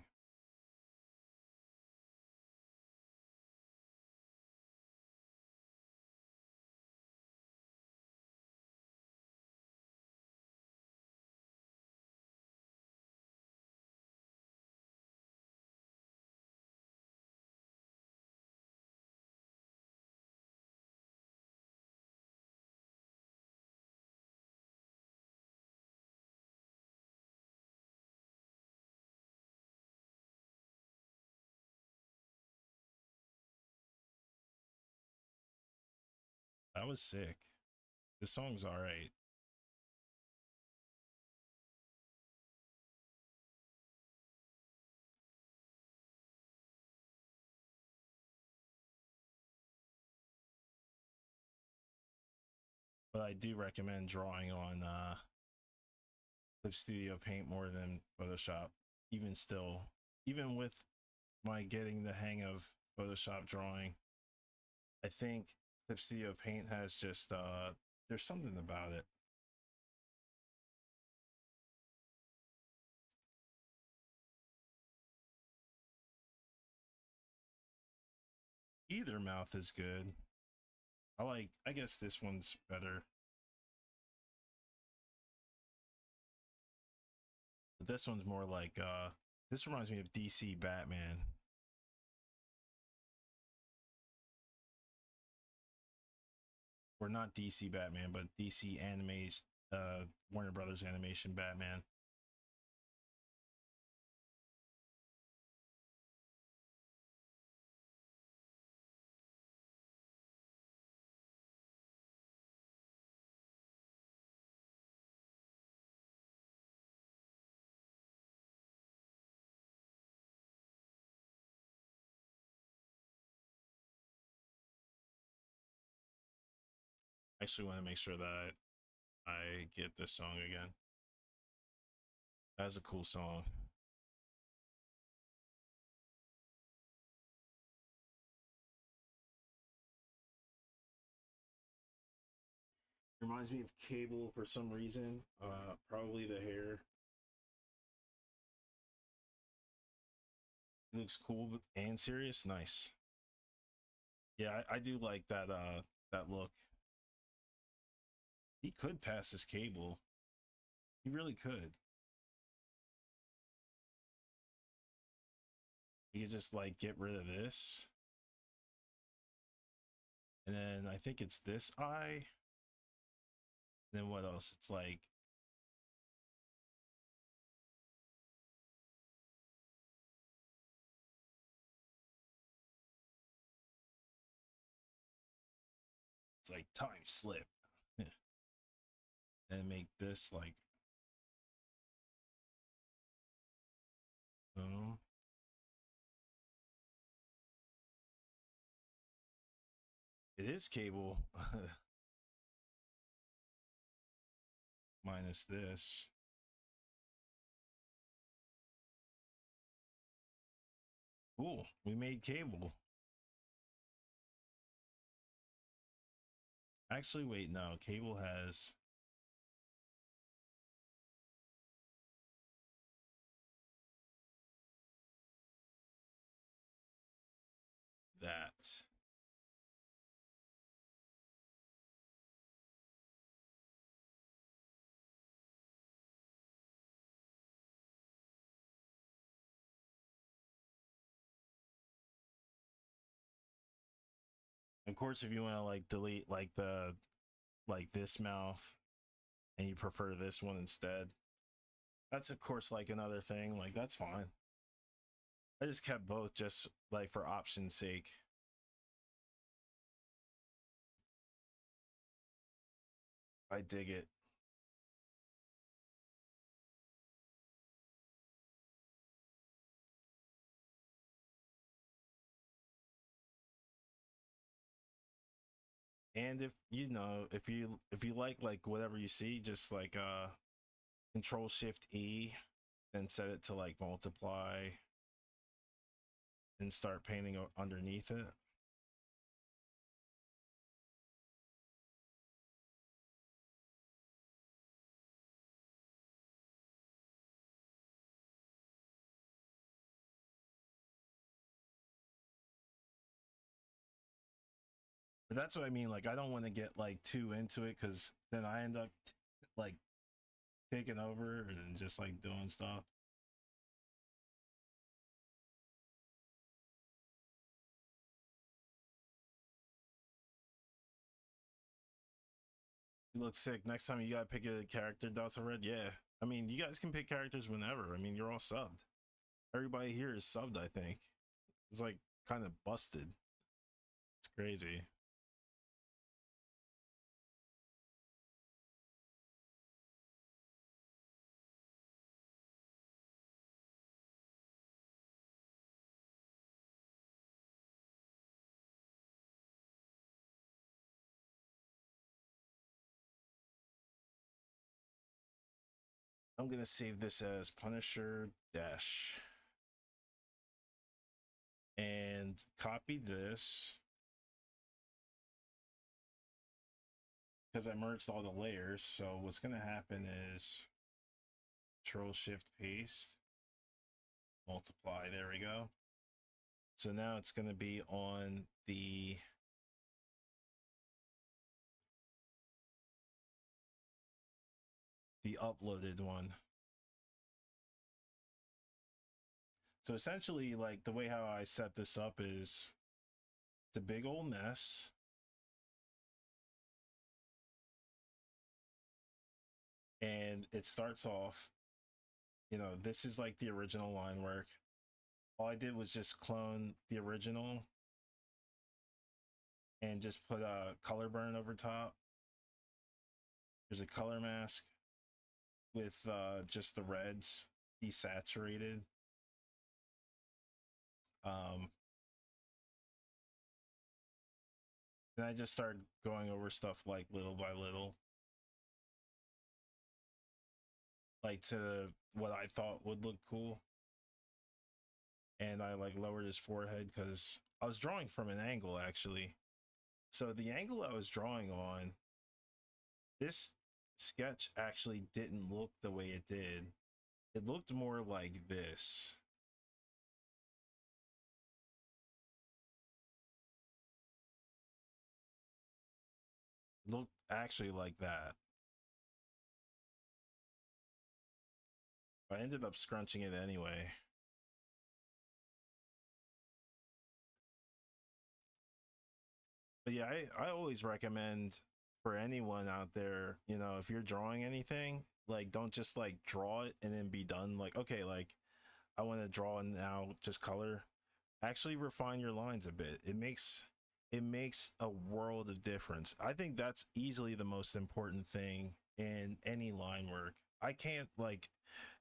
That was sick. This song's all right. But I do recommend drawing on Clip Studio Paint more than Photoshop. Even still, even with my getting the hang of Photoshop drawing, I think Clip Studio Paint has just there's something about it. Either mouth is good. I guess this one's better. But this one's more like this reminds me of DC Batman. Or not DC Batman, but DC Animes Warner Brothers Animation Batman. I actually want to make sure that I get this song again. That's a cool song. Reminds me of Cable for some reason. Probably the hair. It looks cool and serious. Nice. Yeah, I do like that look. He could pass his Cable. He really could. We could just like get rid of this. And then I think it's this eye. And then what else? It's like time slip. And make this like oh. It is Cable. Minus this. Cool. We made Cable. Actually, wait, no. Cable has that. Of course, if you want to like delete like the like this mouth and you prefer this one instead, that's of course like another thing. Like that's fine. I just kept both just like for option's sake. I dig it. And if you know, if you like whatever you see, just like Control Shift E, then set it to like multiply and start painting underneath it. But that's what I mean. Like, I don't want to get like too into it because then I end up like taking over and just like doing stuff. You look sick. Next time you gotta pick a character, Dots of Red. Yeah. I mean, you guys can pick characters whenever. I mean, you're all subbed. Everybody here is subbed, I think. It's like kind of busted. It's crazy. I'm gonna save this as Punisher Dash and copy this because I merged all the layers. So what's gonna happen is Control Shift Paste, multiply. There we go. So now it's gonna be on the uploaded one. So essentially, like the way how I set this up is it's a big old mess. And it starts off, you know, this is like the original line work. All I did was just clone the original and just put a color burn over top. There's a color mask with just the reds desaturated. Um, and I just started going over stuff like little by little, like to what I thought would look cool. And I like lowered his forehead because I was drawing from an angle actually. So the angle I was drawing on, this sketch actually didn't look the way it did. It looked more like this. It looked actually like that. I ended up scrunching it anyway. But yeah, I always recommend for anyone out there, you know, if you're drawing anything, like don't just like draw it and then be done. Like, okay, like I want to draw and now just color. Actually refine your lines a bit. It makes a world of difference. I think that's easily the most important thing in any line work. I can't like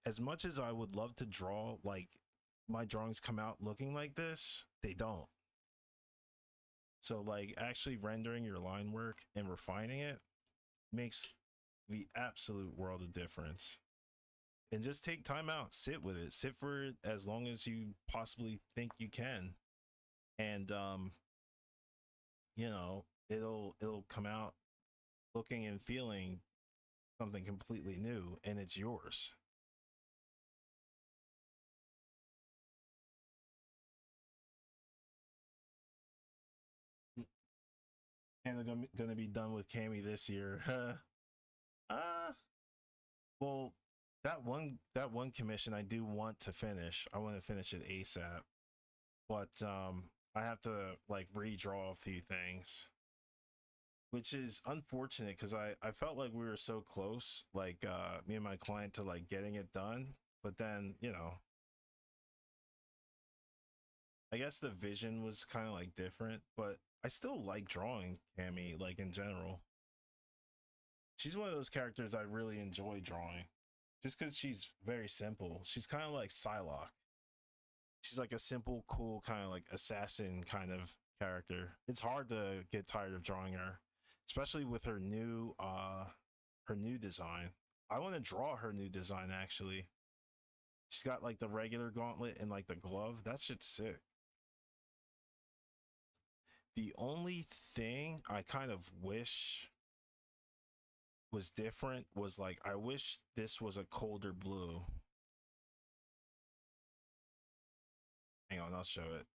as much as I would love to draw like my drawings come out looking like this, they don't. So like actually rendering your line work and refining it makes the absolute world of difference. And just take time out, sit with it, sit for it as long as you possibly think you can. And you know, it'll come out looking and feeling something completely new and it's yours. And they're gonna be done with Cammy this year. uh well, that one commission I do want to finish. I want to finish it ASAP. But I have to like redraw a few things, which is unfortunate because I felt like we were so close, like me and my client to like getting it done. But then, you know, I guess the vision was kind of like different, but I still like drawing Cammy, like in general. She's one of those characters I really enjoy drawing, just because she's very simple. She's kind of like Psylocke. She's like a simple, cool kind of like assassin kind of character. It's hard to get tired of drawing her, especially with her new design. I want to draw her new design actually. She's got like the regular gauntlet and like the glove. That shit's sick. The only thing I kind of wish was different was like I wish this was a colder blue. Hang on, I'll show it.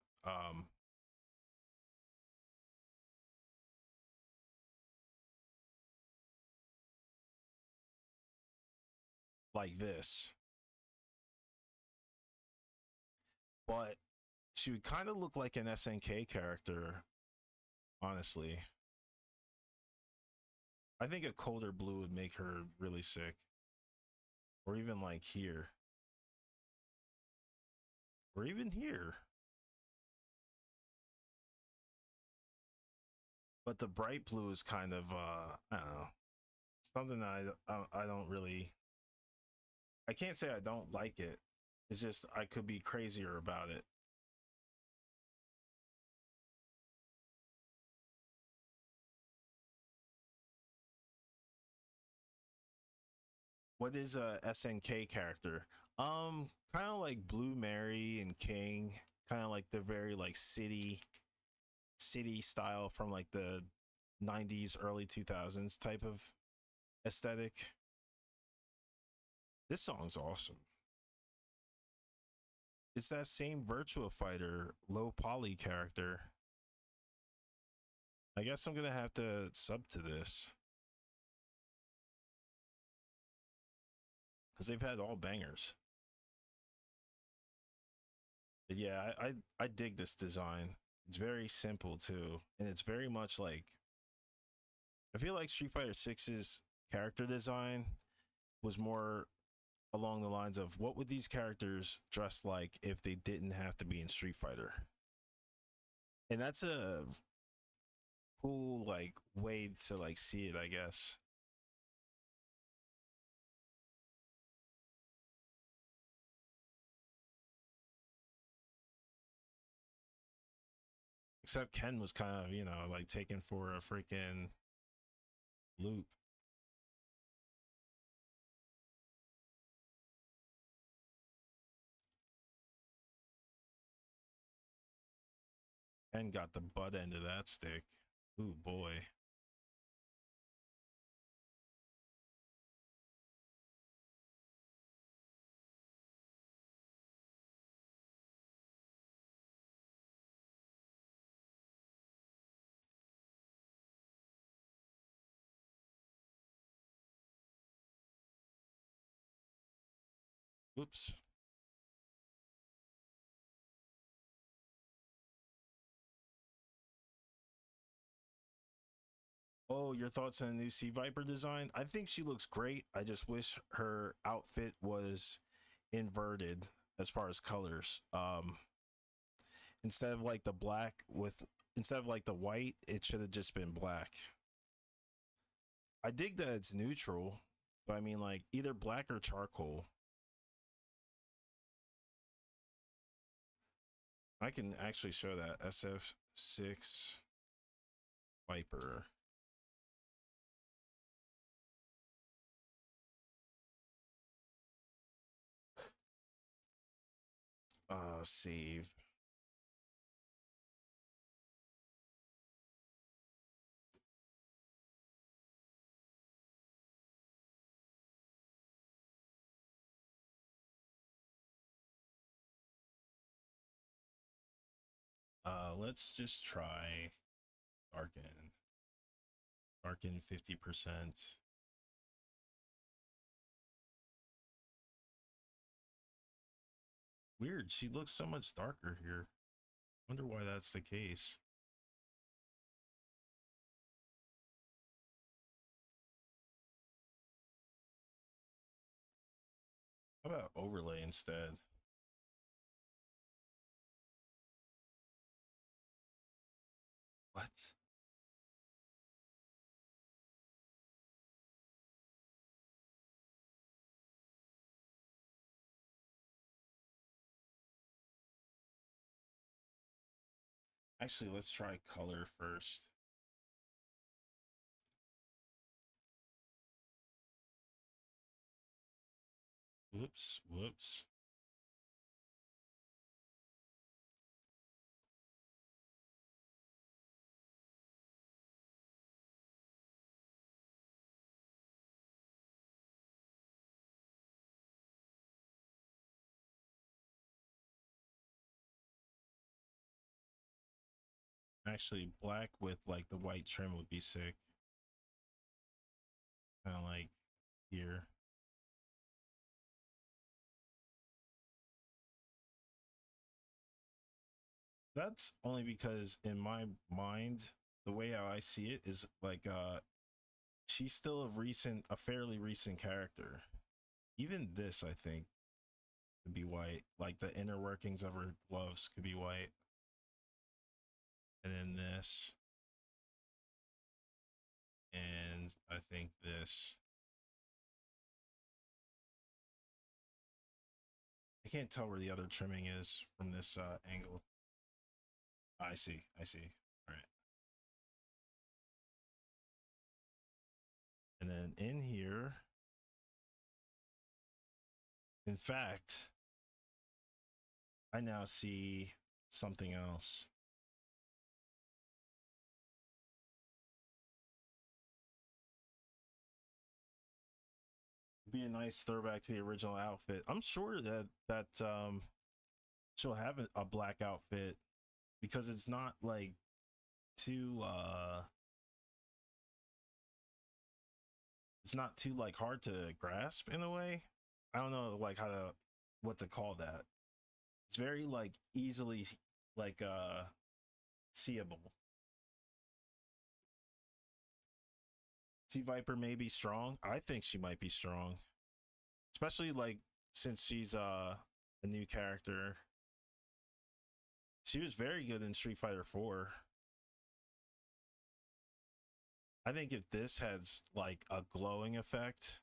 Like this. But she would kind of look like an SNK character, honestly. I think a colder blue would make her really sick. Or even like here. Or even here. But the bright blue is kind of I don't know. Something I don't really, I can't say I don't like it. It's just I could be crazier about it. What is a SNK character? Kind of like Blue Mary and King, kind of like the very like city style from like the 90s early 2000s type of aesthetic. This song's awesome. It's that same Virtua Fighter low poly character. I guess I'm gonna have to sub to this because they've had all bangers. But yeah, I dig this design. It's very simple too, and it's very much like I feel like Street Fighter Six's character design was more along the lines of what would these characters dress like if they didn't have to be in Street Fighter, and that's a cool like way to like see it, I guess. Except Ken was kind of like taken for a freaking loop. Ken got the butt end of that stick. Ooh boy. Oops. Oh, your thoughts on the new Sea Viper design? I think she looks great. I just wish her outfit was inverted as far as colors. Instead of like the black with instead of like the white, it should have just been black. I dig that it's neutral, but I mean like either black or charcoal. I can actually show that SF6 Viper. Save. Let's just try Darken. Darken 50%. Weird, she looks so much darker here. Wonder why that's the case. How about overlay instead? What? Actually, let's try color first. Whoops. Actually, black with like the white trim would be sick. Kind of like here. That's only because in my mind, the way how I see it is like she's still a fairly recent character. Even this, I think, could be white. Like the inner workings of her gloves could be white. And then this. And I think this. I can't tell where the other trimming is from this angle. I see. All right. And then in here, in fact, I now see something else. Be a nice throwback to the original outfit. I'm sure that she'll have a black outfit because it's not like too it's not too like hard to grasp in a way. I don't know like what to call that. It's very like easily like seeable. Sea Viper may be strong. I think she might be strong. Especially like since she's a new character. She was very good in Street Fighter 4. I think if this has like a glowing effect,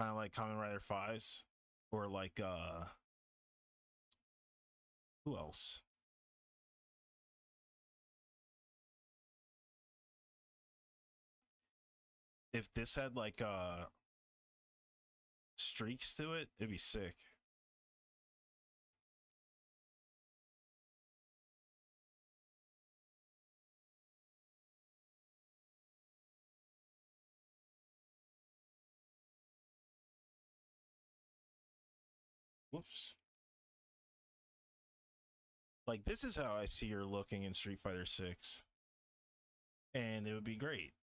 kind of like Kamen Rider 5's, or like who else? If this had like streaks to it, it'd be sick. Whoops. Like this is how I see her looking in Street Fighter 6. And it would be great.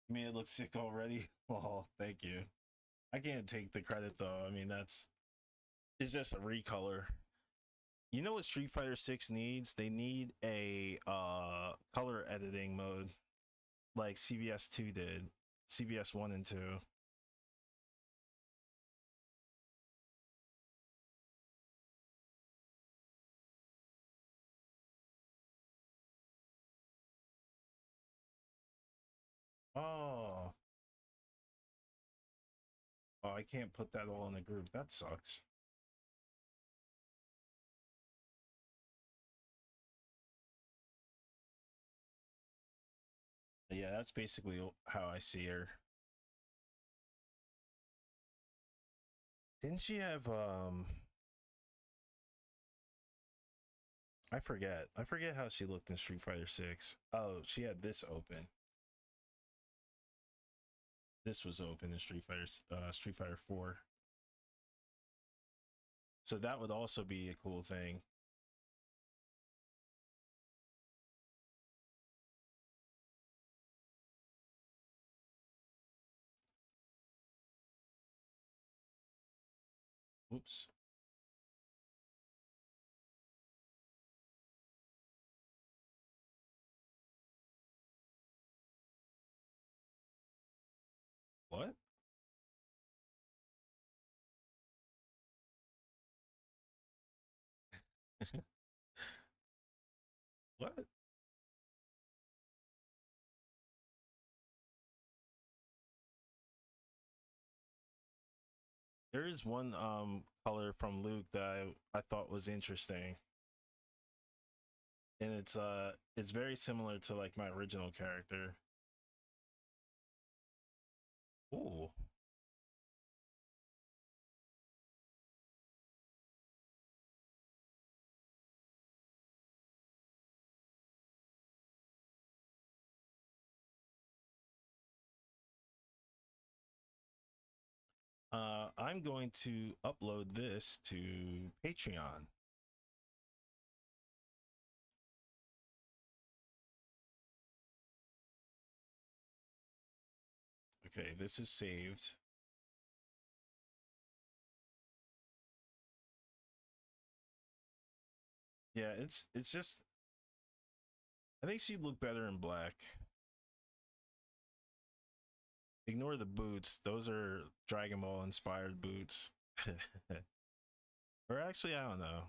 You mean it looks sick already? Oh, thank you. I can't take the credit though. I mean it's just a recolor. You know what Street Fighter 6 needs? They need a color editing mode like CVS 2 did. CVS 1 and 2. Oh. Oh, I can't put that all in a group. That sucks. Yeah, that's basically how I see her. Didn't she have I forget. I forget how she looked in Street Fighter 6. Oh, she had this open. This was open in Street Fighter 4. So that would also be a cool thing. Oops. What? What? There is one color from Luke that I thought was interesting, and it's very similar to like my original character. Ooh. I'm going to upload this to Patreon. Okay, this is saved. Yeah, it's just I think she'd look better in black. Ignore the boots; those are Dragon Ball inspired boots. Or actually, I don't know.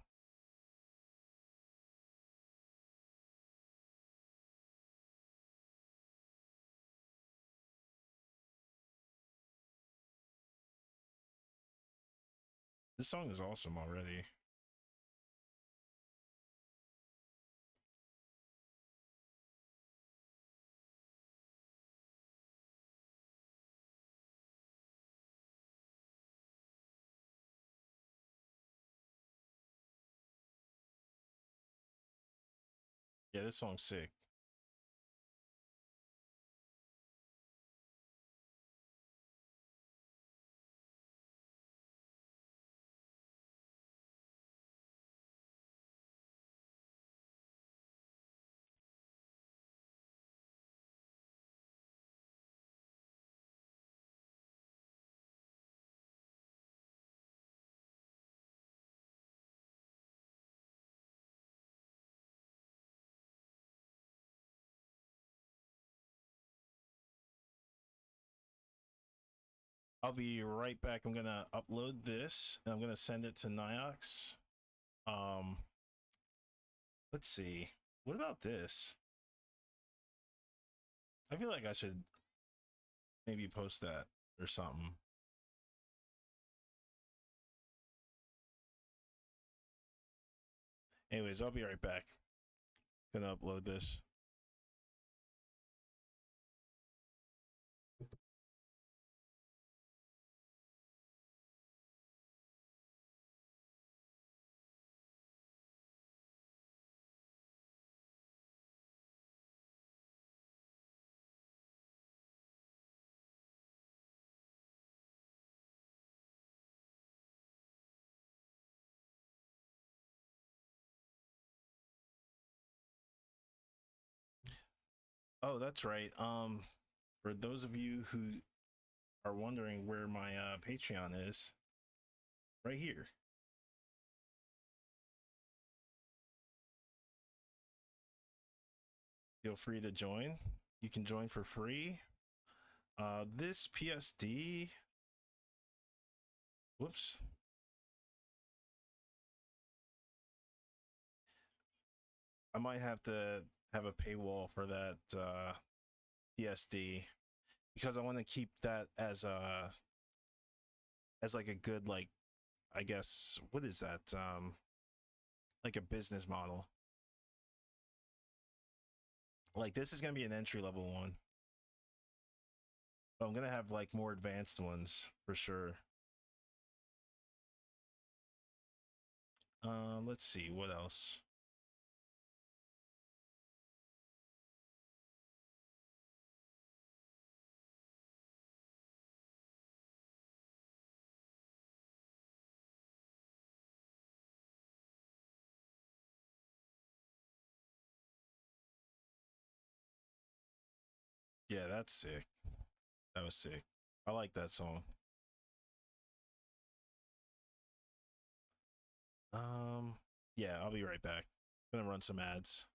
This song is awesome already. Yeah, this song's sick. I'll be right back. I'm gonna upload this and I'm gonna send it to Niox. Um, let's see. What about this? I feel like I should maybe post that or something. Anyways, I'll be right back. Gonna upload this. Oh, that's right. For those of you who are wondering where my Patreon is, right here. Feel free to join. You can join for free. This PSD. Whoops. I might have to have a paywall for that PSD because I want to keep that as like a good like I guess what is that like a business model. Like this is gonna be an entry level one. But I'm gonna have like more advanced ones for sure. Let's see what else. Yeah, that's sick. That was sick. I like that song. Um, yeah, I'll be right back. Gonna run some ads.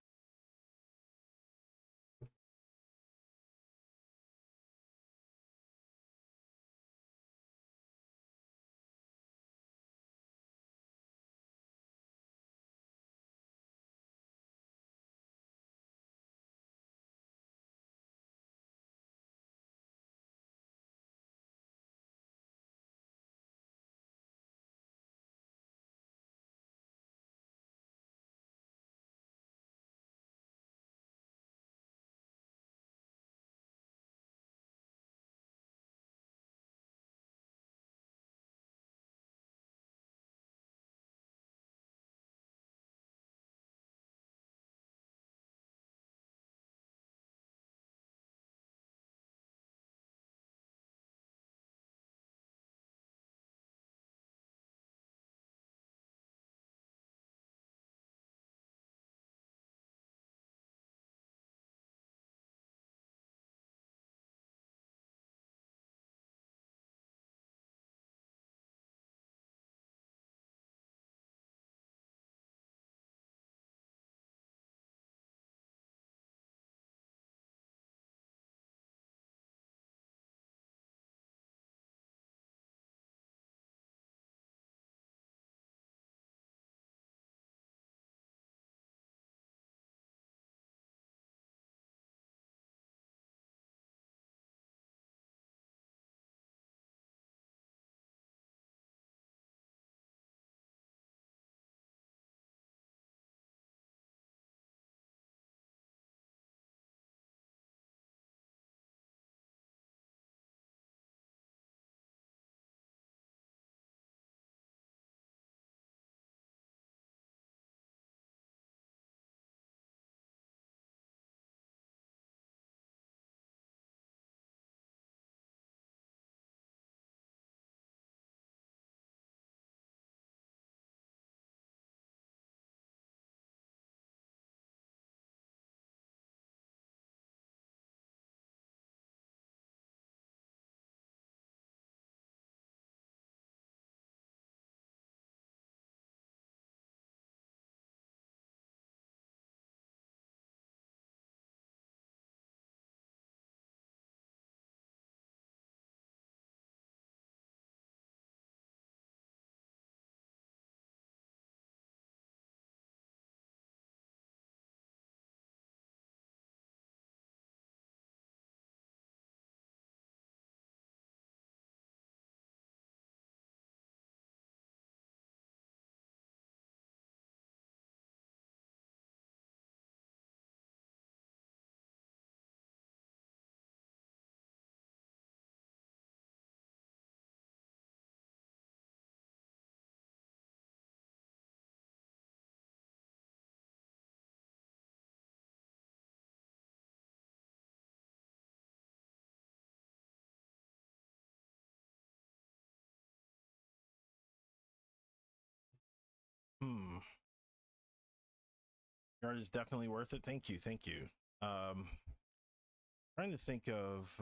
Art is definitely worth it. Thank you, thank you. Trying to think of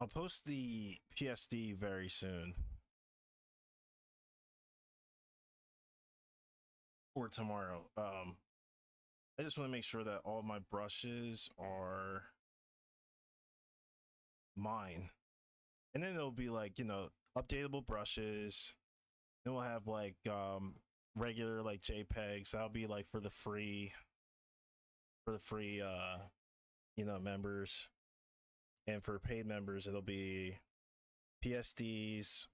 I'll post the PSD very soon. Or tomorrow. I just want to make sure that all my brushes are mine. And then it'll be like, you know, updatable brushes. Then we'll have like regular like JPEGs. That'll be like for the free you know, members. And for paid members it'll be PSDs,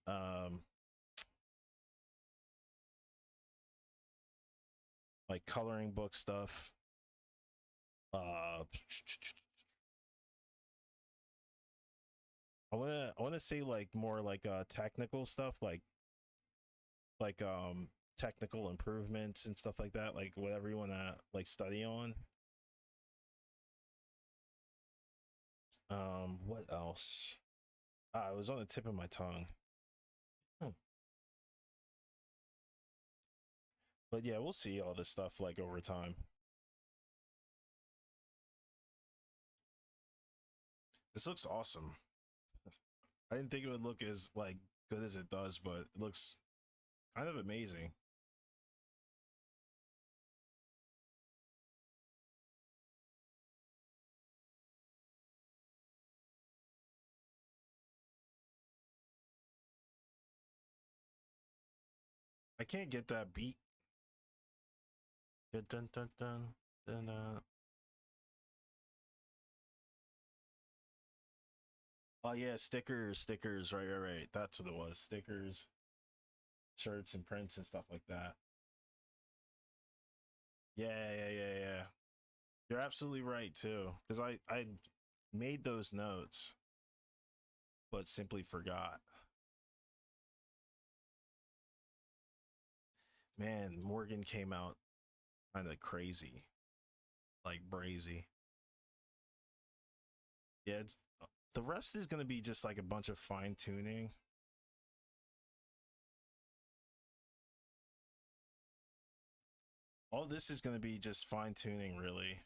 like coloring book stuff. I wanna say like more like technical stuff, like technical improvements and stuff like that, like whatever you wanna like study on. What else? It was on the tip of my tongue. Hmm. But yeah, we'll see all this stuff like over time. This looks awesome. I didn't think it would look as like good as it does, but it looks kind of amazing. I can't get that beat. Dun, dun, dun, dun, dun, Oh yeah, stickers. Right. That's what it was. Stickers, shirts, and prints and stuff like that. Yeah. You're absolutely right too, because I made those notes, but simply forgot. Man, Morgan came out kind of crazy, like brazy. Yeah, it's the rest is gonna be just like a bunch of fine tuning. All this is gonna be just fine tuning, really.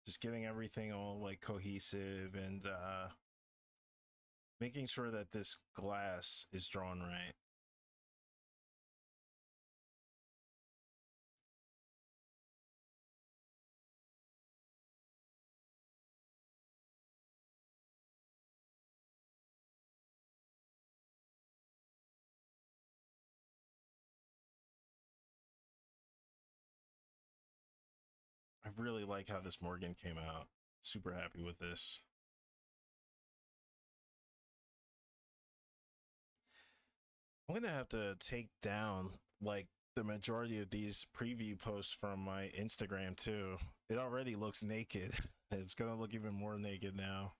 Just getting everything all like cohesive and making sure that this glass is drawn right. I really like how this Morgan came out. Super happy with this. I'm gonna have to take down like the majority of these preview posts from my Instagram too. It already looks naked. It's gonna look even more naked now.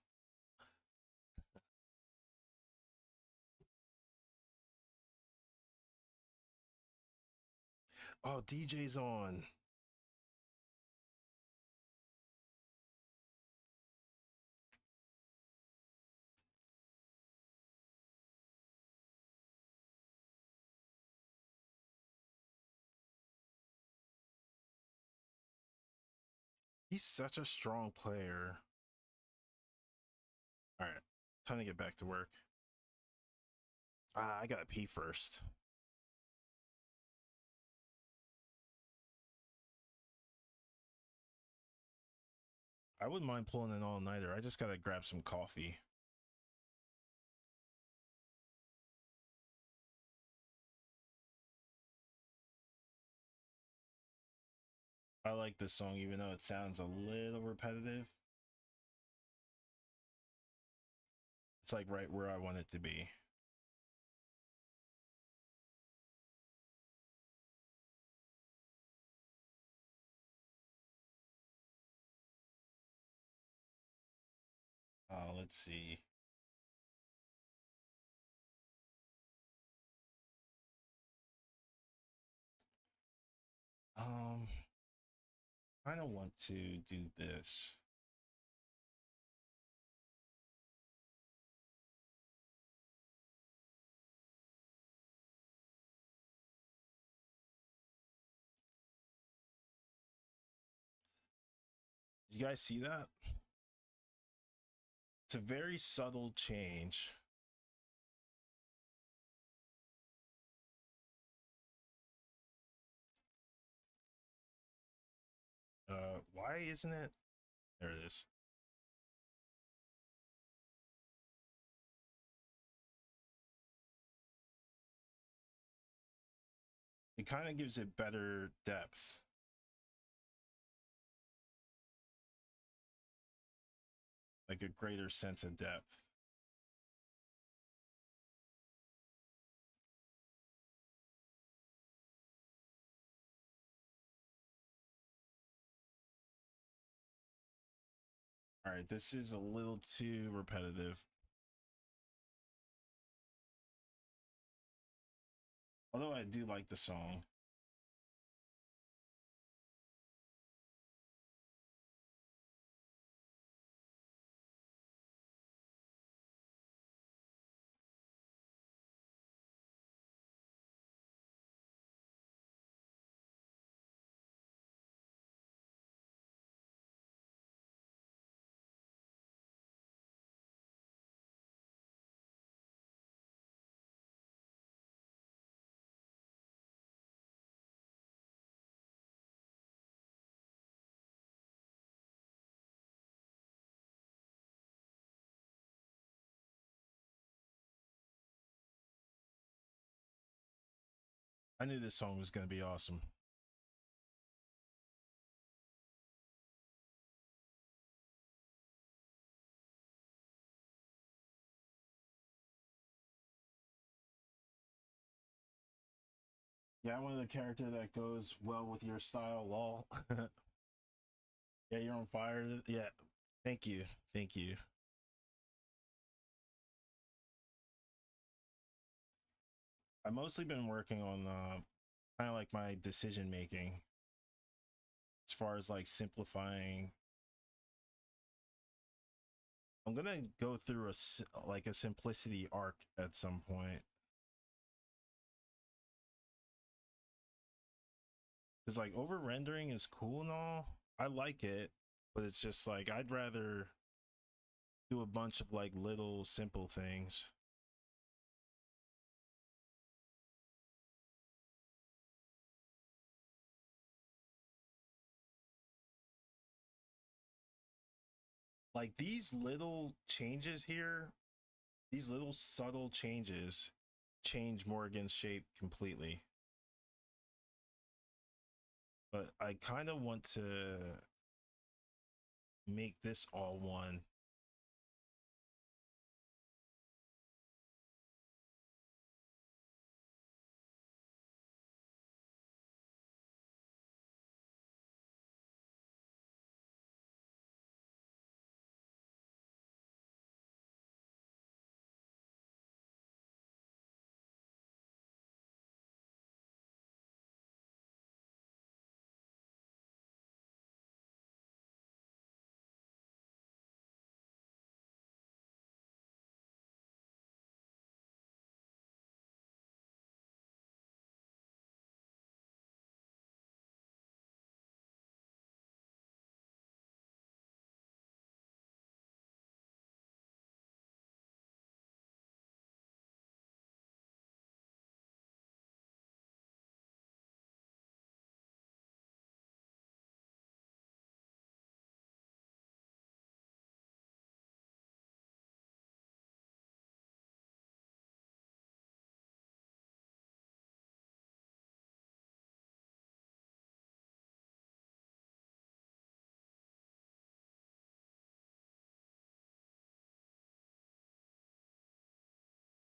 Oh, DJ's on. He's such a strong player. All right, time to get back to work. I gotta pee first. I wouldn't mind pulling an all nighter. I just gotta grab some coffee. I like this song even though it sounds a little repetitive. It's like right where I want it to be. Let's see. Um, kind of want to do this. You guys see that? It's a very subtle change. Why isn't it? There it is. It kind of gives it better depth. Like a greater sense of depth. All right, this is a little too repetitive. Although I do like the song. I knew this song was going to be awesome. Yeah, I wanted a character that goes well with your style, lol. Yeah, you're on fire. Yeah, thank you. Thank you. I've mostly been working on kind of like my decision making as far as like simplifying. I'm gonna go through like a simplicity arc at some point. Because like over rendering is cool and all. I like it, but it's just like I'd rather do a bunch of like little simple things. Like these little changes here, these little subtle changes change Morgan's shape completely. But I kind of want to make this all one.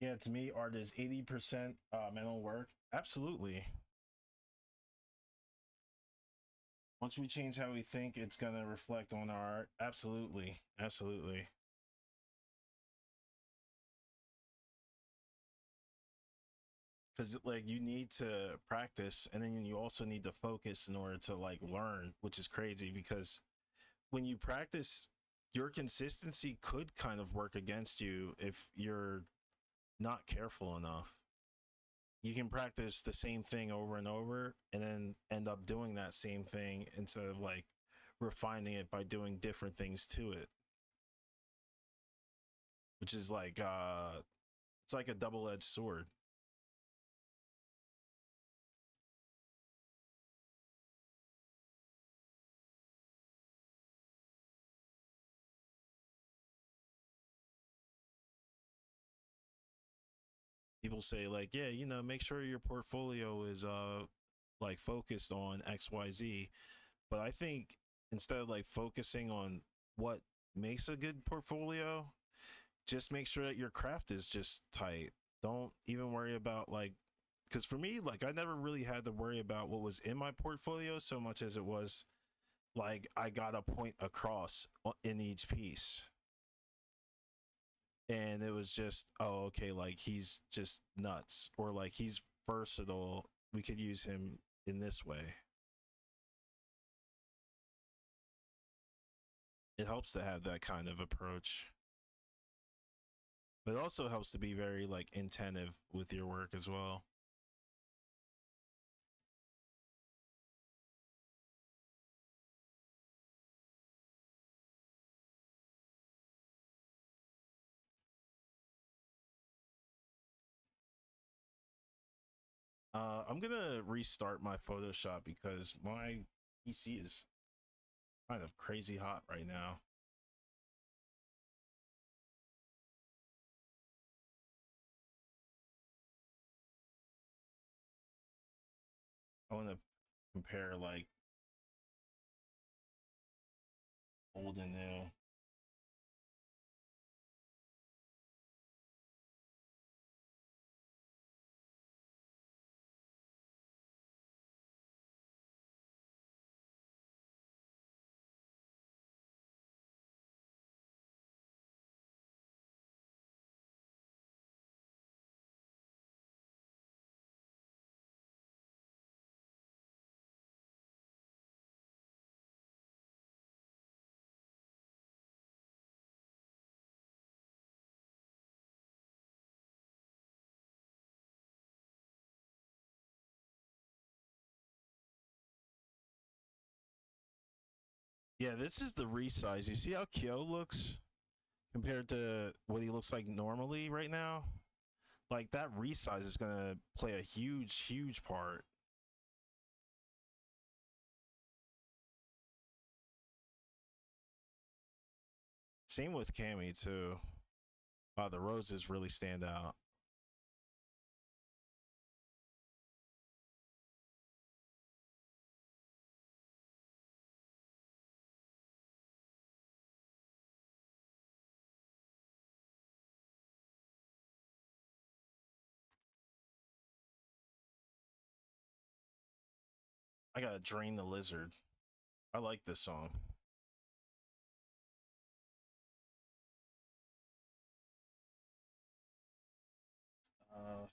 Yeah, to me, art is 80% mental work. Absolutely. Once we change how we think, it's gonna reflect on our art. Absolutely. Absolutely. Because like you need to practice and then you also need to focus in order to like learn, which is crazy because when you practice, your consistency could kind of work against you if you're not careful enough. You can practice the same thing over and over and then end up doing that same thing instead of like refining it by doing different things to it, which is like it's like a double-edged sword. People say like, yeah, you know, make sure your portfolio is like focused on XYZ. But I think instead of like focusing on what makes a good portfolio, just make sure that your craft is just tight. Don't even worry about like, because for me, like I never really had to worry about what was in my portfolio so much as it was like I got a point across in each piece. And it was just, oh, okay, like he's just nuts, or like he's versatile. We could use him in this way. It helps to have that kind of approach. But it also helps to be very like attentive with your work as well. I'm gonna restart my Photoshop because my PC is kind of crazy hot right now. I want to compare like old and new. Yeah, this is the resize. You see how Kyo looks compared to what he looks like normally right now? Like that resize is gonna play a huge part. Same with Cammy too. The roses really stand out. I gotta drain the lizard. I like this song. Uh,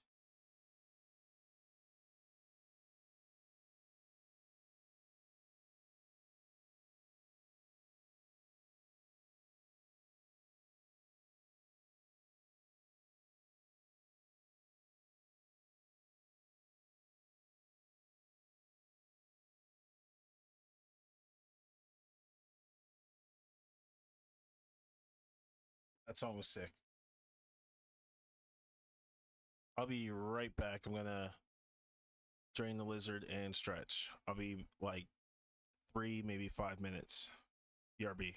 that song was sick. I'll be right back. I'm gonna drain the lizard and stretch. I'll be like 3, maybe 5 minutes. BRB.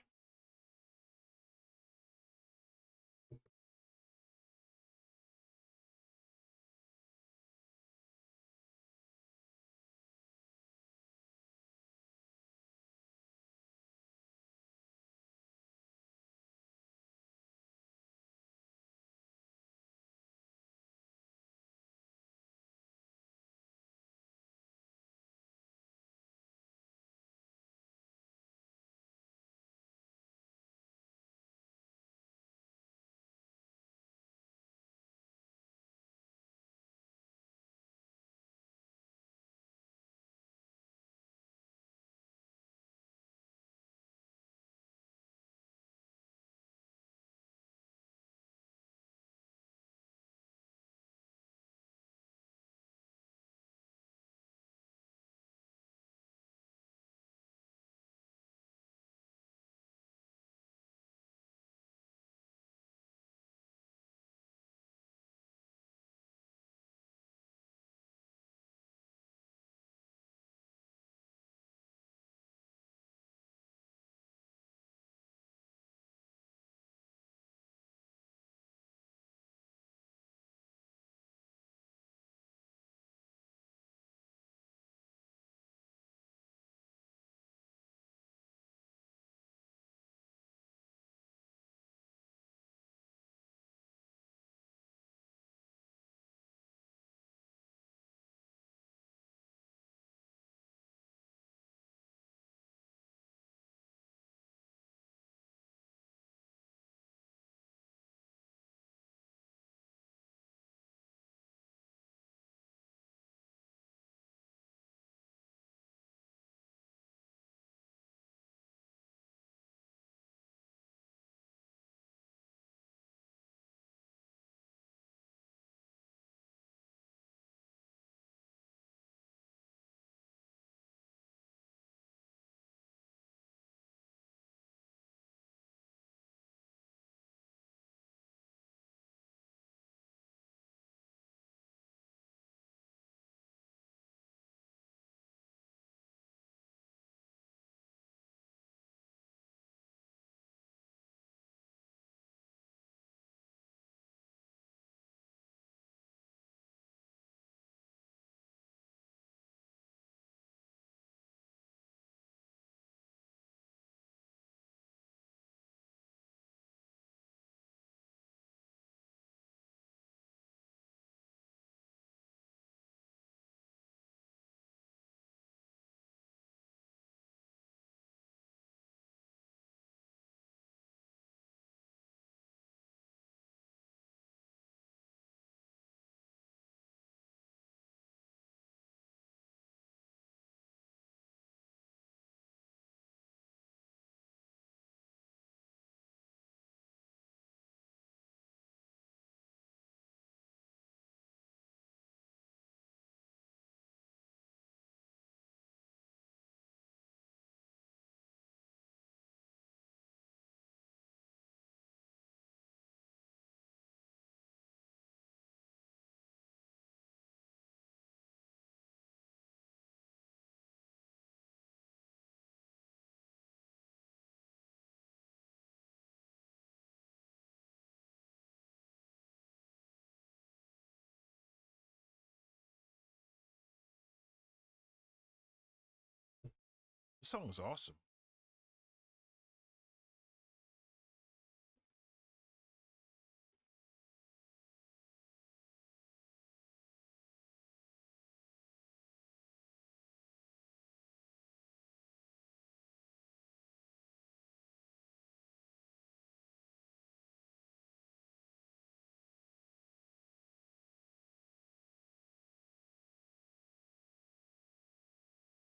song is awesome.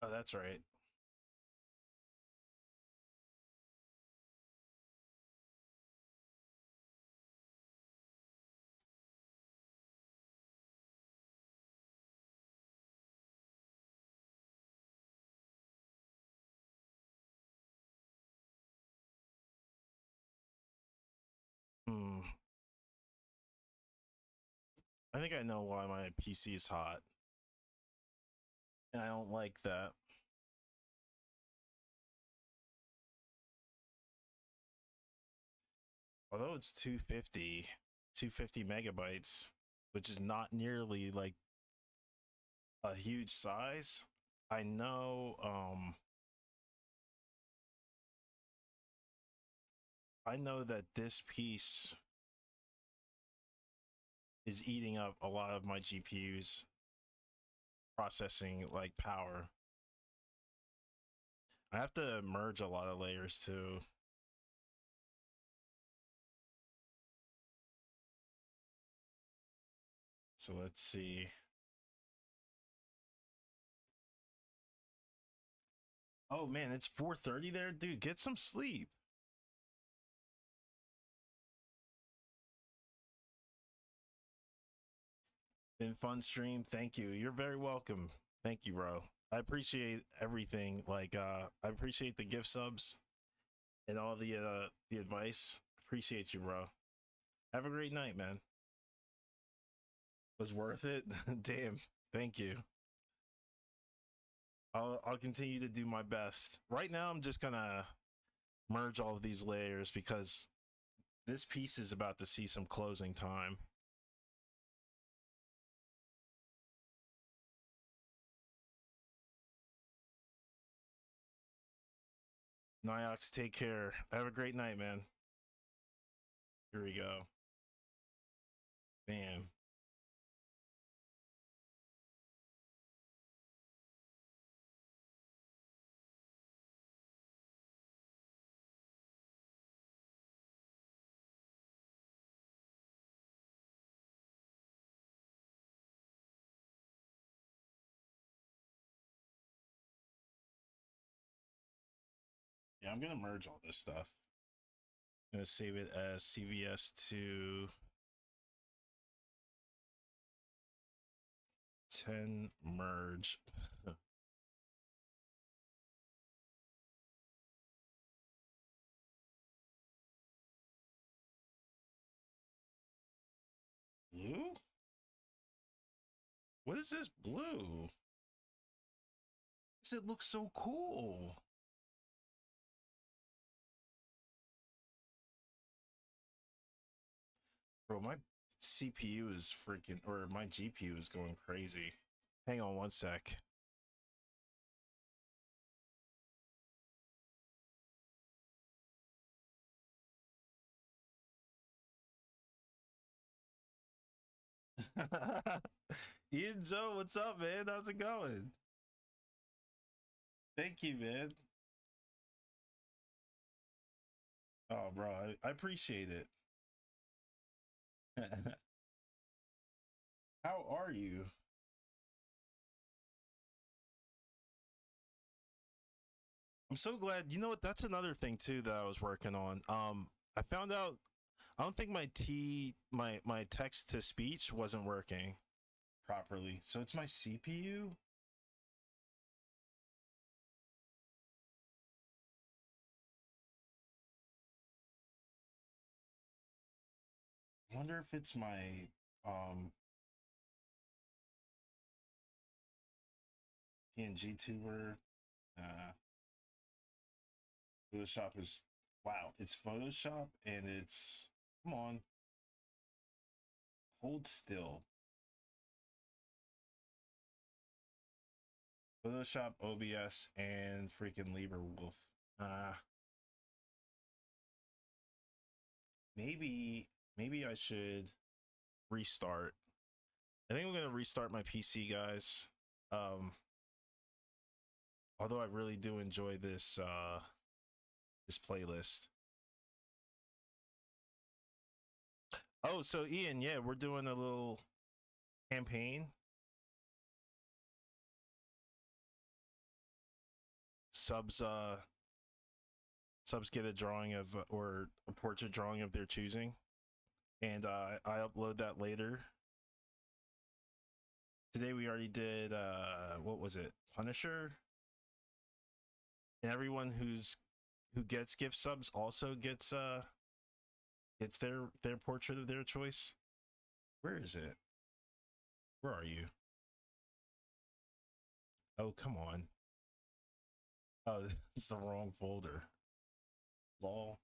Oh, that's right. Hmm. I think I know why my PC is hot. And I don't like that. Although it's 250 megabytes, which is not nearly like a huge size. I know that this piece is eating up a lot of my GPU's processing like power. I have to merge a lot of layers too. So let's see. Oh man, it's 4:30 there, dude. Get some sleep. Been fun stream. Thank you. You're very welcome. Thank you, bro. I appreciate everything. Like I appreciate the gift subs and all the advice. Appreciate you, bro. Have a great night, man. Was worth it. Damn. Thank you. I'll continue to do my best. Right now I'm just gonna merge all of these layers because this piece is about to see some closing time. Niox, take care. Have a great night, man. Here we go. Bam. Yeah, I'm gonna merge all this stuff. I'm gonna save it as CVS to 10 merge. Blue? What is this blue? It looks so cool. Bro, my CPU is freaking, or my GPU is going crazy. Hang on one sec. Ianzo, what's up, man? How's it going? Thank you, man. Oh, bro, I appreciate it. How are you? I'm so glad. You know what? That's another thing too that I was working on. I found out I don't think my text to speech wasn't working properly. So it's my CPU. I wonder if it's my um PNG tuber. Photoshop is wow. It's Photoshop and it's come on. Hold still. Photoshop, OBS, and freaking LibreWolf. Maybe I should restart. I think I'm gonna restart my PC, guys. Although I really do enjoy this this playlist. Oh, so Ian, yeah, we're doing a little campaign. Subs get a drawing of or a portrait drawing of their choosing, and I upload that later. Today we already did what was it, Punisher, and everyone who gets gift subs also gets their portrait of their choice. Where is it? Where are you? Oh, come on. Oh, it's the wrong folder. Lol.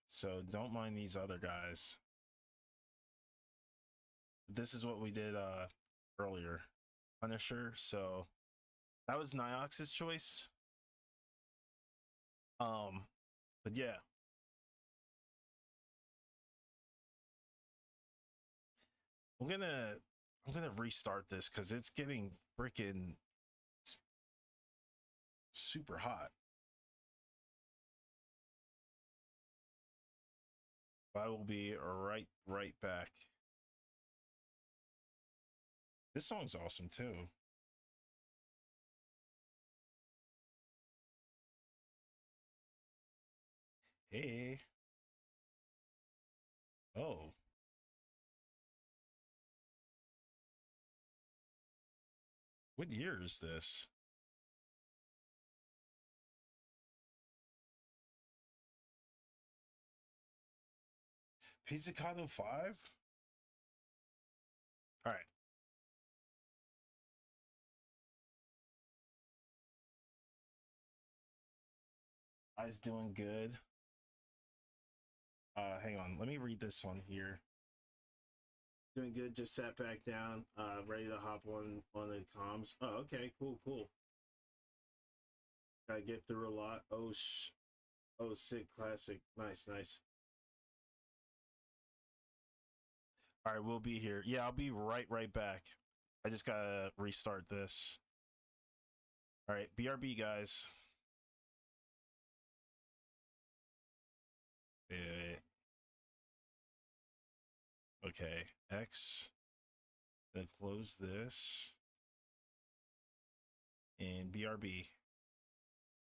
So don't mind these other guys. This is what we did earlier. Punisher. So that was Niox's choice. But yeah. I'm gonna restart this because it's getting freaking super hot. I will be right back. This song's awesome too. Hey. Oh. What year is this? Pizzicato 5? All right. Eyes doing good. Hang on. Let me read this one here. Doing good. Just sat back down. Ready to hop on the comms. Oh, okay. Cool. Gotta get through a lot. Oh, sick. Classic. Nice. All right, we'll be here. Yeah, I'll be right back. I just gotta restart this. All right, BRB, guys. Okay, X. Then close this. And BRB.